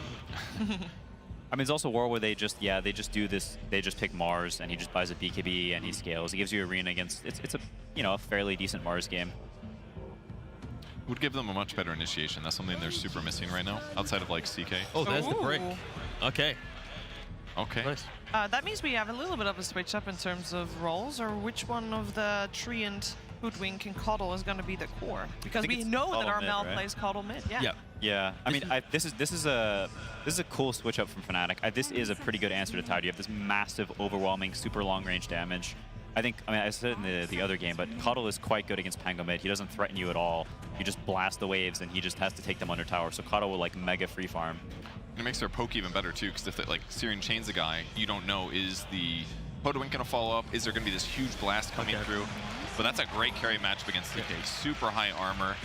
I mean, it's also a war where they just do this. They just pick Mars, and he just buys a BKB, and he scales. He gives you arena against. It's a a fairly decent Mars game. Would give them a much better initiation. That's something they're super missing right now, outside of like CK. Oh, there's the break. Okay. Okay. Nice. That means we have a little bit of a switch up in terms of roles, or which one of the Treant, Hoodwink, and Coddle is going to be the core? Because we know that Armel plays Coddle mid. Yeah. Yeah. I mean, this is a cool switch up from Fnatic. This is a pretty good answer to Tide. You have this massive, overwhelming, super long range damage. I mean, I said it in the other game, but Coddle is quite good against Pango mid. He doesn't threaten you at all. You just blast the waves, and he just has to take them under tower. So Coddle will like mega free farm. And it makes their poke even better too, because if they, like Syrian chains a guy, you don't know, is the Hoodwink going to follow up? Is there going to be this huge blast coming through? But that's a great carry matchup against CK. Super high armor.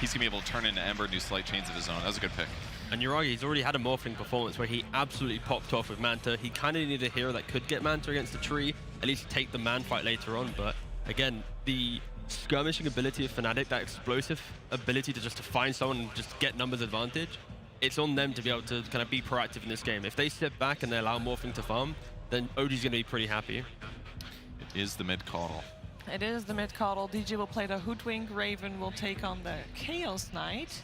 He's going to be able to turn into Ember and do slight chains of his own. That was a good pick. And Yuragi, he's already had a Morphling performance where he absolutely popped off with Manta. He kind of needed a hero that could get Manta against the tree, at least take the man fight later on. But again, the skirmishing ability of Fnatic, that explosive ability to just to find someone and just get numbers advantage, it's on them to be able to kind of be proactive in this game. If they sit back and they allow Morphling to farm, then OG's going to be pretty happy. It is the mid Coddle. It is the mid Coddle. DJ will play the Hoodwink. Raven will take on the Chaos Knight.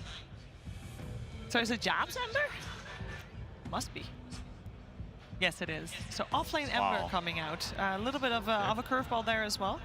So is it Jabs Ember? Must be. Yes, it is. So offlane Ember coming out. A little bit of a curveball there as well.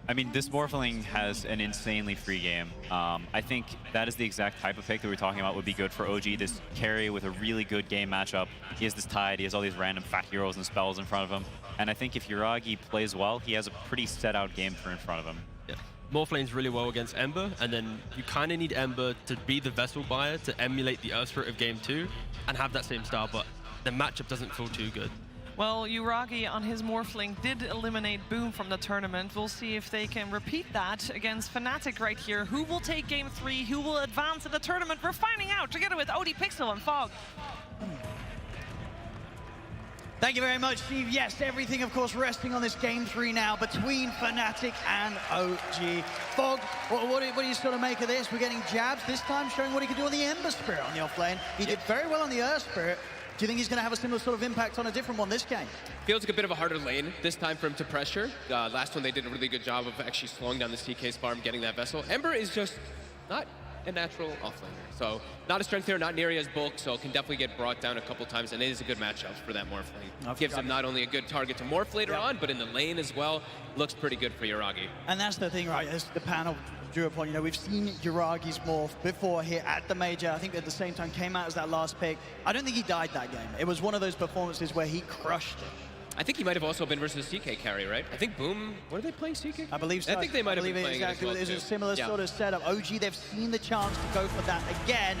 I mean, this Morphling has an insanely free game. I think that is the exact type of pick that we were talking about would be good for OG. This carry with a really good game matchup. He has this Tide, he has all these random fat heroes and spells in front of him. And I think if Yuragi plays well, he has a pretty set out game in front of him. Yeah. Morphline's really well against Ember, and then you kind of need Ember to be the vessel buyer to emulate the Earth Spirit of Game 2 and have that same style, but the matchup doesn't feel too good. Well, Yuragi on his Morphling did eliminate Boom from the tournament. We'll see if they can repeat that against Fnatic right here. Who will take Game 3? Who will advance in the tournament? We're finding out together with OD Pixel and Fog. Thank you very much, Steve. Yes, everything, of course, resting on this Game 3 now between Fnatic and OG. Fog, what do you sort of make of this? We're getting Jabs this time, showing what he can do on the Ember Spirit on the offlane. He did very well on the Earth Spirit. Do you think he's going to have a similar sort of impact on a different one this game? Feels like a bit of a harder lane this time for him to pressure. Last one, they did a really good job of actually slowing down the CK's farm, getting that vessel. Ember is just not a natural offlaner. So not a strength here, not near as bulk, so can definitely get brought down a couple times, and it is a good matchup for that Morphling. Gives him not only a good target to morph later on, but in the lane as well. Looks pretty good for Yuragi. And that's the thing, right, as the panel drew upon, we've seen Yuragi's morph before here at the Major. I think at the same time came out as that last pick. I don't think he died that game. It was one of those performances where he crushed it. I think he might have also been versus CK carry, right? I think Boom, what are they playing, CK? I believe so. I think they might have been playing exactly. it as well, It's a similar sort of setup. OG, they've seen the chance to go for that again.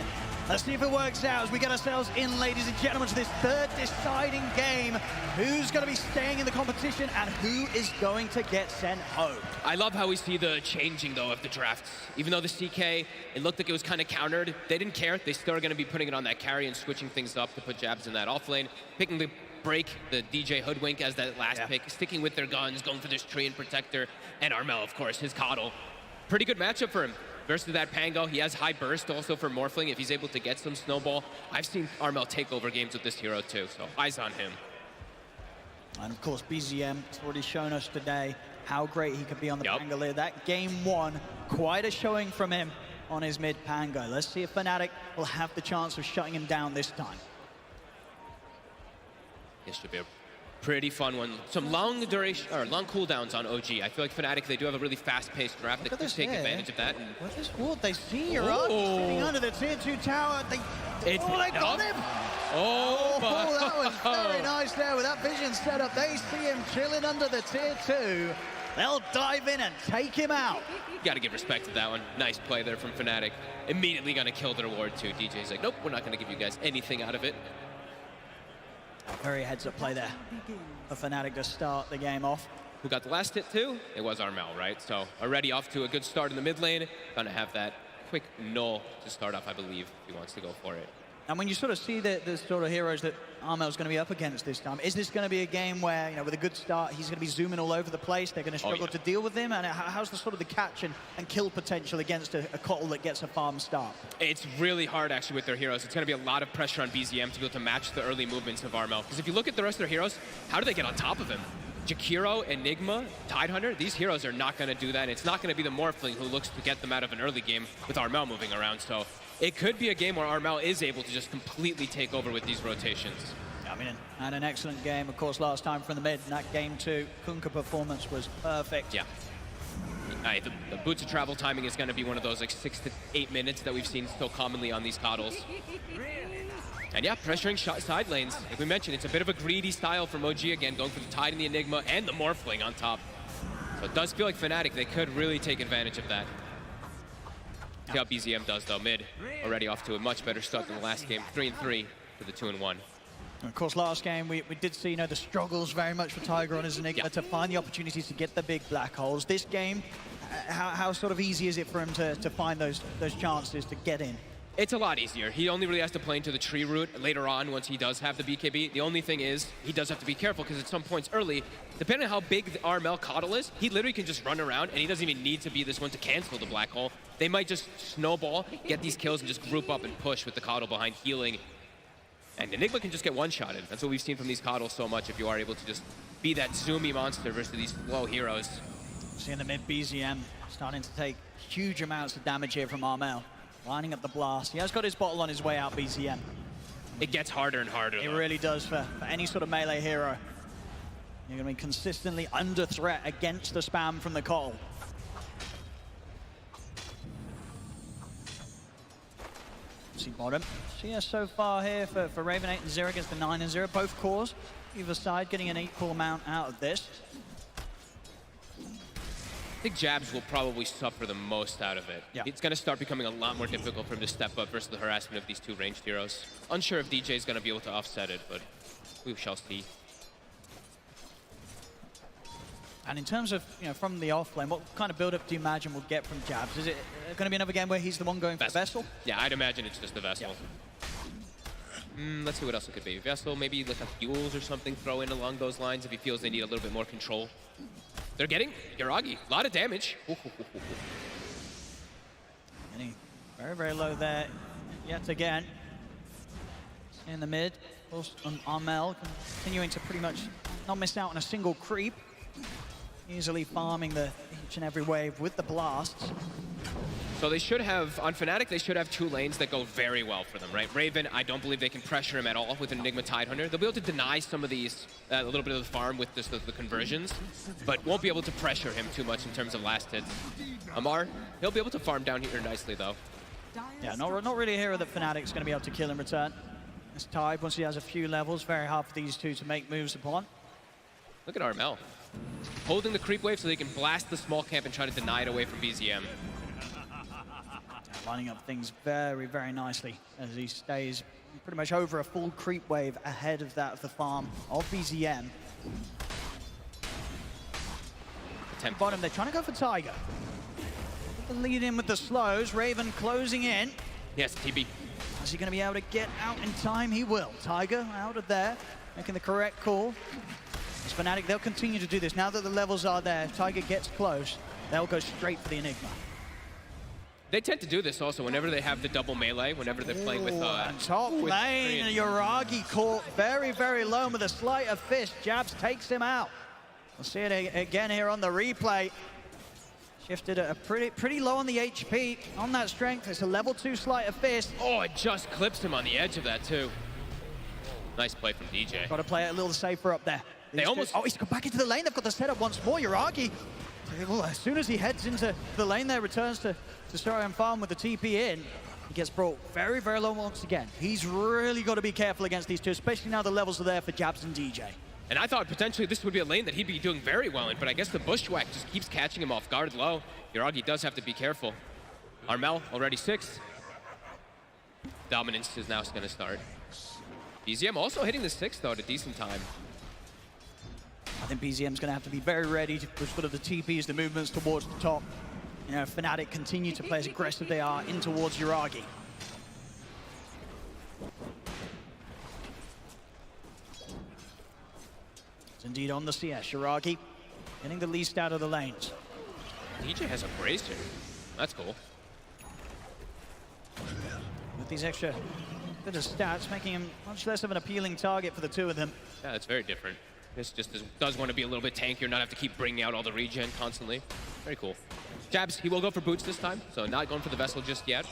Let's see if it works out as we get ourselves in, ladies and gentlemen, to this third deciding game. Who's going to be staying in the competition and who is going to get sent home? I love how we see the changing, though, of the drafts. Even though the CK, it looked like it was kind of countered, they didn't care. They still are going to be putting it on that carry and switching things up to put Jabs in that off lane, picking the break, the DJ Hoodwink as that last pick, sticking with their guns, going for this tree and protector, and Armel, of course, his Coddle. Pretty good matchup for him. Versus that Pango, he has high burst also for Morphling if he's able to get some snowball. I've seen Armel take over games with this hero too, so eyes on him. And of course, BZM has already shown us today how great he could be on the Pangolier. That game one, quite a showing from him on his mid Pango. Let's see if Fnatic will have the chance of shutting him down this time. This should be a pretty fun one. Some long duration, or long cooldowns on OG. I feel like Fnatic, they do have a really fast-paced draft that could take advantage of that. What is what they see here? Sitting under the tier 2 tower. They got him! Oh, that was very nice there with that vision set up. They see him chilling under the tier 2. They'll dive in and take him out. Got to give respect to that one. Nice play there from Fnatic. Immediately going to kill their ward too. DJ's like, nope, we're not going to give you guys anything out of it. Very heads-up play there for Fnatic to start the game off. Who got the last hit too? It was Armel, right? So already off to a good start in the mid lane. Gonna have that quick null to start off, I believe, if he wants to go for it. And when you sort of see the sort of heroes that Armel's going to be up against this time, is this going to be a game where, you know, with a good start, he's going to be zooming all over the place, they're going to struggle to deal with him? And how's the sort of the catch and kill potential against a Kotl that gets a farm start? It's really hard, actually, with their heroes. It's going to be a lot of pressure on BZM to be able to match the early movements of Armel. Because if you look at the rest of their heroes, how do they get on top of him? Jakiro, Enigma, Tidehunter, these heroes are not going to do that. And it's not going to be the Morphling who looks to get them out of an early game with Armel moving around. So it could be a game where Armel is able to just completely take over with these rotations. I mean, and an excellent game, of course, last time from the mid. In that game too, Kunkka performance was perfect. Yeah. The boots of travel timing is going to be one of those like 6 to 8 minutes that we've seen so commonly on these Coddles. And yeah, pressuring side lanes. Like we mentioned, it's a bit of a greedy style from OG again, going for the Tide and the Enigma and the Morphling on top. So it does feel like Fnatic, they could really take advantage of that. See how BZM does though, mid already off to a much better start than the last game, 3-3 to the 2-1. Of course, last game we did see, you know, the struggles very much for Tiger on his Enigma to find the opportunities to get the big black holes. This game, how sort of easy is it for him to find those chances to get in? It's a lot easier. He only really has to play into the tree route later on once he does have the BKB. The only thing is, he does have to be careful because at some points early, depending on how big the Armel Coddle is, he literally can just run around and he doesn't even need to be this one to cancel the black hole. They might just snowball, get these kills and just group up and push with the Coddle behind healing. And Enigma can just get one-shotted. That's what we've seen from these Coddles so much if you are able to just be that zoomy monster versus these slow heroes. Seeing the mid BZM starting to take huge amounts of damage here from Armel. Lining up the blast. He has got his bottle on his way out, BZM. It gets harder and harder. It really does for any sort of melee hero. You're going to be consistently under threat against the spam from the Kotl. See bottom. So yeah, so far here for Raven 8 and 0 against the 9 and 0. Both cores, either side getting an equal amount out of this. I think Jabs will probably suffer the most out of it. Yeah. It's going to start becoming a lot more difficult for him to step up versus the harassment of these two ranged heroes. Unsure if DJ is going to be able to offset it, but we shall see. And in terms of, you know, from the offlane, what kind of build-up do you imagine we'll get from Jabs? Is it going to be another game where he's the one going for Vessel? Yeah, I'd imagine it's just the Vessel. Yeah. Let's see what else it could be. Vessel, maybe like a Fuels or something, throw in along those lines if he feels they need a little bit more control. They're getting Yuragi, a lot of damage. Getting very, very low there yet again. In the mid, of course, Armel continuing to pretty much not miss out on a single creep. Easily farming each and every wave with the blasts. So they should have, on Fnatic, they should have two lanes that go very well for them, right? Raven, I don't believe they can pressure him at all with an Enigma Tidehunter. They'll be able to deny some of these, a little bit of the farm with just the conversions, but won't be able to pressure him too much in terms of last hits. Amar, he'll be able to farm down here nicely, though. Yeah, not really a hero that Fnatic's going to be able to kill in return. This Tide, once he has a few levels, very hard for these two to make moves upon. Look at Armel. Holding the creep wave so they can blast the small camp and try to deny it away from BZM. Lining up things very, very nicely as he stays pretty much over a full creep wave ahead of that of the farm of BZM. Bottom, they're trying to go for Tiger. The lead in with the slows. Raven closing in. Yes, TB. Is he going to be able to get out in time? He will. Tiger out of there, making the correct call. As Fnatic, they'll continue to do this. Now that the levels are there, if Tiger gets close, they'll go straight for the Enigma. They tend to do this also whenever they have the double melee, whenever they're playing with... top lane, Yuragi caught very, very low with a sleight of fist. Jabs takes him out. We'll see it again here on the replay. Shifted a pretty low on the HP. On that strength, it's a level 2 sleight of fist. Oh, it just clips him on the edge of that too. Nice play from DJ. Got to play it a little safer up there. Oh, he's got back into the lane. They've got the setup once more. Yuragi, as soon as he heads into the lane there, returns to try and farm with the TP in. He gets brought very, very low once again. He's really got to be careful against these two, especially now the levels are there for Jabs and DJ. And I thought potentially this would be a lane that he'd be doing very well in, but I guess the Bushwhack just keeps catching him off guard low. Yuragi does have to be careful. Armel already 6. Dominance is now going to start. BZM also hitting the 6 though at a decent time. I think BZM's going to have to be very ready to push sort of the TPs, the movements towards the top. You know, Fnatic continue to play as aggressive they are in towards Yuragi. Indeed on the CS. Shiragi getting the least out of the lanes. DJ has a bracer. That's cool. With these extra bit of stats, making him much less of an appealing target for the two of them. Yeah, that's very different. This just does want to be a little bit tankier, not have to keep bringing out all the regen constantly. Very cool. Jabs, he will go for boots this time, so not going for the Vessel just yet.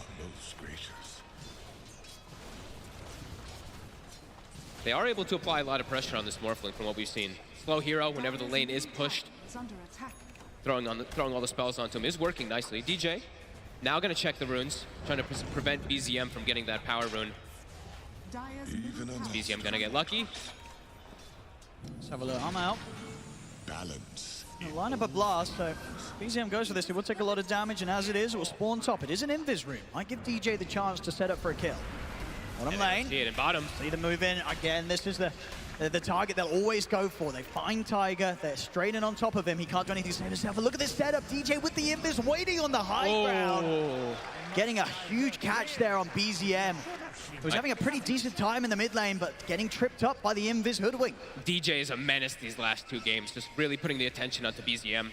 They are able to apply a lot of pressure on this Morphling from what we've seen. Slow hero, whenever the lane is pushed, It's under attack. throwing all the spells onto him is working nicely. DJ, now gonna check the runes, trying to prevent BZM from getting that power rune. Is BZM gonna get lucky? Let's have a look. I'm out. Balance. Line up a blast, so BZM goes for this. It will take a lot of damage, and as it is, it will spawn top. It is an invis room. Might give DJ the chance to set up for a kill. Bottom lane. See it in bottom. See the move in. Again, this is the target they'll always go for. They find Tiger. They're straight in on top of him. He can't do anything to save himself. Look at this setup. DJ with the invis waiting on the high ground. Getting a huge catch there on BZM. He was having a pretty decent time in the mid lane, but getting tripped up by the invis hoodwink. DJ is a menace these last two games, just really putting the attention onto BZM.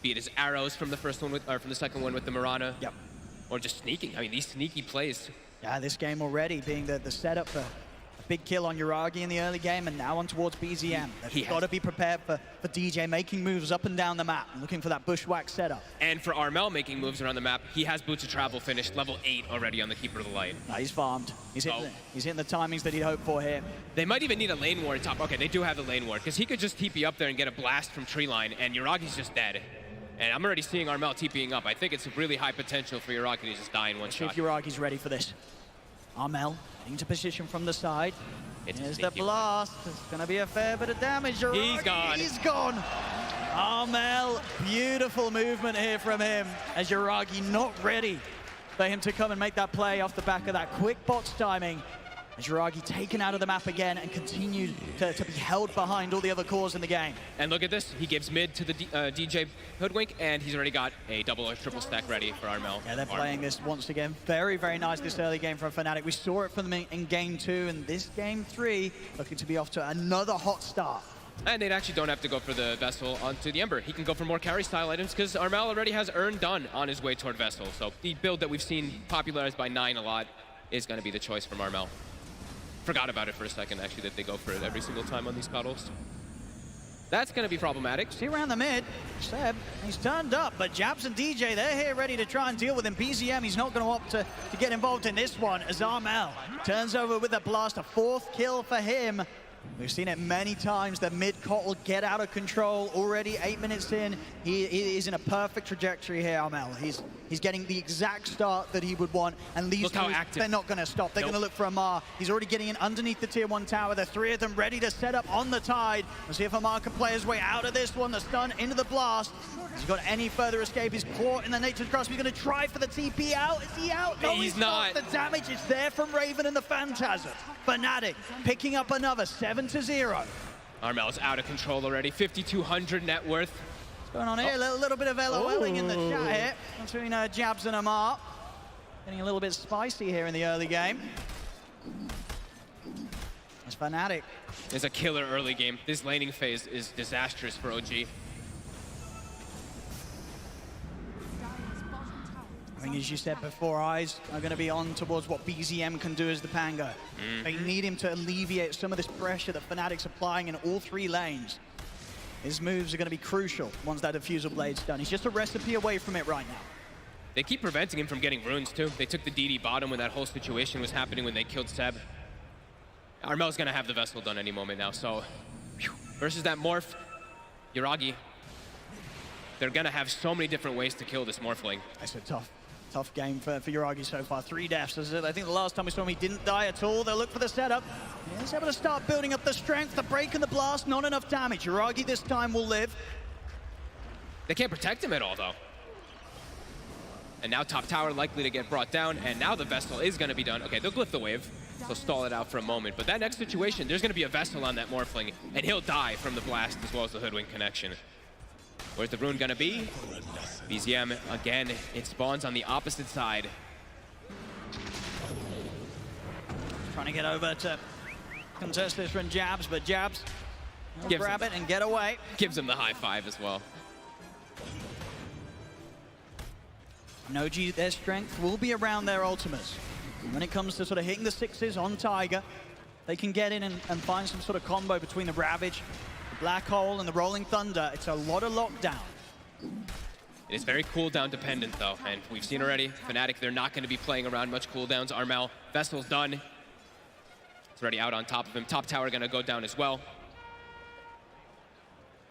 Be it his arrows from the first one or from the second one with the Mirana. Yep. Or just sneaking. I mean, these sneaky plays. Yeah, this game already being the setup for a big kill on Yuragi in the early game, and now on towards BZM. They've got to be prepared for DJ making moves up and down the map, and looking for that bushwhack setup. And for Armel making moves around the map, he has Boots of Travel finished, level 8 already on the Keeper of the Light. No, he's farmed. He's hitting the timings that he'd hoped for here. They might even need a lane ward top. Okay, they do have the lane ward, because he could just TP up there and get a blast from tree line, and Yuragi's just dead. And I'm already seeing Armel TPing up. I think it's really high potential for Yuragi to just die in one shot. See if Yuragi's ready for this. Armel into position from the side. Here's the blast. It's going to be a fair bit of damage. Yuragi, He's gone. He's gone. Armel, beautiful movement here from him as Yuragi not ready for him to come and make that play off the back of that quick box timing. As Yuragi taken out of the map again and continued to be held behind all the other cores in the game. And look at this. He gives mid to the DJ Hoodwink, and he's already got a double or triple stack ready for Armel. Yeah, they're playing this once again. Very, very nice this early game from Fnatic. We saw it from them in game 2, and this game 3 looking to be off to another hot start. And they actually don't have to go for the Vessel onto the Ember. He can go for more carry style items because Armel already has Earn done on his way toward Vessel. So the build that we've seen popularized by 9 a lot is going to be the choice from Armel. Forgot about it for a second, actually, that they go for it every single time on these battles. That's going to be problematic. See around the mid, Seb, he's turned up, but Jabs and DJ, they're here ready to try and deal with him. BZM, he's not going to opt to get involved in this one, as Armel turns over with a blast, a 4th kill for him. We've seen it many times, the mid-cot will get out of control. Already 8 minutes in, he is in a perfect trajectory here, Armel. He's getting the exact start that he would want, and these moves, they're not going to stop. They're going to look for Amar. He's already getting in underneath the tier 1 tower. The 3 of them ready to set up on the tide. We'll see if Amar can play his way out of this one. The stun into the blast. Has he got any further escape? He's caught in the Nature's Grasp. He's going to try for the TP out. Is he out? No, he's not. The damage is there from Raven and the Phantasm. Fnatic picking up another 7-0. Armel's out of control already. 5,200 net worth. What's going on here? A little bit of LOLing in the chat here between Jabs and Amar. Getting a little bit spicy here in the early game. It's Fnatic. It's a killer early game. This laning phase is disastrous for OG. I think, as you said before, eyes are going to be on towards what BZM can do as the Pango. They need him to alleviate some of this pressure that Fnatic's applying in all 3 lanes. His moves are going to be crucial once that Diffusal Blade's done. He's just a recipe away from it right now. They keep preventing him from getting runes, too. They took the DD bottom when that whole situation was happening when they killed Seb. Armel's going to have the Vessel done any moment now, so... Versus that Morph, Yuragi, they're going to have so many different ways to kill this Morphling. That's a tough game for Yuragi so far. 3 deaths. I think the last time we saw him, he didn't die at all. They'll look for the setup. He's able to start building up the strength. The break and the blast, not enough damage. Yuragi this time will live. They can't protect him at all, though. And now top tower likely to get brought down, and now the Vessel is going to be done. Okay, they'll glyph the wave, so stall it out for a moment. But that next situation, there's going to be a Vessel on that Morphling, and he'll die from the blast as well as the Hoodwink connection. Where's the rune going to be? BZM, again, it spawns on the opposite side. Trying to get over to contest this from Jabs, but Jabs Grab it and get away. Gives him the high five as well. OG, their strength will be around their ultimates. When it comes to sort of hitting the sixes on Tiger, they can get in and find some sort of combo between the Ravage, the Black Hole, and the Rolling Thunder. It's a lot of lockdown. It is very cooldown dependent though, and we've seen already, Fnatic, they're not going to be playing around much cooldowns. Armel, Vessel's done. It's already out on top of him. Top tower going to go down as well.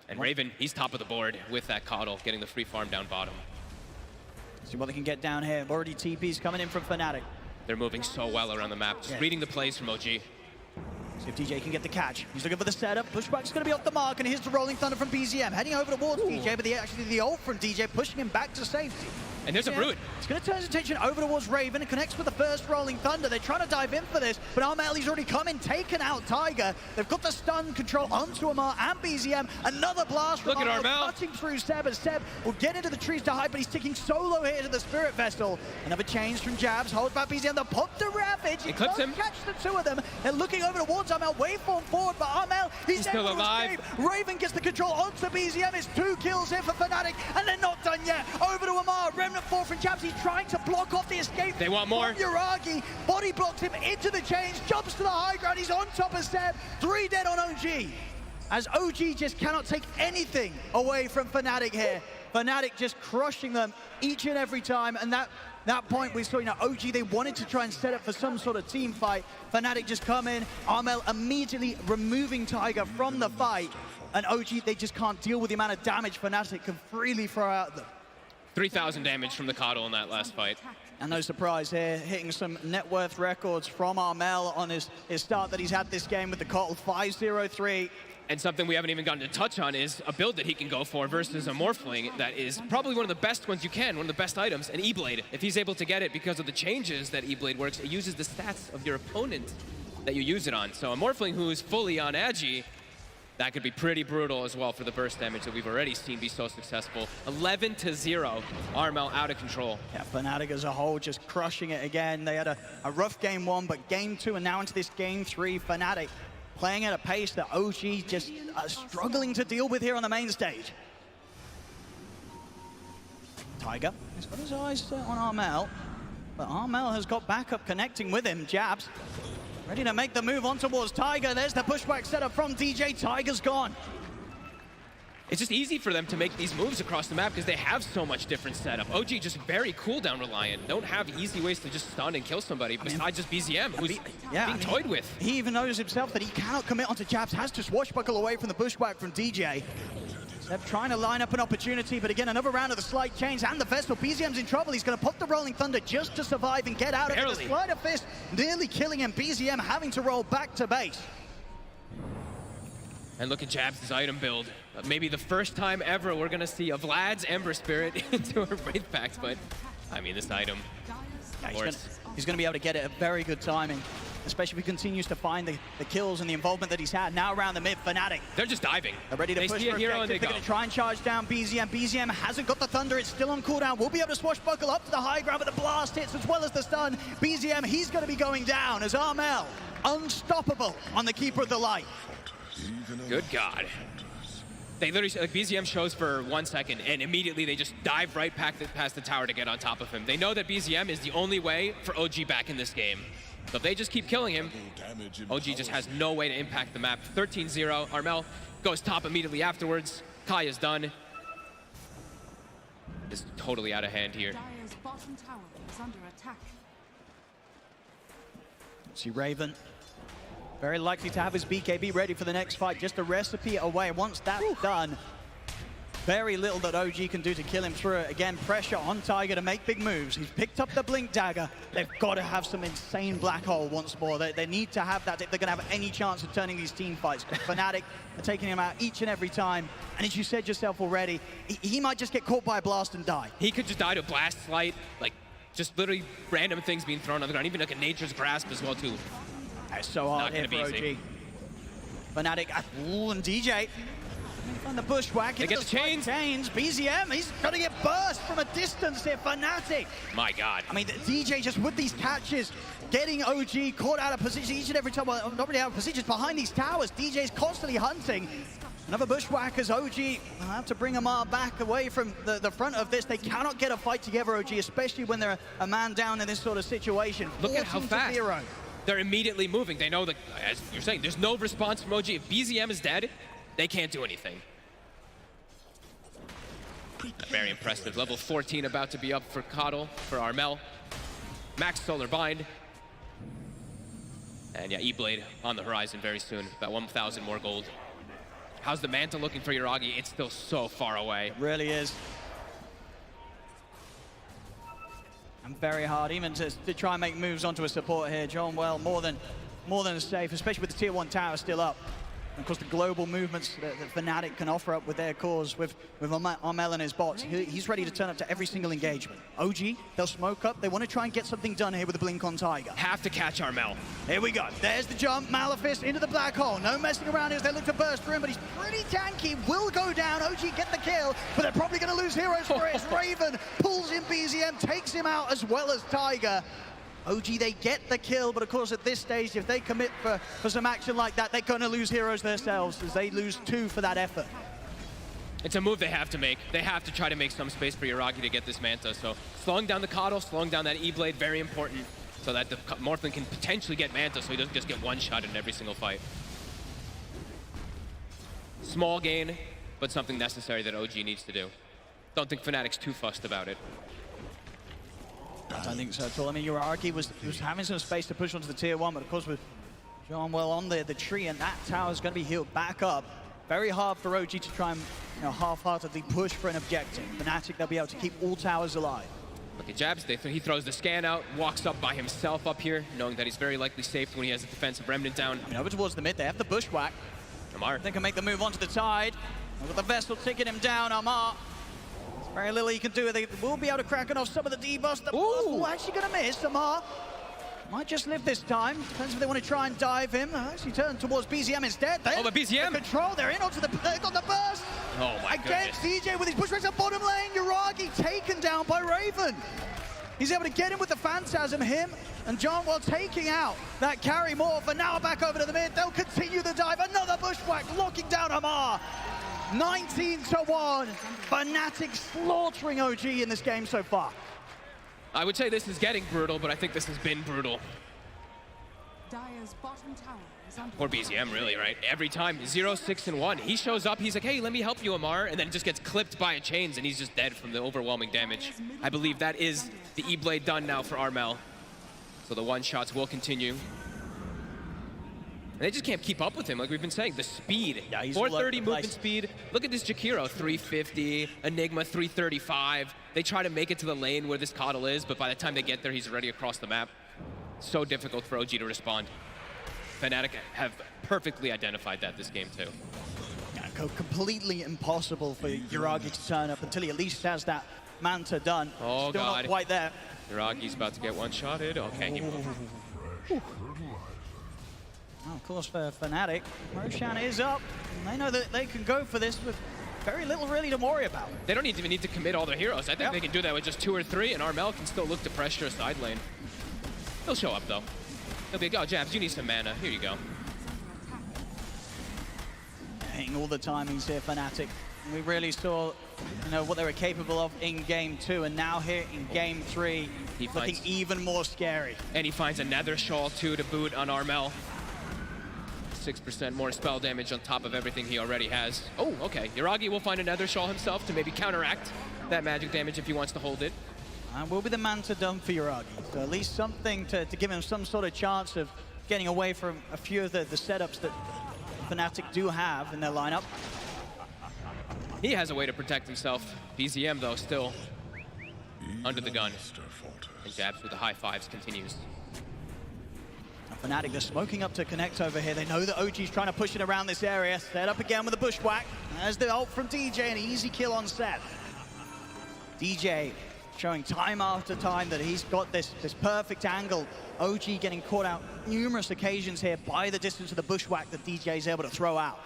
And Raven, he's top of the board with that Coddle, getting the free farm down bottom. See what they can get down here. Already TP's coming in from Fnatic. They're moving so well around the map, just reading the plays from OG. See if DJ can get the catch. He's looking for the setup. Pushback's going to be off the mark, and here's the Rolling Thunder from BZM. Heading over towards DJ, but actually the ult from DJ pushing him back to safety. And there's a Brood. It's going to turn his attention over towards Raven. It connects with the first Rolling Thunder. They're trying to dive in for this, but Armel, he's already come in, taken out Tiger. They've got the stun control onto Amar and BZM. Another blast from Look at Armel. cutting through Seb, as Seb will get into the trees to hide, but he's ticking solo here to the Spirit Vessel. Another change from Jabs, holds back BZM. The pop to Ravage. He clips him. Catch the two of them. They're looking over towards Armel. Waveform forward, but Armel, he's still alive. Raven gets the control onto BZM. It's 2 kills here for Fnatic, and they're not done yet. Over to Amar. Remnant 4 from Jabs. He's trying to block off the escape. They want more. Yuragi body blocks him into the chains, jumps to the high ground. He's on top of Seb. 3 dead on OG. As OG just cannot take anything away from Fnatic here. Fnatic just crushing them each and every time. And that point we saw, OG, they wanted to try and set up for some sort of team fight. Fnatic just come in. Armel immediately removing Tiger from the fight. And OG, they just can't deal with the amount of damage Fnatic can freely throw at them. 3,000 damage from the Coddle in that last fight. And no surprise here, hitting some net worth records from Armel on his start that he's had this game with the Coddle 5-0-3. And something we haven't even gotten to touch on is a build that he can go for versus a Morphling that is probably one of the best ones you can, one of the best items, an E-Blade. If he's able to get it because of the changes that E-Blade works, it uses the stats of your opponent that you use it on. So a Morphling who is fully on Agi, that could be pretty brutal as well for the burst damage that we've already seen be so successful. 11-0, Armel out of control. Yeah, Fnatic as a whole just crushing it again. They had a rough game 1, but game 2, and now into this game 3, Fnatic playing at a pace that OG just struggling to deal with here on the main stage. Tiger, he's got his eyes set on Armel, but Armel has got backup connecting with him. Jabs ready to make the move on towards Tiger. There's the pushback setup from DJ. Tiger's gone. It's just easy for them to make these moves across the map because they have so much different setup. OG just very cooldown reliant. Don't have easy ways to just stun and kill somebody besides just BZM, who's being toyed with. He even knows himself that he cannot commit onto Jabs, has to swashbuckle away from the pushback from DJ. Seb trying to line up an opportunity, but again, another round of the slight change and the Vestal. BZM's in trouble. He's going to pop the Rolling Thunder just to survive and get out of it. The Slider Fist nearly killing him. BZM having to roll back to base. And look at Jabs' item build. Maybe the first time ever we're going to see a Vlad's Ember Spirit into a Wraith Pact, but I mean, this item, Yeah, he's going to be able to get it at very good timing, especially if he continues to find the kills and the involvement that he's had. Now around the mid, Fnatic. They're just diving. They're ready to They push see a for hero and objective. they They're go. going to try and charge down BZM. BZM hasn't got the Thunder. It's still on cooldown. We'll be able to swashbuckle up to the high ground, but the blast hits as well as the stun. BZM, he's going to be going down as Armel, unstoppable on the Keeper of the Light. Good God. They literally, like, BZM shows for 1 second, and immediately they just dive right past the tower to get on top of him. They know that BZM is the only way for OG back in this game. So if they just keep killing him, OG just has no way to impact the map. 13-0, Armel goes top immediately afterwards. Kai is done. Is totally out of hand here. Dire's bottom tower is under attack. See Raven, very likely to have his BKB ready for the next fight. Just a recipe away. Once that's done, very little that OG can do to kill him through it. Again, pressure on Tiger to make big moves. He's picked up the Blink Dagger. They've got to have some insane Black Hole once more. They need to have that if they're going to have any chance of turning these team fights. Fnatic are taking him out each and every time. And as you said yourself already, he might just get caught by a blast and die. He could just die to a blast slight, like just literally random things being thrown on the ground, even like a Nature's Grasp as well too. That's so hard here for OG. Fnatic, ooh, and DJ And the bushwhack. They get the chains. BZM, he's going to get burst from a distance here. Fnatic. My God. I mean, the DJ just with these catches, getting OG caught out of position each and every time. Well, not really out of position, behind these towers. DJ's constantly hunting. Another bushwhack as OG will have to bring Amar back away from the front of this. They cannot get a fight together, OG, especially when they're a man down in this sort of situation. Look at how fast. 0. They're immediately moving. They know that, as you're saying, there's no response from OG. If BZM is dead, they can't do anything. Very impressive. Level 14 about to be up for Coddle, for Armel. Max Solar Bind. And yeah, E-Blade on the horizon very soon. About 1,000 more gold. How's the Manta looking for Yuragi? It's still so far away. It really is. And very hard, even to try and make moves onto a support here. John Well, more than safe, especially with the tier 1 tower still up. And of course, the global movements that Fnatic can offer up with their cores, with Armel and his bots, he's ready to turn up to every single engagement. OG, they'll smoke up. They want to try and get something done here with the Blink on Tiger. Have to catch Armel. Here we go. There's the jump. Malefice into the black hole. No messing around as they look to burst through him, but he's pretty tanky. Will go down. OG get the kill, but they're probably going to lose heroes for it. As Raven pulls in BZM, takes him out as well as Tiger. OG, they get the kill, but of course at this stage, if they commit for some action like that, they're going to lose heroes themselves as they lose 2 for that effort. It's a move they have to make. They have to try to make some space for Yuragi to get this Manta. So slowing down the Coddle, slowing down that E-Blade, very important, so that the Morphling can potentially get Manta so he doesn't just get one shot in every single fight. Small gain, but something necessary that OG needs to do. Don't think Fnatic's too fussed about it. I don't think so at all. I mean, Yuragi was having some space to push onto the tier 1, but of course with John Well on the tree, and that tower is going to be healed back up. Very hard for OG to try and half-heartedly push for an objective. Fnatic, they'll be able to keep all towers alive. Look at Jabs, he throws the scan out, walks up by himself up here, knowing that he's very likely safe when he has a defensive remnant down. I mean, over towards the mid, they have the bushwhack. Amar. They can make the move onto the tide. And with the vessel taking him down, Amar. Very little he can do. They will be able to crack off some of the debuffs. The blast actually going to miss. Amar might just live this time. Depends if they want to try and dive him. Actually turn towards BZM instead. Oh, but BZM! The control, they're in onto they've got the burst. Oh my Against goodness. DJ with his push race up bottom lane. Yuragi taken down by Raven. He's able to get him with the Phantasm, him and John Well taking out that carry morph, and now back over to the mid. They'll continue the dive. Another bushwhack locking down Amar. 19-1. Fnatic slaughtering OG in this game so far. I would say this is getting brutal, but I think this has been brutal. Dire's bottom tower is under Or BZM, really, right? Every time, 0, 6, and 1. He shows up, he's like, hey, let me help you, Amar, and then just gets clipped by a chains, and he's just dead from the overwhelming damage. I believe that is the E-Blade done now for Armel. So the one-shots will continue. And they just can't keep up with him, like we've been saying. The speed, yeah, 430 movement speed. Look at this Jakiro, 350, Enigma 335. They try to make it to the lane where this Coddle is, but by the time they get there, he's already across the map. So difficult for OG to respond. Fnatic have perfectly identified that this game too. Yeah, completely impossible for Yuragi to turn up until he at least has that Manta done. Oh, Still God. not quite there. Yuragi's about to get one-shotted. Okay, he moved. Oh, of course, for Fnatic, Roshan is up. And they know that they can go for this with very little really to worry about. They don't even need to commit all their heroes. I think they can do that with just 2 or 3, and Armel can still look to pressure a side lane. He'll show up, though. He'll be like, oh, Jabs, you need some mana. Here you go. Hitting all the timings here, Fnatic. We really saw, what they were capable of in Game 2, and now here in Game 3, looking even more scary. And he finds a Nether Shawl, too, to boot on Armel. 6% more spell damage on top of everything he already has. Oh, okay. Yuragi will find a Nether Shawl himself to maybe counteract that magic damage if he wants to hold it. And will be the Manta done for Yuragi. So at least something to give him some sort of chance of getting away from a few of the setups that Fnatic do have in their lineup. He has a way to protect himself. BZM, though, still under the gun. And Jabs with the high fives continues. Fnatic, they're smoking up to connect over here. They know that OG's trying to push it around this area. Set up again with a bushwhack. There's the ult from DJ, an easy kill on set. DJ showing time after time that he's got this perfect angle. OG getting caught out numerous occasions here by the distance of the bushwhack that DJ is able to throw out.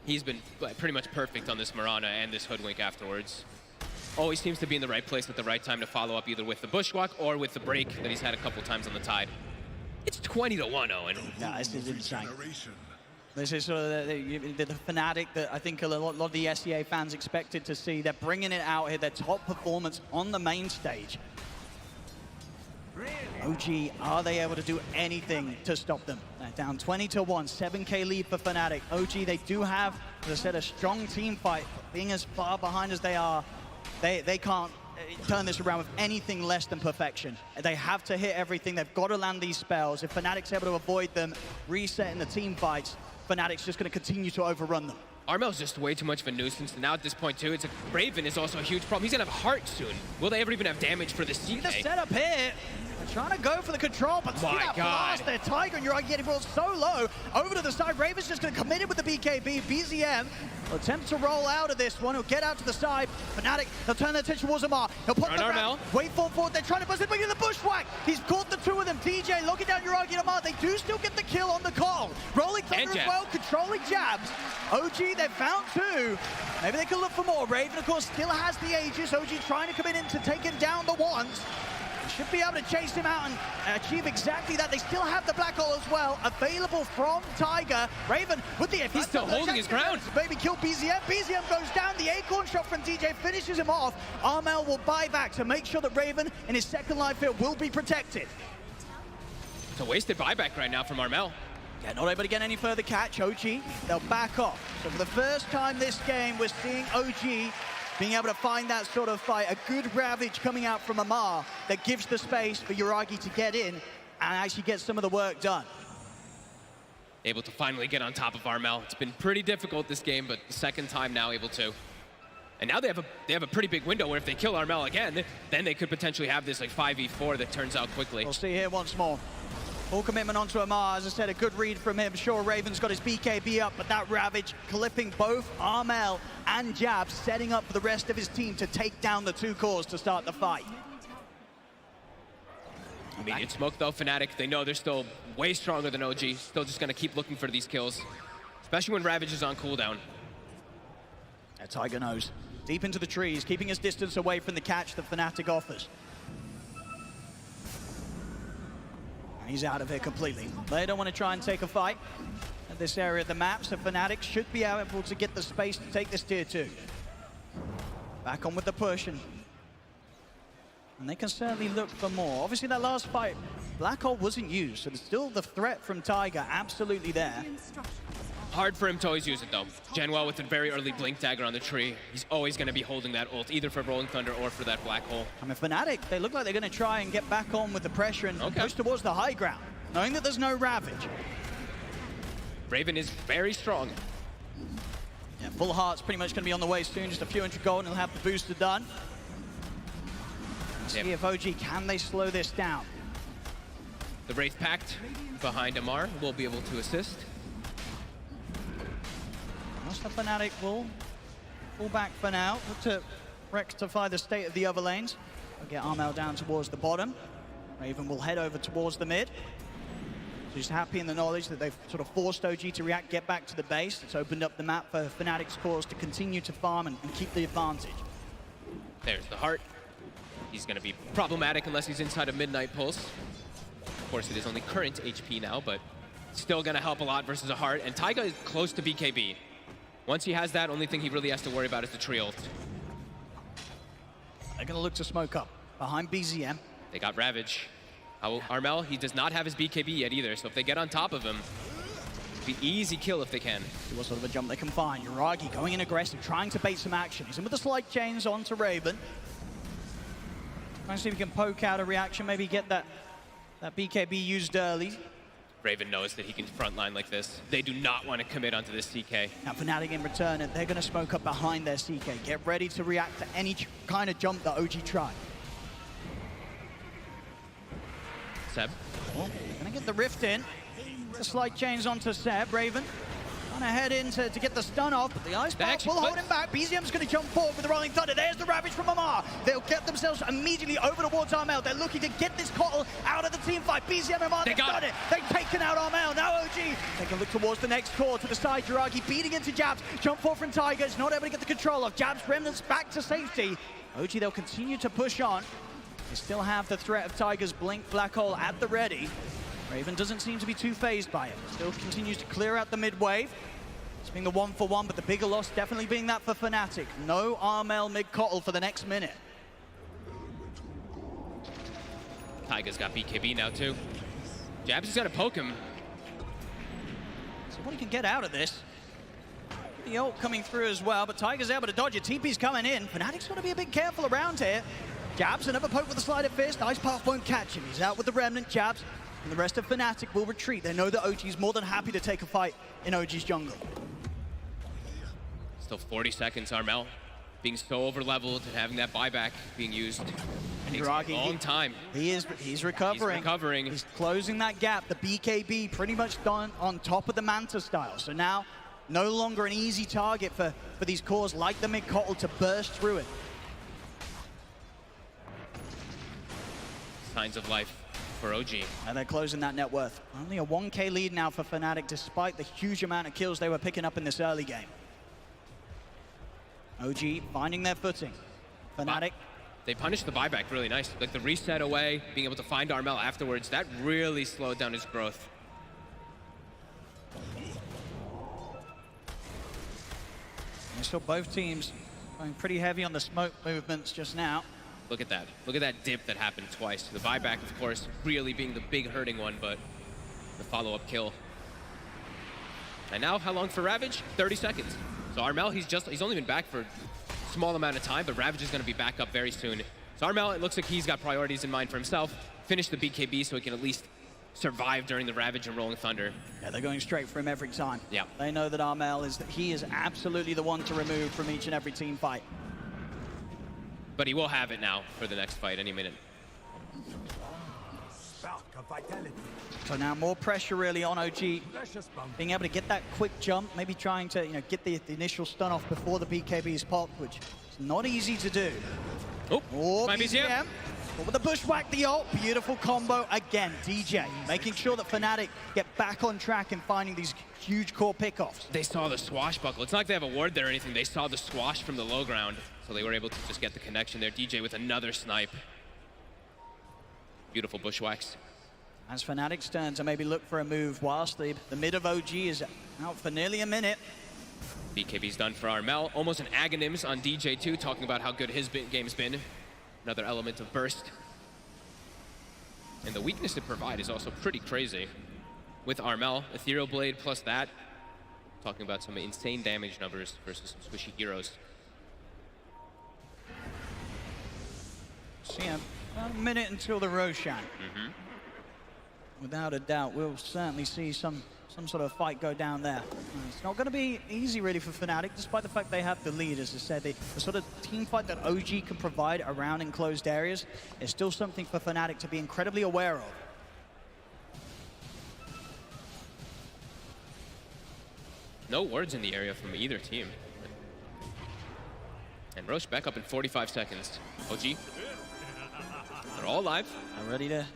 he's been pretty much perfect on this Mirana and this Hoodwink afterwards. Always seems to be in the right place at the right time to follow up either with the Bushwalk or with the break that he's had a couple times on the Tide. It's 20-1, Owen. Yeah, this is insane. This is sort of the Fnatic that I think a lot of the SEA fans expected to see. They're bringing it out here, their top performance on the main stage. OG, are they able to do anything to stop them? They're down 20-1, 7K lead for Fnatic. OG, they do have, as I said, a strong team fight. Being as far behind as they are, they can't turn this around with anything less than perfection. They have to hit everything. They've got to land these spells. If Fnatic's able to avoid them, resetting the team fights, Fnatic's just going to continue to overrun them. Armel's just way too much of a nuisance, and now at this point too, it's a Raven is also a huge problem. He's gonna have Heart soon. Will they ever even have damage for the CK? See the setup here. They're trying to go for the control, but see that blast there. Tiger and Yuragi getting rolled so low. Over to the side, Raven's just gonna commit it with the BKB. BZM will attempt to roll out of this one. He'll get out to the side. Fnatic, they'll turn their attention towards Amar. He'll put the round. Wait forward. They're trying to bust it, but in the Bushwhack. He's caught the two of them. DJ locking down Yuragi and Amar. They do still get the kill on the call. Rolling Thunder as well, controlling jabs. OG, they've found two. Maybe they can look for more. Raven, of course, still has the Aegis. OG trying to come in to take him down the ones. They should be able to chase him out and achieve exactly that. They still have the Black Hole as well, available from Tiger. Raven with the... He's still holding his ground. Maybe kill BZM. BZM goes down. The Acorn shot from DJ finishes him off. Armel will buy back to make sure that Raven in his second life field will be protected. It's a wasted buyback right now from Armel. Yeah, not able to get any further catch. OG, they'll back off. So for the first time this game, we're seeing OG being able to find that sort of fight. A good ravage coming out from Amar that gives the space for Yuragi to get in and actually get some of the work done. Able to finally get on top of Armel. It's been pretty difficult this game, but the second time now able to. And now they have a pretty big window where if they kill Armel again, then they could potentially have this like 5v4 that turns out quickly. We'll see here once more. Full commitment onto Amar. As I said, a good read from him. Sure, Raven's got his BKB up, but that Ravage clipping both Armel and Jab, setting up for the rest of his team to take down the two cores to start the fight. Immediate smoke though, Fnatic. They know they're still way stronger than OG. Still just gonna keep looking for these kills, especially when Ravage is on cooldown. That Tiger knows. Deep into the trees, keeping his distance away from the catch that Fnatic offers. He's out of here completely. They don't want to try and take a fight at this area of the map, so Fnatic should be able to get the space to take this tier 2. Back on with the push, and they can certainly look for more. Obviously, that last fight, Black Hole wasn't used, so there's still the threat from Tiger absolutely there. Hard for him to always use it though. Genwell with a very early Blink Dagger on the tree. He's always going to be holding that ult, either for Rolling Thunder or for that Black Hole. I mean, Fnatic, they look like they're going to try and get back on with the pressure and push towards the high ground, knowing that there's no Ravage. Raven is very strong. Yeah, Full Heart's pretty much going to be on the way soon. Just a few hundred gold and he'll have the booster done. Let's see if OG, can they slow this down? The Wraith Pact behind Amar will be able to assist. Most of Fnatic will pull back for now. Look to rectify the state of the other lanes. We'll get Armel down towards the bottom. Raven will head over towards the mid. Just happy in the knowledge that they've sort of forced OG to react, get back to the base. It's opened up the map for Fnatic's cores to continue to farm and keep the advantage. There's the Heart. He's going to be problematic unless he's inside a Midnight Pulse. Of course, it is only current HP now, but still going to help a lot versus a Heart. And Taiga is close to BKB. Once he has that, only thing he really has to worry about is the tree ult. They're going to look to smoke up behind BZM. They got Ravage. Armel, he does not have his BKB yet either, so if they get on top of him, it'll be easy kill if they can. See what sort of a jump they can find. Yuragi going in aggressive, trying to bait some action. He's in with the slide chains onto Raven. Trying to see if he can poke out a reaction, maybe get that BKB used early. Raven knows that he can frontline like this. They do not want to commit onto this CK. Now Fnatic in return, and they're going to smoke up behind their CK. Get ready to react to any kind of jump that OG try. Seb. Oh, going to get the rift in. The slide chains onto Seb. Raven Trying to head in to get the stun off, but the Ice Pack will hold him back. BZM's going to jump forward with the Rolling Thunder. There's the Ravage from Amar. They'll get themselves immediately over towards Armel. They're looking to get this Kotl out of the team fight. BZM and Amar, they've done it. They've taken out Armel. Now OG, they can look towards the next core to the side. Jiragi beating into Jabs. Jump forward from Tigers, not able to get the control of Jabs. Remnants back to safety. OG, they'll continue to push on. They still have the threat of Tigers Blink Black Hole at the ready. Raven doesn't seem to be too phased by it. Still continues to clear out the mid wave. It's being the 1-for-1, but the bigger loss definitely being that for Fnatic. No Armel mid Kotl for the next minute. Tigers got BKB now too. Jabs is gonna poke him. So what he can get out of this. The ult coming through as well, but Tiger's able to dodge it. TP's coming in. Fnatic's got to be a bit careful around here. Jabs, another poke with a sleight of fist. Ice Path won't catch him. He's out with the Remnant. Jabs and the rest of Fnatic will retreat. They know that OG's more than happy to take a fight in OG's jungle. Still 40 seconds, Armel. Being so over-leveled and having that buyback being used. It takes a long time. He's recovering. He's recovering. He's closing that gap. The BKB pretty much done on top of the Manta style. So now, no longer an easy target for these cores like the mid Kotl to burst through it. Signs of life for OG. And they're closing that net worth. Only a 1K lead now for Fnatic, despite the huge amount of kills they were picking up in this early game. OG finding their footing. Fnatic. They punished the buyback really nice. Like the reset away, being able to find Armel afterwards, that really slowed down his growth. We saw both teams going pretty heavy on the smoke movements just now. Look at that. Look at that dip that happened twice. The buyback, of course, really being the big hurting one, but the follow-up kill. And now, how long for Ravage? 30 seconds. So Armel, he's only been back for a small amount of time, but Ravage is going to be back up very soon. So Armel, it looks like he's got priorities in mind for himself. Finish the BKB so he can at least survive during the Ravage and Rolling Thunder. Yeah, they're going straight for him every time. Yeah. They know that Armel is absolutely the one to remove from each and every team fight. But he will have it now for the next fight any minute. So now more pressure really on OG, being able to get that quick jump, maybe trying to get the initial stun off before the BKB is popped, which is not easy to do. Oh, my BZM. But with the bushwhack, the ult, beautiful combo again. DJ making sure that Fnatic get back on track and finding these huge core pickoffs. They saw the swashbuckle. It's not like they have a ward there or anything. They saw the swash from the low ground, so they were able to just get the connection there. DJ with another snipe. Beautiful bushwhacks. As Fnatic's turn to maybe look for a move whilst the mid of OG is out for nearly a minute. BKB's done for Armel. Almost an Aghanims on DJ too, talking about how good his game's been. Another element of burst. And the weakness to provide is also pretty crazy. With Armel, Ethereal Blade plus that. Talking about some insane damage numbers versus some squishy heroes. So yeah, about a minute until the Roshan. Without a doubt, we'll certainly see some sort of fight go down there. It's not going to be easy really for Fnatic, despite the fact they have the lead. As I said, the sort of team fight that OG can provide around enclosed areas is still something for Fnatic to be incredibly aware of. No wards in the area from either team. And Roche back up in 45 seconds. OG. They're all live. They're ready to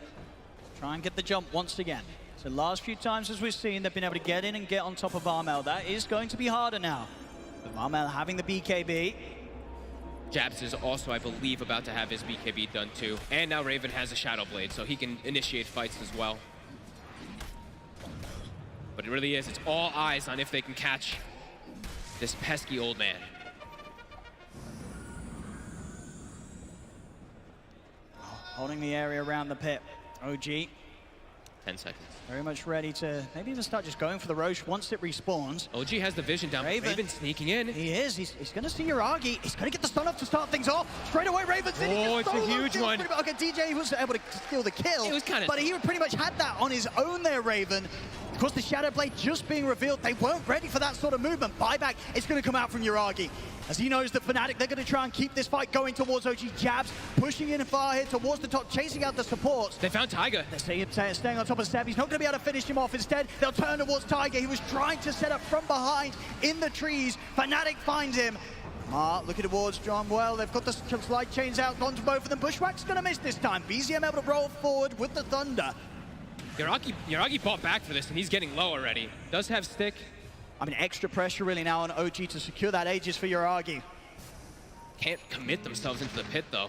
try and get the jump once again. So last few times, as we've seen, they've been able to get in and get on top of Armel. That is going to be harder now. With Armel having the BKB. Jabs is also, I believe, about to have his BKB done too. And now Raven has a Shadow Blade, so he can initiate fights as well. But it really is, it's all eyes on if they can catch this pesky old man. Holding the area around the pit. OG. 10 seconds. Very much ready to maybe even start just going for the Roche once it respawns. OG has the vision down. Raven sneaking in. He is. He's going to see Jiragi. He's going to get the stun up to start things off. Straight away, Raven's in. Oh, it's a huge one. Okay, DJ was able to steal the kill. It was kind of. But he pretty much had that on his own there, Raven. course, the Shadow Blade just being revealed. They weren't ready for that sort of movement. Buyback is going to come out from Yuragi. As he knows that Fnatic, they're going to try and keep this fight going towards OG. Jabs pushing in far here towards the top, chasing out the supports. They found Taiga. They're staying on top of Seb. He's not going to be able to finish him off. Instead, they'll turn towards Taiga. He was trying to set up from behind in the trees. Fnatic finds him. Looking towards John. Well, they've got the slide chains out onto both of them. Bushwhack's going to miss this time. BZM able to roll forward with the Thunder. Yuragi fought back for this, and he's getting low already. Does have stick. I mean, extra pressure really now on OG to secure that Aegis for Yuragi. Can't commit themselves into the pit, though.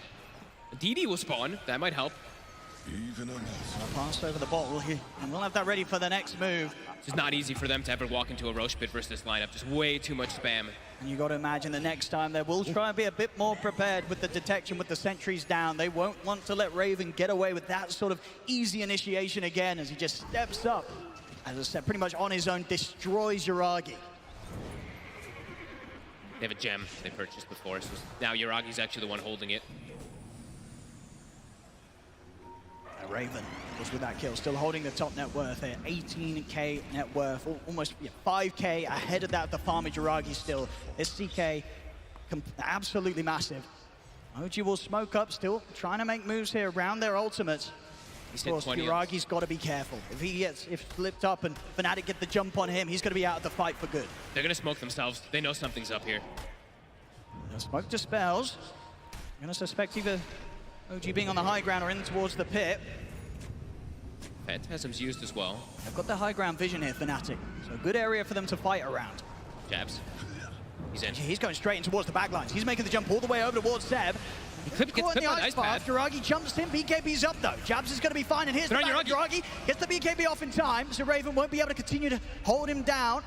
DD will spawn. That might help. Passed over the ball here, and we'll have that ready for the next move. It's just not easy for them to ever walk into a Roche pit versus this lineup. Just way too much spam. And you got to imagine the next time they will try and be a bit more prepared with the detection, with the sentries down. They won't want to let Raven get away with that sort of easy initiation again as he just steps up. As I said, pretty much on his own, destroys Yuragi. They have a gem they purchased before, so now Yuragi's actually the one holding it. Raven was with that kill, still holding the top net worth here. 18k net worth, almost 5k ahead of that of the farmer Yuragi still. This CK, absolutely massive. OG will smoke up still, trying to make moves here around their ultimates. Of course, Yuragi's got to be careful. If he gets flipped up and Fnatic get the jump on him, he's going to be out of the fight for good. They're going to smoke themselves. They know something's up here. Smoke dispels. I'm going to suspect either OG being on the high ground or in towards the pit. Phantasm's used as well. They've got the high ground vision here, Fnatic. So a good area for them to fight around. Jabs. He's in. He's going straight in towards the backlines. He's making the jump all the way over towards Seb. Gets clipped on ice path. Yuragi jumps in. BKB's up though. Jabs is going to be fine. And here's the back. Yuragi gets the BKB off in time, so Raven won't be able to continue to hold him down.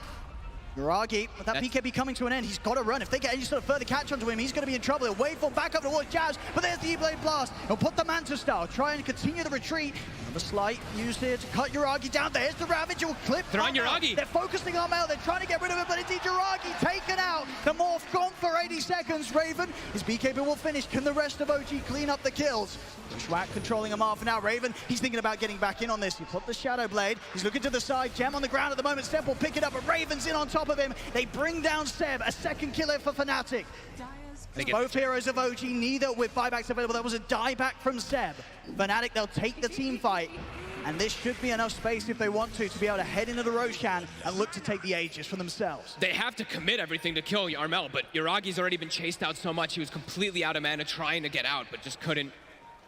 Yuragi, with that BKB coming to an end, he's got to run. If they get any sort of further catch onto him, he's going to be in trouble. He'll wait for back up towards Jabs, but there's the E-Blade Blast. He'll put the Manta style, try and continue the retreat. The slight used here to cut Yuragi down. There's the Ravage, will clip. They're on Yuragi. They're focusing on Mel. They're trying to get rid of him, but indeed Yuragi taken out. The Morph gone for 80 seconds. Raven, his BKB will finish. Can the rest of OG clean up the kills? Bushwhack controlling him off now. Raven, he's thinking about getting back in on this. He put the Shadow Blade. He's looking to the side. Gem on the ground at the moment. Seb will pick it up, but Raven's in on top of him. They bring down Seb. A second killer for Fnatic. Both heroes of OG, neither with buybacks available. That was a dieback from Seb. Fnatic, they'll take the team fight. And this should be enough space if they want to be able to head into the Roshan and look to take the Aegis for themselves. They have to commit everything to kill Armel, but Yuragi's already been chased out so much. He was completely out of mana trying to get out, but just couldn't.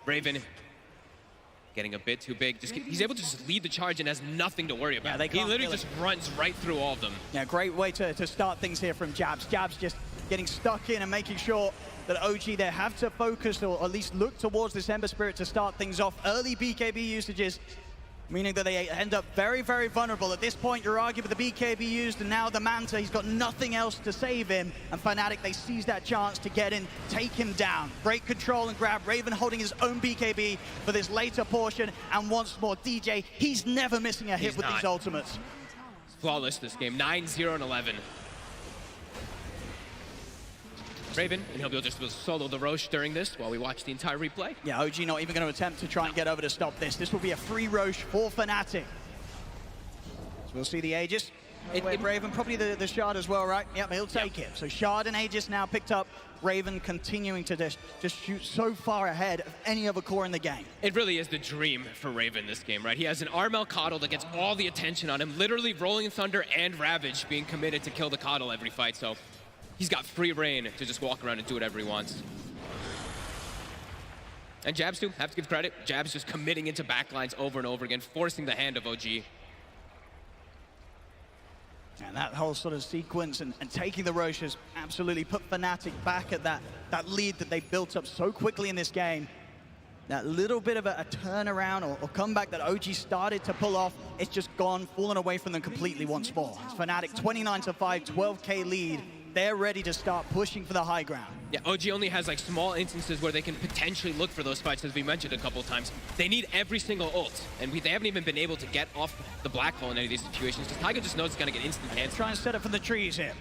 Raven getting a bit too big. He's able to just lead the charge and has nothing to worry about. He literally just runs right through all of them. Yeah, great way to start things here from Jabs. Jabs just getting stuck in and making sure that OG there have to focus or at least look towards this Ember Spirit to start things off. Early BKB usages, meaning that they end up very, very vulnerable. At this point, Yuragi with the BKB used, and now the Manta, he's got nothing else to save him. And Fnatic, they seize that chance to get in, take him down. Great control and grab. Raven holding his own BKB for this later portion. And once more, DJ, he's never missing a hit with these ultimates. It's flawless this game, 9-0 and 11. Raven, and he'll be able to just solo the Roche during this while we watch the entire replay. Yeah, OG not even going to attempt to try and get over to stop this. This will be a free Roche for Fnatic. So we'll see the Aegis. Raven, probably the Shard as well, right? Yep, he'll take it. So Shard and Aegis now picked up. Raven continuing to just shoot so far ahead of any other core in the game. It really is the dream for Raven this game, right? He has an Armel Coddle that gets all the attention on him, literally Rolling Thunder and Ravage being committed to kill the Coddle every fight, so he's got free reign to just walk around and do whatever he wants. And Jabs too, have to give credit. Jabs just committing into backlines over and over again, forcing the hand of OG. And that whole sort of sequence and taking the Roche has absolutely put Fnatic back at that lead that they built up so quickly in this game. That little bit of a turnaround or comeback that OG started to pull off, it's just gone, fallen away from them completely once more. It's Fnatic 29-5, 12k lead. They're ready to start pushing for the high ground. Yeah, OG only has like small instances where they can potentially look for those fights, as we mentioned a couple times. They need every single ult, and they haven't even been able to get off the black hole in any of these situations. Just Taiga just knows it's gonna get instant hands. Try and set up for the trees here.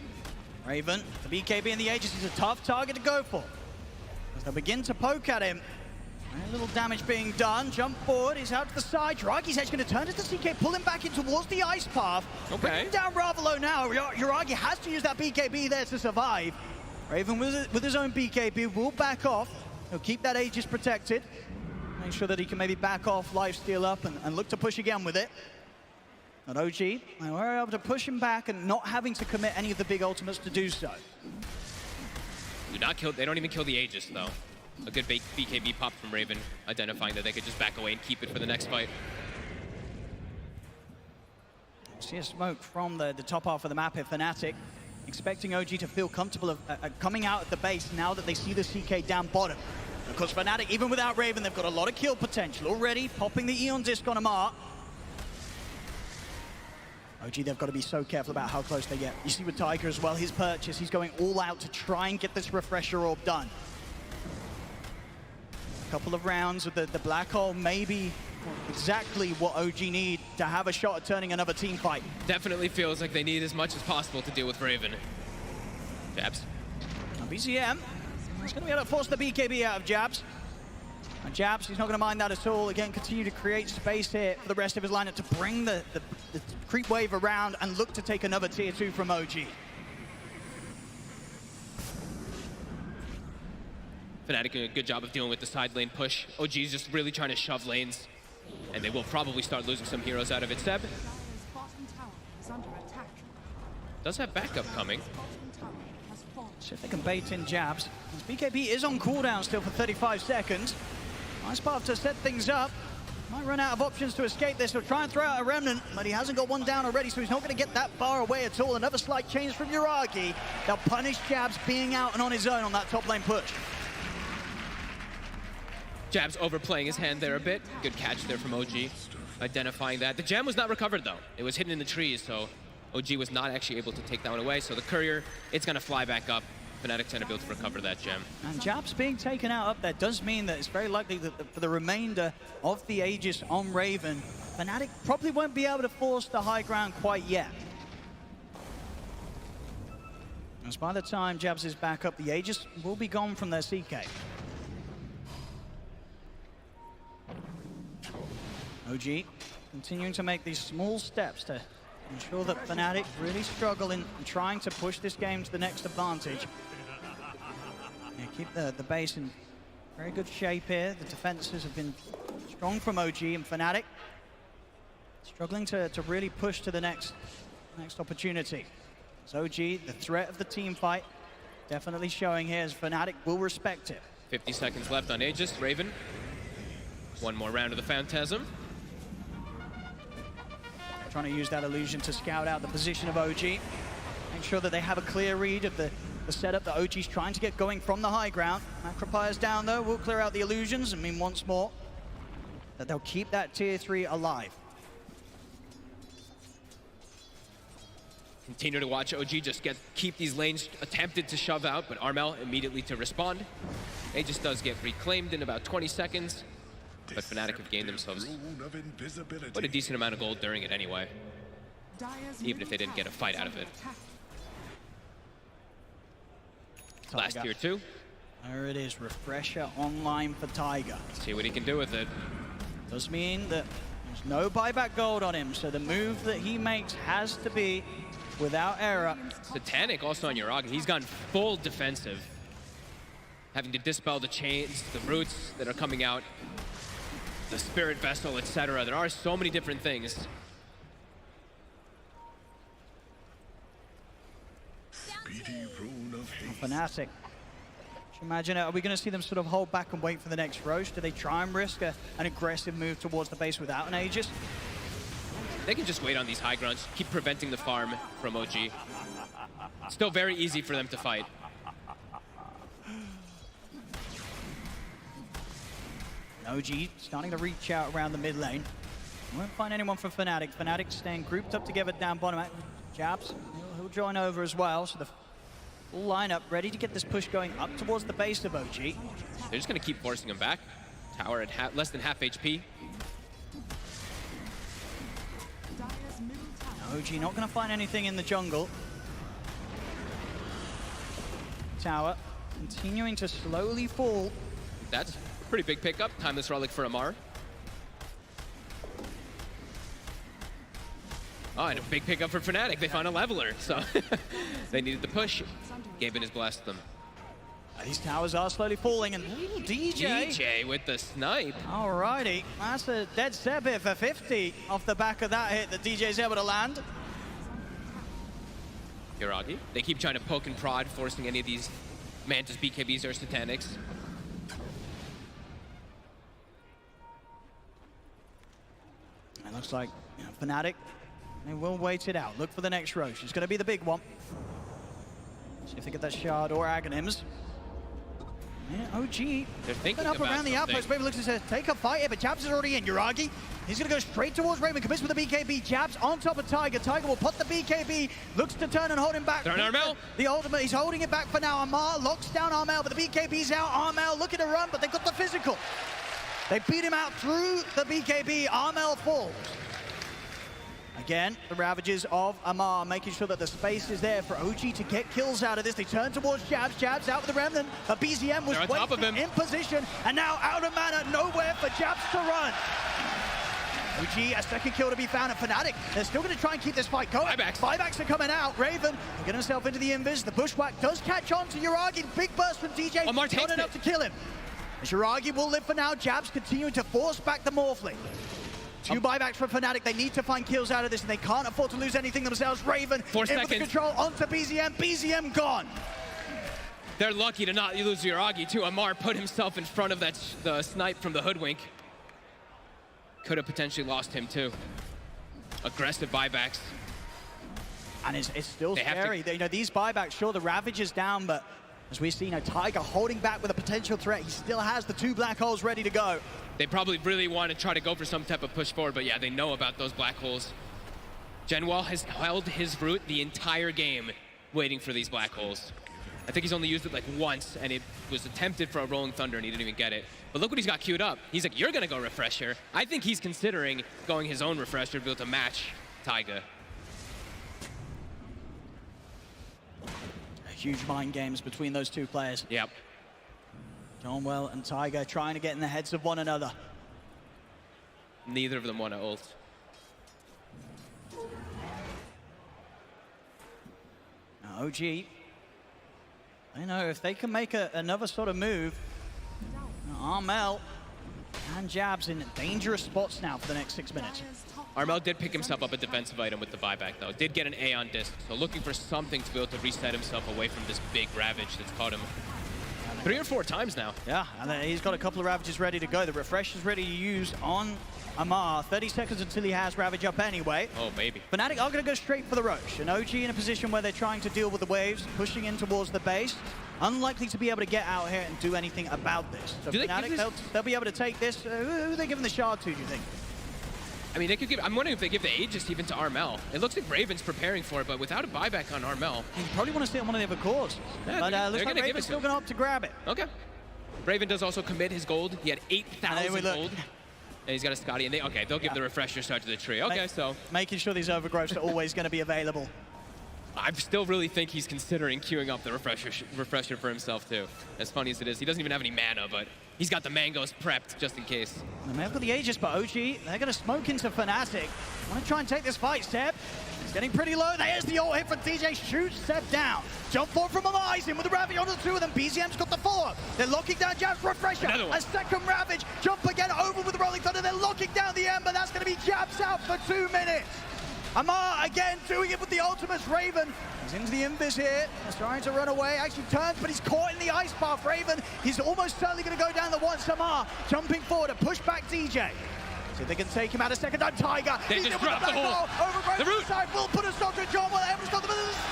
Raven, the BKB and the Aegis is a tough target to go for. As they begin to poke at him, A little damage being done. Jump forward, he's out to the side. Jiragi's edge going to turn to the CK, pull him back in towards the ice path. Okay. Bring him down rather low now. Jiragi has to use that BKB there to survive. Raven with his own BKB will back off. He'll keep that Aegis protected. Make sure that he can maybe back off, lifesteal up, and look to push again with it. But OG, they were able to push him back and not having to commit any of the big ultimates to do so. Do not kill. They don't even kill the Aegis though. A good BKB pop from Raven, identifying that they could just back away and keep it for the next fight. See a smoke from the top half of the map here, Fnatic. Expecting OG to feel comfortable of coming out at the base now that they see the CK down bottom. Of course, Fnatic, even without Raven, they've got a lot of kill potential already, popping the Eon Disc on Amar. OG, they've got to be so careful about how close they get. You see with Tiger as well, his purchase, he's going all out to try and get this Refresher Orb done. A couple of rounds with the Black Hole, maybe exactly what OG need to have a shot at turning another team fight. Definitely feels like they need as much as possible to deal with Raven. Jabs. Now BCM, he's going to be able to force the BKB out of Jabs. And Jabs, he's not going to mind that at all. Again, continue to create space here for the rest of his lineup to bring the creep wave around and look to take another tier 2 from OG. Fnatic doing a good job of dealing with the side lane push. OG is just really trying to shove lanes, and they will probably start losing some heroes out of it. Seb does have backup coming. See if they can bait in Jabs. His BKB is on cooldown still for 35 seconds. Nice path to set things up. Might run out of options to escape this. He'll try and throw out a remnant, but he hasn't got one down already, so he's not going to get that far away at all. Another slight change from Jiragi. They'll punish Jabs being out and on his own on that top lane push. Jabs overplaying his hand there a bit. Good catch there from OG, identifying that. The gem was not recovered though. It was hidden in the trees, so OG was not actually able to take that one away. So the courier, it's going to fly back up. Fnatic's going to be able to recover that gem. And Jabs being taken out up there does mean that it's very likely that for the remainder of the Aegis on Raven, Fnatic probably won't be able to force the high ground quite yet. As by the time Jabs is back up, the Aegis will be gone from their CK. OG continuing to make these small steps to ensure that Fnatic really struggle in trying to push this game to the next advantage. Yeah, keep the base in very good shape here. The defenses have been strong from OG, and Fnatic struggling to really push to the next opportunity. So OG, the threat of the team fight, definitely showing here as Fnatic will respect it. 50 seconds left on Aegis. Raven. One more round of the Phantasm. Trying to use that illusion to scout out the position of OG. Make sure that they have a clear read of the setup that OG's trying to get going from the high ground. Macropire's down though, will clear out the illusions and mean once more that they'll keep that tier 3 alive. Continue to watch OG just keep these lanes attempted to shove out, but Armel immediately to respond. Aegis does get reclaimed in about 20 seconds. But Fnatic have gained themselves quite a decent amount of gold during it anyway, even if they didn't get a fight out of it. Last tier 2. There it is, Refresher online for Tiger. See what he can do with it. Does mean that there's no buyback gold on him, so the move that he makes has to be without error. Satanic also on Jiragi. He's gone full defensive, having to dispel the chains, the roots that are coming out, the Spirit Vessel, etc. There are so many different things. Fnatic. Imagine, are we going to see them sort of hold back and wait for the next Roche? Do they try and risk an aggressive move towards the base without an Aegis? They can just wait on these high grounds, keep preventing the farm from OG. Still very easy for them to fight. OG starting to reach out around the mid lane. Won't find anyone from Fnatic. Fnatic staying grouped up together down bottom. Jabs, he'll join over as well. So the full lineup ready to get this push going up towards the base of OG. They're just going to keep forcing him back. Tower at less than half HP. OG not going to find anything in the jungle. Tower continuing to slowly fall. That's Pretty big pickup. Timeless Relic for Amar. Oh, and a big pickup for Fnatic. They found a leveler, so they needed the push. Gaben has blessed them. These towers are slowly falling, and ooh, DJ with the snipe. Alrighty, that's a dead step here for 50 off the back of that hit that DJ's able to land. Yuragi. They keep trying to poke and prod, forcing any of these Mantis, BKBs, or Satanics. It looks like Fnatic, they will wait it out. Look for the next Roche. It's going to be the big one. See if they get that shard or Aghanims. Yeah, OG. They're thinking up about around the something. outpost. Maybe looks to take a fight here, but Jabs is already in. Yuragi, he's going to go straight towards Raven. Commits with the BKB. Jabs on top of Tiger. Tiger will put the BKB. Looks to turn and hold him back. Turn Armel. The ultimate, he's holding it back for now. Amar locks down Armel, but the BKB's out. Armel looking to run, but they got the physical. They beat him out through the BKB. Armel falls. Again, the ravages of Amar, making sure that the space is there for OG to get kills out of this. They turn towards Jabs. Jabs out with the Remnant. But BZM was on top of him. in position, and now out of mana, nowhere for Jabs to run. OG, a second kill to be found at Fnatic. They're still going to try and keep this fight going. Buybacks are coming out. Raven get himself into the invis. The bushwhack does catch on to Yuragi. Big burst from DJ. Amar Not enough to kill him. As Yuragi will live for now. Jabs continuing to force back the Morphling. Two buybacks from Fnatic. They need to find kills out of this, and they can't afford to lose anything themselves. Raven 4 in with the seconds. control onto BZM. BZM gone. They're lucky to not lose Yuragi, too. Amar put himself in front of the snipe from the Hoodwink. Could have potentially lost him, too. Aggressive buybacks. And it's still scary. These buybacks, sure, the Ravage is down, but as we see, Tiger holding back with a potential threat. He still has the 2 black holes ready to go. They probably really want to try to go for some type of push forward, but yeah, they know about those black holes. Genwell has held his route the entire game, waiting for these black holes. I think he's only used it like once, and it was attempted for a Rolling Thunder, and he didn't even get it. But look what he's got queued up. He's like, you're going to go Refresher. I think he's considering going his own Refresher to be able to match Taiga. Huge mind games between those two players. Yep. Johnwell and Tiger trying to get in the heads of one another. Neither of them want to ult. Now, OG, I know if they can make another sort of move, Armel and Jabs in dangerous spots now for the next 6 minutes. Armel did pick himself up a defensive item with the buyback, though. Did get an A on disc, so looking for something to be able to reset himself away from this big Ravage that's caught him 3 or 4 times now. Yeah, and then he's got a couple of Ravages ready to go. The Refresh is ready to use on Amar. 30 seconds until he has Ravage up anyway. Oh, maybe. Fnatic are going to go straight for the Roche. And OG in a position where they're trying to deal with the waves, pushing in towards the base. Unlikely to be able to get out here and do anything about this. So Fnatic, they'll be able to take this. Who are they giving the shard to, do you think? I mean, they could give. I'm wondering if they give the Aegis even to Armel. It looks like Raven's preparing for it, but without a buyback on Armel. You probably want to see it on one of the other cores. Yeah, but looks like Raven's still going to opt to grab it. Okay. Raven does also commit his gold. He had 8,000 gold. And he's got a Scotty, and they'll give the Refresher start to the tree. Okay, so. Making sure these overgrowths are always going to be available. I still really think he's considering queuing up the refresher for himself, too. As funny as it is, he doesn't even have any mana, but he's got the mangoes prepped just in case. They may have got the Aegis, but OG, they're going to smoke into Fnatic. Want to try and take this fight, Seb. He's getting pretty low. There's the ult hit from DJ. Shoots Seb down. Jump forward from Amar. He's in with the Ravage onto the 2 of them. BZM's got the follow-up. They're locking down Jabs. Refresher. A second Ravage. Jump again over with the Rolling Thunder. They're locking down the Ember. That's going to be Jabs out for 2 minutes. Amar again doing it with the ultimates. Raven, he's into the invis here. He's trying to run away. Actually turns, but he's caught in the ice path. Raven, he's almost certainly going to go down the once. Amar jumping forward to push back DJ. See if they can take him out a second time. Tiger, they he's just in with the black hole. Over the root side will put a stop to Johnwell.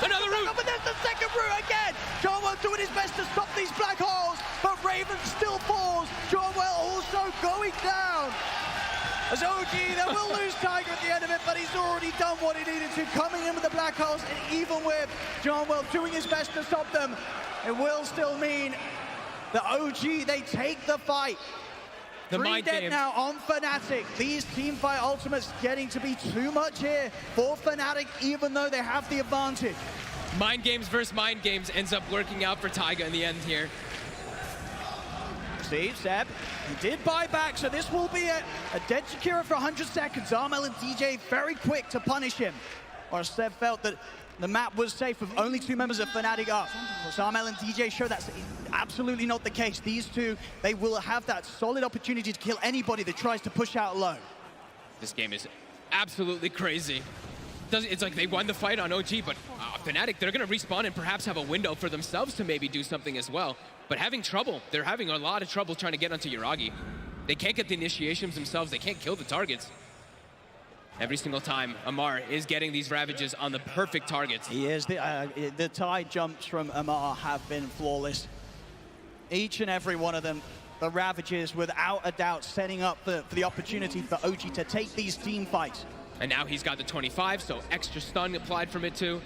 Another root. But there's the second root again. Johnwell doing his best to stop these black holes, but Raven still falls. Johnwell also going down. As OG, they will lose Tiger at the end of it, but he's already done what he needed to, coming in with the black holes, and even with Johnwell doing his best to stop them, it will still mean that OG, they take the fight. The 3 mind dead games. now on Fnatic. These teamfight ultimates getting to be too much here for Fnatic, even though they have the advantage. Mind games versus mind games ends up working out for Taiga in the end here. See, Seb, he did buy back, so this will be a dead Shakira for 100 seconds. Armel and DJ very quick to punish him. Or Seb felt that the map was safe with only 2 members of Fnatic up. So Armel and DJ show that's absolutely not the case. These two, they will have that solid opportunity to kill anybody that tries to push out low. This game is absolutely crazy. It's like they won the fight on OG, but Fnatic, they're going to respawn and perhaps have a window for themselves to maybe do something as well. But having trouble, they're having a lot of trouble trying to get onto Yuragi. They can't get the initiations themselves. They can't kill the targets. Every single time, Amar is getting these Ravages on the perfect targets. He is. The tide jumps from Amar have been flawless. Each and every one of them, the Ravages, without a doubt, setting up for the opportunity for OG to take these team fights. And now he's got the 25, so extra stun applied from it too.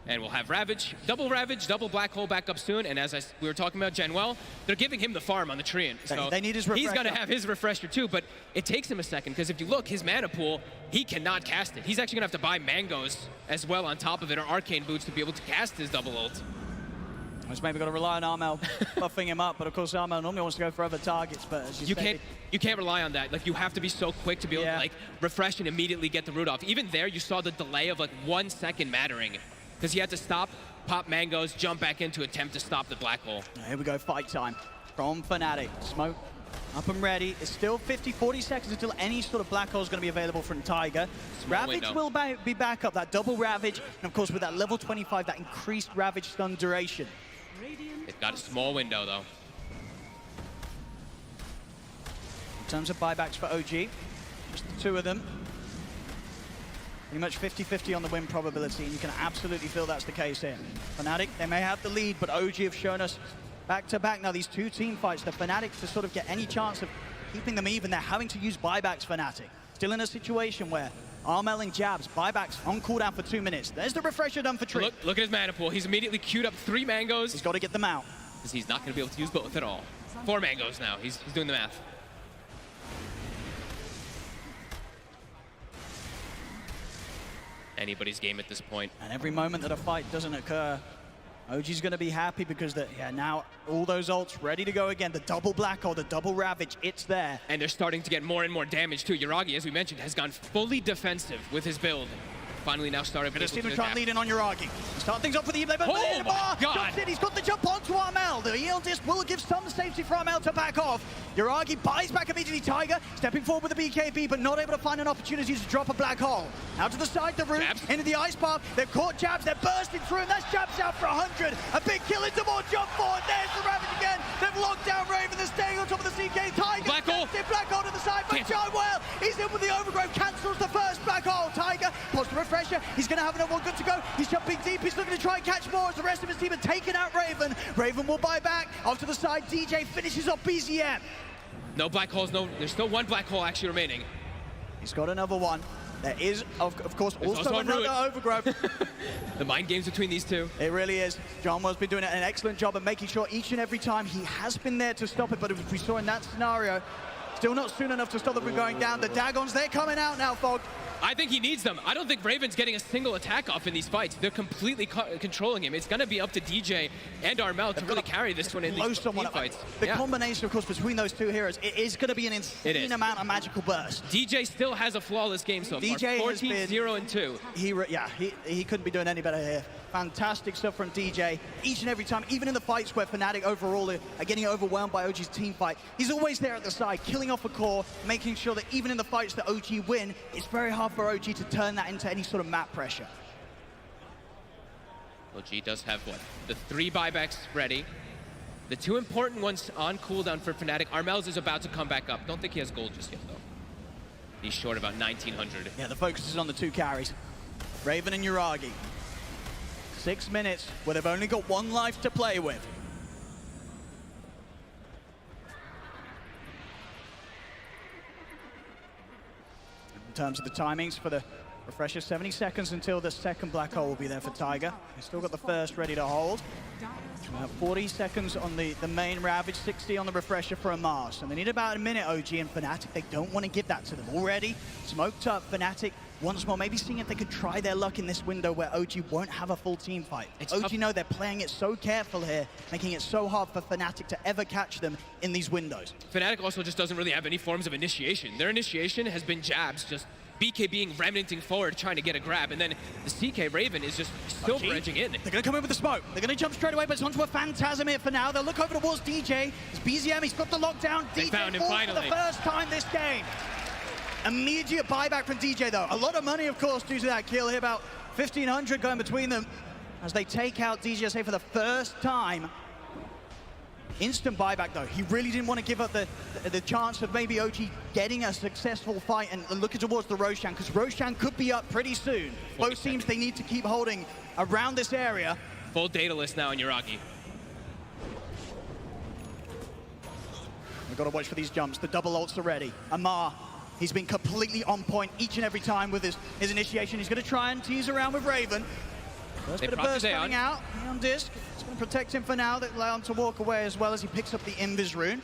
And we'll have Ravage, double Black Hole back up soon. And as we were talking about Genwell, they're giving him the farm on the Treant. So they need his refresher. He's going to have his refresher too, but it takes him a second, because if you look, his mana pool, he cannot cast it. He's actually going to have to buy Mangoes as well on top of it, or Arcane Boots, to be able to cast his double ult. He's maybe got to rely on Armel buffing him up, but of course Armel normally wants to go for other targets. But as you can't rely on that. Like, you have to be so quick to be able to like refresh and immediately get the root off. Even there, you saw the delay of like 1 second mattering, because he had to stop, pop Mangoes, jump back in to attempt to stop the Black Hole. Here we go, fight time from Fnatic. Smoke up and ready. It's still 40 seconds until any sort of Black Hole is going to be available from Tiger. Ravage will be back up, that double Ravage, and of course with that level 25, that increased Ravage stun duration. They've got a small window though. In terms of buybacks for OG, just the 2 of them. Pretty much 50-50 on the win probability, and you can absolutely feel that's the case here. Fnatic, they may have the lead, but OG have shown us back-to-back now these 2 team fights. The Fnatic, to sort of get any chance of keeping them even, they're having to use buybacks. Fnatic still in a situation where Armel and Jabs, buybacks on cooldown for 2 minutes. There's the refresher done for Tree. Look at his mana pool. He's immediately queued up 3 Mangoes. He's got to get them out. Because he's not going to be able to use both at all. 4 Mangoes now. He's doing the math. Anybody's game at this point. And every moment that a fight doesn't occur, OG's going to be happy, because now all those ults ready to go again. The double Black Hole, the double Ravage, it's there. And they're starting to get more and more damage too. Yuragi, as we mentioned, has gone fully defensive with his build. Finally now started Gonna see him try and lead in on Yuragi. Start things off with the E-Blade, but my God. He's got the jump onto Armel. The EL disc will give some safety for Armel to back off. Yuragi buys back immediately. Tiger stepping forward with the BKB, but not able to find an opportunity to drop a Black Hole. Out to the side, the root, into the ice path. They've caught Jabs, they're bursting through, and that's Jabs out for 100. A big kill into more jump forward. There's the Ravage again. They've locked down Raven. They're staying on top of the CK. Tiger, Black Hole. Black Hole to the side, but Joel, he's in with the overgrowth, cancels the first Black Hole. Tiger pops the refresher. He's going to have another one good to go. He's jumping deep. He's looking to try and catch more as the rest of his team have taken out Raven. Raven will buy back. Off to the side, DJ finishes off BZM. No Black Holes, there's still 1 Black Hole actually remaining. He's got another one. There is, of course, also another overgrowth. The mind games between these 2. It really is. John Well's been doing an excellent job of making sure each and every time he has been there to stop it, but as we saw in that scenario, still not soon enough to stop them from going down. The Dagons, they're coming out now, Fog. I think he needs them. I don't think Raven's getting a single attack off in these fights. They're completely controlling him. It's going to be up to DJ and Armel to really carry this one in these team fights. The combination, of course, between those 2 heroes, it is going to be an insane amount of magical burst. DJ still has a flawless game so far. 14-0-2. He couldn't be doing any better here. Fantastic stuff from DJ. Each and every time, even in the fights where Fnatic overall are getting overwhelmed by OG's team fight, he's always there at the side, killing off a core, making sure that even in the fights that OG win, it's very hard for OG to turn that into any sort of map pressure. OG does have the 3 buybacks ready. The 2 important ones on cooldown for Fnatic. Armel's is about to come back up. Don't think he has gold just yet though. He's short about 1900. Yeah, the focus is on the 2 carries. Raven and Yuragi. 6 minutes where they've only got 1 life to play with. In terms of the timings for the refresher, 70 seconds until the second Black Hole will be there for Tiger. He's still got the first ready to hold. 40 seconds on the main Ravage, 60 on the refresher for a Mars. And they need about a minute, OG and Fnatic. They don't want to give that to them. Already smoked up, Fnatic once more, maybe seeing if they could try their luck in this window where OG won't have a full team fight. OG know they're playing it so careful here, making it so hard for Fnatic to ever catch them in these windows. Fnatic also just doesn't really have any forms of initiation. Their initiation has been jabs, just BKBing, remnanting forward, trying to get a grab, and then the CK Raven is just silver edging in. They're going to come in with the smoke. They're going to jump straight away, but it's onto a Phantasm here for now. They'll look over towards DJ. It's BZM, he's got the lockdown. They found DJ him falls finally. for the first time this game. Immediate buyback from DJ though. A lot of money, of course, due to that kill here. About 1,500 going between them as they take out DJSA for the first time. Instant buyback though. He really didn't want to give up the chance of maybe OG getting a successful fight and looking towards the Roshan, because Roshan could be up pretty soon. Both teams, they need to keep holding around this area. Full data list now in Yuragi. We've got to watch for these jumps. The double ults are ready. Amar, he's been completely on point each and every time with his initiation. He's going to try and tease around with Raven. First bit of burst coming out. On disc. It's going to protect him for now. That allow him to walk away as well as he picks up the Invis rune.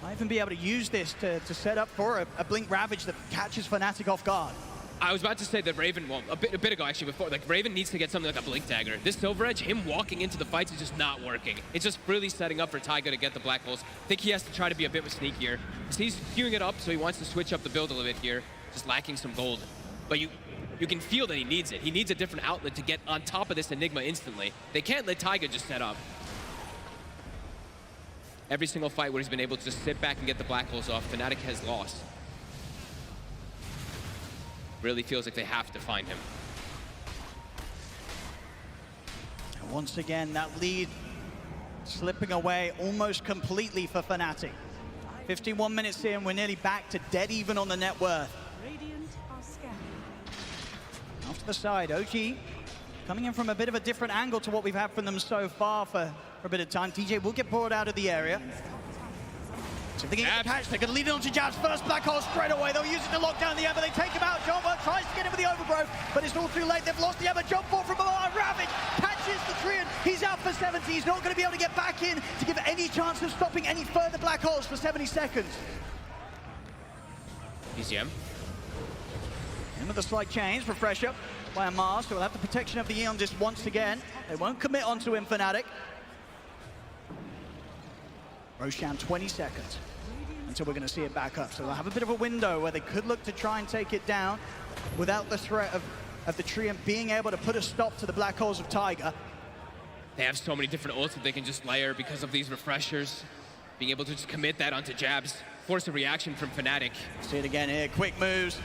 Might even be able to use this to set up for a Blink Ravage that catches Fnatic off guard. I was about to say that Raven, well, a bit ago actually before, like Raven needs to get something like a Blink Dagger. This Silver Edge, him walking into the fights is just not working. It's just really setting up for Taiga to get the Black Holes. I think he has to try to be a bit sneakier. He's queuing it up, so he wants to switch up the build a little bit here, just lacking some gold. But you can feel that he needs it. He needs a different outlet to get on top of this Enigma instantly. They can't let Taiga just set up. Every single fight where he's been able to just sit back and get the Black Holes off, Fnatic has lost. Really feels like they have to find him. And once again, that lead slipping away almost completely for Fnatic. 51 minutes in, we're nearly back to dead even on the net worth. Off to the side, OG coming in from a bit of a different angle to what we've had from them so far for a bit of time. DJ will get brought out of the area. So if they get the catch, they're going to lead it onto Jabs. First Black Hole straight away. They'll use it to lock down the Ember. They take him out. Jonwa tries to get him with the Overgrowth, but it's all too late. They've lost the Ember. Jump ball from Amar. Ravage catches the Treant. He's out for 70. He's not going to be able to get back in to give any chance of stopping any further Black Holes for 70 seconds. BZM. In with a slight change. Refresher by Amar, so we'll have the protection of the Aeon Disc once again. They won't commit onto him, Fnatic. Roshan, 20 seconds until we're going to see it back up. So they'll have a bit of a window where they could look to try and take it down without the threat of the Treant being able to put a stop to the Black Holes of Taiga. They have so many different ults that they can just layer because of these refreshers. Being able to just commit that onto Jabs, force a reaction from Fnatic. See it again here, quick moves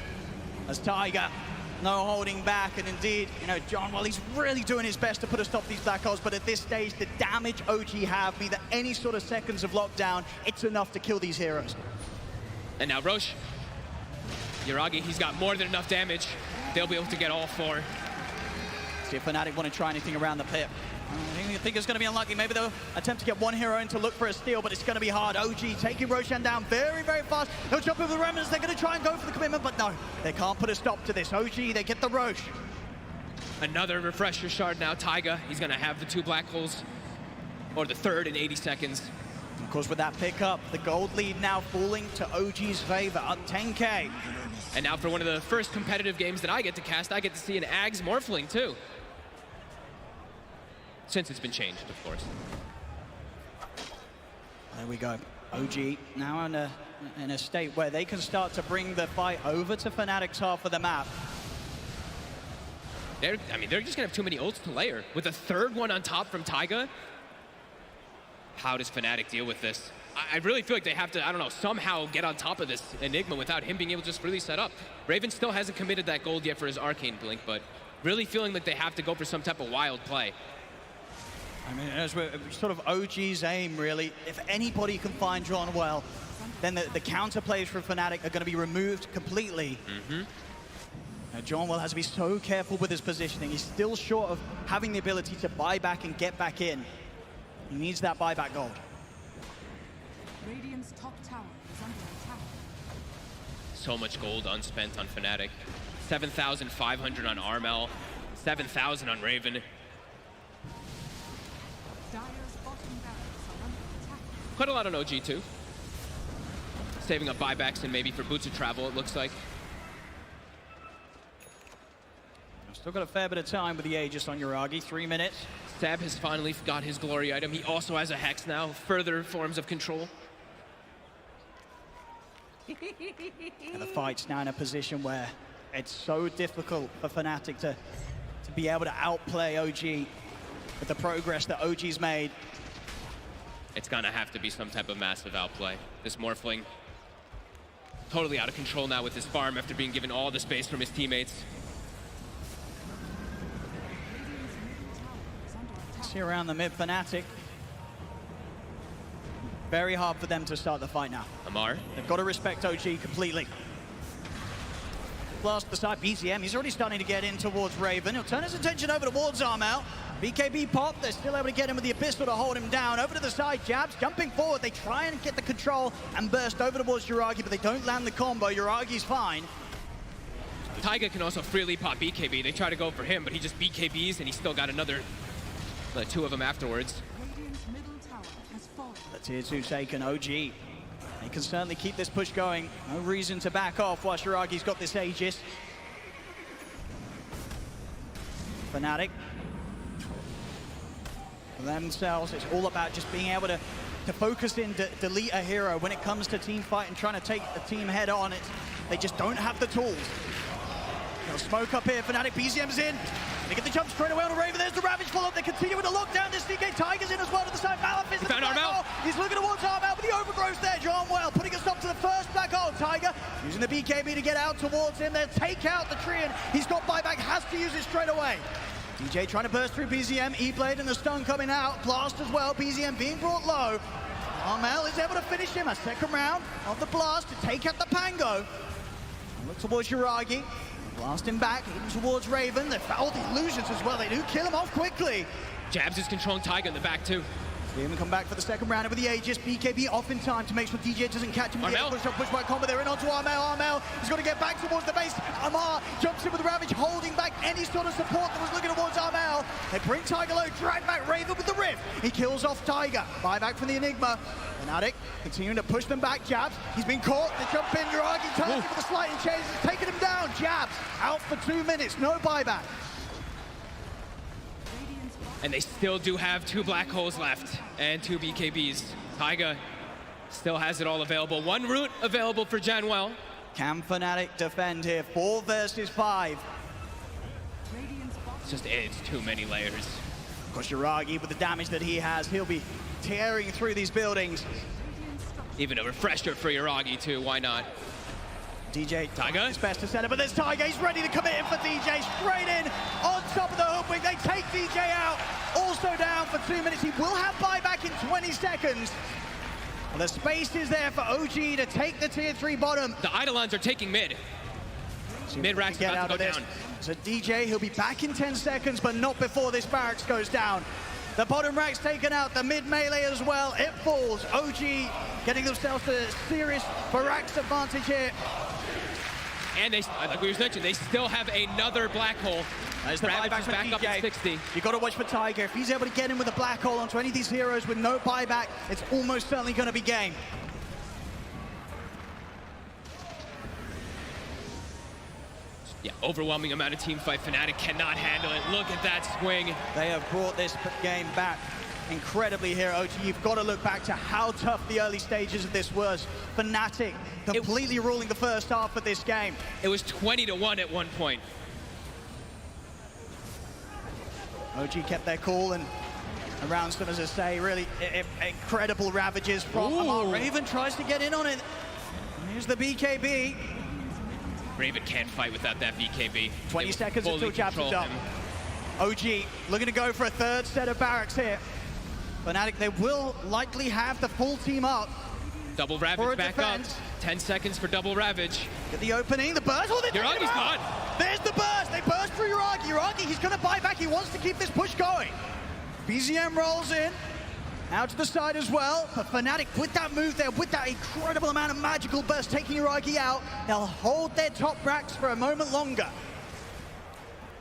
as Taiga, no holding back, and indeed, you know, John, well, he's really doing his best to put a stop to these Black Holes, but at this stage, the damage OG have, be that any sort of seconds of lockdown, it's enough to kill these heroes. And now Roche, Yuragi, he's got more than enough damage. They'll be able to get all four. See if Fnatic want to try anything around the pit. I think it's going to be unlucky. Maybe they'll attempt to get one hero in to look for a steal, but it's going to be hard. OG taking Roshan down very, very fast. They'll jump over the remnants. They're going to try and go for the commitment, but no, they can't put a stop to this. OG, they get the Roche. Another refresher shard now. Taiga, he's going to have the two Black Holes, or the third in 80 seconds. Of course, with that pickup, the gold lead now falling to OG's favor, up 10K. And now for one of the first competitive games that I get to cast, I get to see an Ags Morphling too. Since it's been changed, of course. There we go. OG now in a state where they can start to bring the fight over to Fnatic's half of the map. They're just gonna have too many ults to layer. With a third one on top from Taiga, how does Fnatic deal with this? I really feel like they have to, I don't know, somehow get on top of this Enigma without him being able to just really set up. Raven still hasn't committed that gold yet for his Arcane Blink, but really feeling like they have to go for some type of wild play. I mean, as we're sort of OG's aim, really. If anybody can find John well, then the counter plays for Fnatic are going to be removed completely. Now, John Well has to be so careful with his positioning. He's still short of having the ability to buy back and get back in. He needs that buyback gold. Radiant's top tower is under attack. So much gold unspent on Fnatic. 7,500 on Armel, 7,000 on Raven. Dire's bottom barracks are under attack. Quite a lot on OG too. Saving up buybacks and maybe for boots of travel, it looks like. Still got a fair bit of time with the Aegis on Yuragi, 3 minutes. Sab has finally got his glory item. He also has a Hex now, further forms of control. And the fight's now in a position where it's so difficult for Fnatic to be able to outplay OG with the progress that OG's made. It's gonna have to be some type of massive outplay. This Morphling, totally out of control now with his farm after being given all the space from his teammates. See around the mid, Fnatic. Very hard for them to start the fight now. Amar. They've got to respect OG completely. Blast the side, BZM, he's already starting to get in towards Raven. He'll turn his attention over towards Armel. BKB pop, they're still able to get him with the Abyssal to hold him down. Over to the side, Jabs jumping forward. They try and get the control and burst over towards Yuragi, but they don't land the combo. Yuragi's fine. Taiga can also freely pop BKB. They try to go for him, but he just BKBs and he still got another 2 of them afterwards. The tier 2 taken, OG. They can certainly keep this push going. No reason to back off while Yuragi's got this Aegis. Fnatic. For themselves, it's all about just being able to focus in, delete a hero. When it comes to team fight and trying to take the team head on, they just don't have the tools. They'll smoke up here, Fnatic, BZM's in. They get the jump straight away on the Raven. There's the Ravage follow-up. They continue with the lockdown. This CK Tiger's in as well to the side. Malif is in the black hole. He's looking towards Armel, but the overgrowth's there. John Well putting a stop to the first black hole. Tiger using the BKB to get out towards him. They'll take out the Treant. He's got buyback, has to use it straight away. DJ trying to burst through BZM. E-Blade and the stun coming out. Blast as well. BZM being brought low. Armel is able to finish him. A second round of the blast to take out the Pango. Look towards Yuragi. Blast him back, even towards Raven. They foul the illusions as well. They do kill him off quickly. Jabs is controlling Taiga in the back too. See him come back for the second round with the Aegis. BKB off in time to make sure DJ doesn't catch him. Push by combo. They're in onto Armel. Armel is going to get back towards the base. Amar jumps in with Ravage, holding back any sort of support that was looking towards Armel. They bring Tiger low, drag back Raven with the Rift. He kills off Tiger. Buyback from the Enigma. Fnatic continuing to push them back. Jabs, he's been caught. They jump in. Yuragi turns in for the slight and chases, taking him down. Jabs out for 2 minutes. No buyback. And they still do have 2 black holes left and 2 BKBs. Taiga still has it all available. 1 root available for Janwell. Can Fnatic defend here? 4 versus 5. It's too many layers. Of course, Yuragi, with the damage that he has, he'll be tearing through these buildings. Even a refresher for Yuragi too, why not? DJ Taiga. It's best to set it, but there's Taiga. He's ready to commit in for DJ. Straight in on top of the hook. They take DJ out. Also down for 2 minutes. He will have buyback in 20 seconds. And the space is there for OG to take the tier 3 bottom. The Eidolons are taking mid. Mid-rack's about to go down. So DJ, he'll be back in 10 seconds, but not before this barracks goes down. The bottom rack's taken out, the mid melee as well. It falls. OG getting themselves a serious barracks advantage here. And they, like we just mentioned, they still have another black hole. There's the Ravage buyback is for back DJ. up at 60. You got to watch for Tiger. If he's able to get in with a black hole onto any of these heroes with no buyback, it's almost certainly going to be game. Yeah, overwhelming amount of team fight. Fnatic cannot handle it. Look at that swing. They have brought this game back incredibly here, OG. You've got to look back to how tough the early stages of this was. Fnatic completely ruling the first half of this game. It was 20-1 at one point. OG kept their cool and around some, as I say, really incredible ravages from Amar. Raven tries to get in on it. Here's the BKB. Raven can't fight without that BKB. 20 seconds until Jabs is up. OG looking to go for a third set of barracks here. Fnatic, they will likely have the full team up. Double Ravage back up. 10 seconds for double Ravage. Get the opening, the burst. Oh, Yuragi's gone. There's the burst. They burst through Yuragi. Yuragi, he's going to buy back. He wants to keep this push going. BZM rolls in. Out to the side as well. But Fnatic, with that move there, with that incredible amount of magical burst taking Yuragi out, they'll hold their top racks for a moment longer.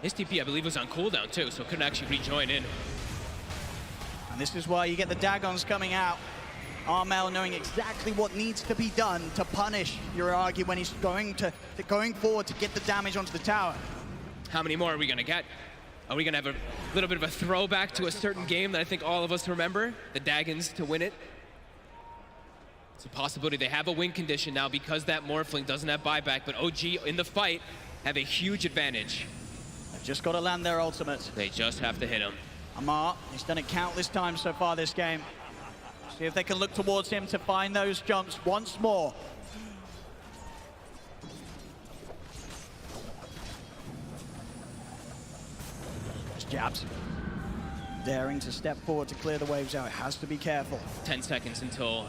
His TP, I believe, was on cooldown too, so couldn't actually rejoin in. And this is why you get the Dagons coming out. Armel knowing exactly what needs to be done to punish Yuragi when he's going forward to get the damage onto the tower. How many more are we gonna get? Are we gonna have a little bit of a throwback to a certain game that I think all of us remember? The Daggons to win it? It's a possibility. They have a win condition now because that Morphling doesn't have buyback, but OG in the fight have a huge advantage. They've just got to land their ultimate. They just have to hit him. Amar, he's done it countless times so far this game. See if they can look towards him to find those jumps once more. Just jabs. Daring to step forward to clear the waves out. Has to be careful. 10 seconds until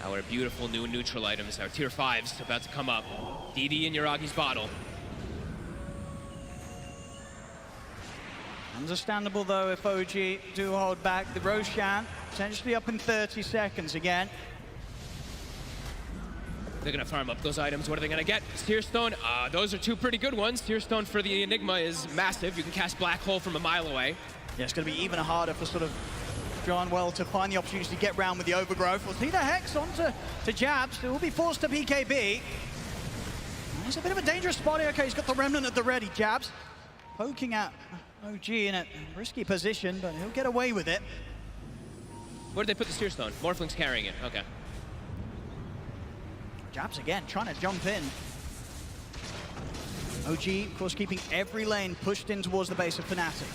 our beautiful new neutral items, our tier 5s about to come up. DD and Yuragi's bottle. Understandable though if OG do hold back. The Roshan potentially up in 30 seconds again. They're gonna farm up those items. What are they gonna get? Seer Stone, those are two pretty good ones. Seer Stone for the Enigma is massive. You can cast Black Hole from a mile away. Yeah, it's gonna be even harder for sort of John Well to find the opportunity to get round with the overgrowth. We'll see the Hex onto Jabs. They will be forced to BKB. It's a bit of a dangerous spot here. Okay, he's got the Remnant at the ready. Jabs poking at OG in a risky position, but he'll get away with it. Where did they put the Seer Stone? Morphling's carrying it. Okay. Jabs again, trying to jump in. OG, of course, keeping every lane pushed in towards the base of Fnatic.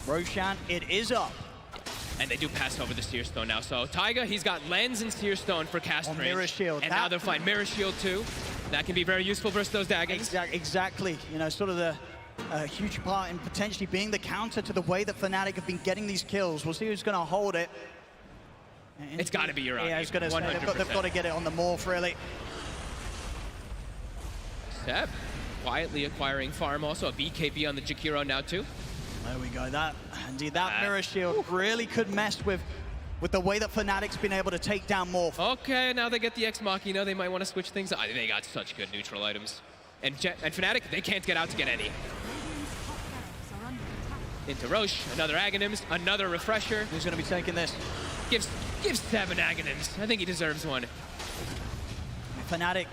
Roshan, it is up. And they do pass over the Seer Stone now. So Taiga, he's got Lens and Seer Stone for cast range. Mirror Shield. And now they'll find Mirror Shield too. That can be very useful versus those Daggons. Exactly. You know, sort of the huge part in potentially being the counter to the way that Fnatic have been getting these kills. We'll see who's going to hold it. It's got to be Yuragi. Yeah, I was going to say, they've got to get it on the morph, really. Seb quietly acquiring farm, also a BKB on the Jakiro now too. There we go. That Mirror Shield really could mess with the way that Fnatic's been able to take down Morph. Okay, now they get the Ex Machina. They might want to switch things up. They got such good neutral items. And Fnatic, they can't get out to get any. Into Roche, another Aghanims, another Refresher. Who's going to be taking this? Give 7 Aghanims. I think he deserves one. Fnatic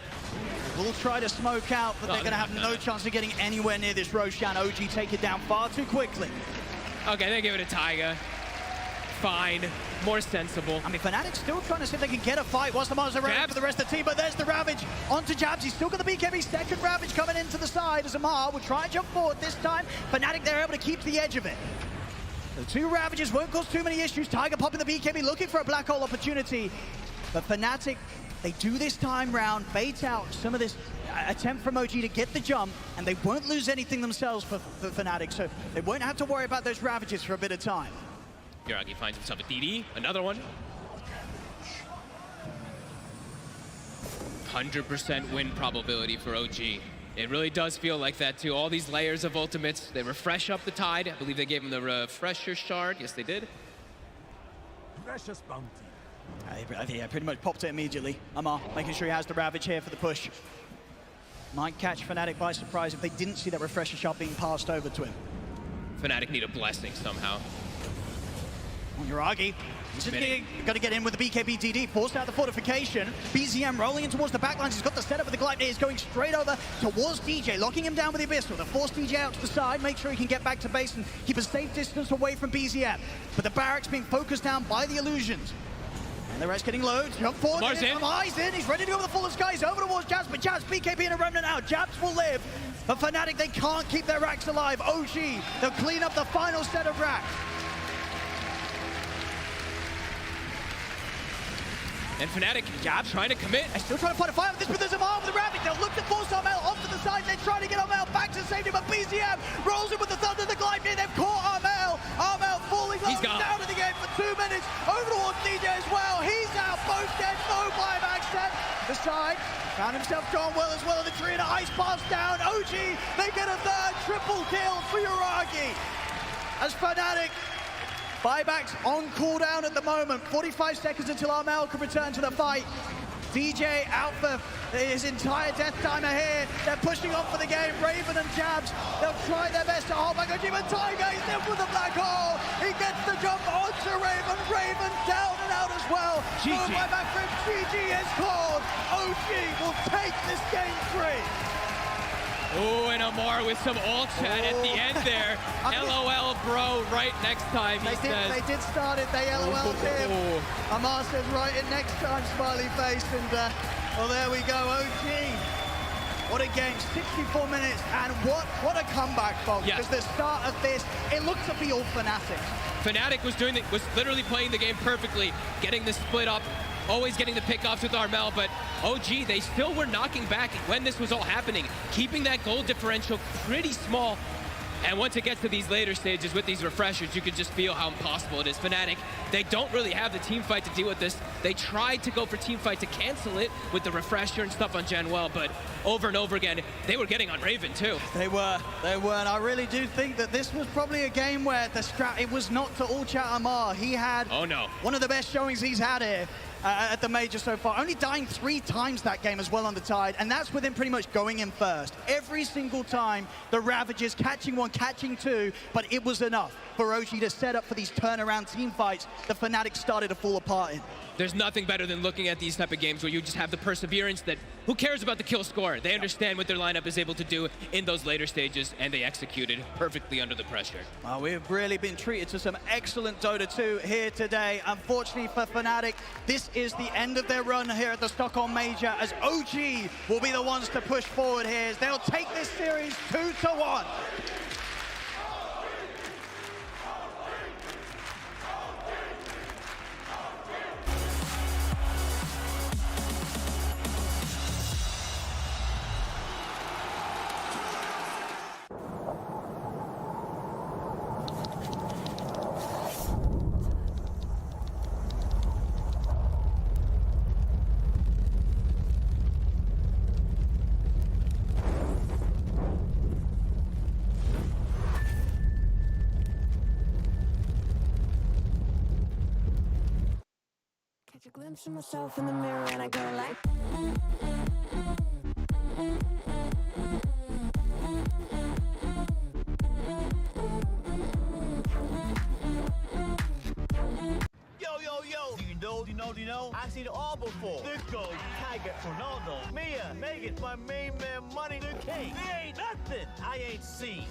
will try to smoke out, but they're going to have no chance of getting anywhere near this Roshan. OG take it down far too quickly. Okay, they give it a Taiga. Fine, more sensible. I mean, Fnatic's still trying to see if they can get a fight whilst the Mars are ready for the rest of the team, but there's the Ravage onto Jabs. He's still got the BKB. Second Ravage coming into the side as Amar will try and jump forward this time. Fnatic, they're able to keep the edge of it. The 2 Ravages won't cause too many issues. Taiga popping the BKB, looking for a black hole opportunity. But Fnatic, they do this time round, bait out some of this attempt from OG to get the jump, and they won't lose anything themselves for Fnatic, so they won't have to worry about those Ravages for a bit of time. Yuragi finds himself a DD, another one. 100% win probability for OG. It really does feel like that too. All these layers of ultimates, they refresh up the tide. I believe they gave him the Refresher Shard. Yes, they did. Precious bounty. Yeah, pretty much popped it immediately. Amar making sure he has the Ravage here for the push. Might catch Fnatic by surprise if they didn't see that Refresher Shot being passed over to him. Fnatic need a blessing somehow. On Yuragi, he's got to get in with the BKB DD, forced out the fortification. BZM rolling in towards the backlines. He's got the setup with the Gleipnir. He's going straight over towards DJ, locking him down with the Abyssal. They'll force DJ out to the side, make sure he can get back to base and keep a safe distance away from BZM. But the barracks being focused down by the illusions. And the rest getting low. Jump forward. Amar's in. Amar's in. He's ready to go with the full of skies over towards Jabs, but Jabs BKB and a Remnant out. Jabs will live. But Fnatic, they can't keep their racks alive. OG, they'll clean up the final set of racks. And Fnatic, Jabs trying to commit. They're still trying to fight a fight with this, but there's Amar with the Ravage. They'll look to force Armel off to the side. They're trying to get Armel back to safety, but BZM rolls in with the Thunder, the Gleipnir. They've caught Armel. Armel falling low, down in the game for 2 minutes. Over towards DJ as well. He's out, both dead, no buyback set. The side, found himself John Well as well in the tree, and an ice pass down. OG, they get a third triple kill for Yuragi. As Fnatic, buybacks on cooldown at the moment. 45 seconds until Armel can return to the fight. DJ out for his entire death timer here. They're pushing on for the game. Raven and Jabs, they'll try their best to hold back OG, but Taiga is in with the black hole. He gets the jump onto Raven. Raven down and out as well. GG. No buyback for him. GG is called. OG will take this game 3. Oh, and Amar with some ult chat at the end there. LOL, bro, right next time, he says. They did start it, they LOL'd him. Amar says right in next time, smiley face, and well, there we go, OG. What a game, 64 minutes, and what a comeback, folks. Yeah. Because the start of this, it looked to be all Fnatic. Fnatic was literally playing the game perfectly, getting the split up, always getting the pickoffs with Armel, but OG, they still were knocking back when this was all happening, keeping that goal differential pretty small. And once it gets to these later stages with these refreshers, you can just feel how impossible it is. Fnatic, they don't really have the team fight to deal with this. They tried to go for team fight to cancel it with the refresher and stuff on Januel, but over and over again, they were getting on Raven too. They were, and I really do think that this was probably a game where the strat, it was not to all chat Amar. He had one of the best showings he's had here at the major so far. Only dying 3 times that game as well on the Tide, and that's with him pretty much going in first. Every single time, the Ravagers catching 1, catching 2, but it was enough for OG to set up for these turnaround team fights the Fnatic started to fall apart in. There's nothing better than looking at these type of games where you just have the perseverance that who cares about the kill score? They understand what their lineup is able to do in those later stages, and they executed perfectly under the pressure. Well, we've really been treated to some excellent Dota 2 here today. Unfortunately for Fnatic, this is the end of their run here at the Stockholm Major, as OG will be the ones to push forward here. They'll take this series 2-1. Catch a glimpse of myself in the mirror and I go like Do you know? I've seen it all before. Dukung, Tiger, Ronaldo, Mia, Megan, my main man, money, the king. There ain't nothing I ain't seen.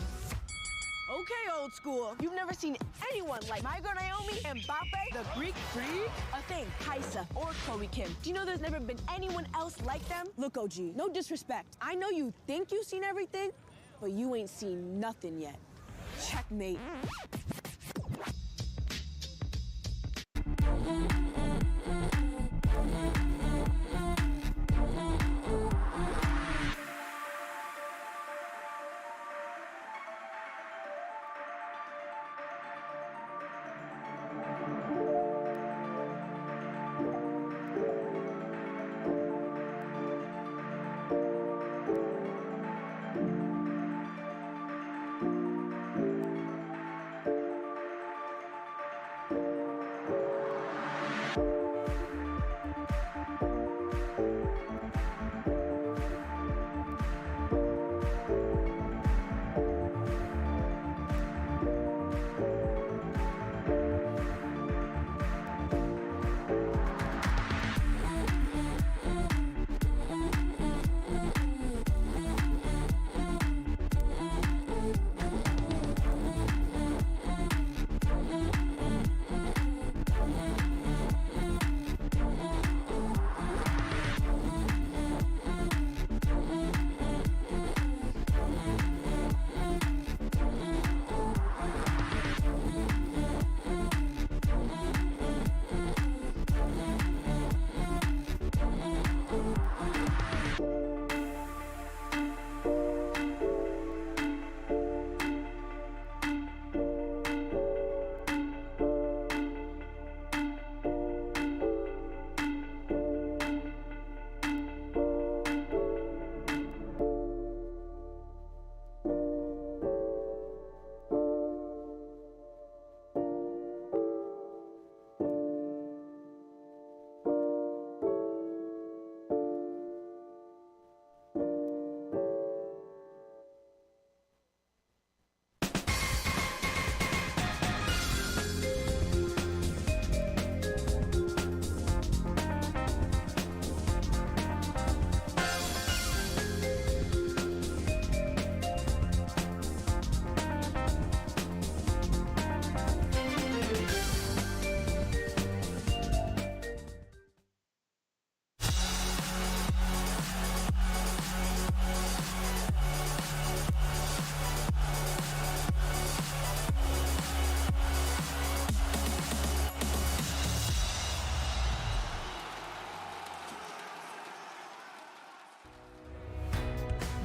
Okay, old school. You've never seen anyone like my girl Naomi and Mbappe, the Greek freak, a thing, Kaisa, or Chloe Kim. Do you know there's never been anyone else like them? Look, OG, no disrespect. I know you think you've seen everything, but you ain't seen nothing yet. Checkmate.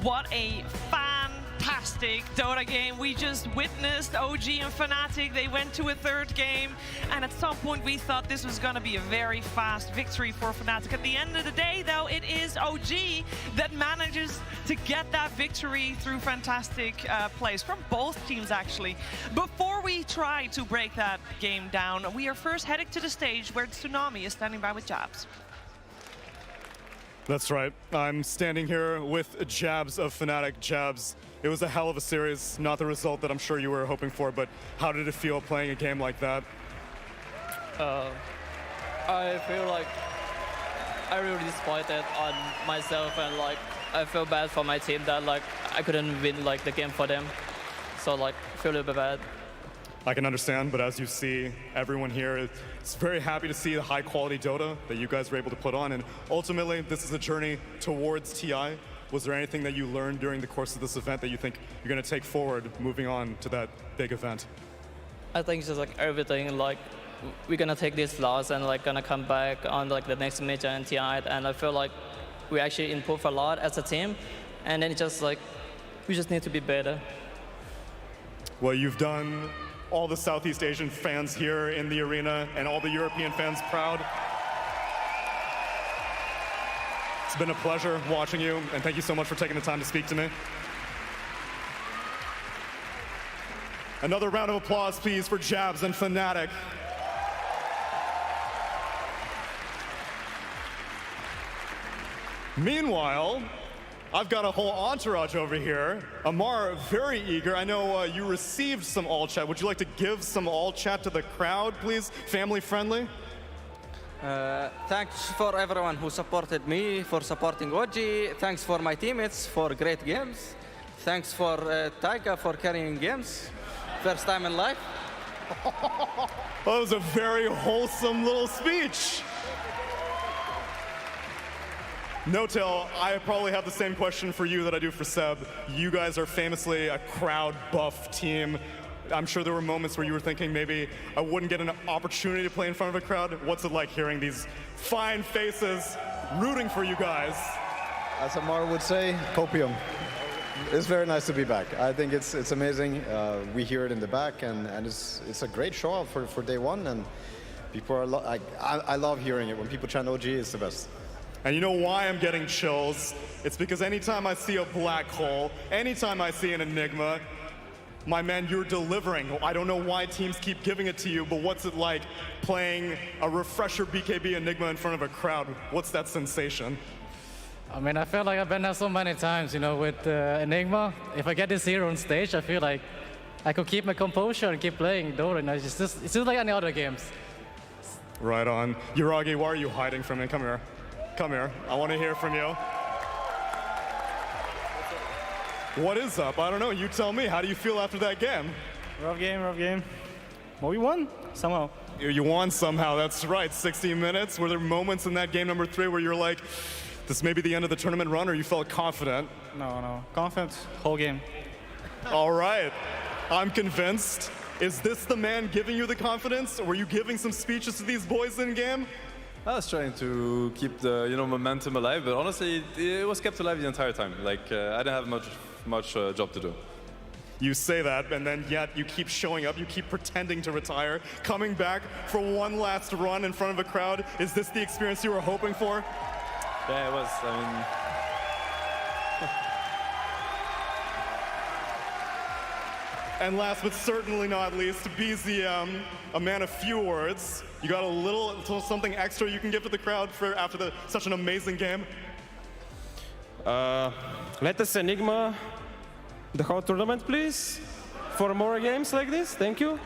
What a fantastic Dota game we just witnessed. OG and Fnatic, they went to a third game, and at some point we thought this was going to be a very fast victory for Fnatic. At the end of the day, though, it is OG that manages to get that victory through fantastic plays from both teams, actually. Before we try to break that game down, we are first heading to the stage where Tsunami is standing by with Jabs. That's right. I'm standing here with Jabs of Fnatic. Jabs, it was a hell of a series, not the result that I'm sure you were hoping for, but how did it feel playing a game like that? I feel like I'm really disappointed on myself, and like I feel bad for my team that like I couldn't win like the game for them. So like I feel a little bit bad. I can understand, but as you see, everyone here is very happy to see the high quality Dota that you guys were able to put on, and ultimately this is a journey towards TI. Was there anything that you learned during the course of this event that you think you're going to take forward moving on to that big event? I think it's just like everything, like we're gonna take this loss and like gonna come back on like the next major and TI, and I feel like we actually improved a lot as a team, and then it's just like we just need to be better. Well, you've done all the Southeast Asian fans here in the arena and all the European fans proud. It's been a pleasure watching you, and thank you so much for taking the time to speak to me. Another round of applause, please, for Jabs and Fnatic. Meanwhile, I've got a whole entourage over here. Amar, very eager. I know you received some all chat. Would you like to give some all chat to the crowd, please? Family friendly? Thanks for everyone who supported me, for supporting OG. Thanks for my teammates for great games. Thanks for Taika for carrying games. First time in life. That was a very wholesome little speech. No-Tail, I probably have the same question for you that I do for Seb. You guys are famously a crowd buff team. I'm sure there were moments where you were thinking maybe I wouldn't get an opportunity to play in front of a crowd. What's it like hearing these fine faces rooting for you guys? As Amar would say, copium. It's very nice to be back. I think it's amazing. We hear it in the back, and it's a great show out for day one, and people are I love hearing it. When people chant OG, it's the best. And you know why I'm getting chills? It's because anytime I see a black hole, anytime I see an Enigma, my man, you're delivering. I don't know why teams keep giving it to you, but what's it like playing a refresher BKB Enigma in front of a crowd? What's that sensation? I mean, I feel like I've been there so many times, you know, with Enigma. If I get this hero on stage, I feel like I could keep my composure and keep playing Dota. And it's just like any other games. Right on. Yuragi, why are you hiding from me? Come here. Come here. I want to hear from you. What is up? I don't know. You tell me. How do you feel after that game? Rough game, rough game. Well, we won somehow. You won somehow. That's right. 60 minutes. Were there moments in that game number 3 where you're like, this may be the end of the tournament run, or you felt confident? No. Confident, whole game. All right. I'm convinced. Is this the man giving you the confidence? Or were you giving some speeches to these boys in game? I was trying to keep the momentum alive, but honestly, it was kept alive the entire time. Like I didn't have much job to do. You say that, and then yet you keep showing up, you keep pretending to retire, coming back for one last run in front of a crowd. Is this the experience you were hoping for? Yeah, it was. I mean, and last but certainly not least, BZM, a man of few words. You got a little something extra you can give to the crowd for after such an amazing game? Let us Enigma the whole tournament, please, for more games like this. Thank you.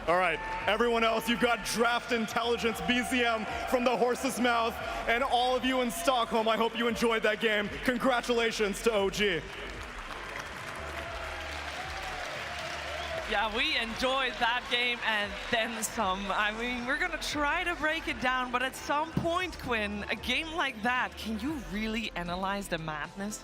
All right, everyone else, you've got Draft Intelligence, BZM from the horse's mouth, and all of you in Stockholm, I hope you enjoyed that game. Congratulations to OG. Yeah, we enjoyed that game and then some. I mean, we're going to try to break it down, but at some point, Quinn, a game like that, can you really analyze the madness?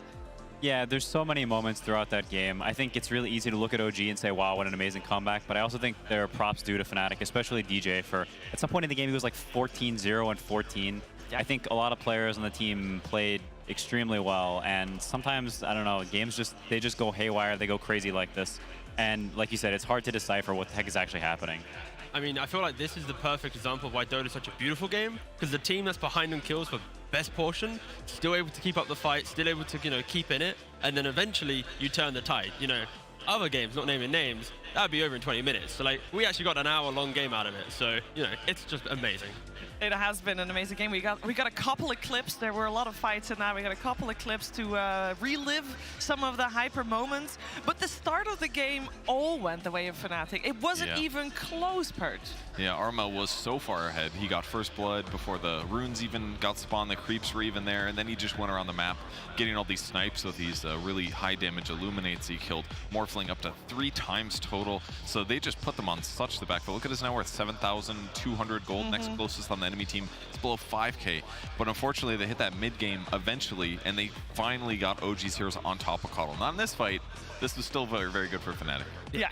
Yeah, there's so many moments throughout that game. I think it's really easy to look at OG and say, wow, what an amazing comeback. But I also think there are props due to Fnatic, especially DJ, for at some point in the game, he was like 14-0 and 14. I think a lot of players on the team played extremely well. And sometimes, I don't know, games they just go haywire, they go crazy like this. And like you said, it's hard to decipher what the heck is actually happening. I mean, I feel like this is the perfect example of why Dota is such a beautiful game, because the team that's behind on kills for best portion, still able to keep up the fight, still able to, you know, keep in it, and then eventually you turn the tide. You know, other games, not naming names, that'd be over in 20 minutes. So like, we actually got an hour-long game out of it. So, you know, it's just amazing. It has been an amazing game. We got a couple of clips. There were a lot of fights in that. We got a couple of clips to relive some of the hyper moments. But the start of the game all went the way of Fnatic. It wasn't even close, Purge. Yeah, Arma was so far ahead. He got first blood before the runes even got spawned. The creeps were even there, and then he just went around the map getting all these snipes with these really high damage illuminates. He killed Morphling up to 3 times total. So they just put them on such the back foot. Look at his now worth 7,200 gold. Next closest on the enemy team is below 5K. But unfortunately, they hit that mid game eventually, and they finally got OG's heroes on top of Coddle. Not in this fight. This was still very, very good for Fnatic. Yeah.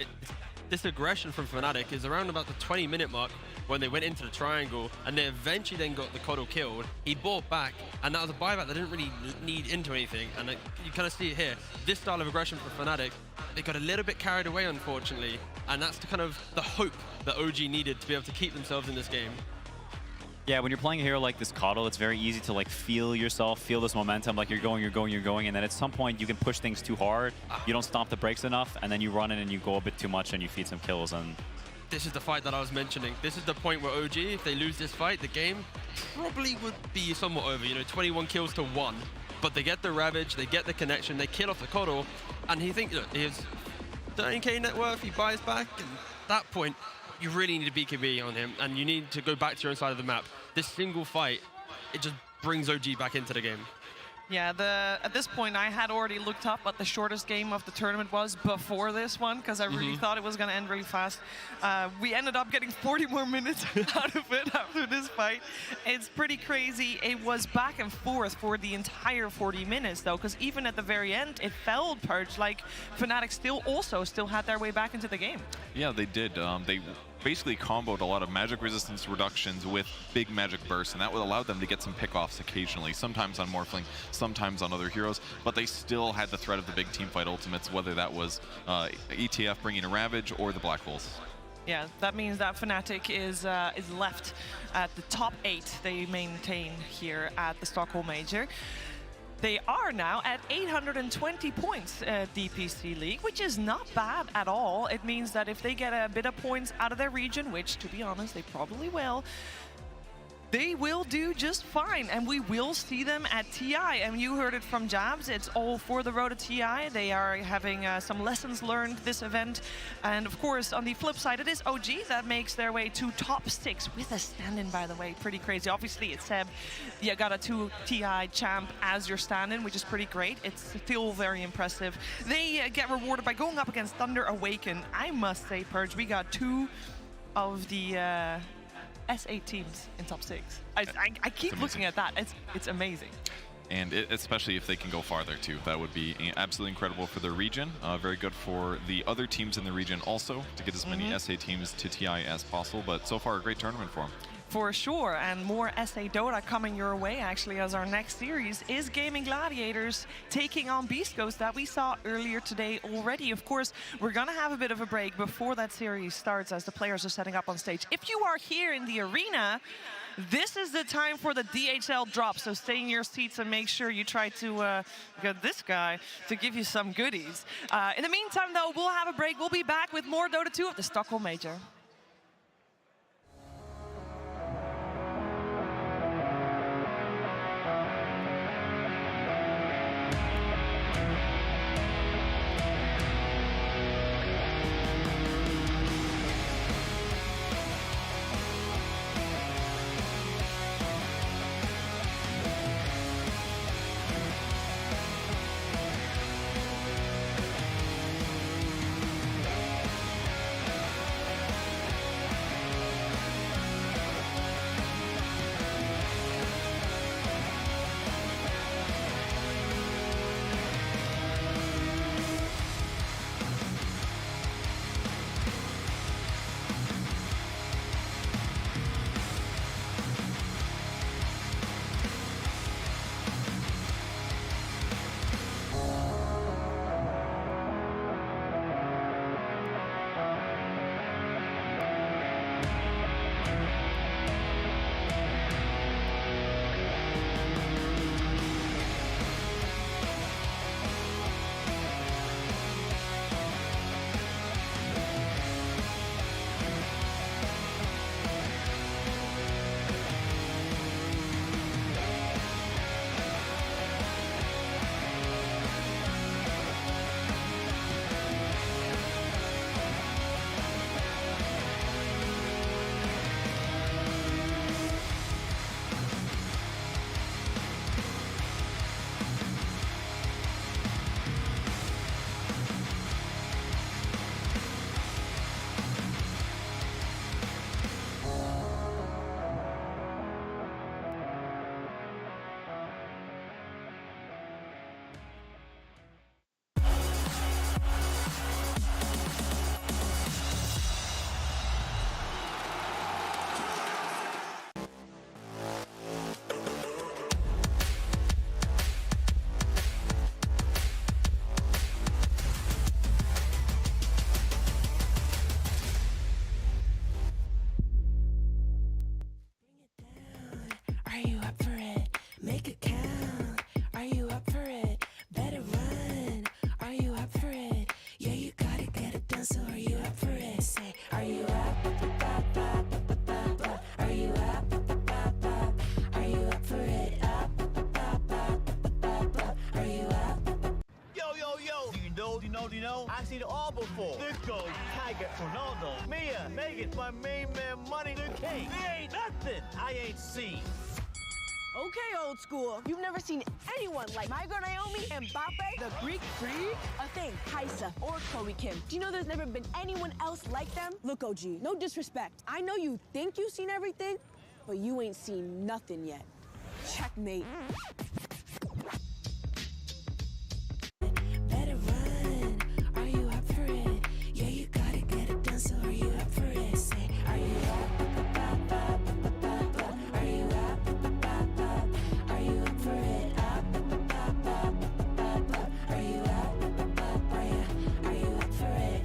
This aggression from Fnatic is around about the 20-minute mark when they went into the triangle, and they eventually then got the Coddle killed. He bought back, and that was a buyback that didn't really need into anything. And you kind of see it here. This style of aggression from Fnatic, they got a little bit carried away, unfortunately, and that's the kind of the hope that OG needed to be able to keep themselves in this game. Yeah, when you're playing a hero like this Coddle, it's very easy to like feel yourself, feel this momentum, like you're going, and then at some point you can push things too hard, you don't stomp the brakes enough, and then you run in and you go a bit too much and you feed some kills. And this is the fight that I was mentioning. This is the point where OG, if they lose this fight, the game probably would be somewhat over, you know, 21 kills to 1. But they get the Ravage, they get the connection, they kill off the Coddle, and he thinks, look, he has 13k net worth, he buys back, and at that point, you really need a BKB on him, and you need to go back to your own side of the map. This single fight, it just brings OG back into the game. Yeah, at this point, I had already looked up what the shortest game of the tournament was before this one, because I really thought it was going to end really fast. We ended up getting 40 more minutes out of it after this fight. It's pretty crazy. It was back and forth for the entire 40 minutes, though, because even at the very end, it felt, Purge, like Fnatic still had their way back into the game. Yeah, they did. They basically comboed a lot of magic resistance reductions with big magic bursts, and that would allow them to get some pickoffs occasionally, sometimes on Morphling, sometimes on other heroes, but they still had the threat of the big teamfight ultimates, whether that was ETF bringing a Ravage or the Black Holes. Yeah, that means that Fnatic is left at the top 8 they maintain here at the Stockholm Major. They are now at 820 points at DPC League, which is not bad at all. It means that if they get a bit of points out of their region, which, to be honest, they probably will, they will do just fine, and we will see them at TI. And you heard it from Jabs, it's all for the road to TI. They are having some lessons learned this event. And of course, on the flip side, it is OG that makes their way to top 6 with a stand-in, by the way. Pretty crazy. Obviously, it's Seb. You got a 2 TI champ as your stand-in, which is pretty great. It's still very impressive. They get rewarded by going up against Thunder Awaken. I must say, Purge, we got 2 of the S8 teams in top 6. I keep looking at that. It's amazing. And especially if they can go farther too. That would be absolutely incredible for their region. Very good for the other teams in the region also to get as many SA teams to TI as possible. But so far, a great tournament for them. For sure, and more SA Dota coming your way, actually, as our next series is Gaming Gladiators taking on Beast Ghost that we saw earlier today already. Of course, we're going to have a bit of a break before that series starts as the players are setting up on stage. If you are here in the arena, this is the time for the DHL drop, so stay in your seats and make sure you try to get this guy to give you some goodies. In the meantime, though, we'll have a break. We'll be back with more Dota 2 at the Stockholm Major. you know. I've seen it all before. The GOAT, Tiger, Ronaldo, Mia, Megan, my main man, Money, the King. There ain't nothing I ain't seen. Okay, old school. You've never seen anyone like my girl Naomi and Mbappe, the Greek freak, a thing, Kaisa, or Chloe Kim. Do you know there's never been anyone else like them? Look, OG, no disrespect. I know you think you've seen everything, but you ain't seen nothing yet. Checkmate. Better run. Are you up for it? Yeah, you gotta get it done, so are you up for it? Say, are you up? Are you up? Are you up for it? Up. Are you up? Are you up for it?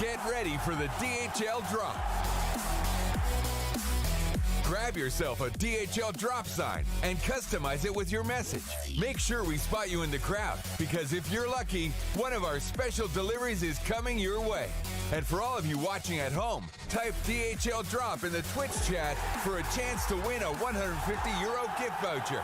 Get ready for the DHL drop. Grab yourself a DHL drop sign and customize it with your message. Make sure we spot you in the crowd, because if you're lucky, one of our special deliveries is coming your way. And for all of you watching at home, type DHL drop in the Twitch chat for a chance to win a €150 gift voucher.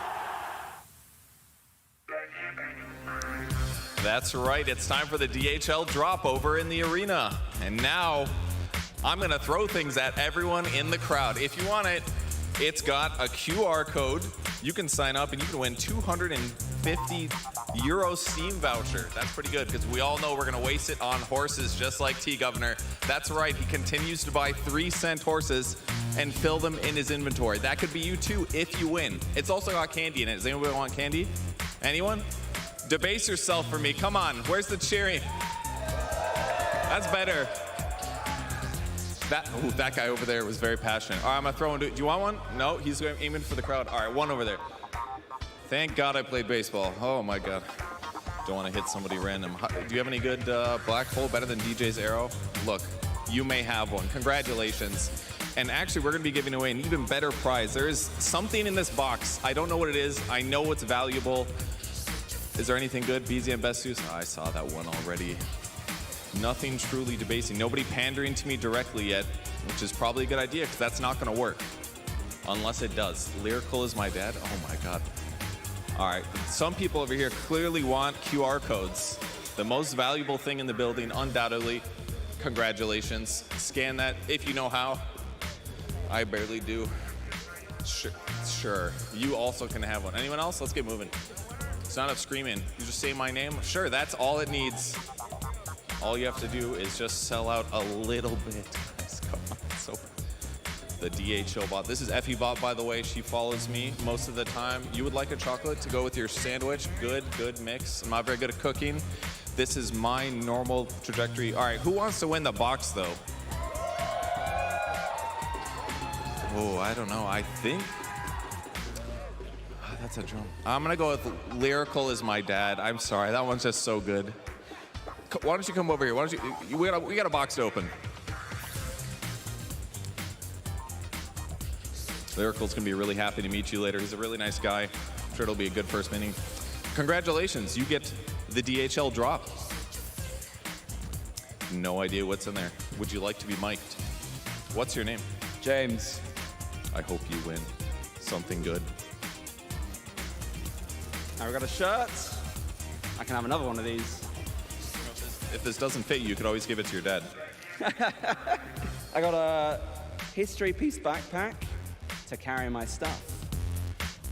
That's right, it's time for the DHL drop over in the arena. And now, I'm gonna throw things at everyone in the crowd. If you want it, it's got a QR code. You can sign up and you can win €250 Steam voucher. That's pretty good, because we all know we're gonna waste it on horses just like T-Governor. That's right, he continues to buy 3-cent horses and fill them in his inventory. That could be you too if you win. It's also got candy in it. Does anybody want candy? Anyone? Debase yourself for me. Come on. Where's the cheering? That's better. That guy over there was very passionate. All right, I'm going to throw him. Do you want one? No, he's aiming for the crowd. All right, one over there. Thank God I played baseball. Oh, my God. Don't want to hit somebody random. Do you have any good black hole better than DJ's arrow? Look, you may have one. Congratulations. And actually, we're going to be giving away an even better prize. There is something in this box. I don't know what it is. I know it's valuable. Is there anything good? BZM Best Use? Oh, I saw that one already. Nothing truly debasing. Nobody pandering to me directly yet, which is probably a good idea, because that's not going to work. Unless it does. Lyrical is my dad? Oh my God. All right, some people over here clearly want QR codes. The most valuable thing in the building, undoubtedly. Congratulations. Scan that if you know how. I barely do. Sure. You also can have one. Anyone else? Let's get moving. It's not enough screaming. You just say my name. Sure, that's all it needs. All you have to do is just sell out a little bit. Guys, come on. So the DHL bot. This is Effie bot, by the way. She follows me most of the time. You would like a chocolate to go with your sandwich. Good mix. I'm not very good at cooking. This is my normal trajectory. All right, who wants to win the box, though? Oh, I don't know. I think that's a drum. I'm gonna go with Lyrical as my dad. I'm sorry, that one's just so good. Why don't you come over here? Why don't you? We got a box to open. Lyrical's gonna be really happy to meet you later. He's a really nice guy. I'm sure it'll be a good first meeting. Congratulations, you get the DHL drop. No idea what's in there. Would you like to be mic'd? What's your name? James. I hope you win something good. Now we got a shirt. I can have another one of these. If this doesn't fit you, you could always give it to your dad. I got a history piece backpack to carry my stuff.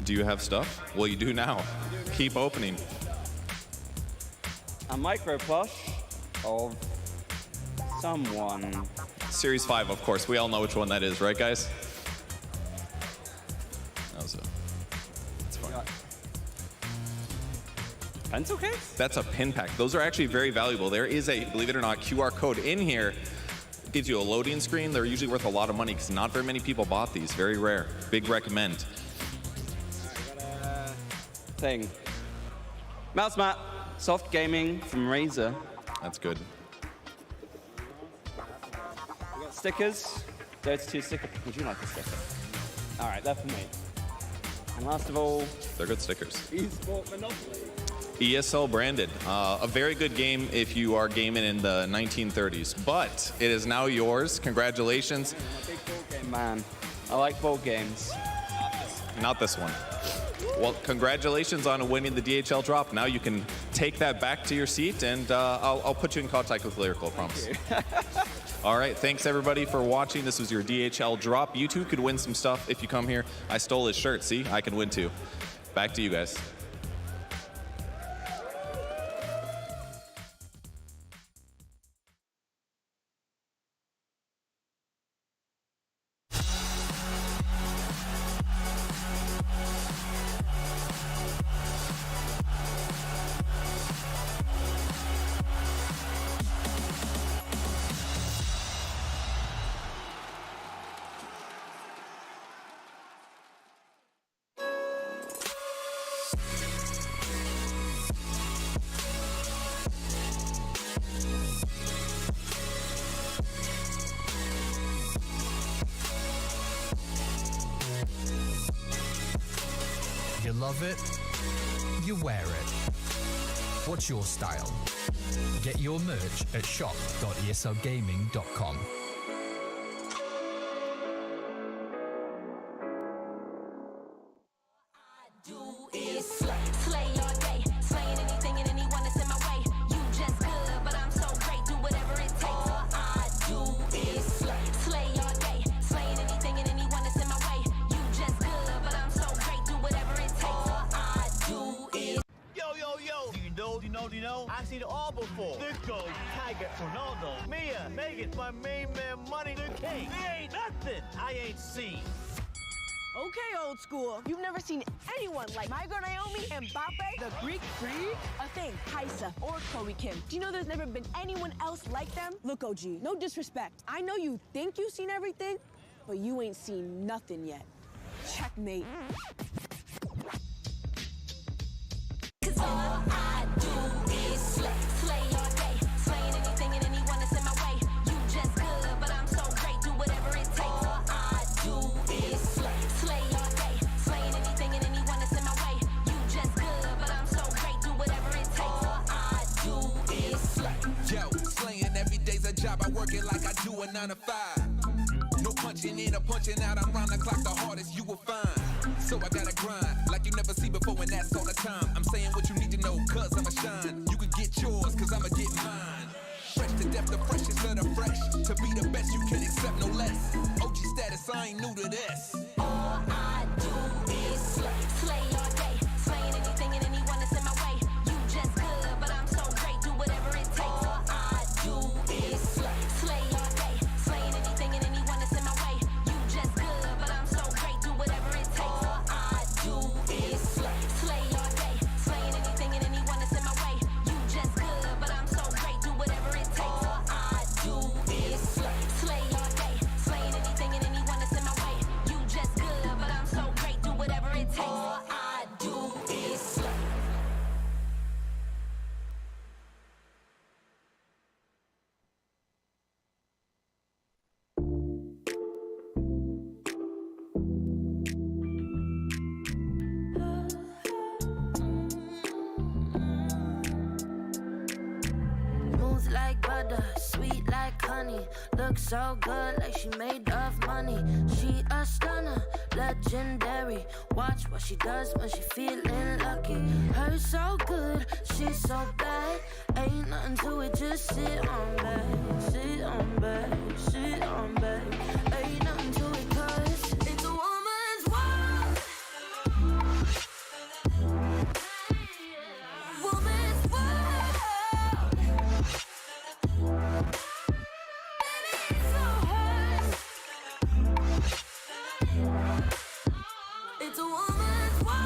Do you have stuff? Well, you do now. Keep opening. A micro plush of someone. Series 5, of course. We all know which one that is, right, guys? That was it's fun. Pencil case? That's a pin pack. Those are actually very valuable. There is a, believe it or not, QR code in here. It gives you a loading screen. They're usually worth a lot of money because not very many people bought these. Very rare. Big recommend. Thing. Mouse mat. Soft gaming from Razer. That's good. We got stickers. Those 2 stickers. Would you like a sticker? All right, they're for me. And last of all, they're good stickers. Esport Monopoly. ESL branded. A very good game if you are gaming in the 1930s, but it is now yours. Congratulations. I'm a big board game man. I like board games. Not this one. Well, congratulations on winning the DHL drop. Now you can take that back to your seat, and I'll put you in contact with Lyrical, I promise. All right, thanks everybody for watching. This was your DHL drop. You too could win some stuff if you come here. I stole his shirt. See, I can win too. Back to you guys. You love it, you wear it. What's your style? Get your merch at shop.eslgaming.com. You know, I've seen it all before. Dukung, Tiger, Ronaldo, Mia, Megan, my main man, Money, the King. There ain't nothing I ain't seen. Okay, old school. You've never seen anyone like my girl Naomi and Mbappe, the Greek freak, a thing, Kaisa, or Chloe Kim. Do you know there's never been anyone else like them? Look, OG, no disrespect. I know you think you've seen everything, but you ain't seen nothing yet. Checkmate. All I do is slay all day, slaying anything and anyone that's in my way. You just good, but I'm so great, do whatever it takes. All I do is slay all day, slaying anything and anyone that's in my way. You just good, but I'm so great, do whatever it takes. All I do is slay. Yo, slaying every day's a job. I work it like I do a 9 to 5. No punching in or punching out. I'm round the clock, the hardest you will find. So I gotta grind like you never see before, and that's all the time. I'm saying what you need to know, cause I'ma shine. You can get yours, cause I'ma get mine. Fresh to death, the freshest of the fresh. To be the best, you can accept no less. OG status, I ain't new to this. All I do is slay all day, slaying anything and anyone that's in my way. You just good, but I'm so great, do whatever it takes. All I do Smooth like butter, sweet like honey. Looks so good like she made of money. She a stunner, legendary. Watch what she does when she feeling lucky. Her so good, she's so bad. Ain't nothing to it, just sit on back. Sit on back, sit on back. Ain't nothing to it, cause it's a woman's world. Woman's world. Baby, it's so hard. It's a woman's world.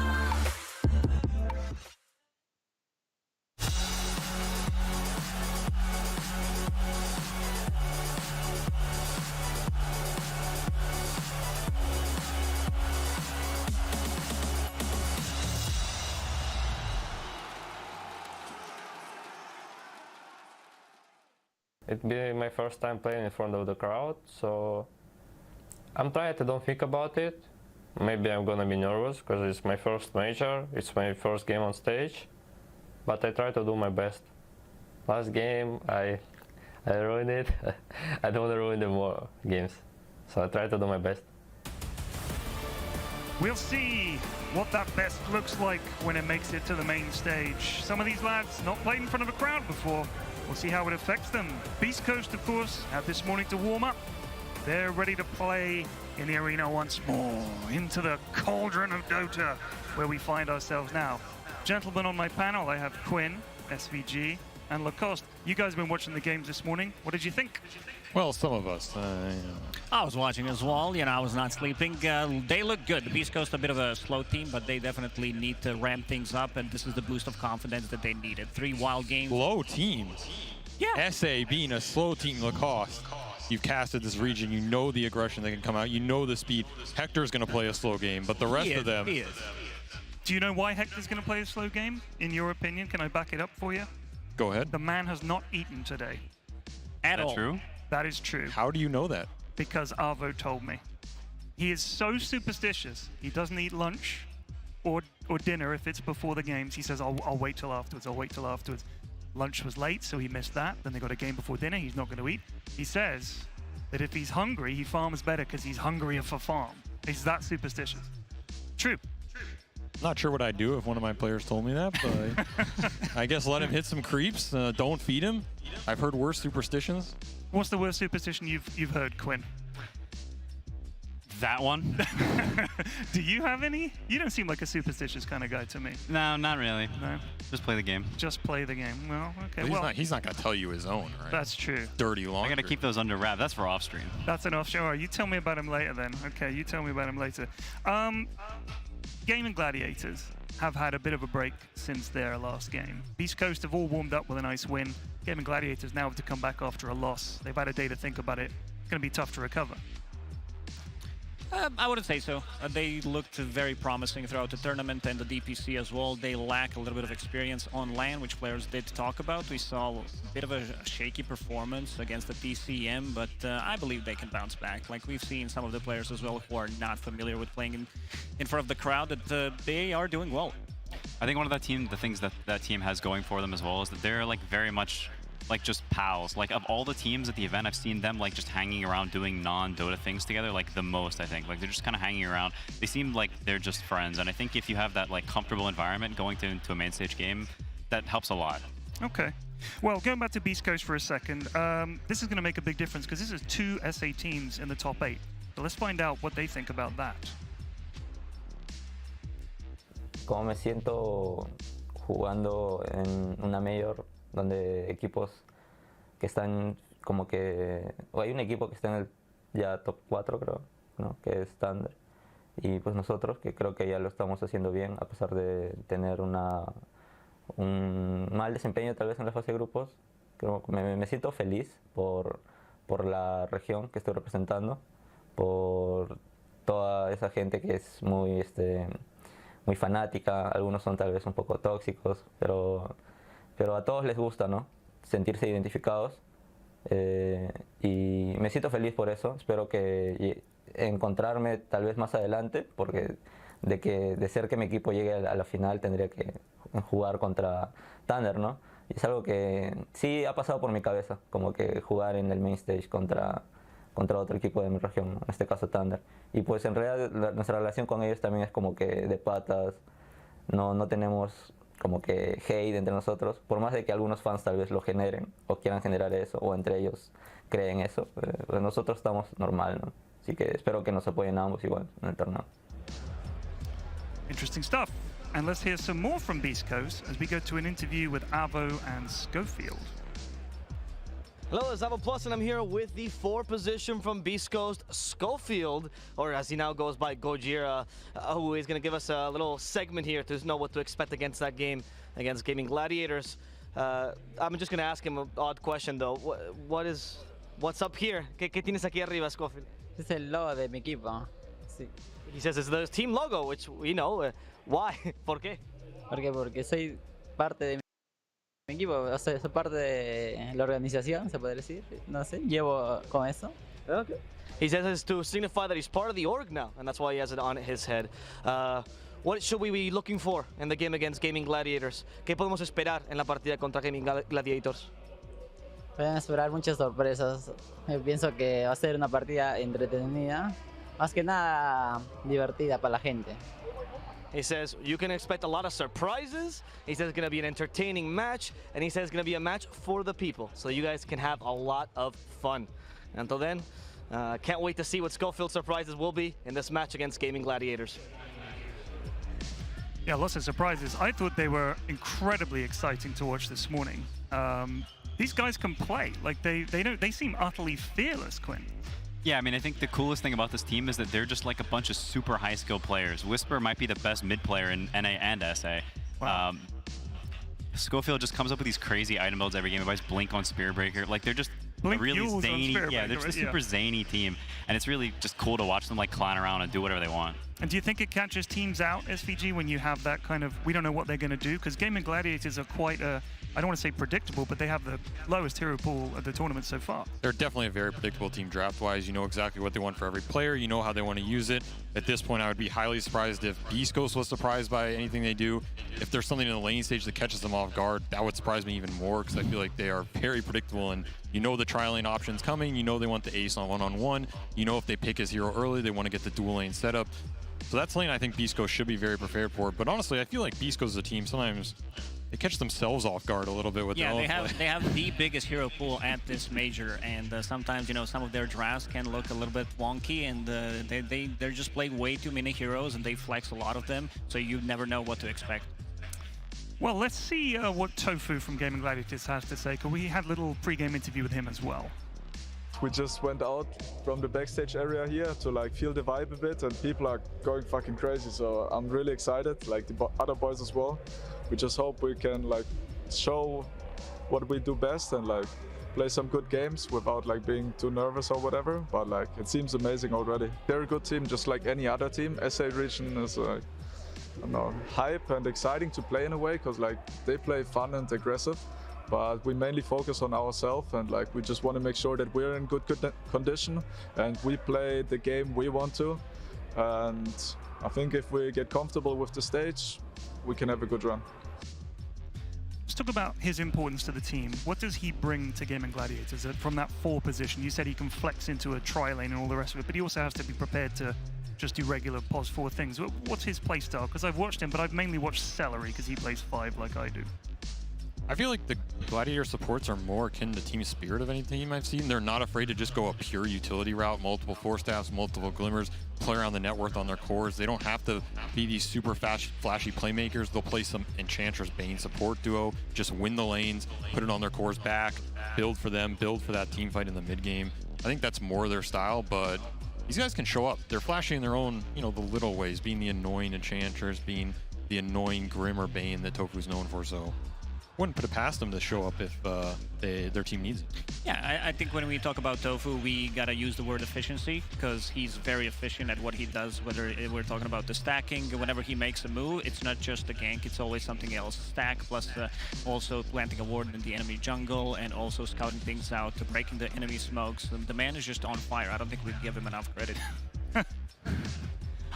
It'd be my first time playing in front of the crowd, so I'm trying to don't think about it. Maybe I'm gonna be nervous because it's my first major, it's my first game on stage, but I try to do my best. Last game, I ruined it. I don't want to ruin the more games, so I try to do my best. We'll see what that best looks like when it makes it to the main stage. Some of these lads not played in front of a crowd before. We'll see how it affects them. Beast Coast, of course, had this morning to warm up. They're ready to play in the arena once more, into the cauldron of Dota, where we find ourselves now. Gentlemen on my panel, I have Quinn, SVG, and Lacoste. You guys have been watching the games this morning. What did you think? Well, some of us. I was watching as well. You know, I was not sleeping. They look good. The Beast Coast a bit of a slow team, but they definitely need to ramp things up, and this is the boost of confidence that they needed. 3 wild games. Slow teams. Yeah. SA being a slow team, Lacoste. You've casted this region. You know the aggression that can come out. You know the speed. Hector's going to play a slow game, but the rest of them. He is. Do you know why Hector's going to play a slow game? In your opinion, can I back it up for you? Go ahead. The man has not eaten today. At all. True? That is true. How do you know that? Because Arvo told me. He is so superstitious. He doesn't eat lunch or dinner if it's before the games. He says, I'll wait till afterwards. I'll wait till afterwards. Lunch was late, so he missed that. Then they got a game before dinner. He's not going to eat. He says that if he's hungry, he farms better because he's hungrier for farm. He's that superstitious. True. Not sure what I'd do if one of my players told me that, but I guess let him hit some creeps. Don't feed him. I've heard worse superstitions. What's the worst superstition you've heard, Quinn? That one. Do you have any? You don't seem like a superstitious kind of guy to me. No, not really. No. Just play the game. Just play the game. Well, okay. Well, he's not going to tell you his own, right? That's true. Dirty laundry. I got to keep those under wrap. That's for off stream. That's an offshore. All right, you tell me about him later then. Okay, you tell me about him later. Gaming Gladiators have had a bit of a break since their last game. Beast Coast have all warmed up with a nice win. Gaming Gladiators now have to come back after a loss. They've had a day to think about it. It's going to be tough to recover. I wouldn't say so. They looked very promising throughout the tournament and the DPC as well. They lack a little bit of experience on LAN, which players did talk about. We saw a bit of a shaky performance against the TCM, but I believe they can bounce back. Like we've seen some of the players as well who are not familiar with playing in front of the crowd, that they are doing well. I think one of the things that team has going for them as well is that they're like very much like just pals. Like of all the teams at the event, I've seen them like just hanging around doing non-Dota things together like the most, I think. Like they're just kind of hanging around. They seem like they're just friends. And I think if you have that like comfortable environment going into a main stage game, that helps a lot. Okay. Well, going back to Beast Coast for a second, this is going to make a big difference because this is 2 SA teams in the top 8. So let's find out what they think about that. ¿Cómo me siento jugando en una Major donde equipos que están como que... O hay un equipo que está en el ya top 4, creo, ¿no? Que es Thunder. Y pues nosotros, que creo que ya lo estamos haciendo bien, a pesar de tener un mal desempeño tal vez en la fase de grupos. Creo que me siento feliz por la región que estoy representando, por toda esa gente que es muy fanática. Algunos son tal vez un poco tóxicos, pero a todos les gusta, ¿no? Sentirse identificados. Y me siento feliz por eso. Espero que encontrarme tal vez más adelante, porque de ser que mi equipo llegue a la final tendría que jugar contra Thunder, ¿no? Es algo que sí ha pasado por mi cabeza, como que jugar en el main stage contra otro equipo de mi región, en este caso Thunder. Y pues en realidad nuestra relación con ellos también es como que de patas, no tenemos como que hate entre nosotros, por más de que algunos fans tal vez lo generen o quieran generar eso, o entre ellos creen eso, nosotros estamos normal, ¿no? Así que espero que nos apoyen ambos igual en el torneo. Interesting stuff. And let's hear some more from Beast Coast as we go to an interview with Avo and Schofield. Hello, it's Alva Plus, and I'm here with the 4th position from Beast Coast, Schofield, or as he now goes by, Gojira, who is going to give us a little segment here to know what to expect against that game, against Gaming Gladiators. I'm just going to ask him an odd question, though. What's up here? ¿Qué tienes aquí arriba, Schofield? Es el logo de mi equipo. Sí. He says it's the team logo, which we know. Why? ¿Por qué? Porque soy parte de mi equipo, o sea, soy parte de la organización, se puede decir. No sé, llevo con eso. Okay. He says it's to signify that he's part of the org now, and that's why he has it on his head. What should we be looking for in the game against Gaming Gladiators? ¿Qué podemos esperar en la partida contra Gaming Gladiators? Pueden esperar muchas sorpresas. Yo pienso que va a ser una partida entretenida, más que nada divertida para la gente. He says you can expect a lot of surprises. He says it's going to be an entertaining match, and he says it's going to be a match for the people, so you guys can have a lot of fun. Until then, can't wait to see what Schofield's surprises will be in this match against Gaming Gladiators. Yeah, lots of surprises. I thought they were incredibly exciting to watch this morning. These guys can play. Like they seem utterly fearless, Quinn. Yeah, I mean, I think the coolest thing about this team is that they're just like a bunch of super high skill players. Whisper might be the best mid player in NA and SA. Wow. Schofield just comes up with these crazy item builds every game. He buys Blink on Spear Breaker. Like they're just Blink a really zany, they're just a super zany team, and it's really just cool to watch them like clown around and do whatever they want. And do you think it catches teams out, SVG, when you have that kind of, we don't know what they're going to do? Because Gaming Gladiators are quite I don't want to say predictable, but they have the lowest hero pool of the tournament so far. They're definitely a very predictable team draft-wise. You know exactly what they want for every player. You know how they want to use it. At this point, I would be highly surprised if Beast Coast was surprised by anything they do. If there's something in the lane stage that catches them off guard, that would surprise me even more because I feel like they are very predictable, and you know the tri-lane option's coming. You know they want the ace on one-on-one. You know if they pick his hero early, they want to get the dual lane setup. So that's lane I think Beast Coast should be very prepared for. But honestly, I feel like Beast Coast is a team sometimes they catch themselves off guard a little bit with their own play. they have the biggest hero pool at this major, and sometimes some of their drafts can look a little bit wonky, and they're just playing way too many heroes, and they flex a lot of them, so you never know what to expect. Well, let's see what Tofu from Gaming Gladiators has to say, because we had a little pre-game interview with him as well. We just went out from the backstage area here to like feel the vibe a bit, and people are going fucking crazy, so I'm really excited, like the other boys as well. We just hope we can like show what we do best and like play some good games without like being too nervous or whatever, but like it seems amazing already. They're a good team, just like any other team. SA region is I don't know, hype and exciting to play in a way, because like they play fun and aggressive, but we mainly focus on ourselves, and like we just want to make sure that we're in good condition and we play the game we want to. And I think if we get comfortable with the stage, we can have a good run. Let's talk about his importance to the team. What does he bring to Gaming Gladiators from that 4 position? You said he can flex into a tri-lane and all the rest of it, but he also has to be prepared to just do regular pos 4 things. What's his playstyle? Because I've watched him, but I've mainly watched Celery because he plays 5 like I do. I feel like the Gladiator supports are more akin to Team Spirit of any team I've seen. They're not afraid to just go a pure utility route, multiple 4-staffs, multiple glimmers, play around the net worth on their cores. They don't have to be these super flashy playmakers. They'll play some Enchantress Bane support duo, just win the lanes, put it on their cores back, build for them, build for that team fight in the mid game. I think that's more their style, but these guys can show up. They're flashy in their own, the little ways, being the annoying Enchantress, being the annoying Grim or Bane that Tofu's known for, so wouldn't put it past them to show up if their team needs it. Yeah, I think when we talk about Tofu, we gotta use the word efficiency, because he's very efficient at what he does, whether we're talking about the stacking, whenever he makes a move, it's not just a gank, it's always something else. Stack plus also planting a ward in the enemy jungle, and also scouting things out, breaking the enemy smokes. The man is just on fire. I don't think we give him enough credit.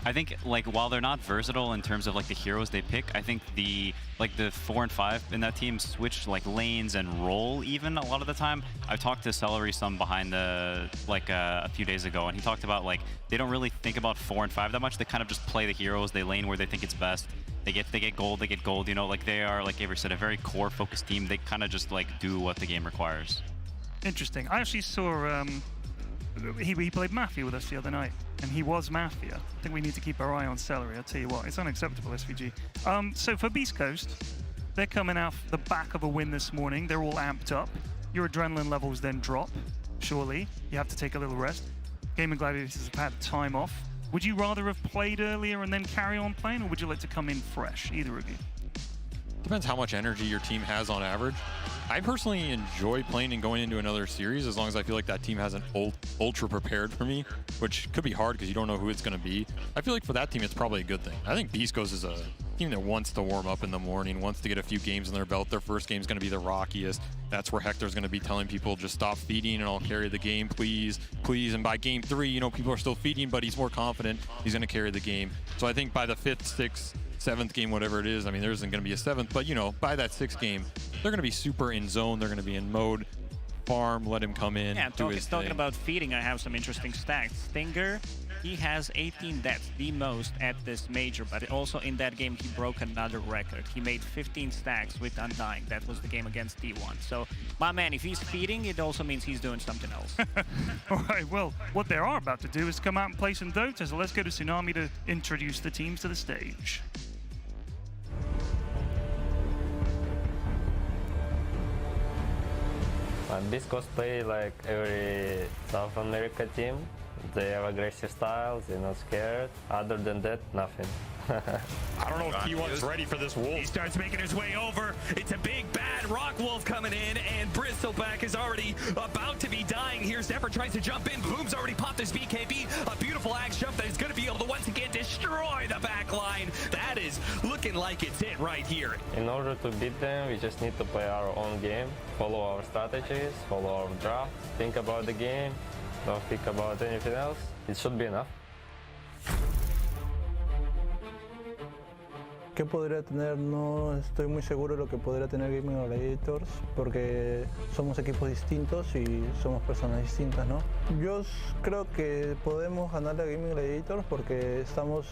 I think like while they're not versatile in terms of like the heroes they pick, I think the 4 and 5 in that team switch like lanes and roll even a lot of the time. I've talked to Celery some behind the a few days ago, and he talked about like they don't really think about 4 and 5 that much. They kind of just play the heroes. They lane where they think it's best. They get gold. You know, like they are, like Avery said, a very core focused team. They kind of just like do what the game requires. Interesting. I actually saw he played Mafia with us the other night, and he was Mafia. I think we need to keep our eye on Celery. I'll tell you what, it's unacceptable, SVG. So for Beast Coast, they're coming out the back of a win this morning. They're all amped up. Your adrenaline levels then drop. Surely you have to take a little rest. Gaming Gladiators have had time off. Would you rather have played earlier and then carry on playing, or would you like to come in fresh? Either of you. Depends how much energy your team has on average. I personally enjoy playing and going into another series as long as I feel like that team hasn't ultra prepared for me, which could be hard because you don't know who it's going to be. I feel like for that team, it's probably a good thing. I think Beast Coast is a team that wants to warm up in the morning, wants to get a few games in their belt. Their first game is going to be the rockiest. That's where Hector's going to be telling people, just stop feeding and I'll carry the game, please, please. And by game 3, you know, people are still feeding, but he's more confident. He's going to carry the game. So I think by the 5th, 6th, 7th game, whatever it is, I mean, there isn't going to be a 7th, but, you know, by that 6th game, they're going to be super in zone. They're going to be in mode, farm, let him come in, Yeah, do his talking thing. about feeding, I have some interesting stats. Stinger, he has 18 deaths, the most at this major, but also in that game, he broke another record. He made 15 stacks with Undying. That was the game against D1. So, my man, if he's feeding, it also means he's doing something else. All right, well, what they are about to do is come out and play some Dota, so let's go to Tsunami to introduce the teams to the stage. Beast Coast play like every South America team. They have aggressive styles, they're not scared. Other than that, nothing. I don't know if T1's ready for this wolf. He starts making his way over. It's a big, bad rock wolf coming in, and Bristleback is already about to be dying here. Zephyr tries to jump in. Boom's already popped his BKB. A beautiful axe jump that is going to be able to once again destroy the back line. That is looking like it's it right here. In order to beat them, we just need to play our own game, follow our strategies, follow our draft, think about the game, don't think about anything else. It should be enough. ¿Qué podría tener? No estoy muy seguro de lo que podría tener Gaming Gladiators porque somos equipos distintos y somos personas distintas, ¿no? Yo creo que podemos ganarle a Gaming Gladiators porque estamos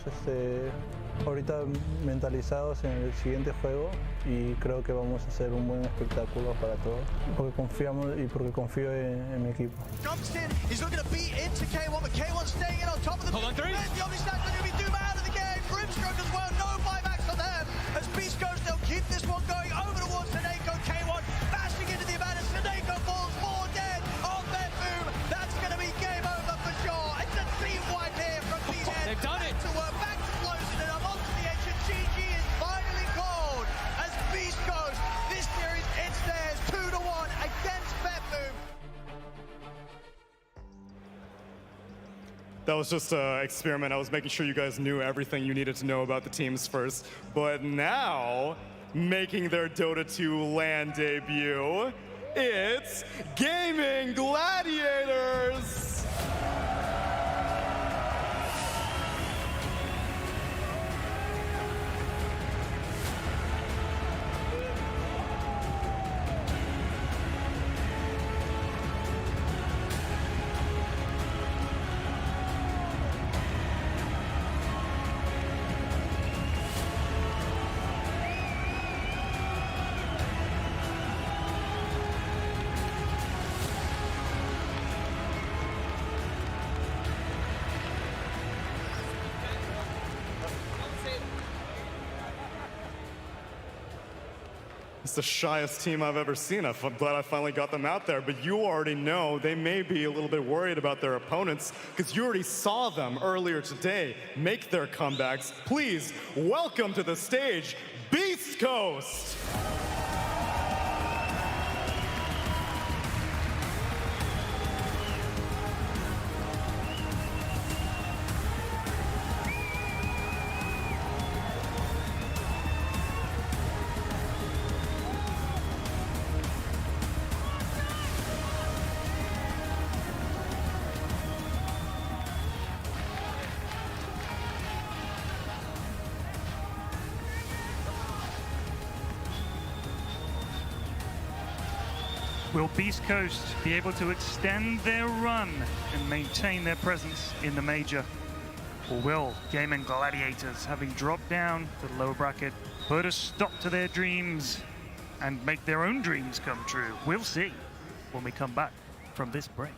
ahorita mentalizados en el siguiente juego y creo que vamos a hacer un buen espectáculo para todos porque confiamos y porque confío en mi equipo. Jumps in, he's looking to beat into K1, but K1's staying in on top of the... Hold on, 3. The Omnistats are going to be Doom out of the game. Brimstroke as well, no buybacks on them. As Beast Coast, they'll keep this one going over towards Seneko. K1 bashing into the Abandon. Seneko falls 4 dead on their boom. That's going to be game over for sure. It's a team wipe here from Beast. They've done it. To work back to closing it up onto the edge, and GG is finally called as Beast Coast. This series, it's theirs, 2-1 against Betboom. That was just an experiment. I was making sure you guys knew everything you needed to know about the teams first. But now, making their Dota 2 LAN debut, it's Gaming Gladiators! It's the shyest team I've ever seen. I'm glad I finally got them out there, but you already know they may be a little bit worried about their opponents because you already saw them earlier today make their comebacks. Please welcome to the stage, Beast Coast! Will Beast Coast be able to extend their run and maintain their presence in the major? Or will Gaming Gladiators, having dropped down to the lower bracket, put a stop to their dreams and make their own dreams come true? We'll see when we come back from this break.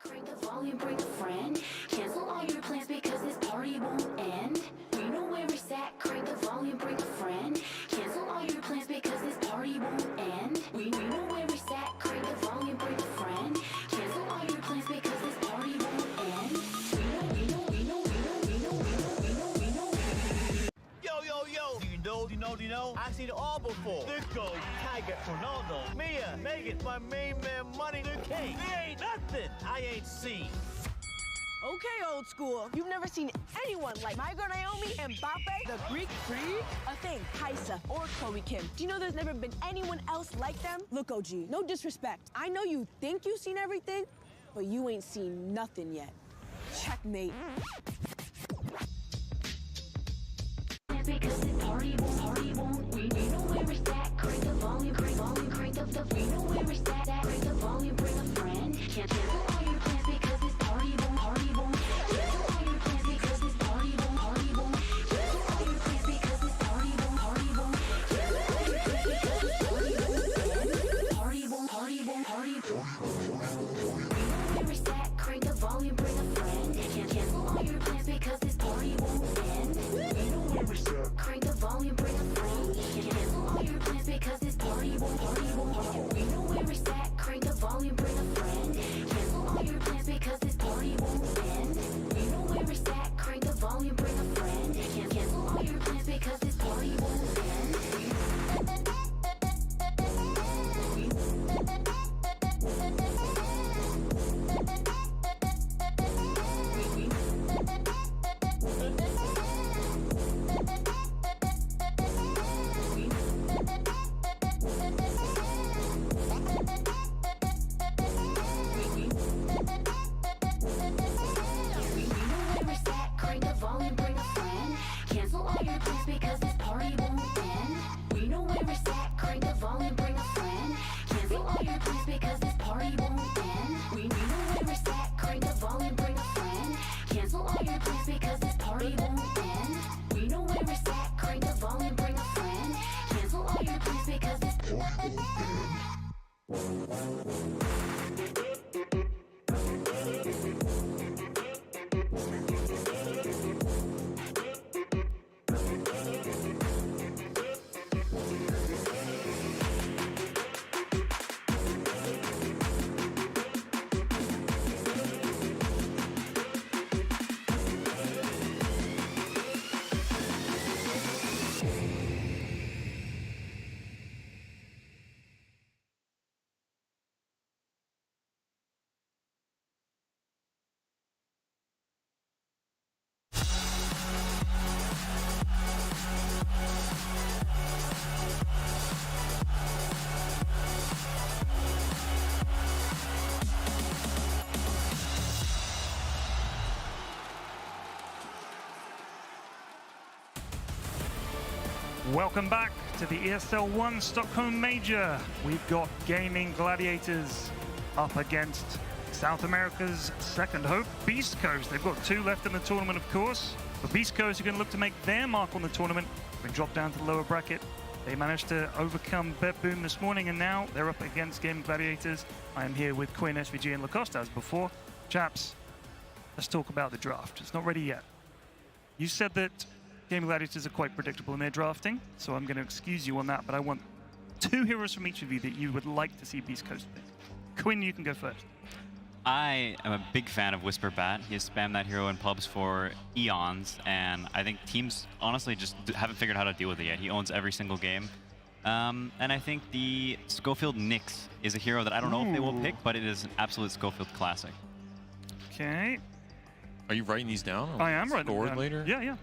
Crank the volume, bring a friend. Cancel all your plans because this party won't end. We know where we're at. Crank the volume, bring a friend. Cancel all your plans because this party won't end. We know where we're at. Crank the volume, bring a friend. Cancel all your plans because this party won't end. We know. Yo. Do you know? I've seen it all before. Dukung, Tiger, Ronaldo, Mia, Megan, my main man, Money, the King. There ain't nothing I ain't seen. Okay, old school. You've never seen anyone like my girl Naomi and Mbappe, the Greek freak, a thing, Kaisa, or Chloe Kim. Do you know there's never been anyone else like them? Look, OG, no disrespect. I know you think you've seen everything, but you ain't seen nothing yet. Checkmate. Because the party won't. We know where we're at. Crank the volume, crank the. We know where we're at. Crank the volume, bring a friend. Can't cancel all your plans because this party won't. Cancel all your plans because this party won't. Cancel all your plans because this party won't. Cancel all your plans because this party won't. Party won't. We know where we're at. Crank the volume, bring a friend. Can't cancel all your plans because this party won't end. We know where we're at. Crank the volume, bring a friend. Cancel all your plans because this party won't. We know where we're at. Crank the volume, bring a friend. Cancel all your plans because this party won't end. We know where we're at. Crank the volume, bring a friend. Cancel all your plans because this party won't end. Crank the volume, bring a friend. Cancel all your plans because this party won't end. We know where we're at. Crank the volume, bring a friend. Cancel all your plans because this party won't end. We know where we're at. Crank the volume, bring a friend. Cancel all your plans because this party won't end. We know where we're at. Crank the volume, bring a friend. Cancel all your plans because this party won't end. Welcome back to the ESL 1 Stockholm Major. We've got Gaming Gladiators up against South America's second hope, Beast Coast. They've got 2 left in the tournament, of course. But Beast Coast are going to look to make their mark on the tournament. Been dropped down to the lower bracket. They managed to overcome Boom this morning, and now they're up against Gaming Gladiators. I am here with Quinn, SVG, and Lacoste as before. Chaps, let's talk about the draft. It's not ready yet. You said that Gaming Gladiators are quite predictable in their drafting, so I'm going to excuse you on that, but I want 2 heroes from each of you that you would like to see Beast Coast pick. Quinn, you can go first. I am a big fan of Whisper Bat. He has spammed that hero in pubs for eons, and I think teams honestly just haven't figured out how to deal with it yet. He owns every single game. And I think the Schofield Nyx is a hero that I don't know if they will pick, but it is an absolute Schofield classic. Okay. Are you writing these down? I am writing them down. Later? Yeah, yeah.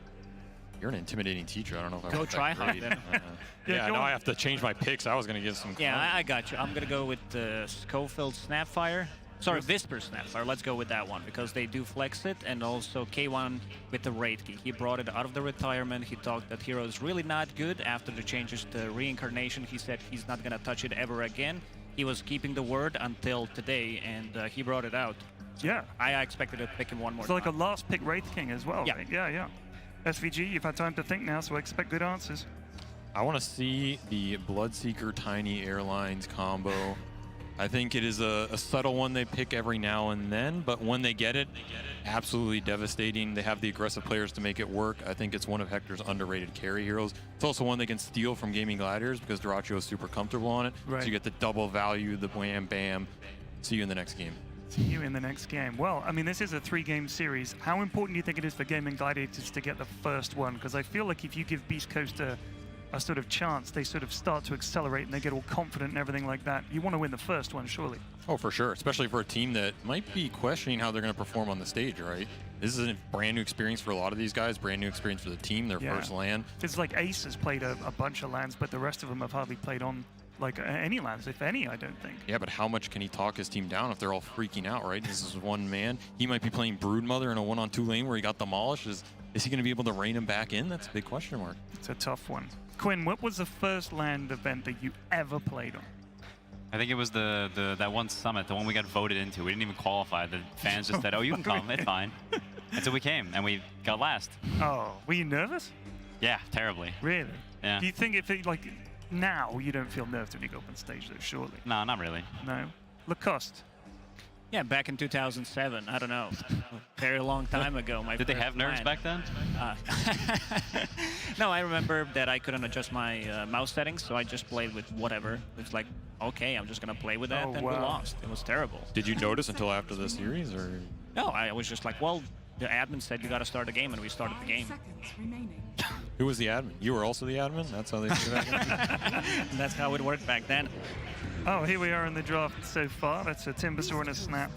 You're an intimidating teacher. I don't know if I Go want try that hard grade. then. Yeah, now I have to change my picks. I was going to give some. Yeah, I got you. I'm going to go with the Schofield Snapfire. Sorry, Whisper Snapfire. Let's go with that one because they do flex it. And also K1 with the Raid Key. He brought it out of the retirement. He thought that hero is really not good after the changes to Reincarnation. He said he's not going to touch it ever again. He was keeping the word until today, and he brought it out. Yeah. I expected to pick him one more It's like time. a last pick Wraith King as well. Yeah. Right? Yeah, yeah. SVG, you've had time to think now, so I expect good answers. I want to see the Bloodseeker Tiny Airlines combo. I think it is a subtle one they pick every now and then, but when they get it, absolutely devastating. They have the aggressive players to make it work. I think it's one of Hector's underrated carry heroes. It's also one they can steal from Gaming Gladiators because Duraccio is super comfortable on it. Right. So you get the double value, the wham bam. See you in the next game. See you in the next game. Well, I mean, this is a 3-game series. How important do you think it is for Gaming Gladiators to get the first one? Because I feel like if you give Beast Coast a sort of chance, they sort of start to accelerate and they get all confident and everything like that. You want to win the first one, surely. Oh, for sure. Especially for a team that might be questioning how they're going to perform on the stage, right? This is a brand new experience for a lot of these guys, brand new experience for the team, their first LAN. It's like Ace has played a bunch of LANs, but the rest of them have hardly played on like any LANs, if any, I don't think. Yeah, but how much can he talk his team down if they're all freaking out, right? This is one man. He might be playing Broodmother in a 1-on-2 lane where he got demolished. Is he going to be able to rein him back in? That's a big question mark. It's a tough one. Quinn, what was the first LAN event that you ever played on? I think it was that one summit, the one we got voted into. We didn't even qualify. The fans just said, "Oh, you can come. It's fine." And so we came, and we got last. Oh, were you nervous? Yeah, terribly. Really? Yeah. Do you think if it, like now you don't feel nervous when you go up on stage, though? Surely. No, not really. No. Lacoste. Yeah, back in 2007. I don't know. A very long time ago. Did they have nerves back then? No, I remember that I couldn't adjust my mouse settings, so I just played with whatever. It's like, okay, I'm just going to play with that, and we lost. It was terrible. Did you notice until after the series, or? No, I was just like, well, the admin said you got to start the game, and we started the game. Who was the admin? You were also the admin? That's how they did that? That's how it worked back then. Oh, here we are in the draft so far. That's a Timbersaw and a Snap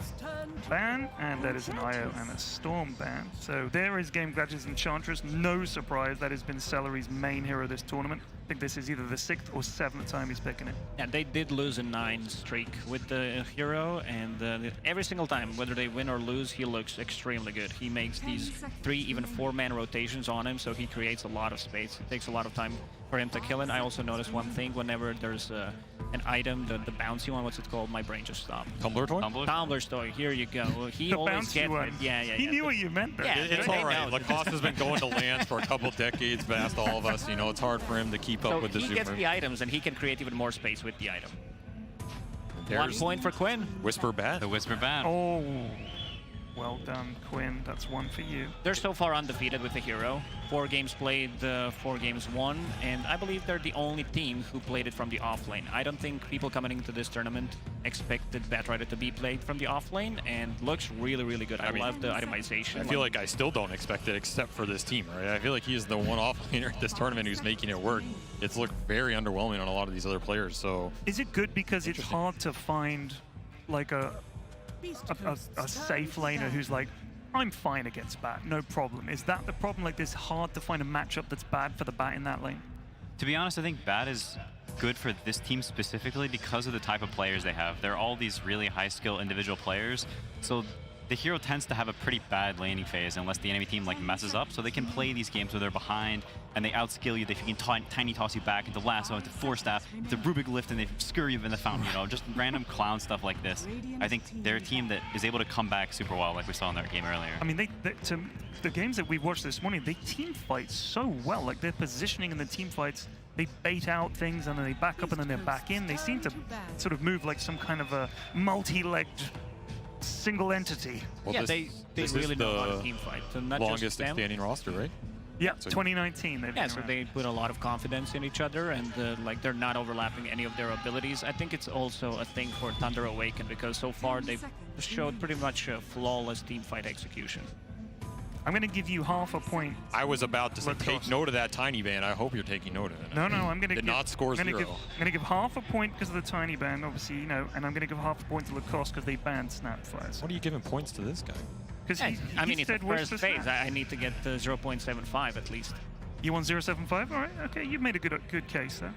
ban, and that is an IO and a Storm ban. So there is Game Gladiators Enchantress. No surprise, that has been Celery's main hero this tournament. I think this is either the 6th or 7th time he's picking it. Yeah, they did lose a 9 streak with the hero, and every single time, whether they win or lose, he looks extremely good. He makes these 3, even 4-man rotations on him, so he creates a lot of space. It takes a lot of time for him to kill it. I also noticed one thing: whenever there's an item, the bouncy one, what's it called? My brain just stopped. Tumbler toy? Tumbler toy. Here you go. He The always bouncy gets one. it. Yeah. He knew what you meant there. Yeah, It's all right. Lacoste has been going to LANs for a couple decades, but asked all of us, you know, it's hard for him to keep up with the he super. gets the items, and he can create even more space with the item. There's 1 point for Quinn. Whisper Bat. The Whisper Bat. Oh, well done, Quinn. That's 1 for you. They're so far undefeated with the hero. 4 games played, 4 games won, and I believe they're the only team who played it from the off lane. I don't think people coming into this tournament expected Batrider to be played from the off lane, and looks really, really good. I mean, love the itemization. I feel like I still don't expect it except for this team, right? I feel like he is the one off-laner at this tournament who's making it work. It's looked very underwhelming on a lot of these other players, so... Is it good because it's hard to find like a safe laner who's like, I'm fine against Bat, no problem? Is that the problem? Like, it's hard to find a matchup that's bad for the Bat in that lane? To be honest, I think Bat is good for this team specifically because of the type of players they have. They're all these really high-skill individual players, so the hero tends to have a pretty bad laning phase unless the enemy team like messes up, so they can play these games where they're behind and they outskill you. They can tiny toss you back into lasso, into force staff, into Rubik lift, and they screw you in the fountain, you know, just random clown stuff like this. I think they're a team that is able to come back super well, like we saw in their game earlier. I mean, the games that we watched this morning, they team fight so well. Like, their positioning in the team fights, they bait out things and then they back up and then they're back in. They seem to sort of move like some kind of a multi-legged single entity. Well, yeah, they really know how to team fight. So not longest just them. standing roster, right? Yeah, 2019. Yeah, so they put a lot of confidence in each other, and like they're not overlapping any of their abilities. I think it's also a thing for Thunder Awaken, because so far they've showed pretty much a flawless team fight execution. I'm going to give you half a point. I was about to say, take note of that tiny ban. I hope you're taking note of it. No, I'm going to Did not score 0. I'm going to give half a point because of the tiny ban, obviously, you know, and I'm going to give half a point to Lacoste because they banned snap fires. What are you giving points to this guy? Because I mean, it's the first phase. I need to get 0.75 at least. You want 0.75? All right, okay, you've made a good case there.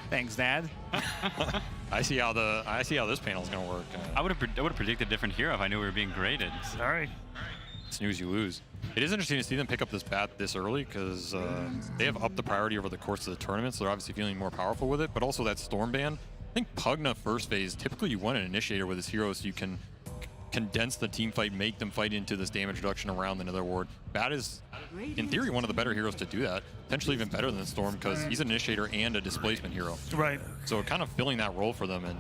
Thanks, Dad. I see how this panel's gonna work. I would have predicted a different hero if I knew we were being graded. Sorry. Snooze, you lose. It is interesting to see them pick up this bat this early because they have upped the priority over the course of the tournament, so they're obviously feeling more powerful with it. But also that Storm ban. I think Pugna first phase. Typically, you want an initiator with his hero so you can condense the team fight, make them fight into this damage reduction around the Nether Ward. Bat is, in theory, one of the better heroes to do that. Potentially even better than Storm because he's an initiator and a displacement hero. Right. So kind of filling that role for them. And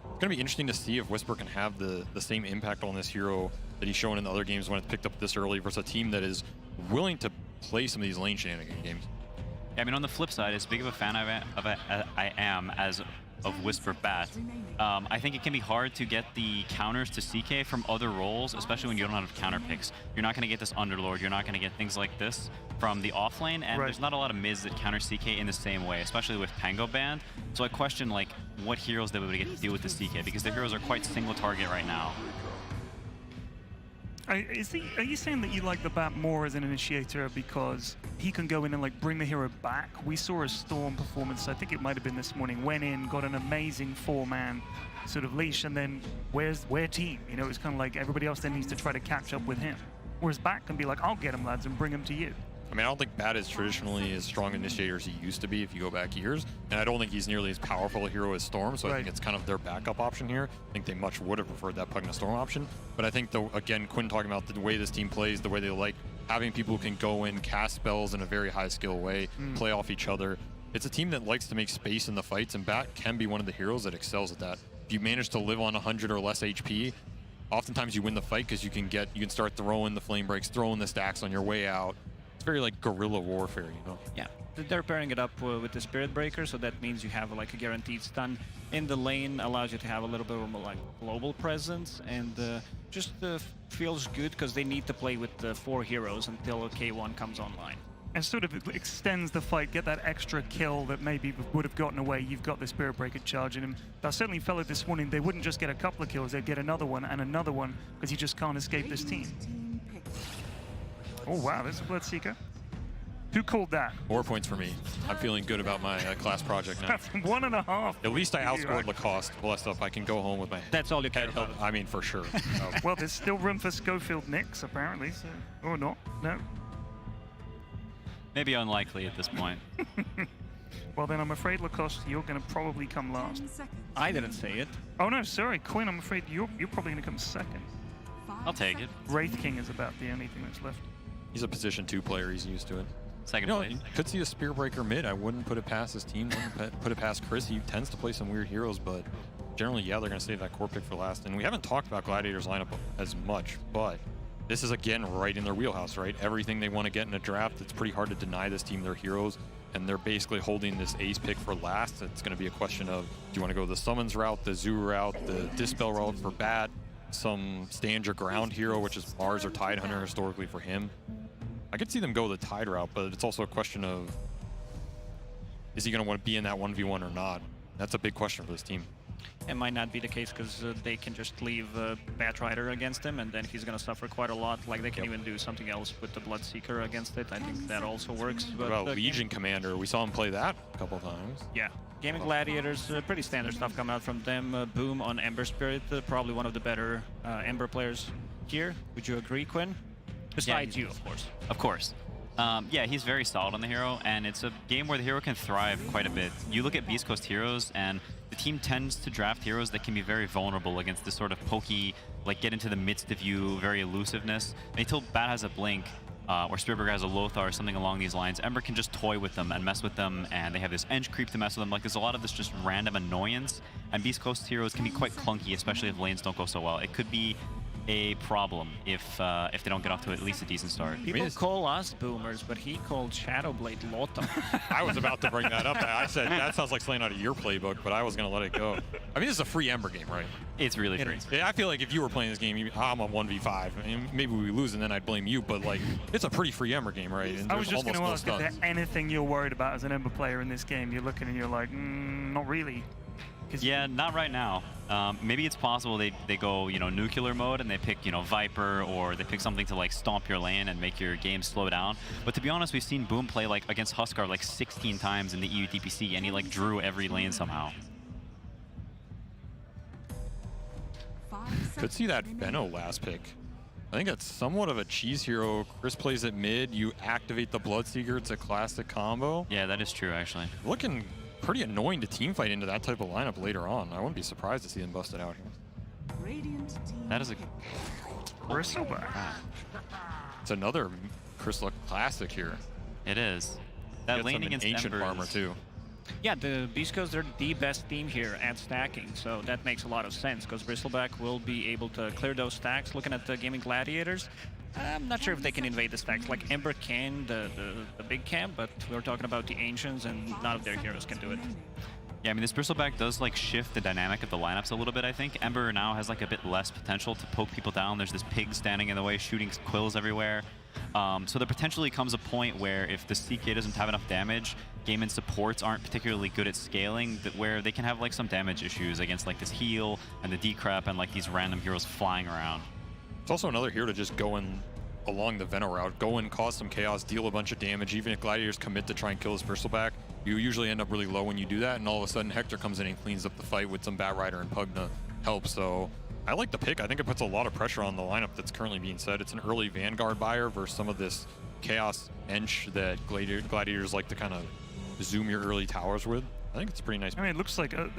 it's going to be interesting to see if Whisper can have the same impact on this hero that he's shown in the other games when it's picked up this early versus a team that is willing to play some of these lane shenanigan games. Yeah, I mean, on the flip side, as big of a fan I am as of Whisper Bat, I think it can be hard to get the counters to CK from other roles, especially when you don't have counter picks. You're not going to get this Underlord, you're not going to get things like this from the offlane, and there's not a lot of mids that counter CK in the same way, especially with Pango banned. So I question like what heroes they would get to deal with the CK, because the heroes are quite single target right now. Are you saying that you like the Bat more as an initiator because he can go in and like bring the hero back? We saw a Storm performance, I think it might have been this morning, went in, got an amazing 4-man sort of leash, and then where team? You know, it's kind of like everybody else then needs to try to catch up with him. Whereas Bat can be like, I'll get him, lads, and bring him to you. I mean, I don't think Bat is traditionally as strong an initiator as he used to be if you go back years. And I don't think he's nearly as powerful a hero as Storm, so I think it's kind of their backup option here. I think they much would have preferred that Pugna Storm option. But I think, though, again, Quinn talking about the way this team plays, the way they like having people who can go in, cast spells in a very high skill way, play off each other. It's a team that likes to make space in the fights, and Bat can be one of the heroes that excels at that. If you manage to live on 100 or less HP, oftentimes you win the fight because you can start throwing the flame breaks, throwing the stacks on your way out. It's very like guerrilla warfare, you know? Yeah, they're pairing it up with the Spirit Breaker, so that means you have like a guaranteed stun in the lane, allows you to have a little bit of a like global presence, and just feels good because they need to play with the 4 heroes until K1 comes online. And sort of extends the fight, get that extra kill that maybe would have gotten away. You've got the Spirit Breaker charging him. That certainly felt it this morning. They wouldn't just get a couple of kills, they'd get another one and another one because you just can't escape this team. Oh wow, there's a Bloodseeker. Who called that? 4 points for me. I'm feeling good about my class project now. That's 1.5. At least I outscored Lacoste. Blessed up, I can go home with my That's all you care about. I mean, for sure. Well, there's still room for Schofield Nicks, apparently, so, or not. No. Maybe unlikely at this point. Well, then I'm afraid, Lacoste, you're going to probably come last. I didn't say it. Oh, no, sorry. Quinn, I'm afraid you're probably going to come second. I'll take it. Wraith King is about the only thing that's left. He's a position 2 player. He's used to it. Second place. Could see a Spear Breaker mid. I wouldn't put it past his team. Wouldn't put it past Chris. He tends to play some weird heroes, but generally, yeah, they're going to save that core pick for last. And we haven't talked about Gladiator's lineup as much, but this is, again, right in their wheelhouse, right? Everything they want to get in a draft, it's pretty hard to deny this team their heroes, and they're basically holding this ace pick for last. It's going to be a question of, do you want to go the Summons route, the Zoo route, the Dispel route for Bat, some stand your ground hero, which is Mars or Tidehunter historically for him. I could see them go the Tide route, but it's also a question of, is he going to want to be in that 1v1 or not? That's a big question for this team. It might not be the case because they can just leave Batrider against him, and then he's going to suffer quite a lot. Like, they can even do something else with the Bloodseeker against it. I think that also works. What about Legion Commander? We saw him play that a couple times. Yeah. Gaming Gladiators, pretty standard stuff coming out from them. Boom on Ember Spirit, probably one of the better Ember players here. Would you agree, Quinn? Besides you, of course. Of course. Yeah, he's very solid on the hero, and it's a game where the hero can thrive quite a bit. You look at Beast Coast heroes, and the team tends to draft heroes that can be very vulnerable against this sort of pokey, like get into the midst of you, very elusiveness. And until Bat has a Blink, or Spiritburger has a Lothar or something along these lines, Ember can just toy with them and mess with them, and they have this Eng creep to mess with them. Like, there's a lot of this just random annoyance, and Beast Coast heroes can be quite clunky, especially if lanes don't go so well. It could be a problem if they don't get off to at least a decent start. People call us boomers, but he called Shadowblade Lotto. I was about to bring that up. I said that sounds like something out of your playbook, but I was going to let it go. I mean, this is a free Ember game, right? It's really free. Yeah, I feel like if you were playing this game, I'm a 1v5. I mean, maybe we lose and then I'd blame you, but like, it's a pretty free Ember game, right? And I was just going to ask, is there stuns. anything you're worried about as an Ember player in this game? You're looking and you're like, not really. Yeah, not right now. Maybe it's possible they go, nuclear mode and they pick, Viper, or they pick something to like stomp your lane and make your game slow down. But to be honest, we've seen Boom play like against Huskar like 16 times in the EU DPC, and he like drew every lane somehow. Could see that Veno last pick. I think that's somewhat of a cheese hero. Chris plays at mid, you activate the Bloodseeker, it's a classic combo. Yeah, that is true actually. Looking pretty annoying to team fight into that type of lineup later on. I wouldn't be surprised to see them busted out here. That is a Bristleback. It's another Chris Luck classic here. It is. That lane against ancient Ember farmer is... too. Yeah, the Beast Coast, they're the best team here at stacking, so that makes a lot of sense because Bristleback will be able to clear those stacks. Looking at the Gaming Gladiators, I'm not sure if they can invade the stacks. Like Ember can, the big camp, but we're talking about the Ancients, and none of their heroes can do it. Yeah, I mean, this Bristleback does like shift the dynamic of the lineups a little bit, I think. Ember now has like a bit less potential to poke people down. There's this pig standing in the way, shooting quills everywhere. So there potentially comes a point where if the CK doesn't have enough damage, game and supports aren't particularly good at scaling, where they can have like some damage issues against like this heal and the decrep and like these random heroes flying around. It's also another hero to just go in along the Veno route, go and cause some chaos, deal a bunch of damage. Even if Gladiators commit to try and kill this Bristleback, you usually end up really low when you do that, and all of a sudden Hector comes in and cleans up the fight with some Bat Rider and Pug to help. So I like the pick. I think it puts a lot of pressure on the lineup that's currently being set. It's an early Vanguard buyer versus some of this Chaos Ench that Gladiators like to kind of zoom your early towers with. I think it's a pretty nice. I mean, it looks like a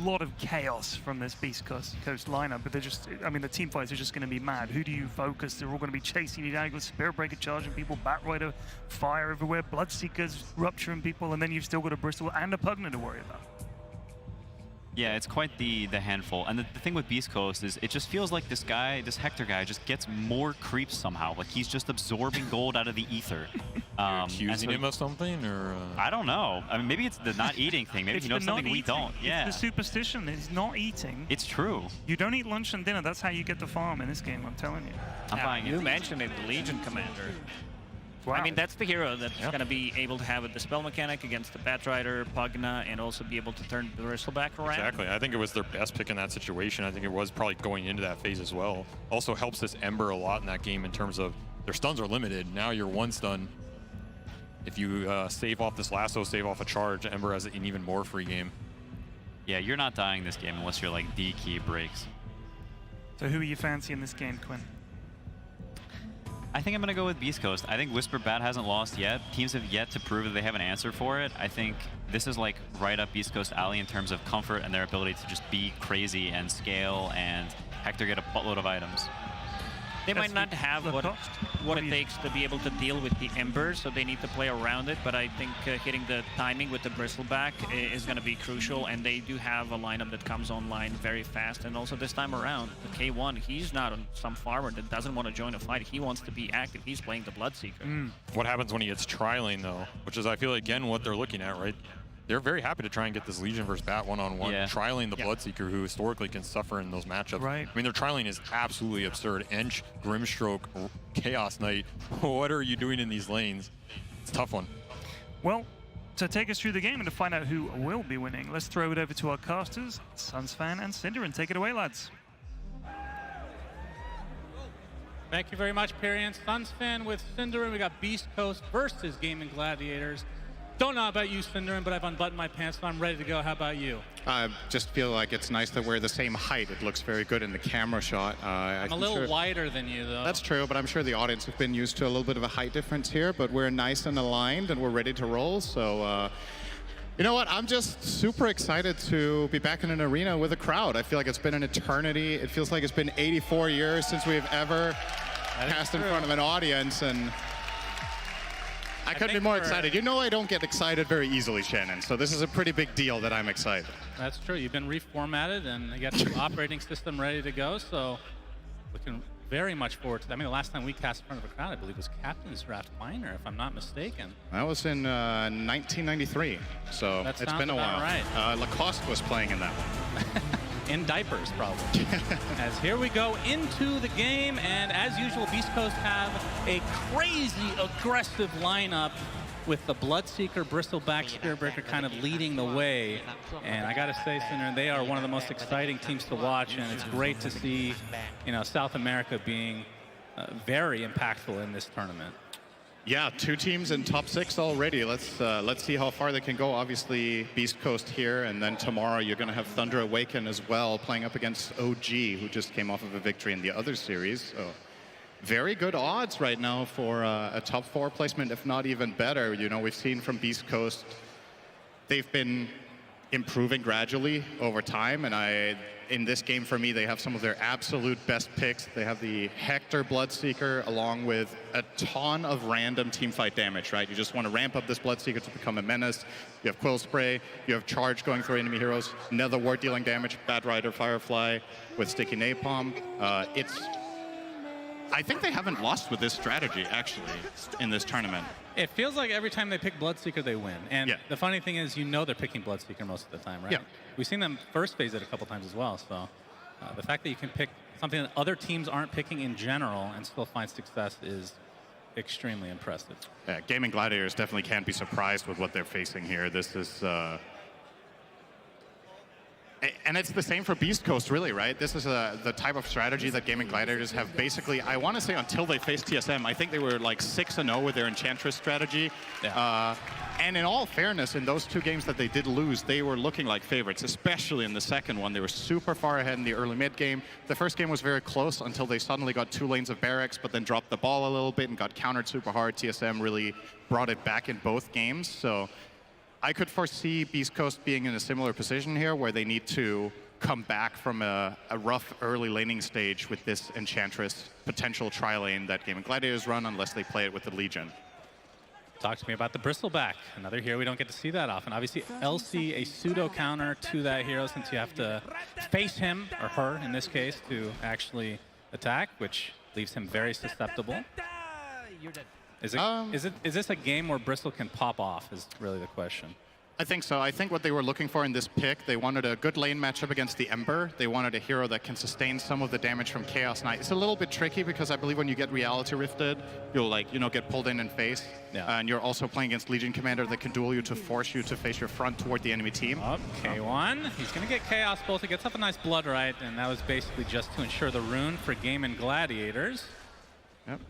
lot of chaos from this Beast Coast lineup, but they're just, I mean, the team fights are just going to be mad. Who do you focus? They're all going to be chasing you down with Spirit Breaker charging people, Bat Rider, fire everywhere, Bloodseekers rupturing people, and then you've still got a Bristol and a Pugna to worry about. Yeah, it's quite the handful. And the thing with Beast Coast is it just feels like this Hector guy just gets more creeps somehow. Like he's just absorbing gold out of the ether. Accusing him of something, or I don't know. I mean, maybe it's the not eating thing. Maybe he knows something we don't. Yeah. It's the superstition. It's not eating. It's true. You don't eat lunch and dinner. That's how you get the farm in this game, I'm telling you. I'm buying it. You mentioned it, the Legion Commander. Wow. I mean, that's the hero that's going to be able to have the spell mechanic against the Bat Rider, Pugna, and also be able to turn the Bristleback around. Exactly. I think it was their best pick in that situation. I think it was probably going into that phase as well. Also helps this Ember a lot in that game in terms of their stuns are limited. Now you're one stun. If you save off this lasso, save off a charge, Ember has an even more free game. Yeah, you're not dying this game unless your like D key breaks. So who are you fancy in this game, Quinn? I think I'm going to go with Beast Coast. I think Whisper Bat hasn't lost yet. Teams have yet to prove that they have an answer for it. I think this is like right up Beast Coast alley in terms of comfort and their ability to just be crazy and scale and Hector get a buttload of items. They might not have what it takes to be able to deal with the Ember, so they need to play around it, but I think hitting the timing with the Bristleback is going to be crucial, and they do have a lineup that comes online very fast, and also this time around, the K1, he's not some farmer that doesn't want to join a fight. He wants to be active. He's playing the Bloodseeker. What happens when he gets trialing, though, which is, I feel, again, what they're looking at, right? They're very happy to try and get this Legion versus Bat one-on-one, trialing the Bloodseeker, who historically can suffer in those matchups. Right. I mean, their trialing is absolutely absurd. Ench, Grimstroke, Chaos Knight. What are you doing in these lanes? It's a tough one. Well, to take us through the game and to find out who will be winning, let's throw it over to our casters, Sunsfan and Cinderin. Take it away, lads. Thank you very much, Perry and Sunsfan. With Cinderin, we got Beast Coast versus Gaming Gladiators. Don't know about you, Cinderin, but I've unbuttoned my pants, so I'm ready to go. How about you? I just feel like it's nice that we're the same height. It looks very good in the camera shot. I'm a little wider than you, though. That's true, but I'm sure the audience have been used to a little bit of a height difference here, but we're nice and aligned, and we're ready to roll, so... you know what? I'm just super excited to be back in an arena with a crowd. I feel like it's been an eternity. It feels like it's been 84 years since we've ever cast in front of an audience, and... I couldn't be more excited. You know I don't get excited very easily, Shannon, so this is a pretty big deal that I'm excited. That's true. You've been reformatted, and you got your operating system ready to go, so looking very much forward to that. I mean, the last time we cast in front of a crowd, I believe, was Captain's Draft Minor, if I'm not mistaken. That was in 1993, so That it's sounds been a about while. right. Lacoste was playing in that one. In diapers, probably. As here we go into the game, and as usual, Beast Coast have a crazy aggressive lineup with the Bloodseeker, Bristleback, Spearbreaker kind of leading the way. And I gotta say, Cinder, they are one of the most exciting teams to watch, and it's great to see, you know, South America being very impactful in this tournament. Yeah, 2 teams in top 6 already. Let's see how far they can go. Obviously, Beast Coast here, and then tomorrow you're going to have Thunder Awaken as well, playing up against OG, who just came off of a victory in the other series. So very good odds right now for a top 4 placement, if not even better. You know, we've seen from Beast Coast, they've been improving gradually over time, and in this game for me, they have some of their absolute best picks. They have the Hector Bloodseeker along with a ton of random teamfight damage, right? You just want to ramp up this Bloodseeker to become a menace. You have Quill Spray, you have Charge going through enemy heroes, Nether Ward dealing damage, Bad Rider Firefly with Sticky Napalm. I think they haven't lost with this strategy, actually, in this tournament. It feels like every time they pick Bloodseeker, they win. And the funny thing is, you know they're picking Bloodseeker most of the time, right? Yeah. We've seen them first phase it a couple times as well. So the fact that you can pick something that other teams aren't picking in general and still find success is extremely impressive. Yeah, Gaming Gladiators definitely can't be surprised with what they're facing here. This is... And it's the same for Beast Coast, really, right? This is the type of strategy that Gaming Gladiators have basically, I want to say until they faced TSM, I think they were like 6-0 with their Enchantress strategy. Yeah. And in all fairness, in those 2 games that they did lose, they were looking like favorites, especially in the second one. They were super far ahead in the early mid game. The first game was very close until they suddenly got 2 lanes of barracks, but then dropped the ball a little bit and got countered super hard. TSM really brought it back in both games. So I could foresee Beast Coast being in a similar position here where they need to come back from a rough early laning stage with this Enchantress potential tri-lane that Gaming Gladiators run unless they play it with the Legion. Talk to me about the Bristleback, another hero we don't get to see that often. Obviously, LC, a pseudo counter to that hero since you have to face him, or her in this case, to actually attack, which leaves him very susceptible. Is this a game where Bristol can pop off is really the question. I think so. I think what they were looking for in this pick, they wanted a good lane matchup against the Ember. They wanted a hero that can sustain some of the damage from Chaos Knight. It's a little bit tricky because I believe when you get Reality Rifted, you'll get pulled in and face. Yeah. And you're also playing against Legion Commander that can duel you to force you to face your front toward the enemy team. Up, K1. He's going to get Chaos Bolt. He gets up a nice Blood Right, and that was basically just to ensure the rune for Gaming Gladiators. Yep.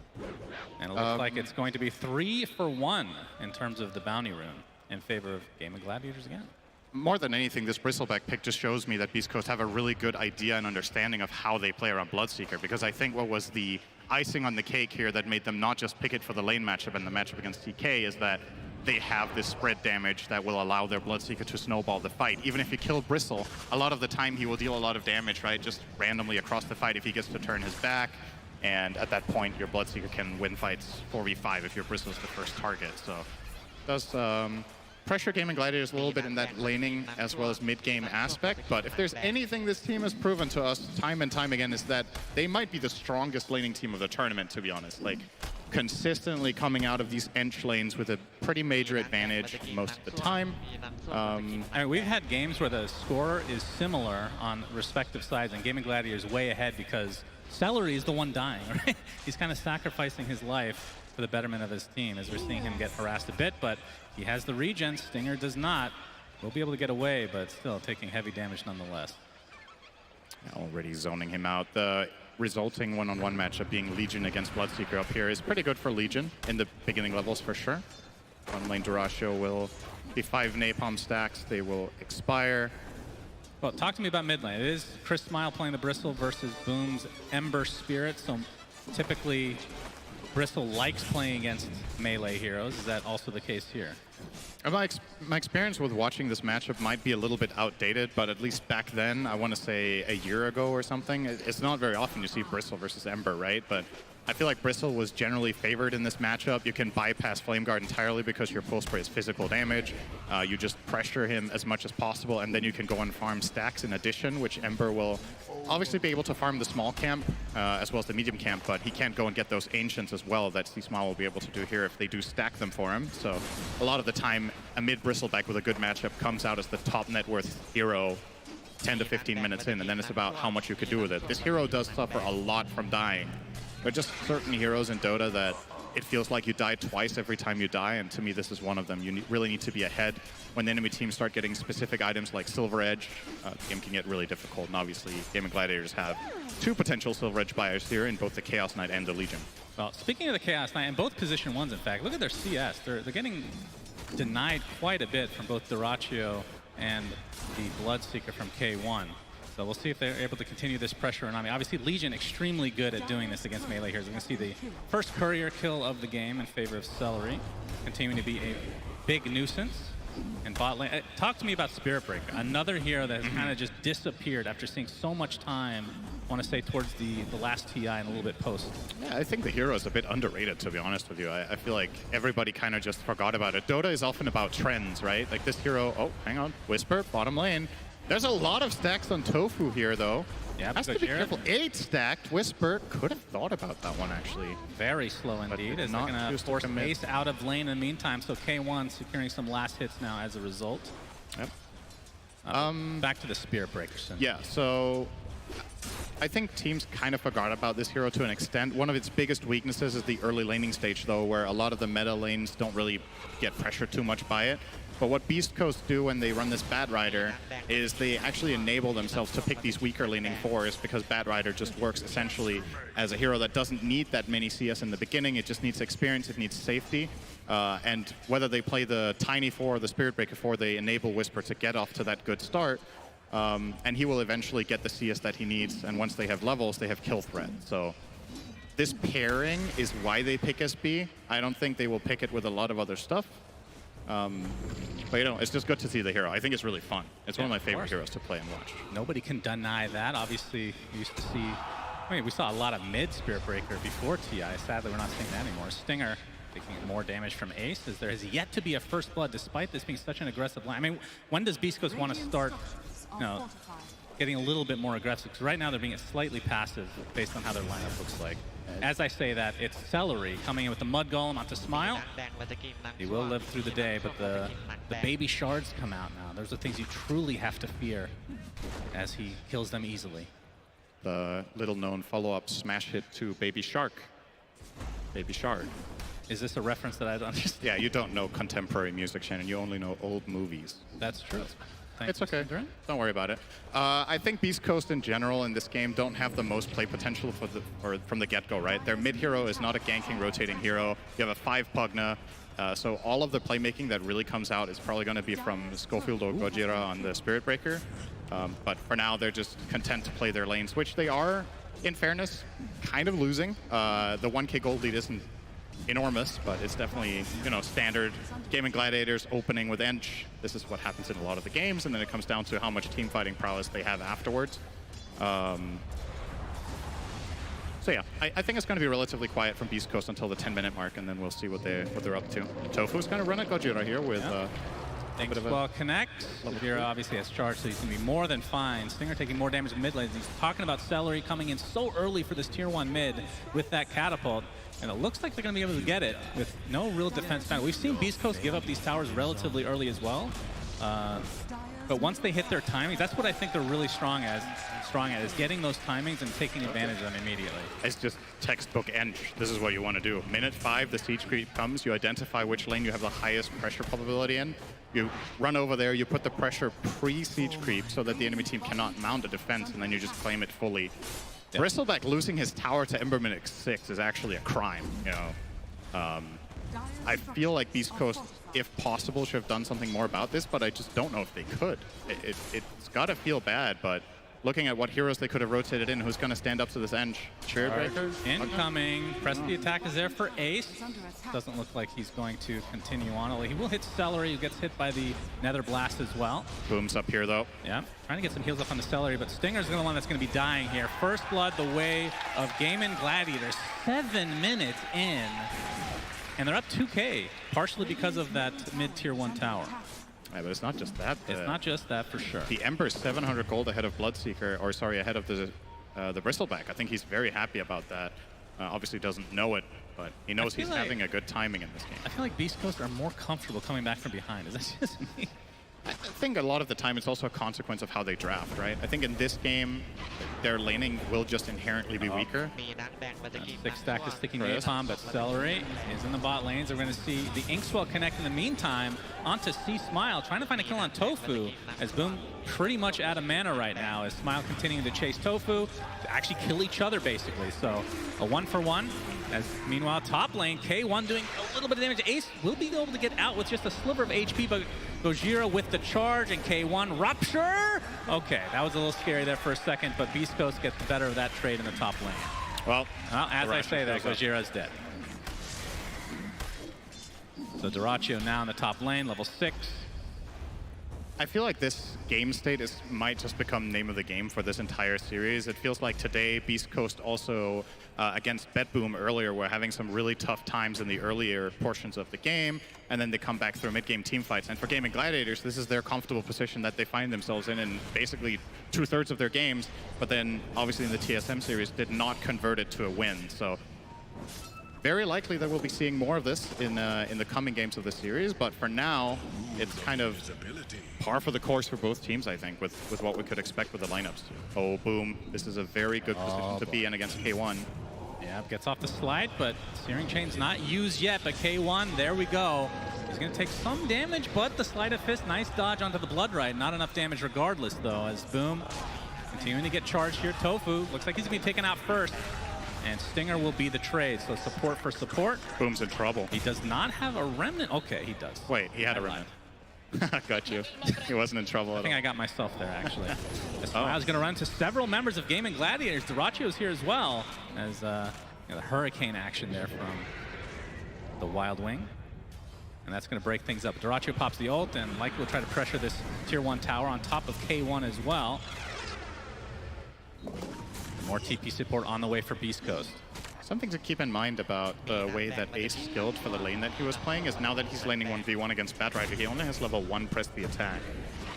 And it looks like it's going to be 3 for 1 in terms of the bounty rune in favor of Gaming Gladiators again. More than anything, this Bristleback pick just shows me that Beast Coast have a really good idea and understanding of how they play around Bloodseeker, because I think what was the icing on the cake here that made them not just pick it for the lane matchup and the matchup against TK is that they have this spread damage that will allow their Bloodseeker to snowball the fight. Even if you kill Bristle, a lot of the time he will deal a lot of damage, right? Just randomly across the fight if he gets to turn his back. And at that point, your Bloodseeker can win fights 4v5 if your Bristle's the first target. So it does pressure Gaming Gladiators a little bit in that laning as well as mid-game aspect. But if there's anything this team has proven to us time and time again is that they might be the strongest laning team of the tournament, to be honest. Like, consistently coming out of these ench lanes with a pretty major advantage most of the time. I mean, we've had games where the score is similar on respective sides, and Gaming Gladiators way ahead because Celery is the one dying, right? He's kind of sacrificing his life for the betterment of his team, as we're seeing him get harassed a bit, but he has the regen. Stinger does not. Will be able to get away, but still taking heavy damage nonetheless. Already zoning him out. The resulting one-on-one matchup being Legion against Bloodseeker up here is pretty good for Legion in the beginning levels for sure. One lane Durasio will be 5 napalm stacks. They will expire. Well, talk to me about mid lane. It is Chris Smile playing the Bristle versus Boom's Ember Spirit. So typically, Bristle likes playing against melee heroes. Is that also the case here? My experience with watching this matchup might be a little bit outdated, but at least back then, I want to say a year ago or something, it's not very often you see Bristle versus Ember, right? But I feel like Bristle was generally favored in this matchup. You can bypass Flame Guard entirely because your Pulse Spray is physical damage. You just pressure him as much as possible, and then you can go and farm stacks in addition, which Ember will obviously be able to farm the small camp as well as the medium camp, but he can't go and get those Ancients as well that C-Small will be able to do here if they do stack them for him. So a lot of the time, a mid Bristleback with a good matchup comes out as the top net worth hero 10 to 15 minutes in, and then it's about how much you could do with it. This hero does suffer a lot from dying. There are just certain heroes in Dota that it feels like you die twice every time you die, and to me this is one of them. You really need to be ahead. When the enemy teams start getting specific items like Silver Edge, the game can get really difficult, and obviously Gaming Gladiators have 2 potential Silver Edge buyers here in both the Chaos Knight and the Legion. Well, speaking of the Chaos Knight, and both position 1s in fact, look at their CS. They're getting denied quite a bit from both Dyrachyo and the Bloodseeker from K1. So we'll see if they're able to continue this pressure or not. I mean, obviously, Legion extremely good at doing this against melee heroes. We're going to see the first courier kill of the game in favor of Celery, continuing to be a big nuisance. And bot lane, talk to me about Spirit Breaker, another hero that has kind of just disappeared after seeing so much time, I want to say, towards the last TI and a little bit post. Yeah, I think the hero is a bit underrated, to be honest with you. I feel like everybody kind of just forgot about it. Dota is often about trends, right? Like this hero, oh, hang on, Whisper, bottom lane. There's a lot of stacks on Tofu here, though. Yeah, has to be careful. 8 stacked. Whisper could have thought about that one, actually. Very slow indeed. Is not going to force Ace out of lane in the meantime. So K1 securing some last hits now as a result. Yep. Back to the Spirit Breaker. Yeah, so I think teams kind of forgot about this hero to an extent. One of its biggest weaknesses is the early laning stage, though, where a lot of the meta lanes don't really get pressured too much by it. But what Beast Coast do when they run this Bat Rider is they actually enable themselves to pick these weaker laning forests, because Bat Rider just works essentially as a hero that doesn't need that many CS in the beginning. It just needs experience, it needs safety. And whether they play the Tiny 4 or the Spirit Breaker 4, they enable Whisper to get off to that good start. And he will eventually get the CS that he needs. And once they have levels, they have kill threat. So this pairing is why they pick SB. I don't think they will pick it with a lot of other stuff. But you know, it's just good to see the hero. I think it's really fun. It's one of my favorite heroes to play and watch. Nobody can deny that. Obviously, we used to see, I mean, we saw a lot of mid Spirit Breaker before TI. Sadly, we're not seeing that anymore. Stinger taking more damage from Ace, as there has yet to be a first blood, despite this being such an aggressive line. I mean, when does Beast Coast want to start, you know, getting a little bit more aggressive? Because right now they're being slightly passive based on how their lineup looks like. As I say that, it's Celery coming in with the Mud Golem onto Smile. He will live through the day, but the baby shards come out now. Those are things you truly have to fear as he kills them easily. The little-known follow-up smash hit to Baby Shark. Baby Shard. Is this a reference that I don't understand? Yeah, you don't know contemporary music, Shannon. You only know old movies. That's true. It's okay. Don't worry about it. I think Beast Coast in general in this game don't have the most play potential from the get-go, right? Their mid hero is not a ganking, rotating hero. You have a 5 Pugna. So all of the playmaking that really comes out is probably going to be from Schofield or Gojira on the Spirit Breaker. But for now, they're just content to play their lanes, which they are, in fairness, kind of losing. The 1k gold lead isn't enormous, but it's definitely, you know, standard Gaming Gladiators opening with Ench. This is what happens in a lot of the games, and then it comes down to how much team fighting prowess they have afterwards. So yeah, I think it's going to be relatively quiet from Beast Coast until the 10-minute mark, and then we'll see what they're up to. Tofu's going to run at Gojira here with a bit of a... Well, Connect. Gojira obviously has charge, so he's going to be more than fine. Stinger taking more damage in mid lane. He's talking about Celery coming in so early for this tier 1 mid with that catapult. And it looks like they're going to be able to get it with no real defense panel. We've seen Beast Coast give up these towers relatively early as well. But once they hit their timings, that's what I think they're really strong at, is getting those timings and taking advantage of them immediately. It's just textbook Ench. This is what you want to do. Minute 5, the siege creep comes. You identify which lane you have the highest pressure probability in. You run over there, you put the pressure pre-siege creep so that the enemy team cannot mount a defense, and then you just claim it fully. Yep. Bristleback losing his tower to Ember minute 6 is actually a crime, you know. I feel like Beast Coast, if possible, should have done something more about this, but I just don't know if they could. It's got to feel bad, but looking at what heroes they could have rotated in, who's going to stand up to this Ench. Cheer breakers. Incoming. Press the attack is there for Ace. Doesn't look like he's going to continue on. He will hit Celery, who gets hit by the Nether Blast as well. Boom's up here, though. Yeah, trying to get some heals up on the Celery, but Stinger's the one that's going to be dying here. First blood the way of Gaming Gladiators. 7 minutes in. And they're up 2K, partially because of that mid-tier 1 tower. Yeah, but it's not just that. It's not just that, for sure. The Ember's 700 gold ahead of Bloodseeker, or sorry, ahead of the Bristleback. I think he's very happy about that. Obviously doesn't know it, but he knows he's having a good timing in this game. I feel like Beast Coast are more comfortable coming back from behind. Is that just me? I think a lot of the time it's also a consequence of how they draft, right? I think in this game, their laning will just inherently be weaker. Six stack is sticking napalm, but Celery is in the bot lanes. We're going to see the Inkswell connect in the meantime onto C-Smile, trying to find a kill on Tofu, as Boom pretty much out of mana right now, as Smile continuing to chase Tofu to actually kill each other, basically. So a 1-for-1, as meanwhile top lane, K1 doing a little bit of damage. Ace will be able to get out with just a sliver of HP, but Gojira with the charge, and K1 rupture. Okay, that was a little scary there for a second, but Beast Coast gets the better of that trade in the top lane. Well, as I say that, Gojira's dead. So Dyrachyo now in the top lane, level 6. I feel like this game state might just become name of the game for this entire series. It feels like today, Beast Coast also, against BetBoom earlier, were having some really tough times in the earlier portions of the game, and then they come back through mid-game team fights. And for Gaming Gladiators, this is their comfortable position that they find themselves in basically 2/3 of their games, but then obviously in the TSM series did not convert it to a win. So very likely that we'll be seeing more of this in the coming games of the series, but for now, it's kind of par for the course for both teams, I think, with what we could expect with the lineups. Oh, Boom. This is a very good position to be in against K1. Yeah, gets off the slide, but Searing Chain's not used yet, but K1, there we go. He's going to take some damage, but the Sleight of Fist, nice dodge onto the Blood Right. Not enough damage regardless, though, as Boom continuing to get charged here. Tofu looks like he's going to be taken out first. And Stinger will be the trade, so support for support. Boom's in trouble. He does not have a remnant. Okay, he does. Wait, he had a remnant. Got you. He wasn't in trouble at all. I think I got myself there, actually. Smile's going to run to several members of Gaming Gladiators. Dyrachyo's here as well, as the hurricane action there from the Wild Wing. And that's going to break things up. Dyrachyo pops the ult, and likely will try to pressure this tier 1 tower on top of K1 as well. More TP support on the way for Beast Coast. Something to keep in mind about the way that Ace skilled for the lane that he was playing is now that he's laning 1v1 against Batrider, he only has level 1 press the attack.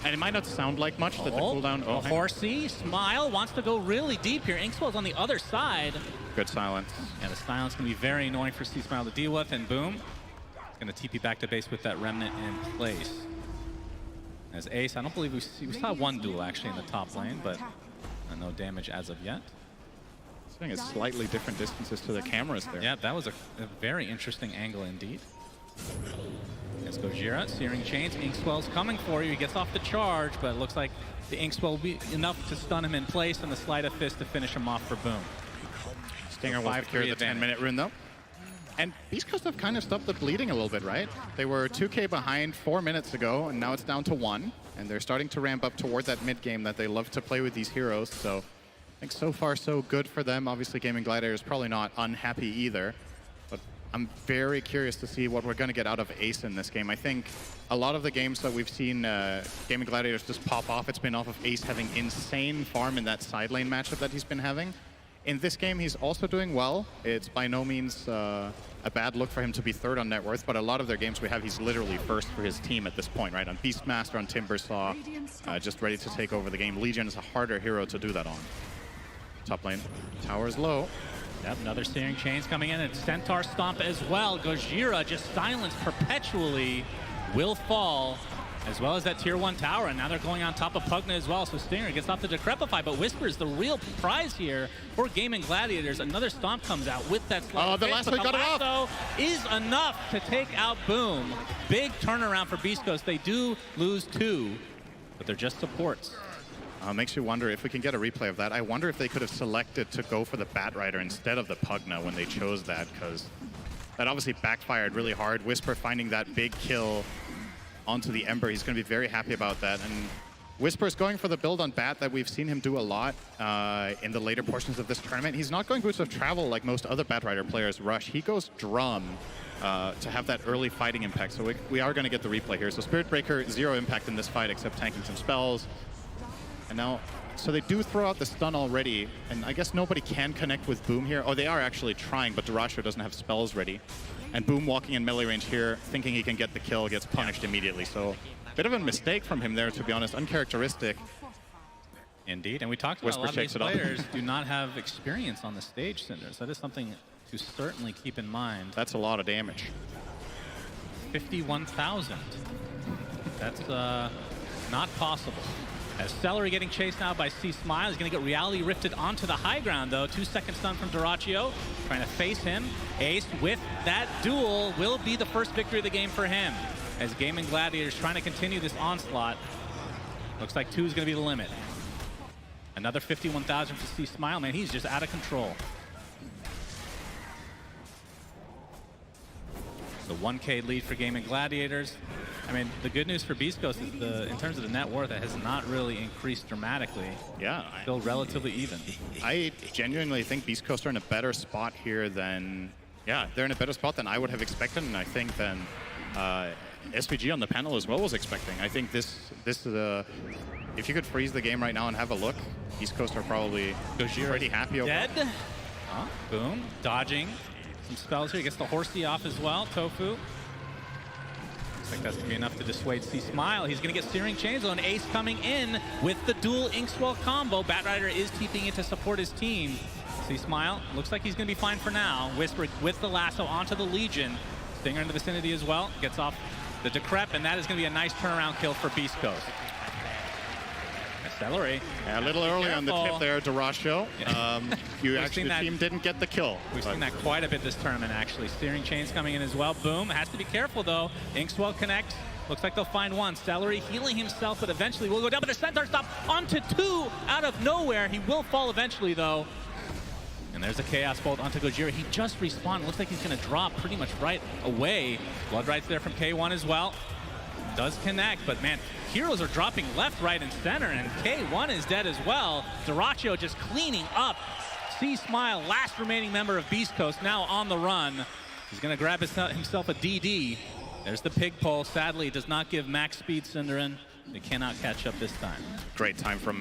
And it might not sound like much that the cooldown... Oh, Horsey, Smile wants to go really deep here. Inkswell's on the other side. Good silence. Yeah, the silence can be very annoying for C-Smile to deal with, and Boom. He's going to TP back to base with that remnant in place. As Ace, I don't believe we saw one duel actually in the top lane, but no damage as of yet. I think it's slightly different distances to the cameras there. Yeah, that was a very interesting angle indeed. Let's go Gojira, Searing Chains, Inkswell's coming for you. He gets off the charge, but it looks like the Inkswell will be enough to stun him in place, and the Sleight of Fist to finish him off for Boom. Stinger will secure the 10-minute rune though. And Beast Coast have kind of stopped the bleeding a little bit, right? They were 2K behind 4 minutes ago, and now it's down to 1. And they're starting to ramp up toward that mid-game that they love to play with these heroes, so I think so far so good for them. Obviously, Gaming Gladiators probably not unhappy either, but I'm very curious to see what we're going to get out of Ace in this game. I think a lot of the games that we've seen Gaming Gladiators just pop off, it's been off of Ace having insane farm in that side lane matchup that he's been having. In this game, he's also doing well. It's by no means a bad look for him to be third on net worth, but a lot of their games we have, he's literally first for his team at this point, right? On Beastmaster, on Timbersaw, just ready to take over the game. Legion is a harder hero to do that on. Top lane, tower's low. Yep, another Searing Chains coming in, and Centaur Stomp as well. Gojira just silenced perpetually, will fall, as well as that tier 1 tower, and now they're going on top of Pugna as well, so Stinger gets off the Decrepify, but Whisper's the real prize here for Gaming Gladiators. Another Stomp comes out with that slide. Oh, the lasso got it off! Is enough to take out Boom. Big turnaround for Beast Coast. They do lose 2, but they're just supports. Makes you wonder if we can get a replay of that. I wonder if they could have selected to go for the Batrider instead of the Pugna when they chose that, because that obviously backfired really hard. Whisper finding that big kill onto the Ember. He's going to be very happy about that. And Whisper's going for the build on Bat that we've seen him do a lot in the later portions of this tournament. He's not going Boots of Travel like most other Bat Rider players rush. He goes Drum to have that early fighting impact. So we are going to get the replay here. So Spirit Breaker, 0 impact in this fight except tanking some spells. And now, so they do throw out the stun already. And I guess nobody can connect with Boom here. Oh, they are actually trying, but Durasho doesn't have spells ready. And Boom walking in melee range here, thinking he can get the kill, gets punished immediately. So bit of a mistake from him there, to be honest. Uncharacteristic. Indeed, and we talked about a lot of these players do not have experience on the stage, Cinder. So that is something to certainly keep in mind. That's a lot of damage. 51,000. That's not possible. As Celery getting chased now by C Smile. He's going to get reality rifted onto the high ground, though. 2-second stun from Duraccio. Trying to face him. Ace with that duel will be the first victory of the game for him. As Gaming Gladiators trying to continue this onslaught. Looks like 2 is going to be the limit. Another 51,000 for C Smile. Man, he's just out of control. The 1K lead for Gaming Gladiators. I mean, the good news for Beast Coast is in terms of the net worth, it has not really increased dramatically. Yeah. Still relatively even. I genuinely think Beast Coast are in a better spot here than, they're in a better spot than I would have expected, and I think than SVG on the panel as well was expecting. I think this is a, if you could freeze the game right now and have a look, East Coast are probably pretty happy over. Dead. Oh, Boom. Dodging some spells here. He gets the horsey off as well. Tofu. Looks like that's going to be enough to dissuade C Smile. He's going to get Searing Chains on Ace coming in with the dual Inkswell combo. Batrider is TPing in to support his team. C Smile looks like he's going to be fine for now. Whisper with the lasso onto the Legion. Stinger in the vicinity as well. Gets off the Decrep, and that is going to be a nice turnaround kill for Beast Coast. Celery. A little early on the tip there, Durasho. You actually, the team didn't get the kill. We've seen that quite a bit this tournament, actually. Steering Chains coming in as well. Boom. Has to be careful, though. Inkswell connects. Looks like they'll find one. Celery healing himself, but eventually will go down. But the Centaur stop onto 2 out of nowhere. He will fall eventually, though. And there's a Chaos Bolt onto Gojira. He just respawned. Looks like he's going to drop pretty much right away. Blood Rights there from K1 as well. Does connect, but man, heroes are dropping left, right, and center, and K1 is dead as well. Duraccio just cleaning up. C Smile, last remaining member of Beast Coast, now on the run. He's going to grab himself a DD. There's the pig pole. Sadly, does not give max speed, Cinderin. They cannot catch up this time. Great time for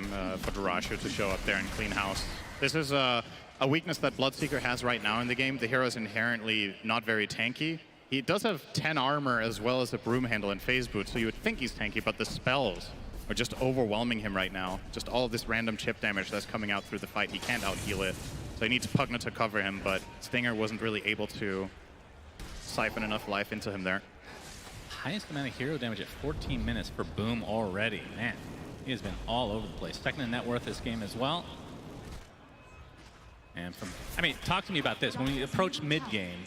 Duraccio to show up there and clean house. This is a weakness that Bloodseeker has right now in the game. The hero is inherently not very tanky. He does have 10 armor as well as a broom handle and phase boot, so you would think he's tanky, but the spells are just overwhelming him right now. Just all of this random chip damage that's coming out through the fight. He can't out-heal it, so he needs Pugna to cover him, but Stinger wasn't really able to siphon enough life into him there. Highest amount of hero damage at 14 minutes for Boom already. Man, he has been all over the place. Second in net worth this game as well. And from, I mean, talk to me about this. When we approach mid-game,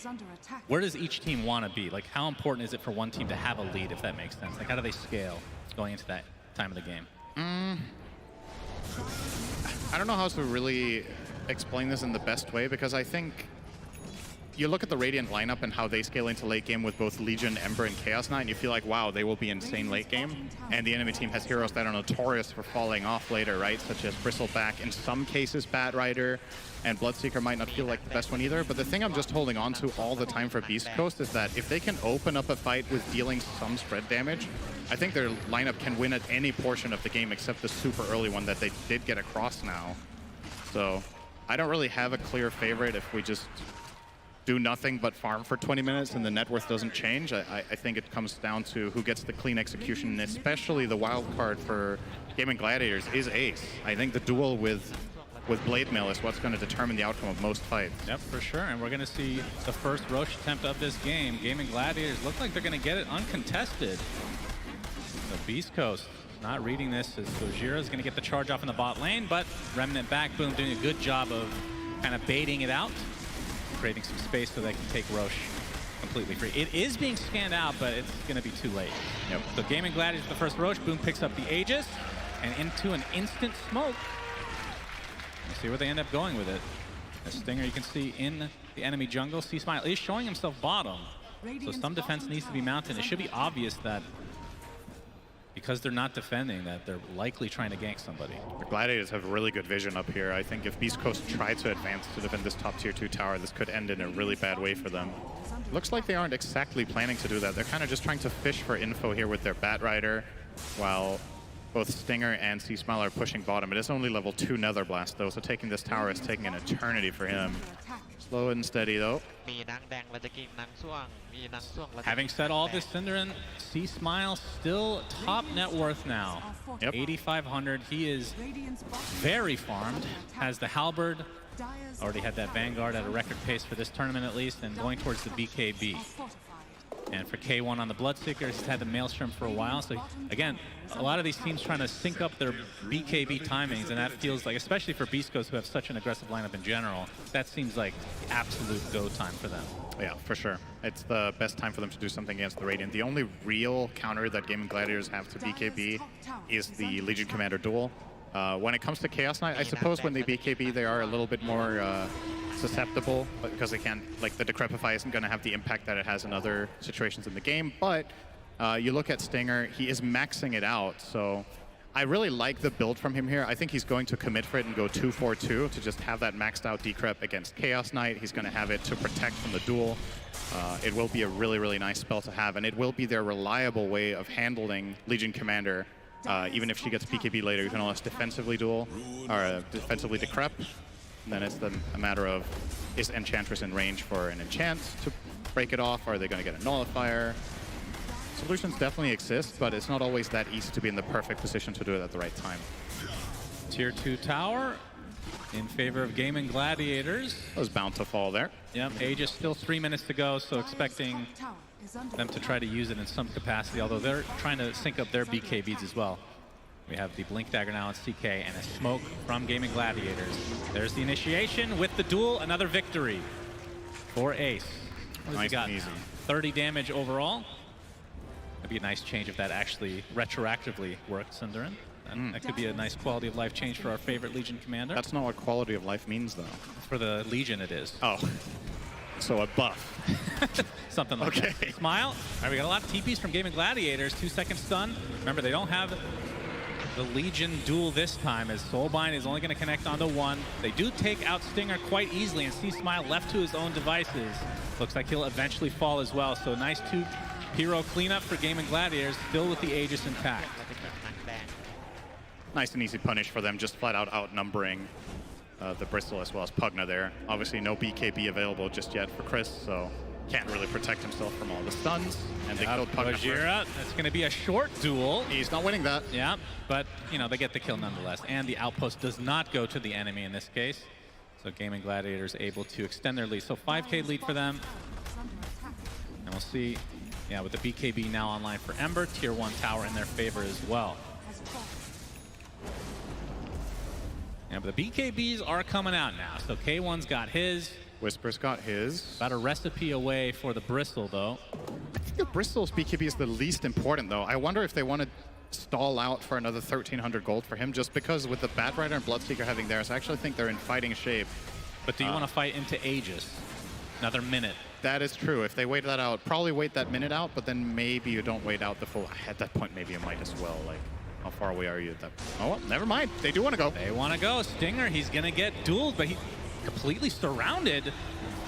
where does each team want to be? Like, how important is it for one team to have a lead, if that makes sense? Like, how do they scale going into that time of the game? I don't know how to really explain this in the best way, because I think you look at the Radiant lineup and how they scale into late game with both Legion, Ember, and Chaos Knight, and you feel like, wow, they will be insane late game. And the enemy team has heroes that are notorious for falling off later, right? Such as Bristleback, in some cases Batrider, and Bloodseeker might not feel like the best one either. But the thing I'm just holding on to all the time for Beast Coast is that if they can open up a fight with dealing some spread damage, I think their lineup can win at any portion of the game except the super early one that they did get across now. So I don't really have a clear favorite if we just do nothing but farm for 20 minutes and the net worth doesn't change. I think it comes down to who gets the clean execution, and especially the wild card for Gaming Gladiators is Ace. I think the duel with Blade Mail is what's going to determine the outcome of most fights. Yep, for sure. And we're going to see the first Roche attempt of this game. Gaming Gladiators look like they're going to get it uncontested. So Beast Coast not reading this as Gojira is going to get the charge off in the bot lane, but Remnant back, Boom doing a good job of kind of baiting it out, creating some space so they can take Roche completely free. It is being scanned out, but it's going to be too late. Yep. So Gaming Gladiators the first Roche. Boom picks up the Aegis and into an instant smoke. We'll see where they end up going with it. A Stinger you can see in the enemy jungle. C Smile is showing himself bottom, so some defense needs to be mounted. It should be obvious that because they're not defending, that they're likely trying to gank somebody. The Gladiators have really good vision up here. I think if Beast Coast tried to advance to defend this top tier 2 tower, this could end in a really bad way for them. Looks like they aren't exactly planning to do that. They're kind of just trying to fish for info here with their Bat Rider, while both Stinger and C-Smile are pushing bottom. It is only level 2 Nether Blast though, so taking this tower is taking an eternity for him. Slow and steady though. Having said all this, Synderen, C-Smile still top net worth now. Yep. 8,500. He is very farmed. Has the Halberd. Already had that Vanguard at a record pace for this tournament at least, and going towards the BKB. And for K1 on the Bloodseeker, he's had the Maelstrom for a while. So again, a lot of these teams trying to sync up their BKB timings, and that feels like, especially for Beast Coast, who have such an aggressive lineup in general, that seems like the absolute go time for them. Yeah, for sure. It's the best time for them to do something against the Radiant. The only real counter that Gaming Gladiators have to BKB is the Legion Commander duel. When it comes to Chaos Knight, I suppose when they BKB, they are a little bit more susceptible, because they can't, like, the Decrepify isn't going to have the impact that it has in other situations in the game. But you look at Stinger, he is maxing it out, so I really like the build from him here. I think he's going to commit for it and go 2-4-2 to just have that maxed out Decrep against Chaos Knight. He's going to have it to protect from the duel. It will be a really, really nice spell to have, and it will be their reliable way of handling Legion Commander. Even if she gets BKB later, you can always defensively duel, or defensively decrep. And then it's a matter of, is Enchantress in range for an enchant to break it off? Or are they going to get a nullifier? Solutions definitely exist, but it's not always that easy to be in the perfect position to do it at the right time. Tier 2 tower in favor of Gaming Gladiators. That was bound to fall there. Yep, Age is still 3 minutes to go, so expecting them to try to use it in some capacity, although they're trying to sync up their BKBs as well. We have the Blink Dagger now on CK and a smoke from Gaming Gladiators. There's the initiation with the duel, another victory for Ace. Nice and easy. 30 damage overall. That'd be a nice change if that actually retroactively worked, Synderen. That could be a nice quality of life change for our favorite Legion commander. That's not what quality of life means, though. For the Legion, it is. Oh. So a buff. Something like that. Smile. All right, we got a lot of TPs from Gaming Gladiators. 2-second stun. Remember, they don't have the Legion duel this time, as Soulbind is only going to connect onto one. They do take out Stinger quite easily, and C-Smile left to his own devices. Looks like he'll eventually fall as well. So nice 2 hero cleanup for Gaming Gladiators, still with the Aegis intact. Nice and easy punish for them, just flat out outnumbering the Bristol as well as Pugna there. Obviously no BKB available just yet for Chris, so can't really protect himself from all the stuns. And they killed Pugna first. That's going to be a short duel. He's not winning that. Yeah, but you know, they get the kill nonetheless. And the outpost does not go to the enemy in this case. So Gaming Gladiators able to extend their lead. So 5K lead for them. And we'll see, yeah, with the BKB now online for Ember, tier 1 tower in their favor as well. Yeah, but the BKBs are coming out now. So K1's got his. Whisper's got his. About a recipe away for the Bristol, though. I think the Bristol's BKB is the least important, though. I wonder if they want to stall out for another 1,300 gold for him, just because with the Bat Rider and Bloodseeker having theirs, I actually think they're in fighting shape. But do you want to fight into Aegis? Another minute. That is true. If they wait that out, probably wait that minute out, but then maybe you don't wait out the full. At that point, maybe you might as well. Like, how far away are you at that? Oh, well, never mind. They do want to go. They want to go. Stinger, he's going to get dueled, but he's completely surrounded.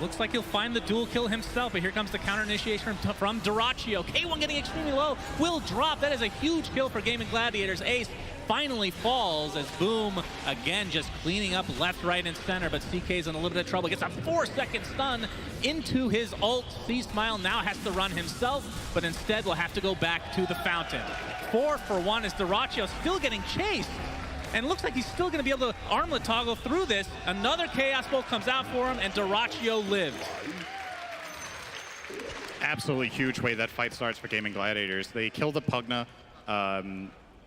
Looks like he'll find the dual kill himself, but here comes the counter initiation from Duraccio. K1 getting extremely low. Will drop. That is a huge kill for Gaming Gladiators. Ace finally falls as Boom, again, just cleaning up left, right, and center, but CK's in a little bit of trouble. Gets a 4-second stun into his ult. C-Smile now has to run himself, but instead will have to go back to the fountain. 4 for 1 as Duraccio still getting chased. And it looks like he's still going to be able to armlet toggle through this. Another Chaos Bolt comes out for him, and Duraccio lives. Absolutely huge way that fight starts for Gaming Gladiators. They kill the Pugna.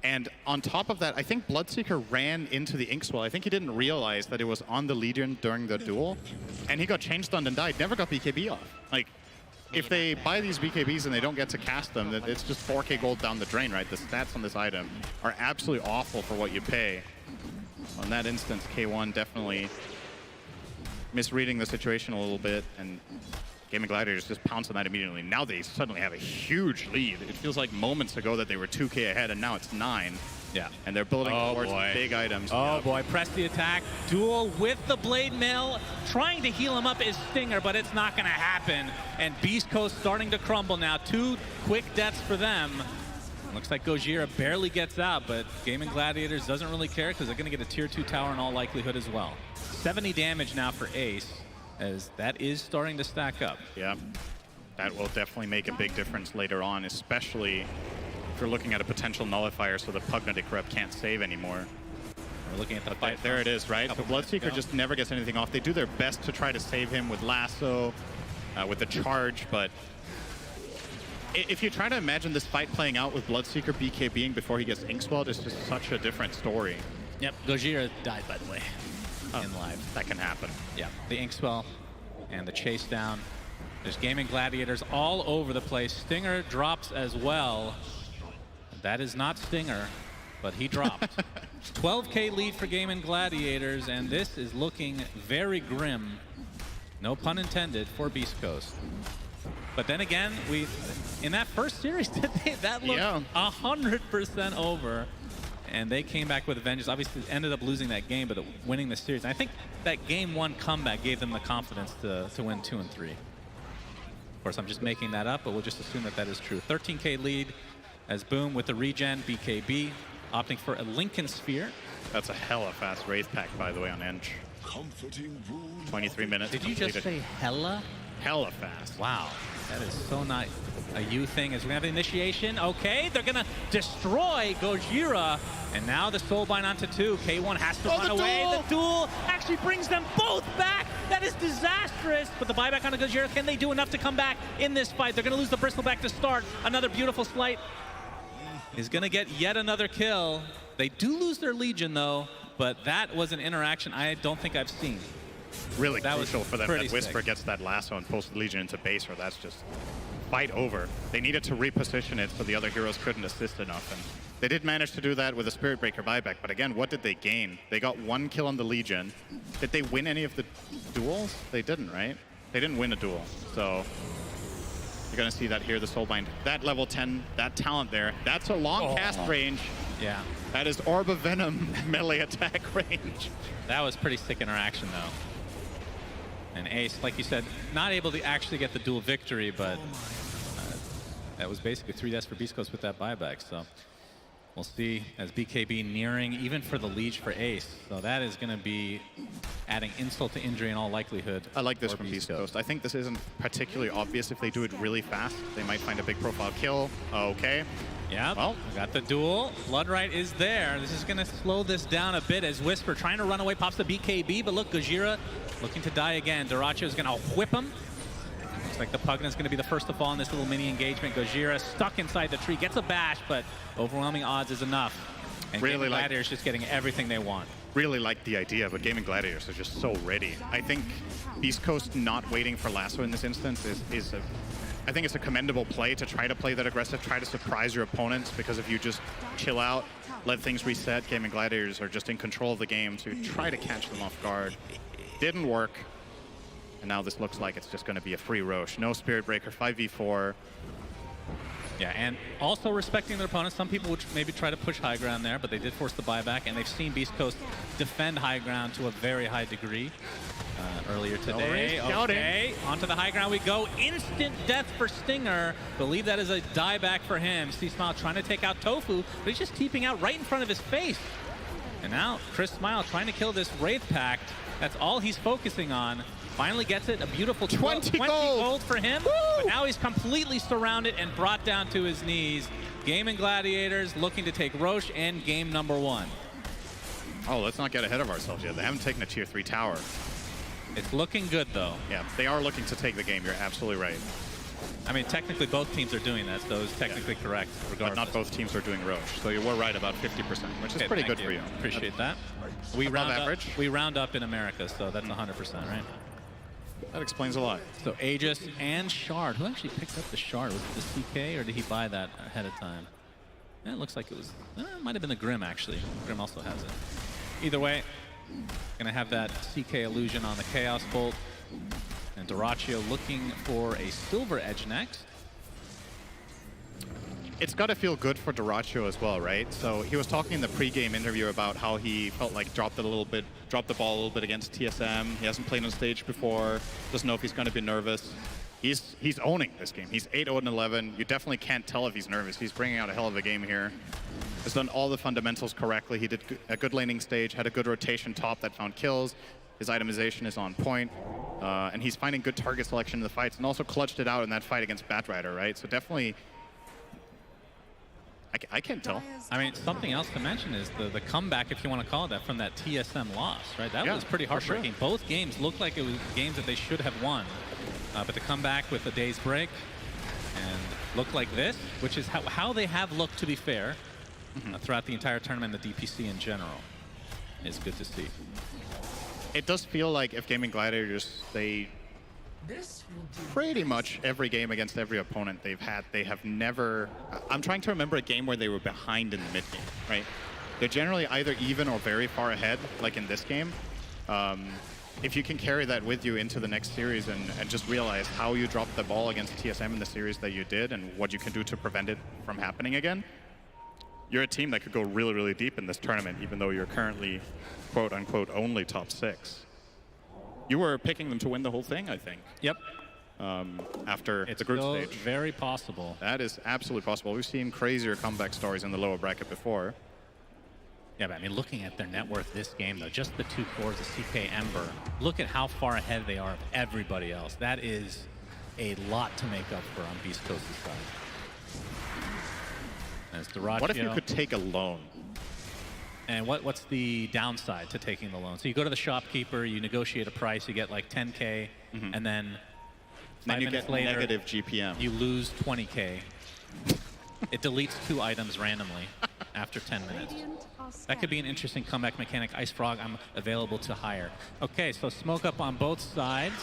And on top of that, I think Bloodseeker ran into the Inkswell. I think he didn't realize that it was on the Legion during the duel. And he got chain stunned and died. Never got BKB off. Like, if they buy these BKBs and they don't get to cast them, it's just 4K gold down the drain, right? The stats on this item are absolutely awful for what you pay. On that instance, K1 definitely misreading the situation a little bit and Gaming Gladiators just pounce on that immediately. Now they suddenly have a huge lead. It feels like moments ago that they were 2K ahead, and now it's 9. Yeah. And they're building towards big items. Oh boy, press the attack. Duel with the Blade Mail. Trying to heal him up is Stinger, but it's not going to happen. And Beast Coast starting to crumble now. 2 quick deaths for them. Looks like Gojira barely gets out, but Gaming Gladiators doesn't really care because they're going to get a tier 2 tower in all likelihood as well. 70 damage now for Ace, as that is starting to stack up. Yeah, that will definitely make a big difference later on, especially if you're looking at a potential nullifier so the Pugnatic rep can't save anymore. We're looking at the fight. There it is, right? So Bloodseeker just never gets anything off. They do their best to try to save him with Lasso, with the charge, but if you try to imagine this fight playing out with Bloodseeker BKBing before he gets Inkswelled, it's just such a different story. Yep, Gojira died, by the way, in live. That can happen. Yeah, the Inkswell and the chase down. There's Gaming Gladiators all over the place. Stinger drops as well. That is not Stinger, but he dropped. 12K lead for Gaming Gladiators, and this is looking very grim. No pun intended for Beast Coast. But then again, in that first series, that looked 100% over. And they came back with a vengeance. Obviously, ended up losing that game, but winning the series. And I think that game 1 comeback gave them the confidence to win 2 and 3. Of course, I'm just making that up, but we'll just assume that that is true. 13K lead as Boom with the regen, BKB, opting for a Lincoln Sphere. That's a hella fast Wraith Pack, by the way, on Ench. 23 minutes. Did you just say hella? Hella fast. Wow, that is so not a you thing. As we have initiation, okay, they're gonna destroy Gojira, and now the Soulbind onto 2. K1 has to run away. The duel actually brings them both back. That is disastrous. But the buyback onto Gojira, can they do enough to come back in this fight? They're gonna lose the Bristleback to start. Another beautiful slight is gonna get yet another kill. They do lose their Legion though, but that was an interaction I don't think I've seen. Really crucial for them that Whisper sick. gets that lasso and pulls the Legion into base, or that's just fight over. They needed to reposition it so the other heroes couldn't assist enough, and they did manage to do that with a Spirit Breaker buyback, but again, what did they gain? They got 1 kill on the Legion. Did they win any of the duels? They didn't, right? They didn't win a duel, so you're gonna see that here, the Soulbind. That level 10, that talent there, that's a long cast range. Yeah. That is Orb of Venom melee attack range. That was pretty sick interaction though. And Ace, like you said, not able to actually get the dual victory, but that was basically 3 deaths for Beast Coast with that buyback. So we'll see as BKB nearing, even for the Liege for Ace. So that is going to be adding insult to injury in all likelihood. I like this from Beast Coast. I think this isn't particularly obvious if they do it really fast. They might find a big profile kill. Okay. Yeah, well, we got the duel. Bloodright is there. This is going to slow this down a bit as Whisper trying to run away, pops the BKB, but look, Gojira looking to die again. Daracho is going to whip him. Looks like the Pugna is going to be the first to fall in this little mini engagement. Gojira stuck inside the tree, gets a bash, but overwhelming odds is enough. And really Gaming Gladiators just getting everything they want. Really like the idea, but Gaming Gladiators are just so ready. I think Beast Coast not waiting for Lasso in this instance I think it's a commendable play to try to play that aggressive, try to surprise your opponents, because if you just chill out, let things reset, Gaming Gladiators are just in control of the game, so you try to catch them off guard. Didn't work, and now this looks like it's just going to be a free Roche. No Spirit Breaker, 5v4. Yeah, and also respecting their opponents. Some people would maybe try to push high ground there, but they did force the buyback, and they've seen Beast Coast defend high ground to a very high degree earlier today. Okay, onto the high ground we go. Instant death for Stinger. Believe that is a dieback for him. See Smile trying to take out Tofu, but he's just keeping out right in front of his face. And now Chris Smile trying to kill this Wraith Pact. That's all he's focusing on. Finally gets it, a beautiful 20 gold for him. Woo! But now he's completely surrounded and brought down to his knees. Gaming Gladiators looking to take Roche in game number 1. Oh, let's not get ahead of ourselves yet. They haven't taken a tier 3 tower. It's looking good though. Yeah, they are looking to take the game. You're absolutely right. I mean, technically both teams are doing that, so it's technically correct. But not both teams are doing Roche, so you were right about 50%, which is pretty good for you. Appreciate that. We round up in America, so that's 100%, right? That explains a lot. So Aegis and Shard. Who actually picked up the Shard? Was it the CK, or did he buy that ahead of time? Yeah, it looks like it was. It might have been the Grim, actually. Grim also has it. Either way, gonna have that CK illusion on the Chaos Bolt. And Dyrachyo looking for a silver edge next. It's got to feel good for Dyrachyo as well, right? So he was talking in the pre-game interview about how he felt like dropped the ball a little bit against TSM. He hasn't played on stage before, doesn't know if he's going to be nervous. He's owning this game. He's 8-0-11. You definitely can't tell if he's nervous. He's bringing out a hell of a game here. Has done all the fundamentals correctly. He did a good laning stage, had a good rotation top that found kills. His itemization is on point, and he's finding good target selection in the fights, and also clutched it out in that fight against Batrider, right? So definitely, I can't tell. I mean, something else to mention is the comeback, if you want to call it that, from that TSM loss, right? That was pretty heartbreaking. Sure. Both games looked like it was games that they should have won, but to come back with a day's break and look like this, which is how they have looked, to be fair, throughout the entire tournament, the DPC in general, is good to see. It does feel like if Gaming Gladiators, they pretty much every game against every opponent they've had, they have never... I'm trying to remember a game where they were behind in the mid game, right? They're generally either even or very far ahead, like in this game. If you can carry that with you into the next series and just realize how you dropped the ball against TSM in the series that you did and what you can do to prevent it from happening again, you're a team that could go really, really deep in this tournament, even though you're currently, quote-unquote, only top 6. You were picking them to win the whole thing, I think. Yep. After the group stage. Very possible. That is absolutely possible. We've seen crazier comeback stories in the lower bracket before. Yeah, but I mean, looking at their net worth this game, though, just the 2 cores of CK Ember, look at how far ahead they are of everybody else. That is a lot to make up for on Beast Coast's side. As Dyrachyo, what if you could take a loan? And what's the downside to taking the loan? So you go to the shopkeeper, you negotiate a price, you get like 10K, and then 5 you minutes get later, negative GPM. You lose 20K. It deletes 2 items randomly after 10 minutes. That could be an interesting comeback mechanic. Ice Frog, I'm available to hire. Okay, so smoke up on both sides.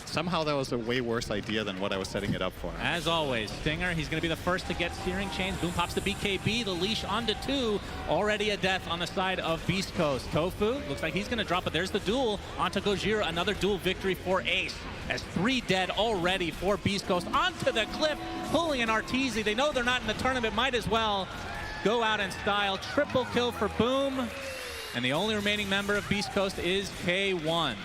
Somehow that was a way worse idea than what I was setting it up for. As always, Stinger, he's going to be the first to get Searing Chains. Boom pops the BKB, the leash onto 2. Already a death on the side of Beast Coast. Tofu, looks like he's going to drop it. There's the duel onto Gojira. Another duel victory for Ace. As 3 dead already for Beast Coast. Onto the cliff, pulling an Arteezy. They know they're not in the tournament, might as well go out in style. Triple kill for Boom. And the only remaining member of Beast Coast is K1.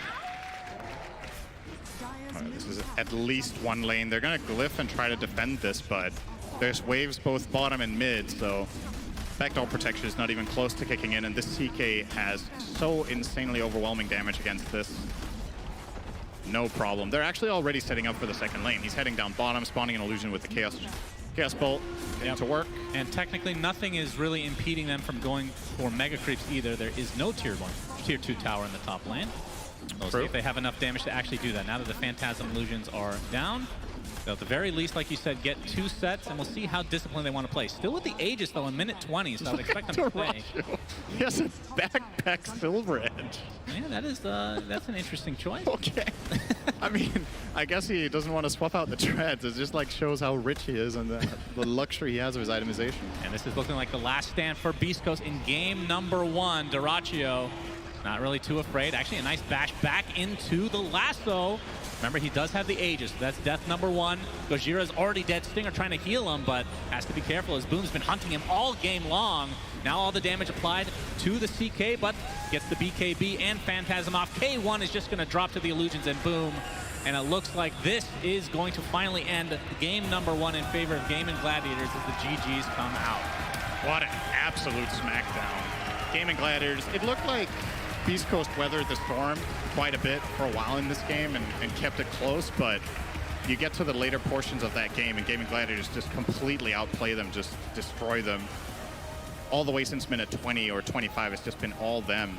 This is at least 1 lane. They're going to glyph and try to defend this, but there's waves both bottom and mid, so backdoor protection is not even close to kicking in, and this CK has so insanely overwhelming damage against this. No problem. They're actually already setting up for the second lane. He's heading down bottom, spawning an illusion with the Chaos Bolt to work. And technically nothing is really impeding them from going for Mega Creeps either. There is no tier 2 tower in the top lane. We'll see if they have enough damage to actually do that. Now that the Phantasm Illusions are down, they'll at the very least, like you said, get 2 sets, and we'll see how disciplined they want to play. Still with the Aegis, though, in minute 20, so I'd expect them to play. He has a backpack Silver Edge. Yeah, that is that's an interesting choice. Okay. I mean, I guess he doesn't want to swap out the treads. It just like shows how rich he is and the luxury he has of his itemization. And this is looking like the last stand for Beast Coast in game number 1. Dyrachyo not really too afraid. Actually, a nice bash back into the lasso. Remember, he does have the Aegis, so that's death number 1. Gojira's already dead. Stinger trying to heal him, but has to be careful as Boom's been hunting him all game long. Now all the damage applied to the CK, but gets the BKB and Phantasm off. K1 is just going to drop to the Illusions and Boom. And it looks like this is going to finally end game number 1 in favor of Gaming Gladiators as the GGs come out. What an absolute smackdown. Gaming Gladiators, it looked like Beast Coast weathered the storm quite a bit for a while in this game and kept it close, but you get to the later portions of that game and Gaming Gladiators just completely outplay them, just destroy them. All the way since minute 20 or 25, it's just been all them.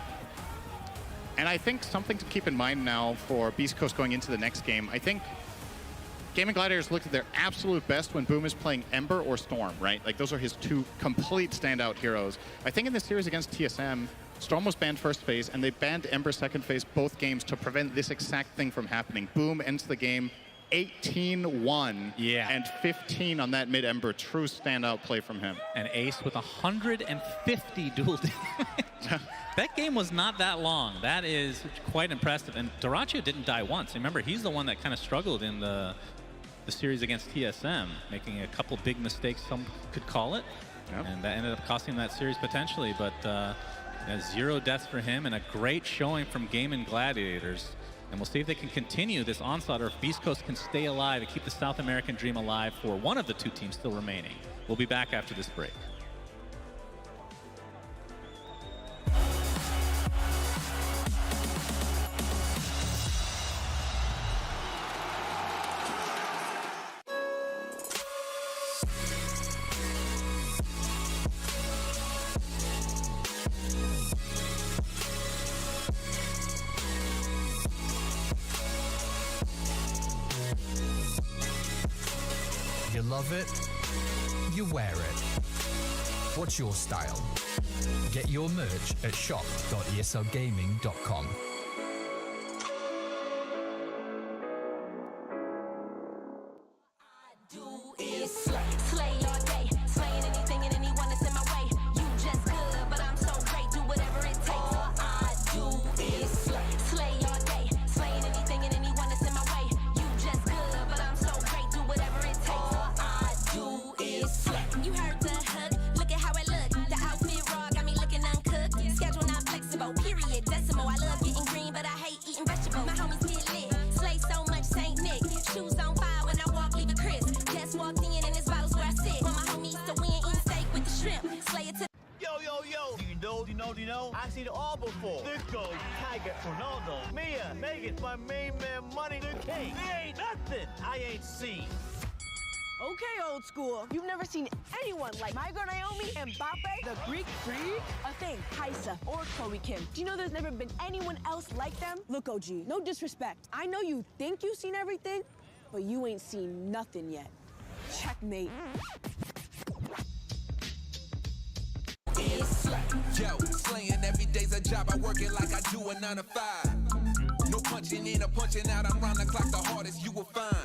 And I think something to keep in mind now for Beast Coast going into the next game, I think Gaming Gladiators looked at their absolute best when Boom is playing Ember or Storm, right? Like those are his 2 complete standout heroes. I think in this series against TSM, Storm was banned first phase, and they banned Ember second phase both games to prevent this exact thing from happening. Boom ends the game 18-1 and 15 on that mid-ember. True standout play from him. And Ace with 150 dual damage. That game was not that long. That is quite impressive. And Dyrachyo didn't die once. Remember, he's the one that kind of struggled in the series against TSM, making a couple big mistakes, some could call it. Yep. And that ended up costing that series potentially. But 0 deaths for him and a great showing from Gaming Gladiators. And we'll see if they can continue this onslaught or if Beast Coast can stay alive and keep the South American dream alive for one of the 2 teams still remaining. We'll be back after this break. You love it, you wear it. What's your style? Get your merch at shop.eslgaming.com. You know, I've seen it all before. Duco, Tiger, Ronaldo, Mia, Megan, my main man, Money, the King. There ain't nothing I ain't seen. Okay, old school. You've never seen anyone like my girl Naomi and Mbappe, the Greek freak, a thing, Kaisa, or Chloe Kim. Do you know there's never been anyone else like them? Look, OG, no disrespect. I know you think you've seen everything, but you ain't seen nothing yet. Checkmate. Yo, slaying every day's a job. I work it like I do a 9 to 5. No punching in or punching out. I'm round the clock, the hardest you will find.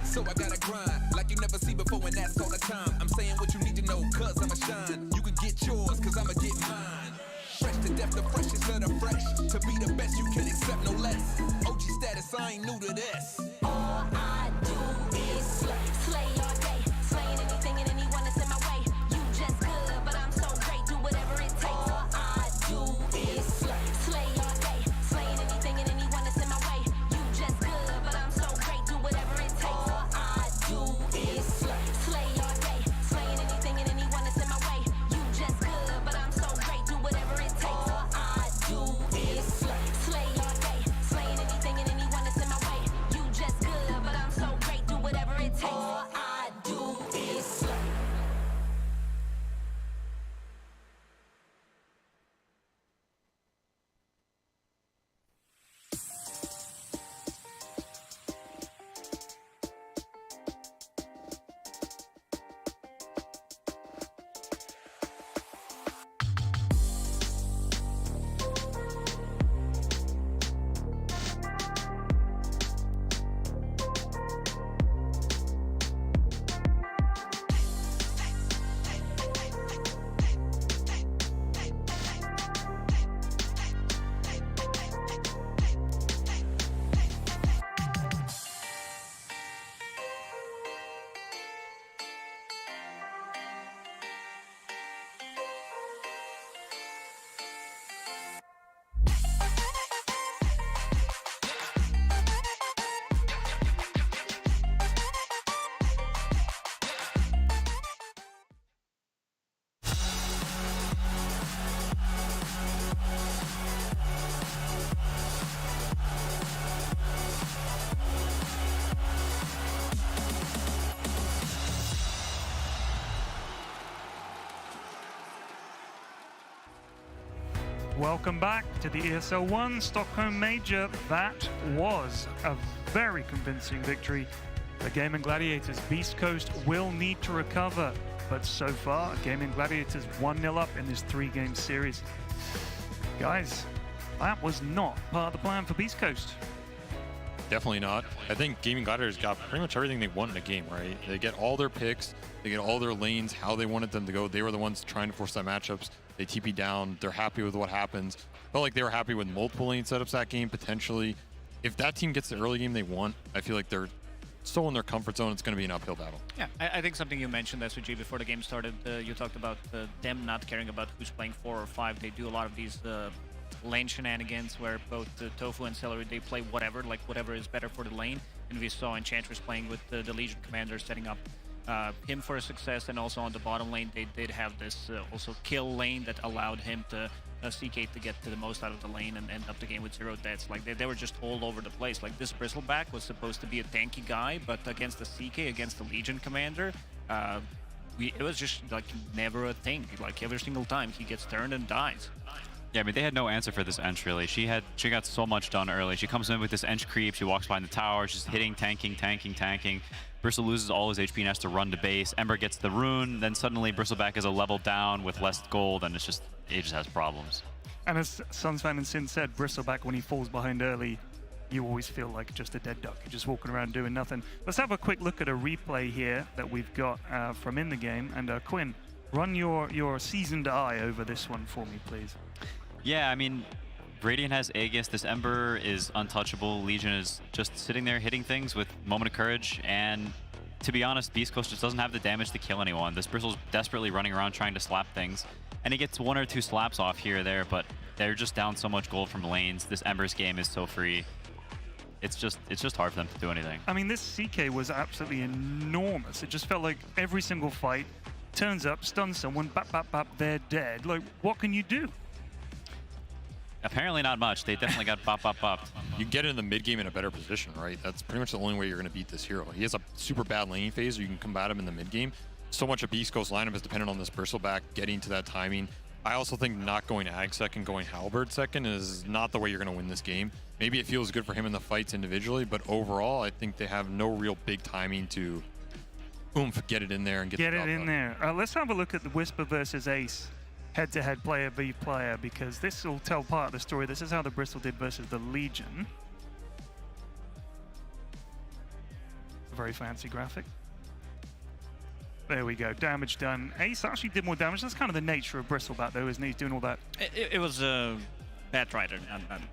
So I gotta grind like you never see before, and that's all the time. I'm saying what you need to know, cause I'ma shine. You can get yours, cause I'ma get mine. Fresh to death, the freshest of the fresh. To be the best, you can accept no less. OG status, I ain't new to this. All I do is slay, slay all day, slaying anything and anyone that's in my way. You just good, but I'm so great, do whatever it takes. All I do is slay, slay all day, slaying anything and anyone that's in my way. You just good, but I'm so great, do whatever it takes. All I do is slay, slay all day, slaying anything and anyone that's in my way. You just good, but I'm so great, do whatever it takes. All I do is slay, slay all day, slaying anything and anyone that's in my way. You just good, but I'm so great, do whatever it takes. All I do is slay. Welcome back to the ESL 1 Stockholm Major. That was a very convincing victory. The Gaming Gladiators, Beast Coast will need to recover, but so far, Gaming Gladiators 1-0 up in this 3-game series. Guys, that was not part of the plan for Beast Coast. Definitely not. I think Gaming Gladiators got pretty much everything they want in a game, right? They get all their picks, they get all their lanes, how they wanted them to go. They were the ones trying to force that matchups. They TP down. They're happy with what happens. Felt like they were happy with multiple lane setups that game, potentially. If that team gets the early game they want, I feel like they're still in their comfort zone. It's going to be an uphill battle. Yeah, I think something you mentioned, SVG, before the game started, you talked about them not caring about who's playing 4 or 5. They do a lot of these lane shenanigans where both Tofu and Celery, they play whatever, like whatever is better for the lane. And we saw Enchantress playing with the Legion Commander, setting up him for a success. And also on the bottom lane, they did have this also kill lane that allowed him to CK to get to the most out of the lane and end up the game with 0 deaths. Like they were just all over the place. Like this Bristleback was supposed to be a tanky guy, but against the CK, against the Legion Commander, it was just like never a thing. Like every single time he gets turned and dies. Yeah, I mean, they had no answer for this Ench, really. She got so much done early. She comes in with this Ench creep. She walks behind the tower. She's hitting, tanking. Bristle loses all his HP and has to run to base. Ember gets the rune. Then suddenly Bristleback is a level down with less gold, and it just has problems. And as Sunsfan and Sin said, Bristleback, when he falls behind early, you always feel like just a dead duck. You're just walking around doing nothing. Let's have a quick look at a replay here that we've got from in the game. And Quinn, run your seasoned eye over this one for me, please. Yeah, I mean, Radiant has Aegis. This Ember is untouchable. Legion is just sitting there hitting things with Moment of Courage. And to be honest, Beast Coast just doesn't have the damage to kill anyone. This Bristle's desperately running around trying to slap things. And he gets 1 or 2 slaps off here or there, but they're just down so much gold from lanes. This Ember's game is so free. It's just hard for them to do anything. I mean, this CK was absolutely enormous. It just felt like every single fight turns up, stuns someone, bap, they're dead. Like, what can you do? Apparently not much. They definitely got bopped. You get in the mid game in a better position, right? That's pretty much the only way you're going to beat this hero. He has a super bad laning phase, or you can combat him in the mid game. So much of Beast Coast lineup is dependent on this Bristleback getting to that timing. I also think not going Ag second, going Halberd second is not the way you're going to win this game. Maybe it feels good for him in the fights individually, but overall, I think they have no real big timing to get it in there and get it in there. Let's have a look at the Whisper versus Ace. Head-to-head player v player, because this will tell part of the story. This is how the Bristol did versus the Legion. A very fancy graphic. There we go, damage done. Ace actually did more damage. That's kind of the nature of Bristleback, though, isn't he? He's doing all that. It was Bad Rider.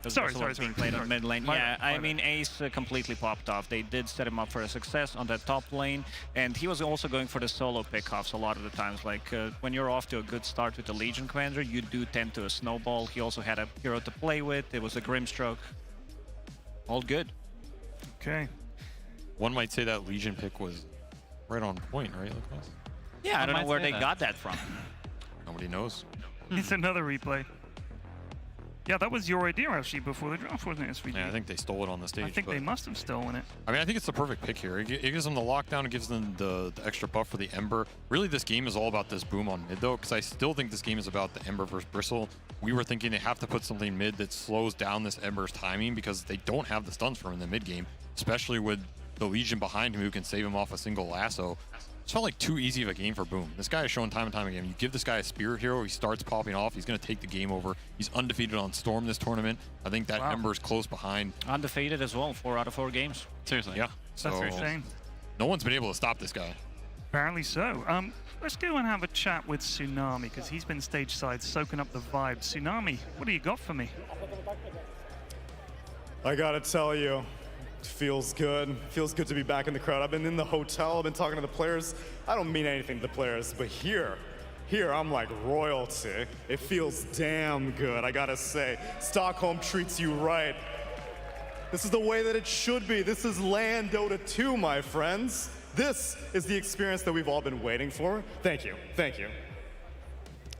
Sorry. Played on mid lane. I mean, Ace completely popped off. They did set him up for a success on that top lane, and he was also going for the solo pickoffs a lot of the times. Like when you're off to a good start with the Legion Commander, you do tend to snowball. He also had a hero to play with. It was a Grimstroke. All good. Okay. One might say that Legion pick was right on point, right, Lucas? Yeah, I don't know where they got that from. Nobody knows. It's another replay. Yeah, that was your idea, actually, before the draft, wasn't it, SVG? Yeah, I think they stole it on the stage. I think they must have stolen it. I mean, I think it's the perfect pick here. It gives them the lockdown. It gives them the extra buff for the Ember. Really, this game is all about this boom on mid, though, because I still think this game is about the Ember versus Bristle. We were thinking they have to put something mid that slows down this Ember's timing, because they don't have the stuns for him in the mid game, especially with the Legion behind him who can save him off a single lasso. It felt like too easy of a game for Boom. This guy has shown time and time again. You give this guy a spirit hero, he starts popping off, he's going to take the game over. He's undefeated on Storm this tournament. I think that Ember's close behind. Undefeated as well, 4 out of 4 games. Seriously. Yeah. That's insane. No one's been able to stop this guy. Apparently so. Let's go and have a chat with Tsunami, because he's been stage side soaking up the vibes. Tsunami, what do you got for me? I gotta tell you, it feels good. Feels good to be back in the crowd. I've been in the hotel, I've been talking to the players. I don't mean anything to the players, but here I'm like royalty. It feels damn good, I gotta say. Stockholm treats you right. This is the way that it should be. This is LAN Dota 2, my friends. This is the experience that we've all been waiting for. Thank you, thank you.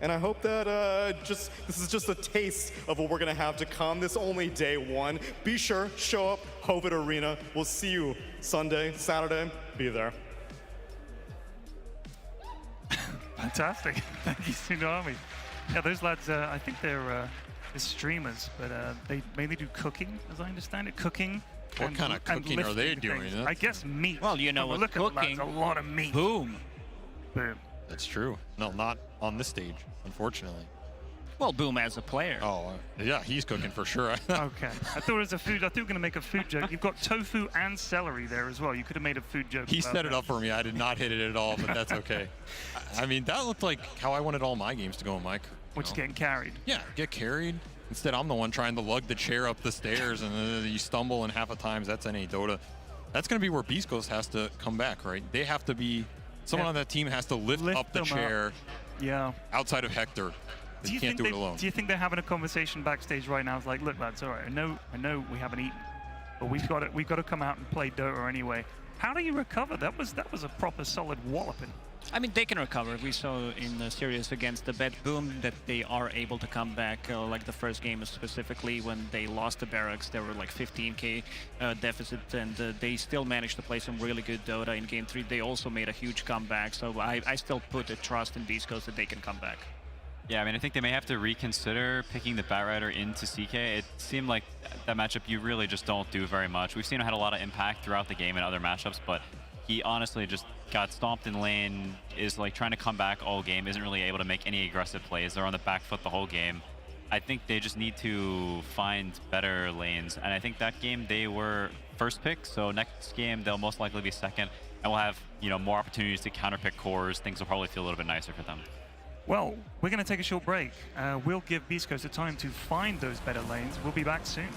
And I hope that this is just a taste of what we're gonna have to come. This only day 1. Be sure, show up, Hovid Arena. We'll see you Sunday, Saturday, be there. Fantastic, thank you, Tsunami. Yeah, those lads, I think they're streamers, but they mainly do cooking, as I understand it. Cooking. What kind of cooking are they doing? I guess meat. Well, you know, look with cooking, at the lads, a lot of meat. Boom. Boom. That's true. No, not on this stage, unfortunately. Well, Boom as a player. Oh, yeah, he's cooking for sure. Okay. I thought it was a food. I thought we were going to make a food joke. You've got tofu and celery there as well. You could have made a food joke. He about set it that. up for me. I did not hit it at all, but that's okay. I mean, that looked like how I wanted all my games to go, Mike. Which is getting carried. Yeah, get carried. Instead, I'm the one trying to lug the chair up the stairs, and you stumble, and half the times that's NA Dota. That's going to be where Beast Coast has to come back, right? They have to be, someone on that team has to lift up the chair. Yeah. Outside of Hector. Do you can't do it think alone. Do you think they're having a conversation backstage right now? It's like, look, lads, all right, I know we haven't eaten, but we've got to come out and play Dota anyway. How do you recover? That was a proper solid walloping. I mean, they can recover. We saw in the series against the Bet Boom that they are able to come back. Like the first game specifically, when they lost the Barracks, they were like 15k deficit, and they still managed to play some really good Dota in Game 3. They also made a huge comeback, so I still put a trust in Beast Coast that they can come back. Yeah, I mean, I think they may have to reconsider picking the Batrider into CK. It seemed like that matchup you really just don't do very much. We've seen him had a lot of impact throughout the game in other matchups, but he honestly just got stomped in lane, is like trying to come back all game, isn't really able to make any aggressive plays. They're on the back foot the whole game. I think they just need to find better lanes, and I think that game they were first pick, so next game they'll most likely be second, and we'll have, you know, more opportunities to counterpick cores. Things will probably feel a little bit nicer for them. Well, we're going to take a short break. We'll give Beast Coast the time to find those better lanes. We'll be back soon.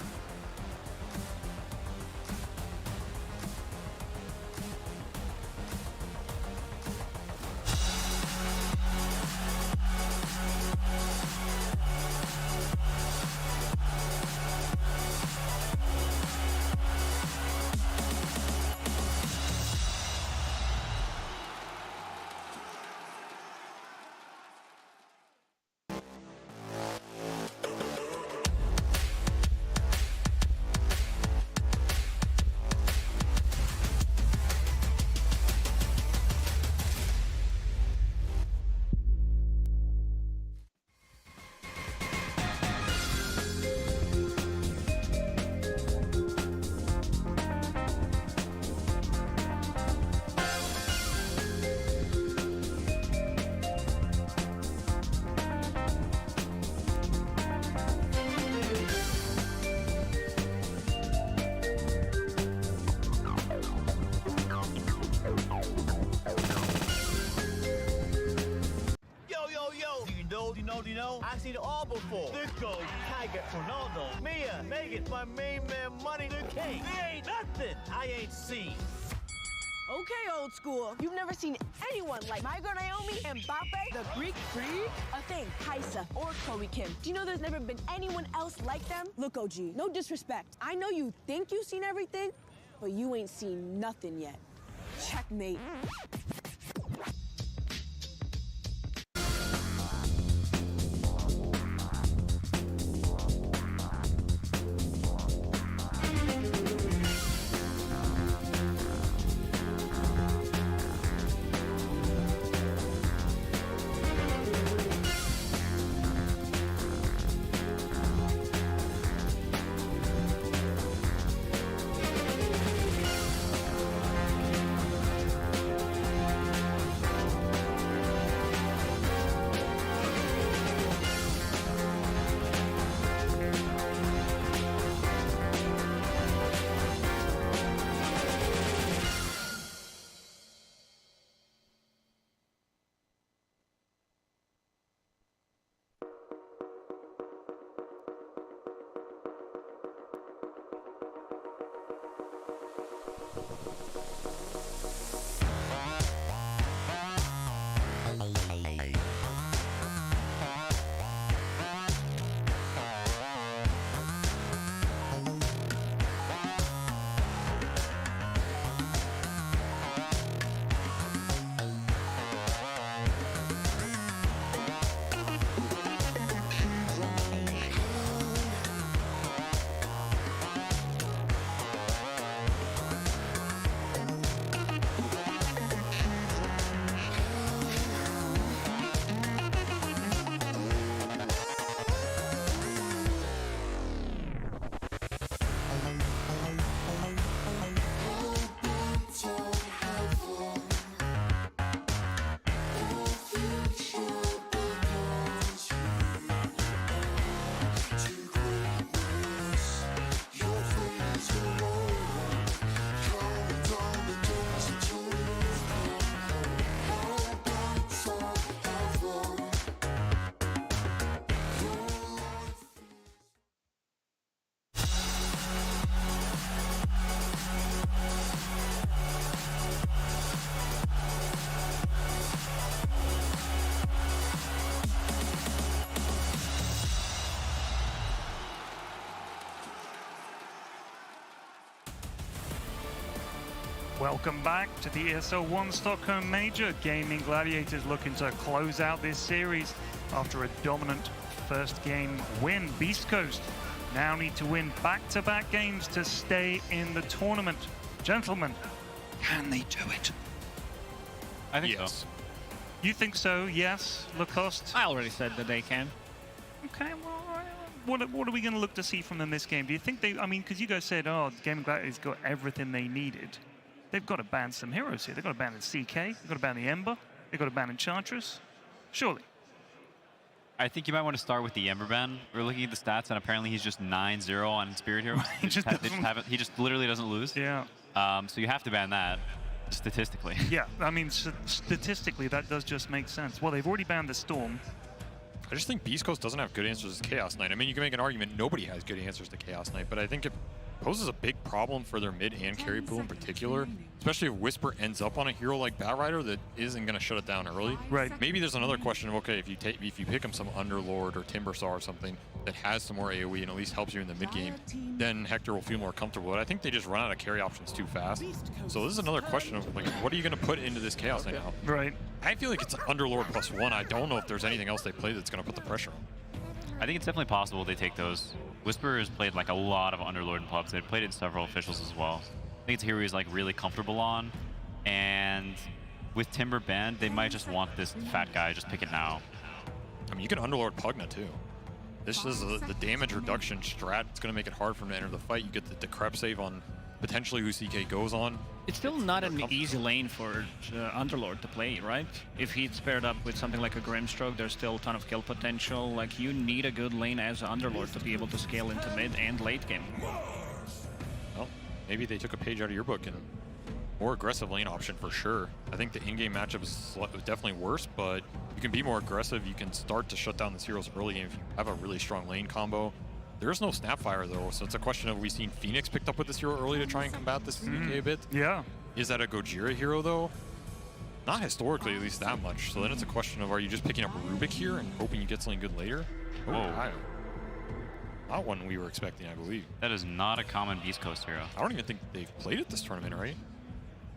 You know, I've seen it all before. Dukung, Tiger, Ronaldo, Mia, Megan, my main man, Money, Luke King. There ain't nothing I ain't seen. Okay, old school. You've never seen anyone like my girl Naomi and Mbappe, the Greek freak, a thing, Kaisa, or Chloe Kim. Do you know there's never been anyone else like them? Look, OG, no disrespect. I know you think you've seen everything, but you ain't seen nothing yet. Checkmate. Welcome back to the ESL1 Stockholm Major. Gaming Gladiators looking to close out this series after a dominant first game win. Beast Coast now need to win back-to-back games to stay in the tournament. Gentlemen, can they do it? I think so. You think so? Yes, Lacoste? I already said that they can. Okay, well, what are we going to look to see from them this game? Do you think they, I mean, because you guys said, oh, Gaming Gladiators got everything they needed. They've got to ban some heroes here. They've got to ban the CK, they've got to ban the Ember, they've got to ban Enchantress. Surely. I think you might want to start with the Ember ban. We're looking at the stats, and apparently he's just 9-0 on Spirit Heroes. he just literally doesn't lose. Yeah. So you have to ban that, statistically. Yeah, I mean, statistically, that does just make sense. Well, they've already banned the Storm. I just think Beast Coast doesn't have good answers to Chaos Knight. I mean, you can make an argument nobody has good answers to Chaos Knight, but I think it poses a big problem for their mid and carry pool in particular, especially if Whisper ends up on a hero like Batrider that isn't going to shut it down early. Right. Maybe there's another question of, okay, if you pick him some Underlord or Timbersaw or something that has some more AoE and at least helps you in the mid game, then Hector will feel more comfortable. But I think they just run out of carry options too fast. So this is another question of, like, what are you going to put into this Chaos Knight now? Right. I feel like it's Underlord +1. I don't know if there's anything else they play that's going to put the pressure on. I think it's definitely possible they take those. Whisper has played like a lot of Underlord in pubs. They've played it in several officials as well. I think it's a hero he's like really comfortable on. And with Timber banned, they might just want this fat guy, just pick it now. I mean, you can Underlord Pugna too. This is the damage reduction strat. It's going to make it hard for him to enter the fight. You get the decrep save on potentially who CK goes on. It's still not an easy lane for Underlord to play, right? If he's paired up with something like a Grimstroke, there's still a ton of kill potential. Like, you need a good lane as Underlord to be able to scale into mid and late game. Well, maybe they took a page out of your book and more aggressive lane option for sure. I think the in-game matchup is definitely worse, but you can be more aggressive. You can start to shut down the heroes early game if you have a really strong lane combo. There is no Snapfire though, so it's a question of, we've seen Phoenix picked up with this hero early to try and combat this CK a bit. Yeah. Is that a Gojira hero though? Not historically, at least that much. So then it's a question of, are you just picking up Rubik here and hoping you get something good later? Whoa. Not one we were expecting, I believe. That is not a common Beast Coast hero. I don't even think they've played it this tournament, right?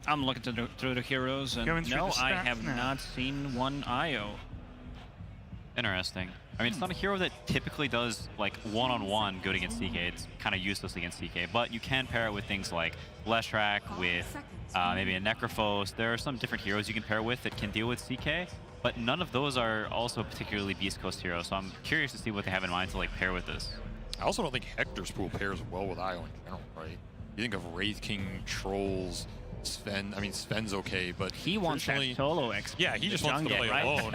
I'm looking through the heroes, and no, I have not seen one IO. Interesting. I mean, it's not a hero that typically does like one-on-one good against CK. It's kind of useless against CK, but you can pair it with things like Leshrac, with maybe a Necrophos. There are some different heroes you can pair with that can deal with CK, but none of those are also particularly Beast Coast heroes. So I'm curious to see what they have in mind to like pair with this. I also don't think Hector's pool pairs well with IO in general, right? You think of Wraith King, Trolls, Sven. I mean, Sven's okay, but he wants that solo X. Yeah, he just wants to play alone.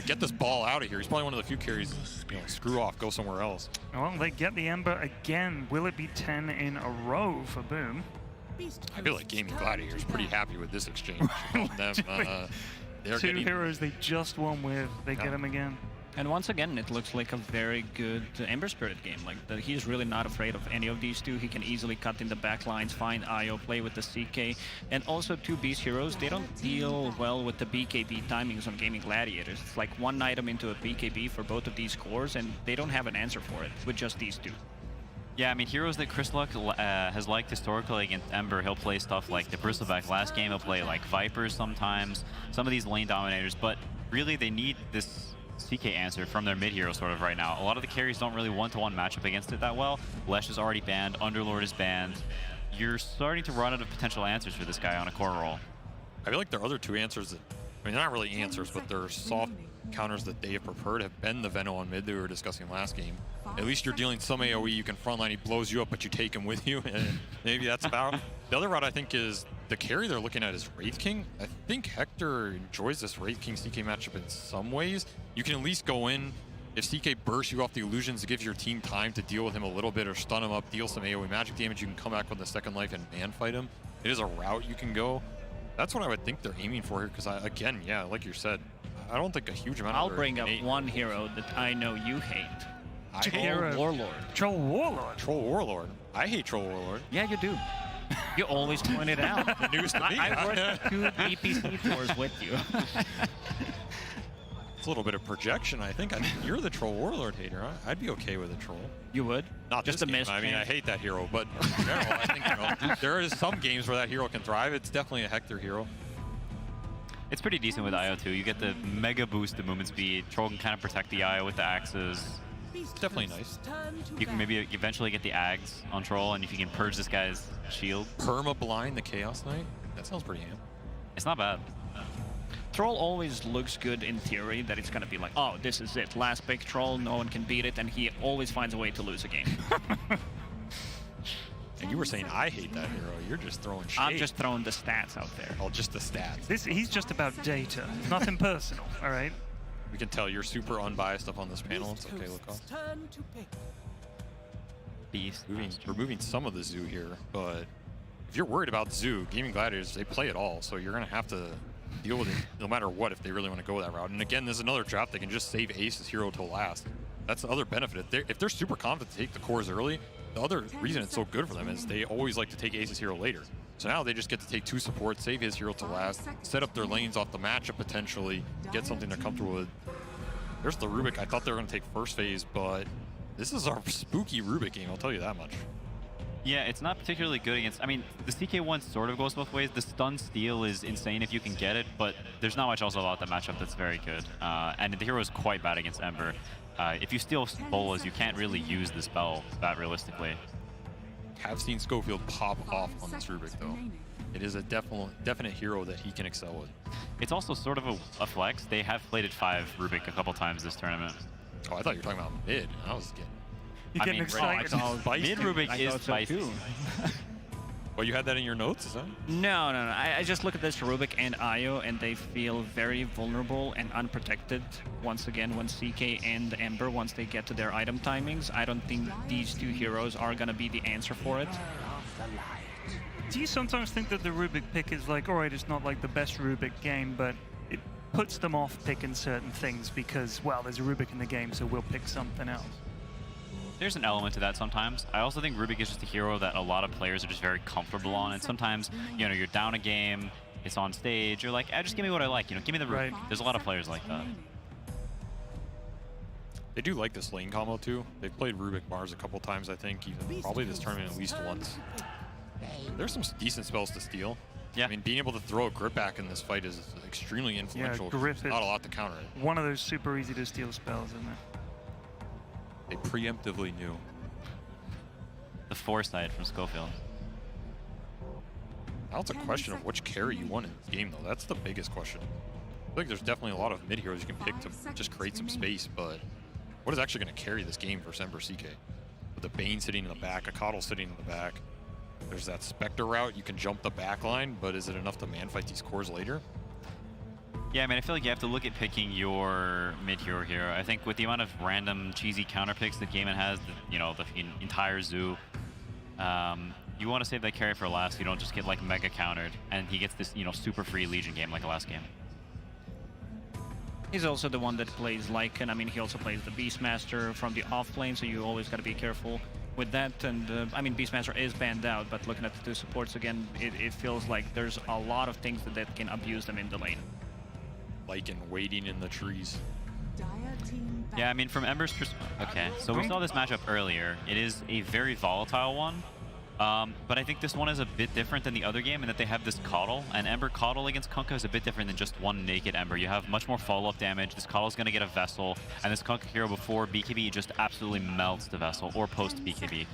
Get this ball out of here. He's probably one of the few carries. You know, screw off, go somewhere else. Well, they get the Ember again. Will it be 10 in a row for Boom? I feel like Gaming Gladiator is pretty happy with this exchange. They're two heroes they just won with. They get him again. And once again, it looks like a very good Ember Spirit game. Like, he's really not afraid of any of these two. He can easily cut in the back lines, find IO, play with the CK. And also, two Beast heroes, they don't deal well with the BKB timings on Gaming Gladiators. It's like one item into a BKB for both of these cores, and they don't have an answer for it with just these two. Yeah, I mean, heroes that Chris Luck has liked historically against Ember, he'll play stuff like the Bristleback last game, he'll play like Vipers sometimes, some of these lane dominators, but really they need this CK answer from their mid hero sort of right now. A lot of the carries don't really one-to-one match up against it that well. Lesh is already banned, Underlord is banned. You're starting to run out of potential answers for this guy on a core role. I feel like their other two answers that, I mean, they're not really answers, but they're soft counters that they have preferred have been the Veno on mid that we were discussing last game. At least you're dealing some AoE, you can frontline, he blows you up, but you take him with you, and maybe that's about. The other route I think is the carry they're looking at is Wraith King. I think Hector enjoys this Wraith King CK matchup in some ways. You can at least go in, if CK bursts you off the illusions, it gives your team time to deal with him a little bit or stun him up, deal some AoE magic damage, you can come back with a second life and man fight him. It is a route you can go. That's what I would think they're aiming for here, because again, yeah, like you said, I don't think a huge amount I'll of bring up one hero that I know you hate. Troll Warlord. Troll Warlord. Troll Warlord. I hate Troll Warlord. Yeah, you do. You always point it out. News to me. I worked 2 DPC tours with you. It's a little bit of projection, I think. You're the troll warlord hater. I'd be okay with a troll. You would? Not Just this a game. miss. I mean, I hate that hero, but in general, I think there is some games where that hero can thrive. It's definitely a Hector hero. It's pretty decent with IO too. You get the mega boost to movement speed. Troll can kind of protect the IO with the axes. It's definitely nice. You can maybe eventually get the Ags on Troll, and if you can purge this guy's shield. Perma blind the Chaos Knight? That sounds pretty ham. It's not bad. Troll always looks good in theory, that it's gonna be like, oh, this is it. Last big Troll, no one can beat it, and he always finds a way to lose a game. And you were saying I hate that hero. You're just throwing shade. I'm just throwing the stats out there. Oh, just the stats. He's just about data. Nothing personal, all right? We can tell you're super unbiased up on this panel. It's okay, look off. Beast. Removing some of the Zoo here, but if you're worried about Zoo, Gaming Gladiators, they play it all, so you're going to have to deal with it no matter what if they really want to go that route. And again, there's another draft they can just save Ace's hero till last. That's the other benefit. If they're super confident to take the cores early, the other reason it's so good for them is they always like to take Ace's hero later. So now they just get to take 2 supports, save his hero to last, set up their lanes off the matchup potentially, get something they're comfortable with. There's the Rubik. I thought they were going to take first phase, but this is our spooky Rubik game, I'll tell you that much. Yeah, it's not particularly good against... I mean, the CK1 sort of goes both ways. The stun steal is insane if you can get it, but there's not much else about the matchup that's very good. And the hero is quite bad against Ember. If you steal bolas, you can't really use the spell that realistically. Have seen Schofield pop off on this Rubik, though. It is a definite hero that he can excel with. It's also sort of a flex. They have plated 5 Rubik a couple times this tournament. Oh, I thought you were talking about mid. I was getting... You're getting excited. Mid Rubik is spicy. Well, you had that in your notes, is that? No. I just look at this Rubik and Io, and they feel very vulnerable and unprotected once again when CK and Ember, once they get to their item timings. I don't think these 2 heroes are going to be the answer for it. Do you sometimes think that the Rubik pick is like, all right, it's not like the best Rubik game, but it puts them off picking certain things because, well, there's a Rubik in the game, so we'll pick something else? There's an element to that sometimes. I also think Rubik is just a hero that a lot of players are just very comfortable on, and sometimes, you know, you're down a game, it's on stage, you're like, just give me what I like, you know, give me the Rubik. There's a lot of players like that. They do like this lane combo too. They've played Rubik Mars a couple times, I think, even probably this tournament at least once. There's some decent spells to steal. Yeah. I mean, being able to throw a grip back in this fight is extremely influential. Yeah, grip There's not a lot to counter it. One of those super easy to steal spells, isn't it? They preemptively knew. The foresight from Schofield. Now it's a question of which carry you want in this game, though. That's the biggest question. I feel like there's definitely a lot of mid heroes you can pick to just create some space, but what is actually going to carry this game for Ember CK? With the Bane sitting in the back, a Coddle sitting in the back. There's that Spectre route. You can jump the back line, but is it enough to man fight these cores later? Yeah, I mean, I feel like you have to look at picking your mid-hero here. I think with the amount of random cheesy counter picks that Gaiman has, you know, the entire zoo, you want to save that carry for last. You don't just get like mega countered, and he gets this, you know, super free Legion game like the last game. He's also the one that plays Lycan. I mean, he also plays the Beastmaster from the off lane, so you always got to be careful with that. And I mean, Beastmaster is banned out, but looking at the 2 supports again, it feels like there's a lot of things that can abuse them in the lane. Lycan waiting in the trees. Yeah, I mean, from Ember's perspective... Okay, so we saw this matchup earlier. It is a very volatile one, but I think this one is a bit different than the other game in that they have this Coddle, and Ember Coddle against Kunkka is a bit different than just one naked Ember. You have much more follow-up damage. This Coddle is going to get a Vessel, and this Kunkka hero before BKB just absolutely melts the Vessel, or post-BKB.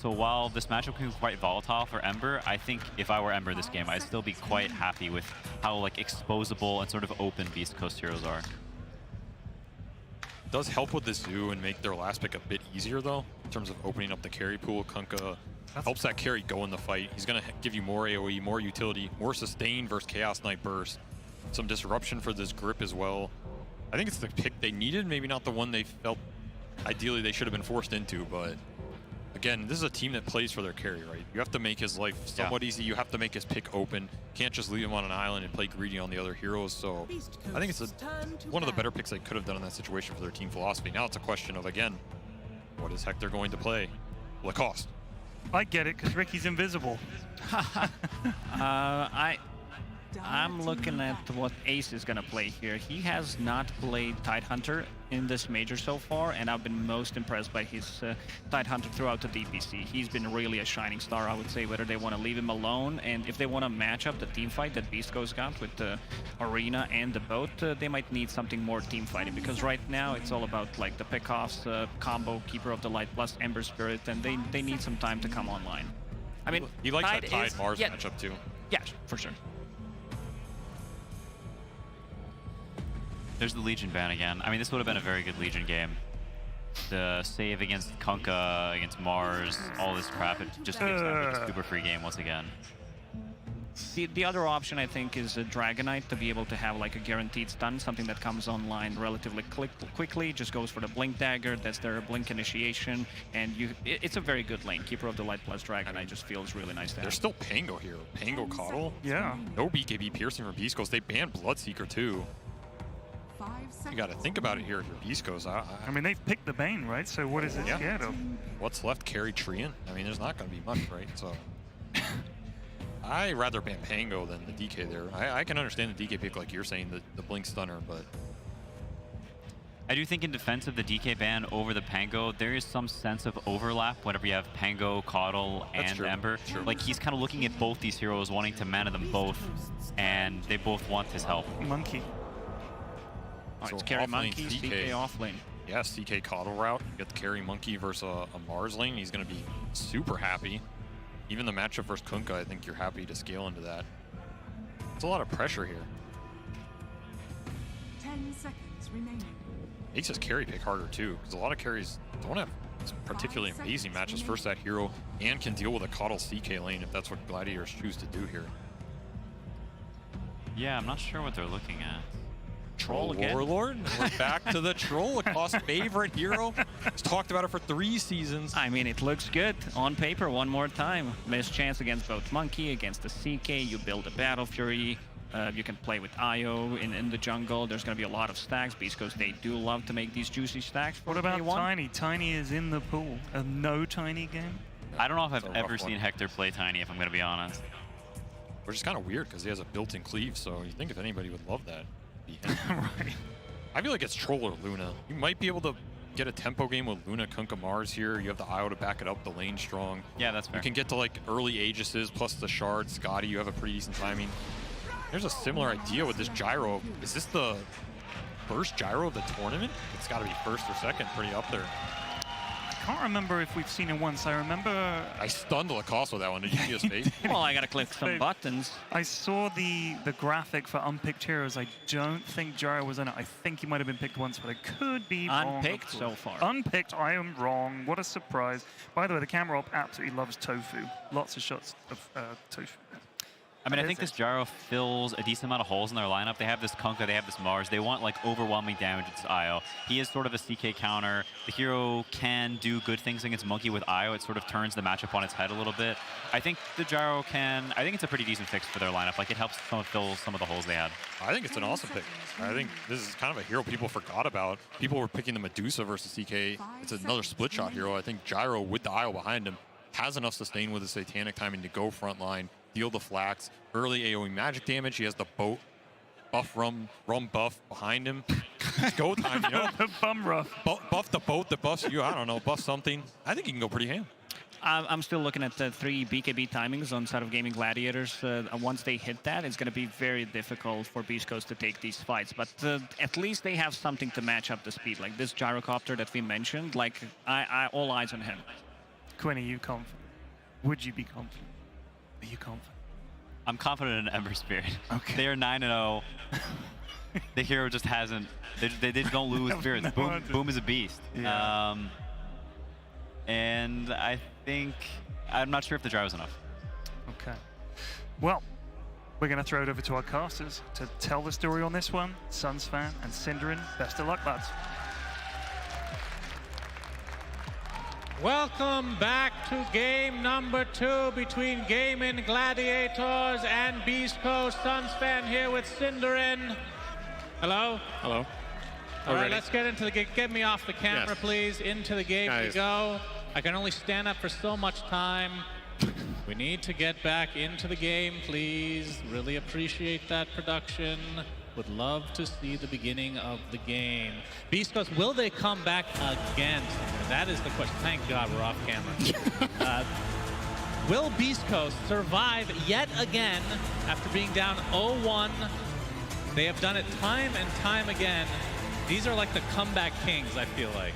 So while this matchup can be quite volatile for Ember, I think if I were Ember this game, I'd still be quite happy with how like exposable and sort of open Beast Coast heroes are. Does help with the Zoo and make their last pick a bit easier, though, in terms of opening up the carry pool. Kunkka helps that carry go in the fight. He's going to give you more AoE, more utility, more sustain versus Chaos Knight Burst. Some disruption for this grip as well. I think it's the pick they needed, maybe not the one they felt ideally they should have been forced into, but again, this is a team that plays for their carry, right? You have to make his life somewhat easy. You have to make his pick open. You can't just leave him on an island and play greedy on the other heroes. So I think it's one of the better picks they could have done in that situation for their team philosophy. Now it's a question of, again, what is Hector going to play? Lacoste. I get it, because Ricky's invisible. I'm looking at what Ace is going to play here. He has not played Tidehunter in this major so far, and I've been most impressed by his Tidehunter throughout the DPC. He's been really a shining star, I would say, whether they want to leave him alone, and if they want to match up the team fight that Beast Coast got with the Arena and the boat, they might need something more team fighting, because right now it's all about like the pickoffs, combo, Keeper of the Light plus Ember Spirit, and they need some time to come online. I mean, he likes Tide that Tide is, Mars yeah, matchup too. Yeah, for sure. There's the Legion ban again. I mean, this would have been a very good Legion game. The save against Kunkka, against Mars, all this crap, it just gives them like a super free game once again. The other option, I think, is a Dragonite to be able to have like a guaranteed stun, something that comes online relatively quickly, just goes for the Blink Dagger, that's their Blink Initiation, and it's a very good lane. Keeper of the Light plus Dragonite just feels really nice to have. There's still Pango here. Pango Coddle? Yeah. No BKB piercing from Beast Coast. They banned Bloodseeker too. You gotta think about it here if you're Beast Coast. I mean, they've picked the Bane, right? So what is it scared of? What's left? Carry Treant? I mean, there's not gonna be much, right? So I'd rather ban Pango than the DK there. I can understand the DK pick, like you're saying, the Blink Stunner, but I do think in defense of the DK ban over the Pango, there is some sense of overlap whenever you have Pango, Coddle, and Ember. Like, he's kind of looking at both these heroes, wanting to mana them both, and they both want his help. Monkey. So it's carry Monkey, CK off lane. Yeah, CK Coddle route. You get the carry Monkey versus a Mars lane. He's going to be super happy. Even the matchup versus Kunkka, I think you're happy to scale into that. It's a lot of pressure here. 10 seconds remaining. Makes his carry pick harder too, because a lot of carries don't have particularly amazing matches versus that hero and can deal with a Coddle CK lane if that's what Gladiators choose to do here. Yeah, I'm not sure what they're looking at. Troll again. Warlord. We're back to the Troll, a cost favorite hero. He's talked about it for 3 seasons. I mean, it looks good on paper one more time. Missed chance against both Monkey, against the CK. You build a Battle Fury. You can play with IO in the jungle. There's going to be a lot of stacks. Beast Coast, they do love to make these juicy stacks. What about Tiny? Tiny is in the pool. A no Tiny game? I don't know if I've ever seen Hector play Tiny, if I'm going to be honest. Which is kind of weird, because he has a built-in cleave, so you think if anybody would love that. Right. I feel like it's Troll or Luna. You might be able to get a tempo game with Luna, Kunkka, Mars here. You have the IO to back it up, the lane strong. Yeah, that's fair. You can get to like early Aegises plus the Shard. Scotty, you have a pretty decent timing. There's a similar idea with this Gyro. Is this the first Gyro of the tournament? It's got to be first or second, pretty up there. I can't remember if we've seen it once. I remember... I stunned Lacoste with that one. Did you see his face? Well, I got to click some buttons. I saw the graphic for unpicked heroes. I don't think Gyro was in it. I think he might have been picked once, but I could be wrong. Unpicked so far. Unpicked, I am wrong. What a surprise. By the way, the camera op absolutely loves Tofu. Lots of shots of Tofu. I mean, I think this Gyro fills a decent amount of holes in their lineup. They have this Kunkka, they have this Mars. They want, like, overwhelming damage with this IO. He is sort of a CK counter. The hero can do good things against Monkey with IO. It sort of turns the matchup on its head a little bit. I think the Gyro can... I think it's a pretty decent fix for their lineup. Like, it helps fill some of the holes they had. I think it's an awesome pick. I think this is kind of a hero people forgot about. People were picking the Medusa versus CK. It's another split shot hero. I think Gyro, with the IO behind him, has enough sustain with the Satanic timing to go front line, deal the flax, early AoE magic damage. He has the boat buff, rum buff behind him. It's go time, you know? Bum rough. Buff the boat that buffs you. I don't know, buff something. I think he can go pretty ham. I'm still looking at the 3 BKB timings on side of Gaming Gladiators. Once they hit that, it's going to be very difficult for Beast Coast to take these fights. But at least they have something to match up the speed. Like this Gyrocopter that we mentioned, like I all eyes on him. Quinn, are you confident? Would you be confident? Are you confident? I'm confident in Ember Spirit. Okay. They are 9-0. The hero just hasn't... They don't lose spirits. Boom is a beast. Yeah. And I think... I'm not sure if the Gyro's enough. Okay. Well, we're going to throw it over to our casters to tell the story on this one. Suns fan and Cinderin, best of luck, lads. Welcome back to game number 2 between Gaming Gladiators and Beast Coast. Suns fan here with Cinderin. Hello? Hello. All right, let's get into the game. Get me off the camera, Yes. please. Into the game we go. I can only stand up for so much time. We need to get back into the game, please. Really appreciate that production. Would love to see the beginning of the game. Beast Coast, will they come back again? That is the question. Thank God we're off camera. Will Beast Coast survive yet again after being down 0-1? They have done it time and time again. These are like the comeback kings, I feel like.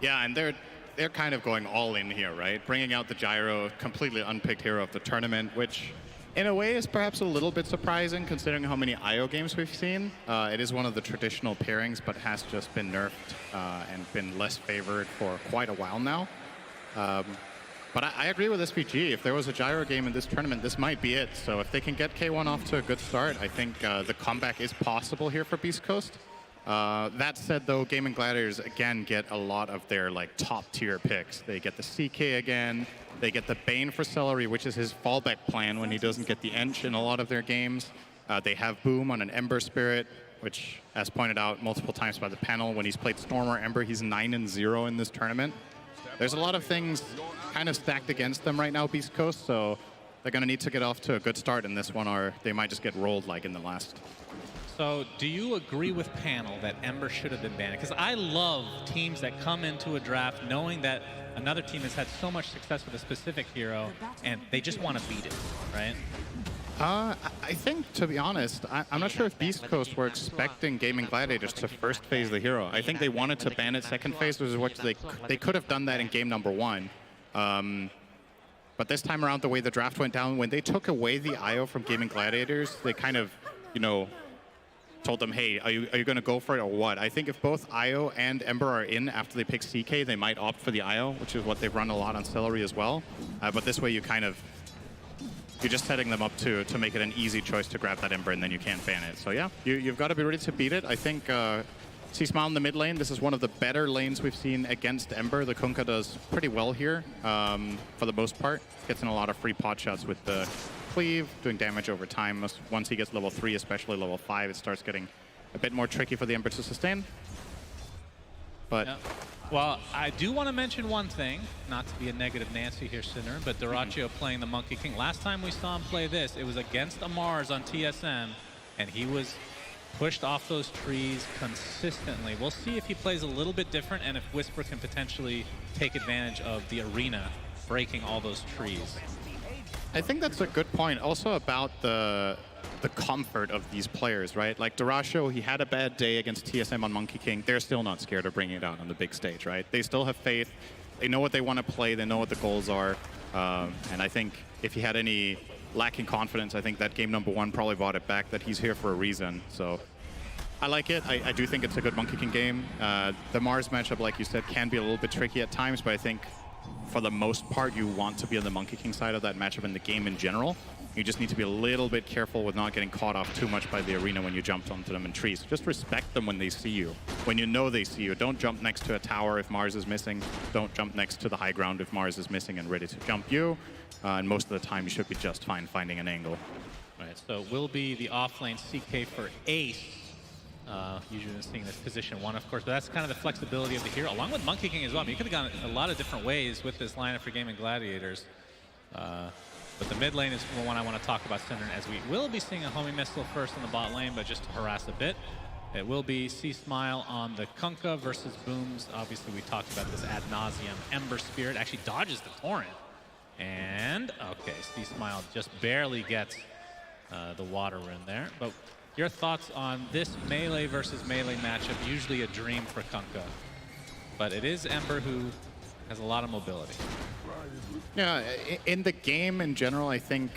Yeah, and they're kind of going all in here, right? Bringing out the Gyro, completely unpicked hero of the tournament, which in a way is perhaps a little bit surprising considering how many IO games we've seen. It is one of the traditional pairings, but has just been nerfed and been less favored for quite a while now. But I agree with SVG. If there was a Gyro game in this tournament, this might be it. So if they can get K1 off to a good start, I think the comeback is possible here for Beast Coast. That said, though, Gaming Gladiators, again, get a lot of their like top-tier picks. They get the CK again. They get the Bane for Celery, which is his fallback plan when he doesn't get the Ench in a lot of their games. They have Boom on an Ember Spirit, which, as pointed out multiple times by the panel, when he's played Storm or Ember, he's 9-0 in this tournament. There's a lot of things kind of stacked against them right now, Beast Coast, so they're going to need to get off to a good start in this one, or they might just get rolled like in the last. So do you agree with panel that Ember should have been banned? Because I love teams that come into a draft knowing that another team has had so much success with a specific hero and they just want to beat it, right? I think, to be honest, I'm not sure if Beast Coast were expecting Gaming Gladiators to first phase the hero. I think they wanted to ban it second phase, which is what they could have done that in game number 1. But this time around, the way the draft went down, when they took away the IO from Gaming Gladiators, they kind of, you know, told them, hey, are you going to go for it or what? I think if both IO and Ember are in after they pick CK, they might opt for the IO, which is what they've run a lot on Celery as well. But this way, you're just setting them up to make it an easy choice to grab that Ember, and then you can't ban it. So yeah, you've got to be ready to beat it. I think C-Smile in the mid lane, this is one of the better lanes we've seen against Ember. The Kunkka does pretty well here for the most part. Gets in a lot of free pot shots with the Cleave, doing damage over time. Once he gets level 3, especially level 5, it starts getting a bit more tricky for the Ember to sustain. But yeah. Well, I do want to mention one thing, not to be a negative Nancy here, Sinner, but Dyrachyo playing the Monkey King. Last time we saw him play this, it was against Amars on TSM, and he was pushed off those trees consistently. We'll see if he plays a little bit different and if Whisper can potentially take advantage of the arena breaking all those trees. I think that's a good point. Also about the comfort of these players, right? Like Dyrachyo, he had a bad day against TSM on Monkey King. They're still not scared of bringing it out on the big stage, right? They still have faith. They know what they want to play. They know what the goals are. And I think if he had any lacking confidence, I think that game number 1 probably brought it back, that he's here for a reason. So I like it. I do think it's a good Monkey King game. The Mars matchup, like you said, can be a little bit tricky at times, but I think for the most part, you want to be on the Monkey King side of that matchup in the game in general. You just need to be a little bit careful with not getting caught off too much by the arena when you jump onto them in trees. Just respect them when they see you, when you know they see you. Don't jump next to a tower if Mars is missing. Don't jump next to the high ground if Mars is missing and ready to jump you. And most of the time, you should be just fine finding an angle. Right, so it will be the offlane CK for Ace. Usually seeing this position 1, of course, but that's kind of the flexibility of the hero, along with Monkey King as well. I mean, you could have gone a lot of different ways with this lineup for Gaming Gladiators. But the mid lane is the one I want to talk about, Cinder, as we will be seeing a homing missile first in the bot lane, but just to harass a bit. It will be C-Smile on the Kunkka versus Booms. Obviously, we talked about this ad nauseum. Ember Spirit actually dodges the Torrent. And, okay, C-Smile just barely gets the water in there. But your thoughts on this melee versus melee matchup, usually a dream for Kunkka. But it is Ember who has a lot of mobility. Yeah, in the game in general, I think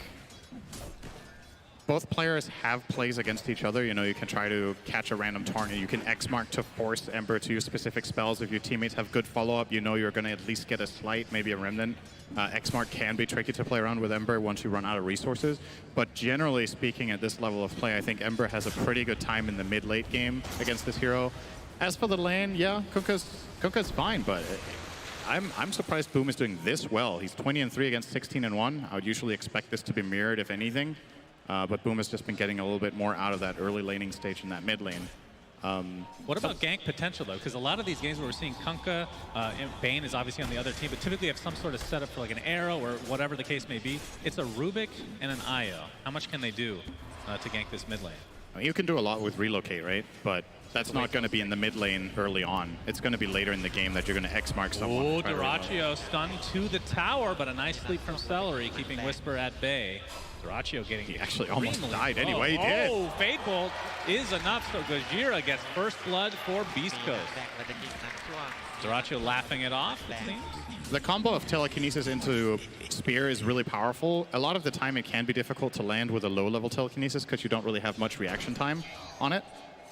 both players have plays against each other. You know, you can try to catch a random target. You can X-Mark to force Ember to use specific spells. If your teammates have good follow-up, you know you're going to at least get a slight, maybe a remnant. X-Mark can be tricky to play around with Ember once you run out of resources. But generally speaking, at this level of play, I think Ember has a pretty good time in the mid-late game against this hero. As for the lane, yeah, Kunkka's fine, but I'm surprised Boom is doing this well. He's 20-3 against 16-1. I would usually expect this to be mirrored, if anything. But Boom has just been getting a little bit more out of that early laning stage in that mid lane. What about gank potential, though? Because a lot of these games where we're seeing Kunkka, Bane is obviously on the other team, but typically have some sort of setup for like an arrow or whatever the case may be. It's a Rubik and an Io. How much can they do to gank this mid lane? I mean, you can do a lot with relocate, right? But that's not going to be in the mid lane early on. It's going to be later in the game that you're going to X-mark someone. Oh, Dyrachyo stunned to the tower, but a nice sleep from Celery, keeping Whisper at bay. Dyrachyo getting... He actually almost died anyway, he did. Oh, Fade Bolt is enough, so Gojira gets first blood for Beast Coast. Dyrachyo laughing it off, it seems. The combo of telekinesis into spear is really powerful. A lot of the time it can be difficult to land with a low-level telekinesis because you don't really have much reaction time on it.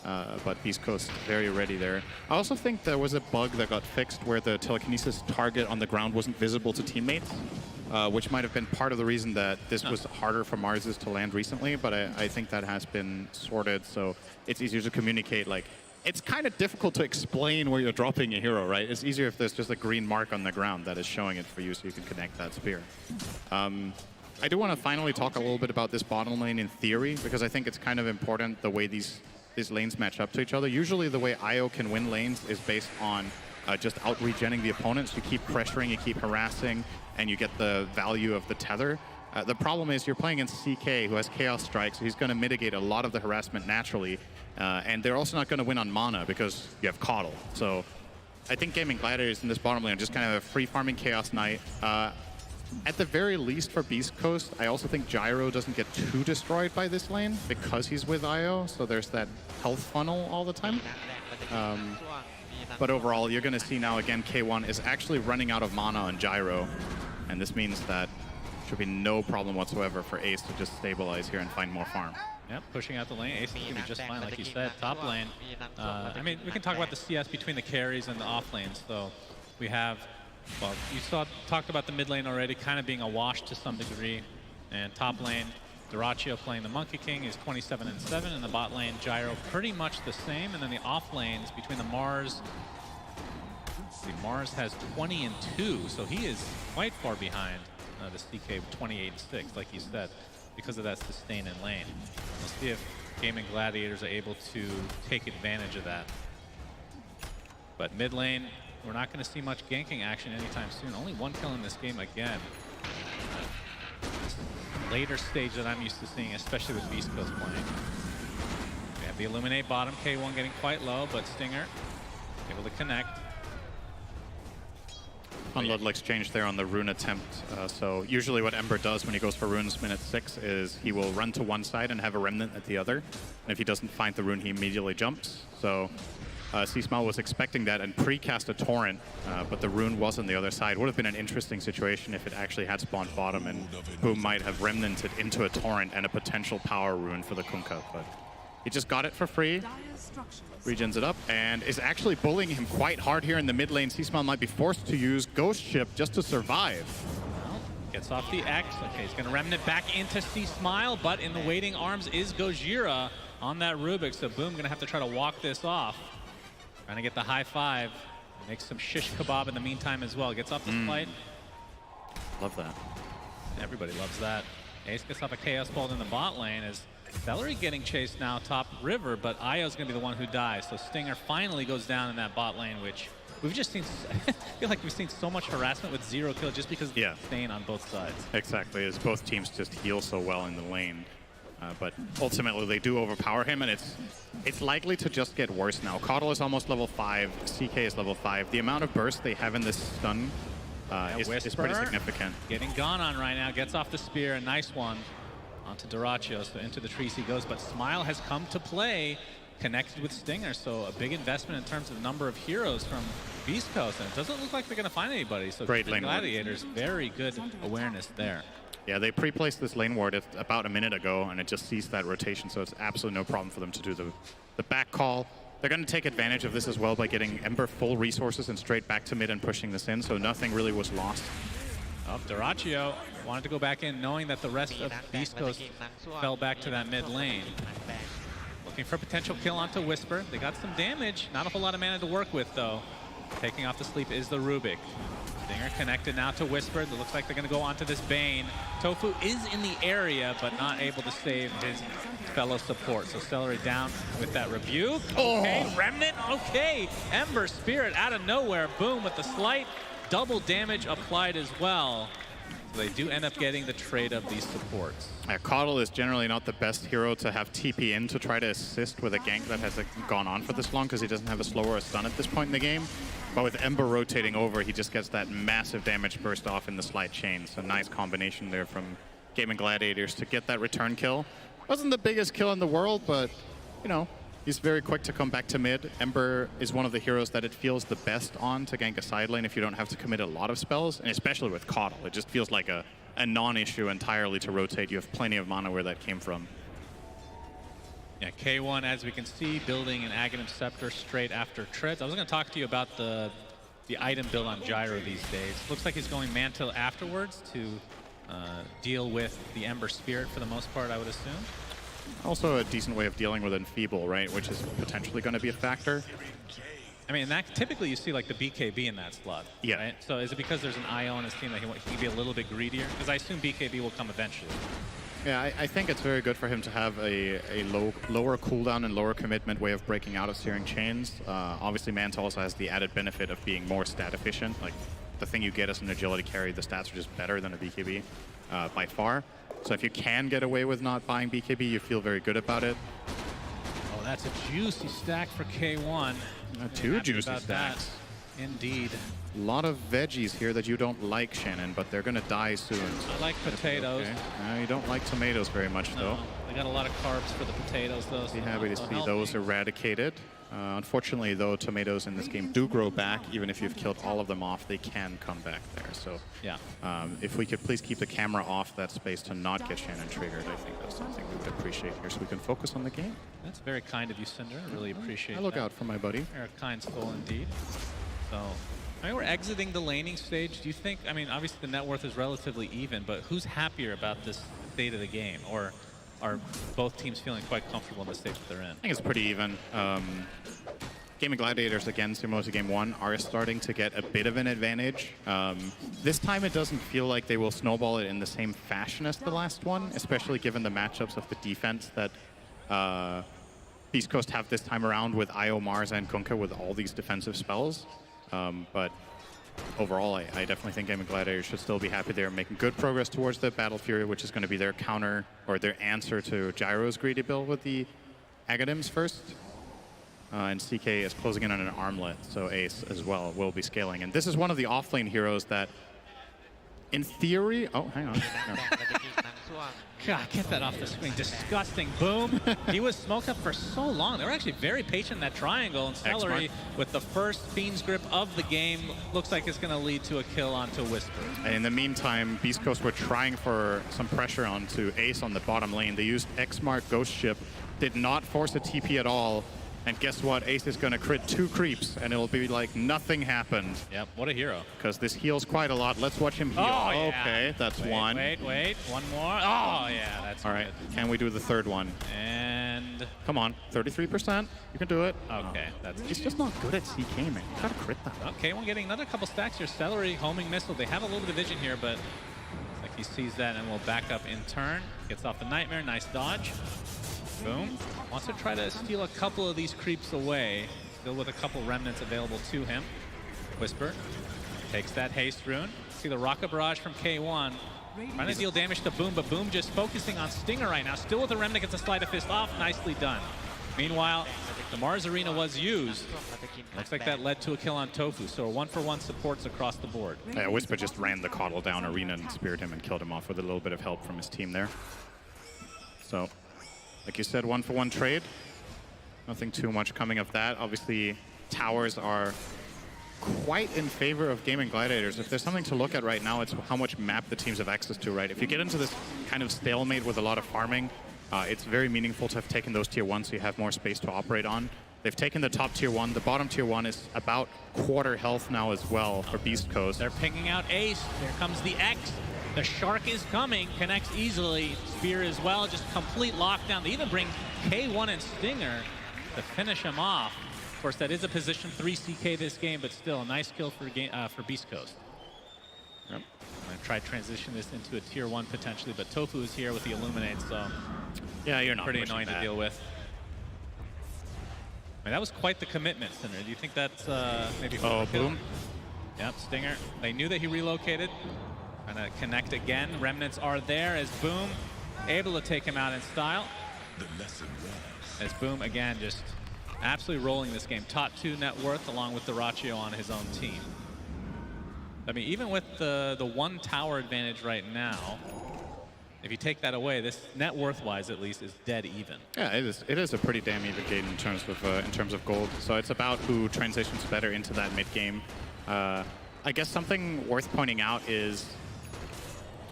But Beast Coast very ready there. I also think there was a bug that got fixed where the telekinesis target on the ground wasn't visible to teammates, which might have been part of the reason that this was harder for Marses to land recently, but I think that has been sorted, so it's easier to communicate. Like, it's kind of difficult to explain where you're dropping a hero, right? It's easier if there's just a green mark on the ground that is showing it for you so you can connect that spear. I do want to finally talk a little bit about this bottom lane in theory, because I think it's kind of important the way these lanes match up to each other. Usually the way Io can win lanes is based on just out-regenning the opponents. You keep pressuring, you keep harassing, and you get the value of the tether. The problem is you're playing against CK, who has Chaos Strike, so he's going to mitigate a lot of the harassment naturally. And they're also not going to win on mana because you have Coddle. So I think Gaming Gladiators in this bottom lane are just kind of a free-farming Chaos Knight. At the very least for Beast Coast, I also think Gyro doesn't get too destroyed by this lane because he's with Io, so there's that health funnel all the time. But overall, you're going to see now again K1 is actually running out of mana on Gyro, and this means that should be no problem whatsoever for Ace to just stabilize here and find more farm. Yep, pushing out the lane. Ace is going to be just fine, like you said. Top lane. I mean, we can talk about the CS between the carries and the off lanes. So we have, well, you talked about the mid lane already, kind of being a wash to some degree. And top lane, Dyrachyo playing the Monkey King is 27-7, and the bot lane, Gyro, pretty much the same. And then the off lanes between the Mars. See, Mars has 20-2, so he is quite far behind the CK 28-6, like you said, because of that sustain in lane. We'll see if Gaming Gladiators are able to take advantage of that. But mid lane, we're not going to see much ganking action anytime soon. Only one kill in this game again. Later stage that I'm used to seeing, especially with Beast Coast playing. We have the Illuminate bottom, K1 getting quite low, but Stinger able to connect. Unload exchange there on the rune attempt. So usually what Ember does when he goes for runes minute 6 is he will run to one side and have a remnant at the other. And if he doesn't find the rune, he immediately jumps. So C-Smile was expecting that and pre-cast a torrent, but the rune was on the other side. Would have been an interesting situation if it actually had spawned bottom and Boom might have remnanted into a torrent and a potential power rune for the Kunkka. But he just got it for free. Regens it up and is actually bullying him quite hard here in the mid lane. C-Smile might be forced to use Ghost Ship just to survive. Well, gets off the X. Okay, he's going to remnant back into C-Smile, but in the waiting arms is Gojira on that Rubik. So Boom going to have to try to walk this off. Trying to get the high five. Makes some shish kebab in the meantime as well. Gets off the fight. Love that. Everybody loves that. Ace gets off a Chaos Bolt in the bot lane as Celery getting chased now top river, but Io's going to be the one who dies. So Stinger finally goes down in that bot lane, which we've just seen. I feel like we've seen so much harassment with 0 kill just because of the sustain on both sides. Exactly, as both teams just heal so well in the lane. But ultimately they do overpower him, and it's likely to just get worse now. Coddle is almost level 5, CK is level 5. The amount of burst they have in this stun is pretty significant. Getting gone on right now, gets off the spear, a nice one. Onto Dyrachyo, so into the trees he goes, but Smile has come to play, connected with Stinger, so a big investment in terms of number of heroes from Beast Coast, and it doesn't look like they're going to find anybody, so Great lane Gladiators, very good awareness there. Yeah, they pre-placed this lane ward about a minute ago, and it just sees that rotation, so it's absolutely no problem for them to do the back call. They're going to take advantage of this as well by getting Ember full resources and straight back to mid and pushing this in, so nothing really was lost. Dyrachyo wanted to go back in knowing that the rest of Beast Coast fell back to that mid lane. Looking for a potential kill onto Whisper. They got some damage. Not a whole lot of mana to work with, though. Taking off the sleep is the Rubik. Stinger connected now to Whisper. It looks like they're going to go onto this Bane. Tofu is in the area, but not able to save his fellow support. So Celery down with that rebuke. Okay, Remnant, okay. Ember Spirit out of nowhere. Boom, with the slight double damage applied as well. So they do end up getting the trade of these supports. Coddle is generally not the best hero to have TP in to try to assist with a gank that has gone on for this long because he doesn't have a slow or a stun at this point in the game. But with Ember rotating over, he just gets that massive damage burst off in the slide chain. So nice combination there from Gaming Gladiators to get that return kill. Wasn't the biggest kill in the world, but, you know, he's very quick to come back to mid. Ember is one of the heroes that it feels the best on to gank a side lane if you don't have to commit a lot of spells, and especially with Coddle. It just feels like a non-issue entirely to rotate. You have plenty of mana where that came from. Yeah, K1, as we can see, building an Aghanim Scepter straight after Treads. I was going to talk to you about the item build on Gyro these days. Looks like he's going Mantle afterwards to deal with the Ember Spirit for the most part, I would assume. Also a decent way of dealing with Enfeeble, right? Which is potentially going to be a factor. I mean, that typically you see like the BKB in that slot. Yeah. Right? So is it because there's an IO on his team that he can be a little bit greedier? Because I assume BKB will come eventually. Yeah, I think it's very good for him to have a lower cooldown and lower commitment way of breaking out of Searing Chains. Obviously, Manta also has the added benefit of being more stat efficient. Like, the thing you get as an agility carry, the stats are just better than a BKB by far. So if you can get away with not buying BKB, you feel very good about it. Oh, that's a juicy stack for K1. Two juicy stacks. That. Indeed. A lot of veggies here that you don't like, Shannon, but they're going to die soon. So I like potatoes. Okay. You don't like tomatoes very much, though. They got a lot of carbs for the potatoes, though. Be happy to see those eradicated. Unfortunately, though, tomatoes in this game do grow back. Even if you've killed all of them off, they can come back there. So yeah, if we could please keep the camera off that space to not get Shannon triggered, I think that's something we would appreciate here so we can focus on the game. That's very kind of you, Cinder. I really appreciate that. I look out for my buddy. You're a kind soul indeed. So, I mean, we're exiting the laning stage. Do you think, I mean, obviously the net worth is relatively even, but who's happier about this state of the game? Or are both teams feeling quite comfortable in the state that they're in? I think it's pretty even. Gaming Gladiators against Sumomo's Game 1 are starting to get a bit of an advantage. This time it doesn't feel like they will snowball it in the same fashion as the last one, especially given the matchups of the defense that Beast Coast have this time around with Io, Mars, and Kunkka with all these defensive spells. But overall, I definitely think Gaming Gladiators should still be happy they're making good progress towards the Battle Fury, which is going to be their counter or their answer to Gyro's greedy build with the Aghanims first. And CK is closing in on an armlet, so Ace as well will be scaling. And this is one of the offlane heroes that, in theory... Oh, hang on. God, get that off the screen. Disgusting. Boom. He was smoked up for so long. They were actually very patient in that triangle. And Celery, with the first Fiend's Grip of the game, looks like it's going to lead to a kill onto Whisper. And in the meantime, Beast Coast were trying for some pressure onto Ace on the bottom lane. They used X-Mark Ghost Ship, did not force a TP at all. And guess what? Ace is going to crit 2 creeps, and it'll be like nothing happened. Yep, what a hero. Because this heals quite a lot. Let's watch him heal. Oh, yeah. Okay, that's one. Wait. One more. Oh, yeah, that's all right. Can we do the third one? And... Come on, 33%. You can do it. Okay, that's... He's just not good at CK, man. You gotta crit that. Okay, we're getting another couple stacks here. Celery, homing missile. They have a little bit of vision here, but like he sees that and will back up in turn. Gets off the Nightmare. Nice dodge. Boom. Wants to try to steal a couple of these creeps away. Still with a couple remnants available to him. Whisper takes that haste rune. See the Rocket Barrage from K1. Trying to deal damage to Boom, but Boom just focusing on Stinger right now. Still with a remnant, gets a Sleight of Fist off. Nicely done. Meanwhile, the Mars Arena was used. Looks like that led to a kill on Tofu, so 1-for-1 supports across the board. Yeah, Whisper just ran the Coddle down Arena and speared him and killed him off with a little bit of help from his team there. So, like you said, 1-for-1 trade. Nothing too much coming of that. Obviously, towers are quite in favor of Gaming Gladiators. If there's something to look at right now, it's how much map the teams have access to, right? If you get into this kind of stalemate with a lot of farming, it's very meaningful to have taken those tier 1 so you have more space to operate on. They've taken the top tier 1. The bottom tier 1 is about quarter health now as well for Beast Coast. They're pinging out Ace. There comes the X. The Shark is coming, connects easily. Spear as well, just complete lockdown. They even bring K1 and Stinger to finish him off. Of course, that is a position 3 CK this game, but still a nice kill for Beast Coast. Yep. Gonna try to transition this into a tier 1 potentially, but Tofu is here with the Illuminate, so yeah, you're not pretty annoying to deal with. I mean, that was quite the commitment, Sinner. Do you think that's maybe overkill? Boom. Yep, Stinger. They knew that he relocated. Trying to connect again. Remnants are there as Boom able to take him out in style. As Boom, again, just absolutely rolling this game. Top 2 net worth along with Dyrachyo on his own team. I mean, even with the 1 tower advantage right now, if you take that away, this net worth-wise at least is dead even. Yeah, it is a pretty damn even game in terms of gold. So it's about who transitions better into that mid game. I guess something worth pointing out is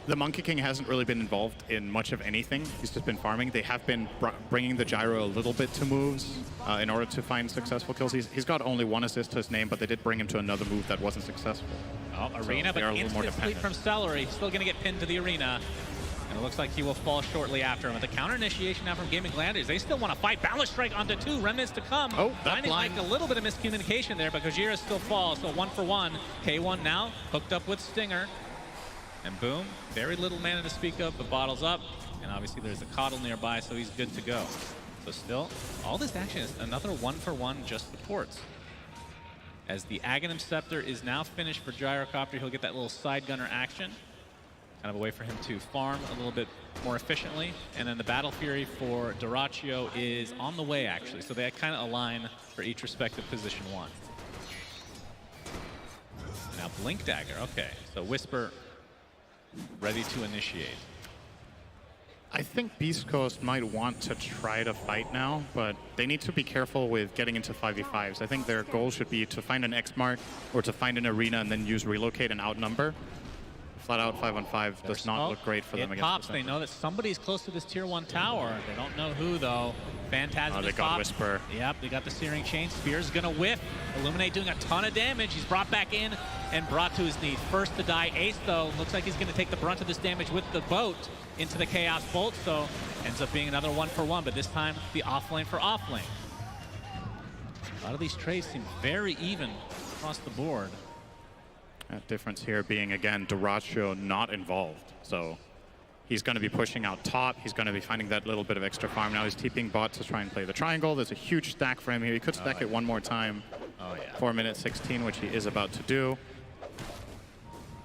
the Monkey King hasn't really been involved in much of anything. He's just been farming. They have been bringing the gyro a little bit to moves in order to find successful kills. He's got only 1 assist to his name, but they did bring him to another move that wasn't successful. Oh, Arena, so but instant sleep from Celery. Still going to get pinned to the Arena. And it looks like he will fall shortly after him. With the counter initiation now from Gaming Gladiators, they still want to fight. Balance Strike onto 2. Remnants to come. Oh, that Finding blind. like a little bit of miscommunication there, but Gojira still falls. So 1 for 1. K1 now hooked up with Stinger. And Boom, very little mana to speak of, but bottles up. And obviously there's a Coddle nearby, so he's good to go. So still, all this action is another 1 for 1 just supports. As the Aghanim Scepter is now finished for Gyrocopter, he'll get that little side gunner action. Kind of a way for him to farm a little bit more efficiently. And then the Battle Fury for Dyrachyo is on the way, actually. So they kind of align for each respective position 1. Now Blink Dagger, okay. So Whisper ready to initiate. I think Beast Coast might want to try to fight now, but they need to be careful with getting into 5v5s. I think their goal should be to find an X mark or to find an arena and then use relocate and outnumber. Flat out 5-on-5 does not look great for them against pops. the They know that somebody's close to this tier 1 tower. They don't know who though. Phantasm they got Whisper. Yep, they got the Searing Chain. Spear's gonna whiff. Illuminate doing a ton of damage. He's brought back in and brought to his knees. First to die, Ace though. Looks like he's gonna take the brunt of this damage with the boat into the Chaos Bolt. So ends up being another 1 for 1, but this time the offlane for offlane. A lot of these trades seem very even across the board. That difference here being, again, Dyrachyo not involved. So he's going to be pushing out top. He's going to be finding that little bit of extra farm. Now he's TPing bot to try and play the triangle. There's a huge stack for him here. He could stack it one more time. Oh, yeah. 4 minutes 16, which he is about to do.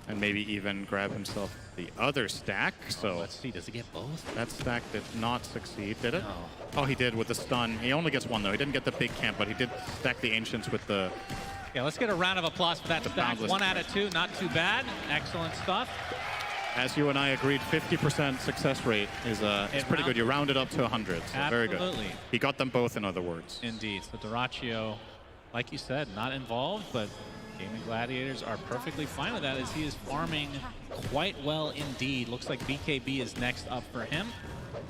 And maybe even grab himself the other stack. So let's see, does he get both? That stack did not succeed, did it? No. Oh, he did with the stun. He only gets 1, though. He didn't get the big camp, but he did stack the Ancients with the... Yeah, let's get a round of applause for that stack. 1 out of 2, not too bad. Excellent stuff. As you and I agreed, 50% success rate is pretty good. You round it up to 100, so very good. Absolutely. He got them both, in other words. Indeed. So Dyrachyo, like you said, not involved, but Gaming Gladiators are perfectly fine with that as he is farming quite well indeed. Looks like BKB is next up for him.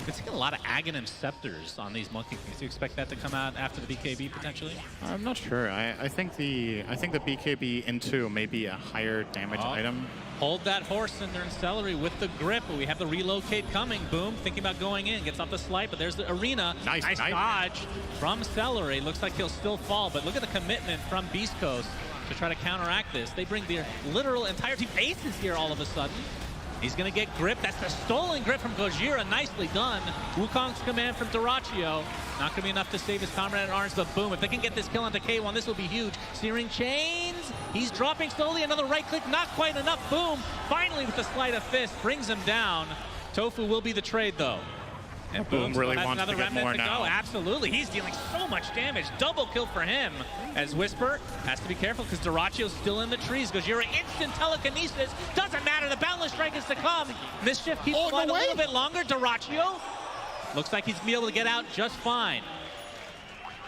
It's a lot of Aghanim Scepters on these Monkey Kings. Do you expect that to come out after the BKB potentially? I'm not sure. I think the BKB into maybe a higher damage item. Hold that horse in there in Celery with the grip. We have the relocate coming. Boom, thinking about going in. Gets off the slide, but there's the arena. Nice dodge from Celery. Looks like he'll still fall, but look at the commitment from Beast Coast to try to counteract this. They bring their literal entire team. Ace is here all of a sudden. He's going to get grip. That's the stolen grip from Gojira. Nicely done. Wukong's command from Dyrachyo. Not going to be enough to save his comrade at arms, but boom. If they can get this kill onto K1, this will be huge. Searing Chains. He's dropping slowly. Another right click. Not quite enough. Boom. Finally, with the sleight of fist, brings him down. Tofu will be the trade, though. And Boom really wants another to get remnant more to now. go. Absolutely. He's dealing so much damage. Double kill for him. As Whisper has to be careful because Dyrachyo's still in the trees. Gojira instant telekinesis. Doesn't matter. The Boundless Strike is to come. Mischief keeps alive a little bit longer. Dyrachyo looks like he's going to be able to get out just fine.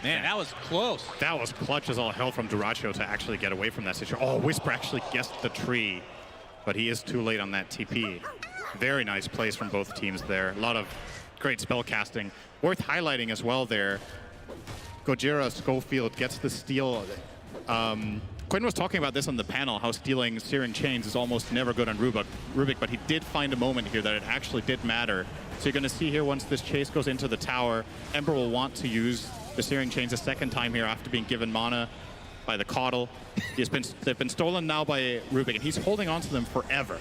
Man, that was close. That was clutch as all hell from Dyrachyo to actually get away from that situation. Oh, Whisper actually guessed the tree, but he is too late on that TP. Very nice plays from both teams there. A lot of great spell casting. Worth highlighting as well there, Gojira Schofield gets the steal. Quinn was talking about this on the panel, how stealing Searing Chains is almost never good on Rubik, but he did find a moment here that it actually did matter. So you're going to see here once this chase goes into the tower, Ember will want to use the Searing Chains a second time here after being given mana by the Coddle. They've been stolen now by Rubik, and he's holding on to them forever.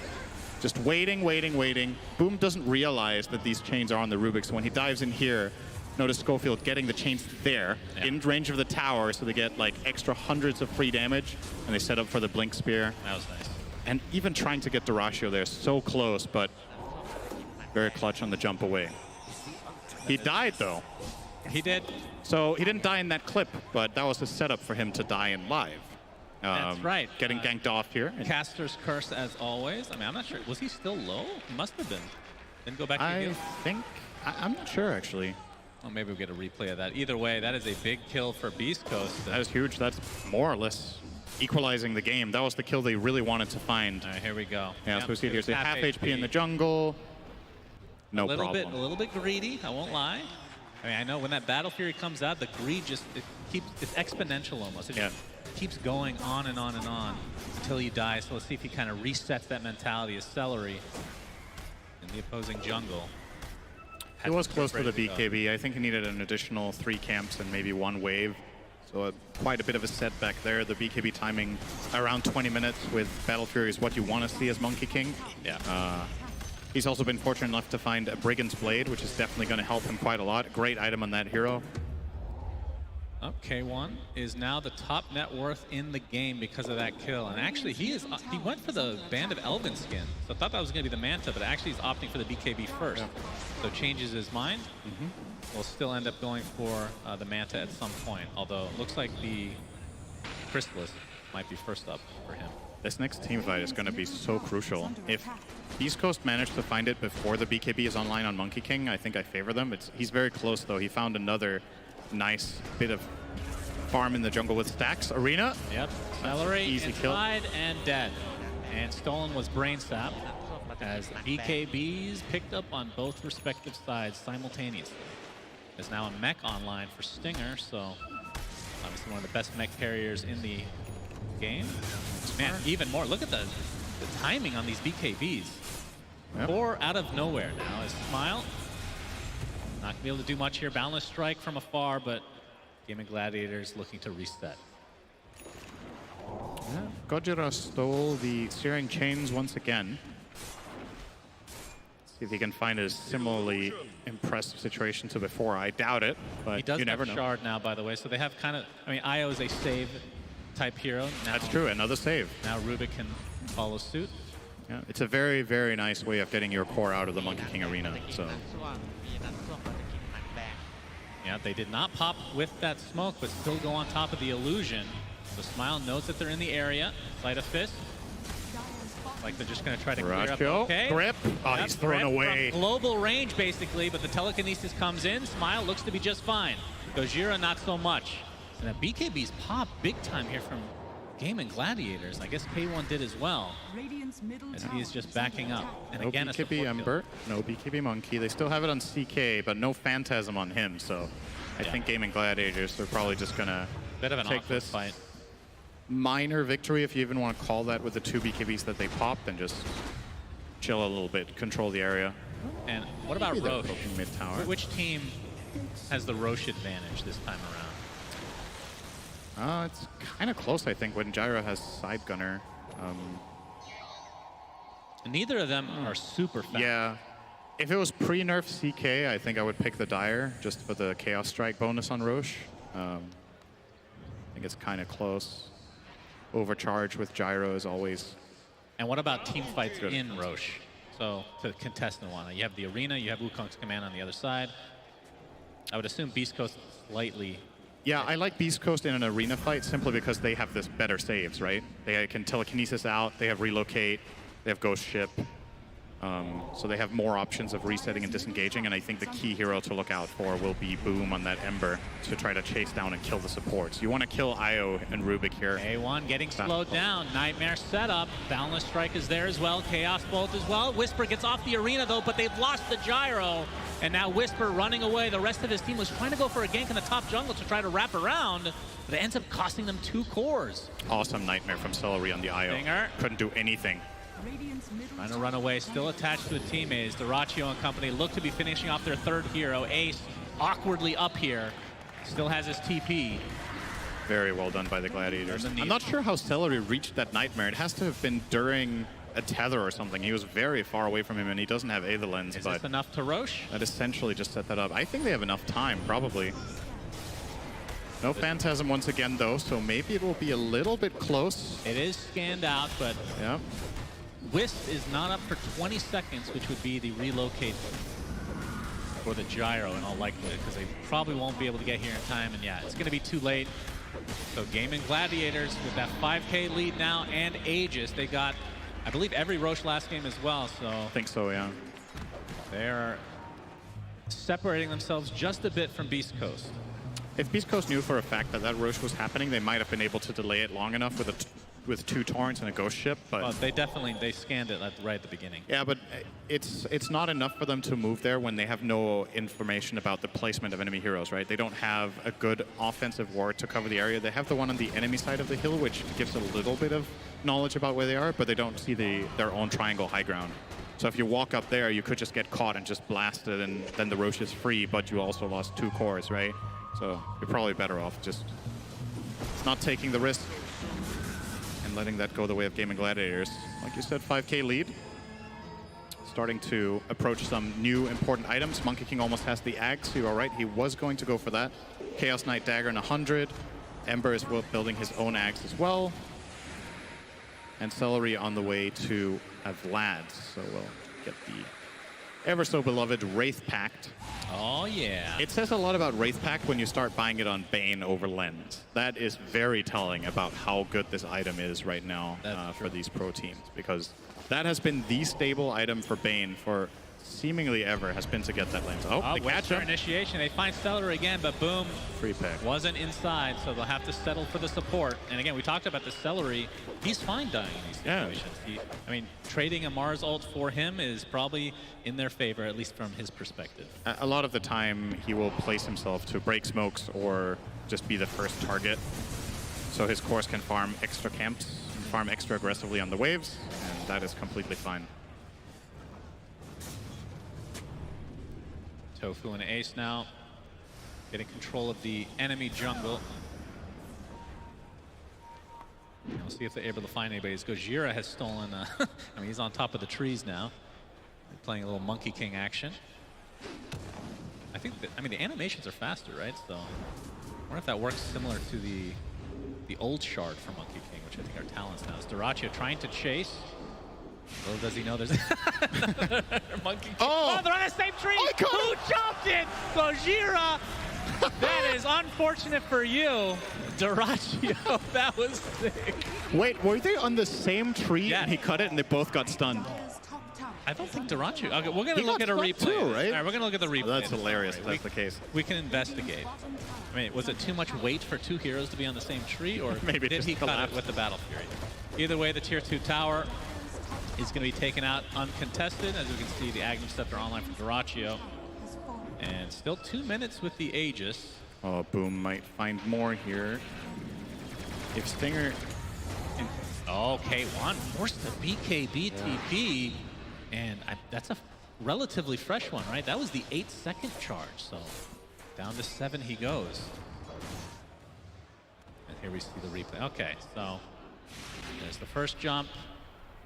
Just waiting, waiting, waiting. Boom doesn't realize that these chains are on the Rubik, so when he dives in here, notice Schofield getting the chains there, in range of the tower, so they get like extra hundreds of free damage, and they set up for the Blink Spear. That was nice. And even trying to get Dyrachyo there, so close, but very clutch on the jump away. He died though. He did. So he didn't die in that clip, but that was a setup for him to die in live. That's right. Getting ganked off here. Caster's Curse as always. I mean, I'm not sure. Was he still low? He must have been. Didn't go back to heal? I'm not sure actually. Well, maybe we'll get a replay of that. Either way, that is a big kill for Beast Coast. That is huge. That's more or less equalizing the game. That was the kill they really wanted to find. All right, here we go. Yeah, so we see it here. So half HP in the jungle. No problem. A little bit greedy, I won't lie. I mean, I know when that Battle Fury comes out, the greed just, it's exponential almost. It just keeps going on and on and on until he dies. So let's see if he kind of resets that mentality as Celery in the opposing jungle. It was close for the BKB. I think he needed an additional 3 camps and maybe 1 wave. So quite a bit of a setback there. The BKB timing around 20 minutes with Battle Fury is what you want to see as Monkey King. Yeah. He's also been fortunate enough to find a Brigand's Blade, which is definitely going to help him quite a lot. Great item on that hero. K1 is now the top net worth in the game because of that kill. And actually, he went for the Band of Elven skin. So I thought that was going to be the Manta, but actually he's opting for the BKB first. So changes his mind. Will still end up going for the Manta at some point. Although it looks like the Chrysalis might be first up for him. This next team fight is going to be so crucial. If East Coast managed to find it before the BKB is online on Monkey King, I think I favor them. He's very close though. He found another nice bit of farm in the jungle with stacks. Arena. Yep. Celery easy kill. Inside and dead. And stolen was Brain Sap as BKBs picked up on both respective sides simultaneously. There's now a mech online for Stinger, so obviously one of the best mech carriers in the game. Man, even more. Look at the timing on these BKBs. 4 out of nowhere now is Smile. Not going to be able to do much here. Boundless Strike from afar, but Gaming Gladiators looking to reset. Yeah. Gojira stole the Searing Chains once again. See if he can find a similarly impressive situation to before. I doubt it, but He does you never have know. Shard now, by the way, so they have kind of, I mean, Io is a save type hero. Now, That's true, another save. Now Rubik can follow suit. Yeah, it's a very, very nice way of getting your core out of the Monkey King arena. So. Yeah, they did not pop with that smoke, but still go on top of the illusion. So Smile knows that they're in the area. Light a fist. Like they're just going to try to clear up. Okay. Grip. Oh, he's thrown Grip away. from global range, basically, but the telekinesis comes in. Smile looks to be just fine. Gojira, not so much. And the BKB's pop big time here from Gaming Gladiators. I guess K1 did as well. As he is just backing up. And No again, a BKB support kill. Ember, no BKB Monkey. They still have it on CK, but no Phantasm on him. So I think Gaming Gladiators, they're probably just going to Bit of an take awkward this fight. minor victory, if you even want to call that, with the 2 BKBs that they popped, and just chill a little bit, control the area. And what about Maybe they're Roche? poking mid tower. Which team has the Roche advantage this time around? It's kind of close, I think, when Gyro has Side Gunner. Neither of them are super fast. Yeah. If it was pre-nerf CK, I think I would pick the Dire, just for the Chaos Strike bonus on Roche. I think it's kind of close. Overcharge with Gyro is always... And what about team fights in Roche? So, to contest in one. You have the arena, you have Wukong's command on the other side. I would assume Beast Coast slightly... Yeah, I like Beast Coast in an arena fight simply because they have this better saves, right? They can telekinesis out, they have relocate, they have ghost ship. So they have more options of resetting and disengaging, and I think the key hero to look out for will be Boom on that Ember to try to chase down and kill the supports. You want to kill Io and Rubik here. A1 getting slowed down. Nightmare setup. Boundless Strike is there as well. Chaos Bolt as well. Whisper gets off the arena though, but they've lost the gyro. And now Whisper running away. The rest of his team was trying to go for a gank in the top jungle to try to wrap around, but it ends up costing them 2 cores. Awesome Nightmare from Celery on the Io. Stinger. Couldn't do anything. Trying to run away, still attached to a teammate. Dyrachyo and company look to be finishing off their 3rd hero. Ace awkwardly up here. Still has his TP. Very well done by the Gladiators. I'm not sure how Celery reached that Nightmare. It has to have been during a tether or something. He was very far away from him, and he doesn't have Aether Lens. Is this enough to Roche? That essentially just set that up. I think they have enough time, probably. No Phantasm once again, though, so maybe it will be a little bit close. It is scanned out, but yeah. Wisp is not up for 20 seconds, which would be the relocate for the gyro in all likelihood, because they probably won't be able to get here in time, and yeah, it's going to be too late. So Gaming Gladiators with that 5K lead now and Aegis, they got, I believe, every Roche last game as well, so... I think so, yeah. They're separating themselves just a bit from Beast Coast. If Beast Coast knew for a fact that that Roche was happening, they might have been able to delay it long enough with 2 Torrents and a Ghost Ship, but... Well, they scanned it right at the beginning. Yeah, but it's not enough for them to move there when they have no information about the placement of enemy heroes, right? They don't have a good offensive ward to cover the area. They have the one on the enemy side of the hill, which gives a little bit of knowledge about where they are, but they don't see their own triangle high ground. So if you walk up there, you could just get caught and just blasted, and then the Roche is free, but you also lost 2 cores, right? So you're probably better off just not taking the risk and letting that go the way of Gaming Gladiators. Like you said, 5K lead. Starting to approach some new important items. Monkey King almost has the axe. You are right, he was going to go for that. Chaos Knight Dagger in 100. Ember is building his own axe as well. And Celery on the way to a Vlad. So we'll get the ever so beloved Wraith Pact. Oh, yeah. It says a lot about Wraith Pact when you start buying it on Bane over Lens. That is very telling about how good this item is right now for these pro teams, because that has been the stable item for Bane for seemingly ever, has been to get that Lens. Oh, they catch him. Initiation. They find Celery again, but boom. Free pick. Wasn't inside, so they'll have to settle for the support. And again, we talked about the Celery. He's fine dying in these situations. I mean, trading a Mars ult for him is probably in their favor, at least from his perspective. A lot of the time, he will place himself to break smokes or just be the first target. So his cores can farm extra camps, and farm extra aggressively on the waves, and that is completely fine. Tofu and Ace now getting control of the enemy jungle. We'll see if they're able to find anybody. Gojira has stolen, I mean, he's on top of the trees now. They're playing a little Monkey King action. I think that, I mean, the animations are faster, right? So I wonder if that works similar to the old shard for Monkey King, which I think are talents now. Is Dyrachyo trying to chase? Little does he know there's Monkey King. Oh, they're on the same tree! Who jumped it? Gojira! That is unfortunate for you, Dyrachyo. That was sick. Wait, were they on the same tree? Yeah. And he cut it and they both got stunned? I don't think Dyrachyo. Okay, we're going to look at a replay. Too, right? All right, we're going to look at the replay. That's hilarious if that's the case. We can investigate. I mean, was it too much weight for 2 heroes to be on the same tree, or maybe did he cut it with the Battle Fury? Either way, the Tier 2 tower is going to be taken out uncontested. As we can see, the Agnum Scepter online from Dyrachyo. And still 2 minutes with the Aegis. Oh, Boom might find more here. If Stinger... Oh, K1 forced the BKB TP. And that's a relatively fresh one, right? That was the 8-second charge, so down to 7 he goes. And here we see the replay. Okay, so there's the first jump.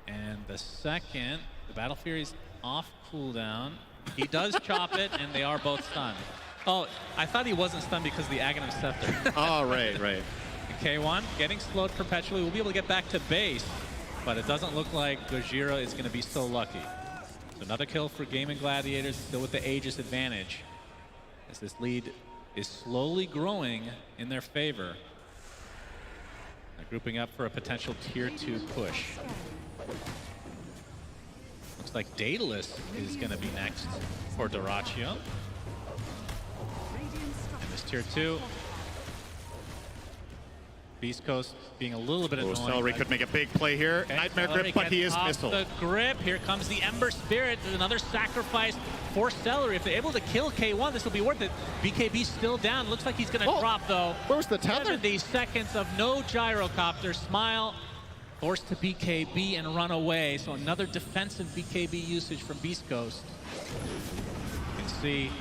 And the second, the Battle Fury's off cooldown. He does chop it, and they are both stunned. Oh, I thought he wasn't stunned because of the Agnum Scepter. Oh, right, right. K1 getting slowed perpetually. We'll be able to get back to base, but it doesn't look like Gojira is going to be so lucky. So another kill for Gaming Gladiators, still with the Aegis advantage, as this lead is slowly growing in their favor. They're grouping up for a potential Tier 2 push. Looks like Daedalus is going to be next for Dyrachyo. And this Tier 2, Beast Coast being a little bit annoying. Celery could make a big play here. Okay, Nightmare Grip, but he is missile. The grip. Here comes the Ember Spirit. There's another sacrifice for Celery. If they're able to kill K1, this will be worth it. BKB still down. Looks like he's going to drop, though. Where's the tether? 70 seconds of no gyrocopter. Smile forced to BKB and run away. So another defensive BKB usage from Beast Coast. You can see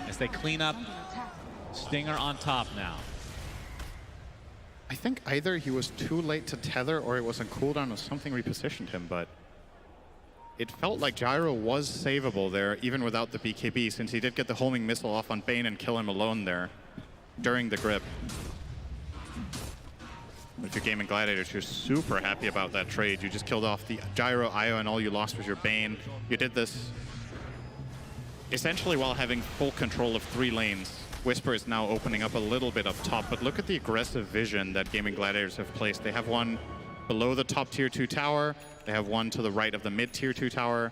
as they clean up, Stinger on top now. I think either he was too late to tether or it was on cooldown or something repositioned him, but it felt like Gyro was savable there, even without the BKB, since he did get the homing missile off on Bane and kill him alone there during the grip. But if you're Gaming Gladiators, you're super happy about that trade. You just killed off the Gyro, Io, and all you lost was your Bane. You did this essentially while having full control of 3 lanes. Whisper is now opening up a little bit up top, but look at the aggressive vision that Gaming Gladiators have placed. They have one below the top tier 2 tower, they have one to the right of the mid tier 2 tower,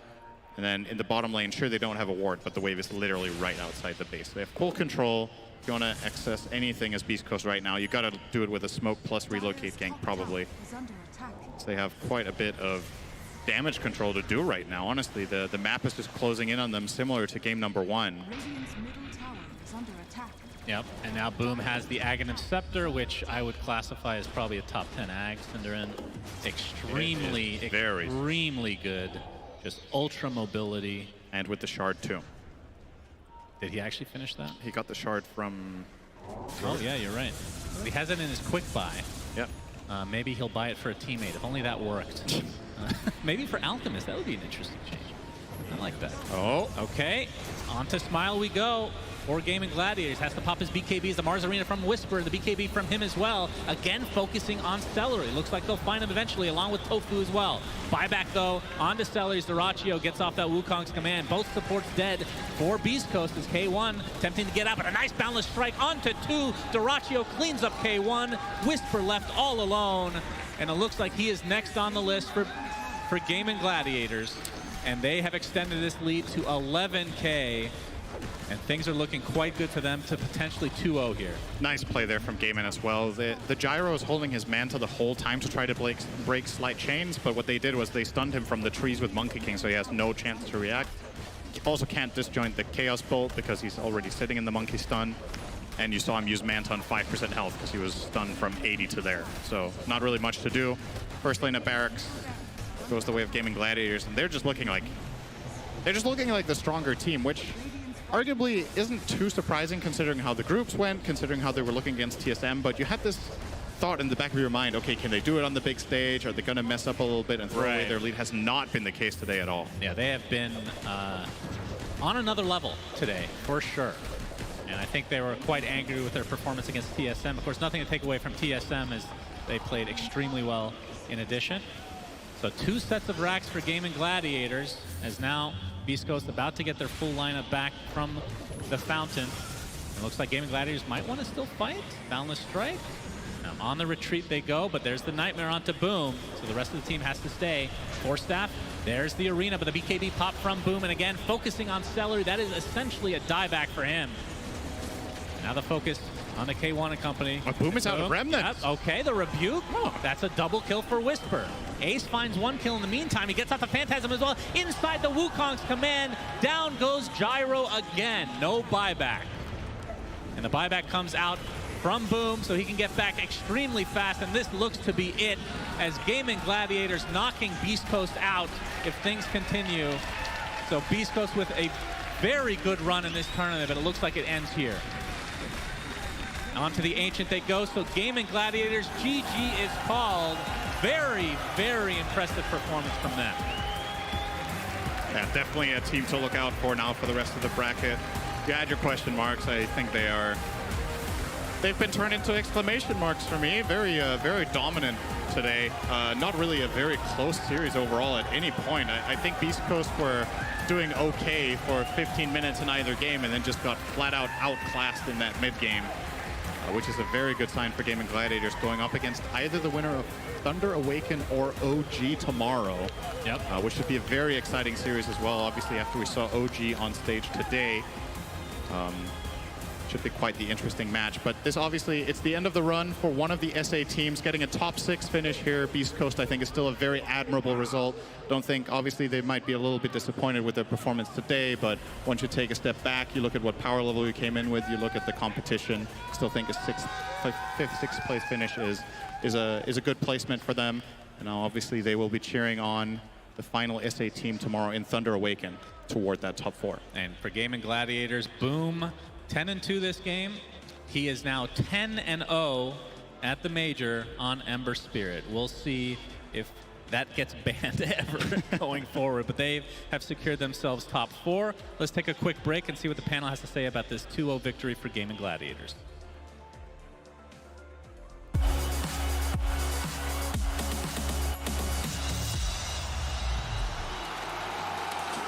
and then in the bottom lane, sure they don't have a ward, but the wave is literally right outside the base. They have full control. If you want to access anything as Beast Coast right now, you got to do it with a smoke plus relocate gank probably. So they have quite a bit of damage control to do right now. Honestly, the map is just closing in on them, similar to game number 1. Yep, and now Boom has the Aghanim Scepter, which I would classify as probably a top 10 Ags, and they're in extremely good. Just ultra mobility. And with the shard too. Did he actually finish that? He got the shard from... Oh yeah, you're right. He has it in his quick buy. Yep. Maybe he'll buy it for a teammate, if only that worked. Maybe for Alchemist, that would be an interesting change. I like that. Oh. Okay, on to Smile we go. For Gaming Gladiators, has to pop his BKBs. The Mars Arena from Whisper, the BKB from him as well. Again, focusing on Celery. Looks like they'll find him eventually, along with Tofu as well. Buyback, though, onto Celery's. Dyrachyo gets off that Wukong's command. Both supports dead for Beast Coast as K1 attempting to get out, but a nice boundless strike onto 2. Dyrachyo cleans up K1. Whisper left all alone, and it looks like he is next on the list for Gaming Gladiators, and they have extended this lead to 11K. And things are looking quite good for them to potentially 2-0 here. Nice play there from Gaiman as well. The Gyro is holding his Manta the whole time to try to break slight chains, but what they did was they stunned him from the trees with Monkey King, so he has no chance to react. He also can't disjoint the Chaos Bolt because he's already sitting in the Monkey Stun. And you saw him use Manta on 5% health because he was stunned from 80 to there. So not really much to do. First lane of Barracks goes the way of Gaming Gladiators, and they're just looking like the stronger team, which arguably isn't too surprising considering how the groups went, considering how they were looking against TSM, but you had this thought in the back of your mind, okay, can they do it on the big stage? Are they going to mess up a little bit and throw away their lead? Has not been the case today at all. Yeah, they have been on another level today, for sure. And I think they were quite angry with their performance against TSM. Of course, nothing to take away from TSM as they played extremely well in addition. So 2 sets of racks for Gaming Gladiators, as now Beast Coast about to get their full lineup back from the fountain. It looks like Gaming Gladiators might want to still fight. Boundless Strike. Now on the retreat they go, but there's the Nightmare onto Boom, so the rest of the team has to stay. Force Staff, there's the Arena, but the BKB pop from Boom, and again, focusing on Celery. That is essentially a dieback for him. Now the focus on the K1 and company. Boom is out of Remnants. Yep. Okay, the Rebuke. Oh, that's a double kill for Whisper. Ace finds 1 kill in the meantime. He gets out the Phantasm as well. Inside the Wukong's command. Down goes Gyro again. No buyback. And the buyback comes out from Boom, so he can get back extremely fast. And this looks to be it, as Gaming Gladiators knocking Beast Coast out if things continue. So Beast Coast with a very good run in this tournament, but it looks like it ends here. On to the Ancient they go, so Gaming Gladiators, GG is called. Very, very impressive performance from them. Yeah, definitely a team to look out for now for the rest of the bracket. You had your question marks. I think they've been turned into exclamation marks for me. Very, very dominant today. Not really a very close series overall at any point. I think Beast Coast were doing okay for 15 minutes in either game and then just got flat out outclassed in that mid game. Which is a very good sign for Gaming Gladiators going up against either the winner of Thunder Awaken or OG tomorrow. Yep. Which should be a very exciting series as well. Obviously, after we saw OG on stage today, should be quite the interesting match. But this obviously, it's the end of the run for one of the SA teams. Getting a top 6 finish here, Beast Coast, I think, is still a very admirable result. Don't think, obviously, they might be a little bit disappointed with their performance today, but once you take a step back, you look at what power level you came in with, you look at the competition, still think a 5th, 6th place finish is a good placement for them. And now, obviously, they will be cheering on the final SA team tomorrow in Thunder Awaken toward that top 4. And for Gaming Gladiators, Boom, 10-2 this game. He is now 10-0 at the major on Ember Spirit. We'll see if that gets banned ever going forward. But they have secured themselves top 4. Let's take a quick break and see what the panel has to say about this 2-0 victory for Gaming Gladiators.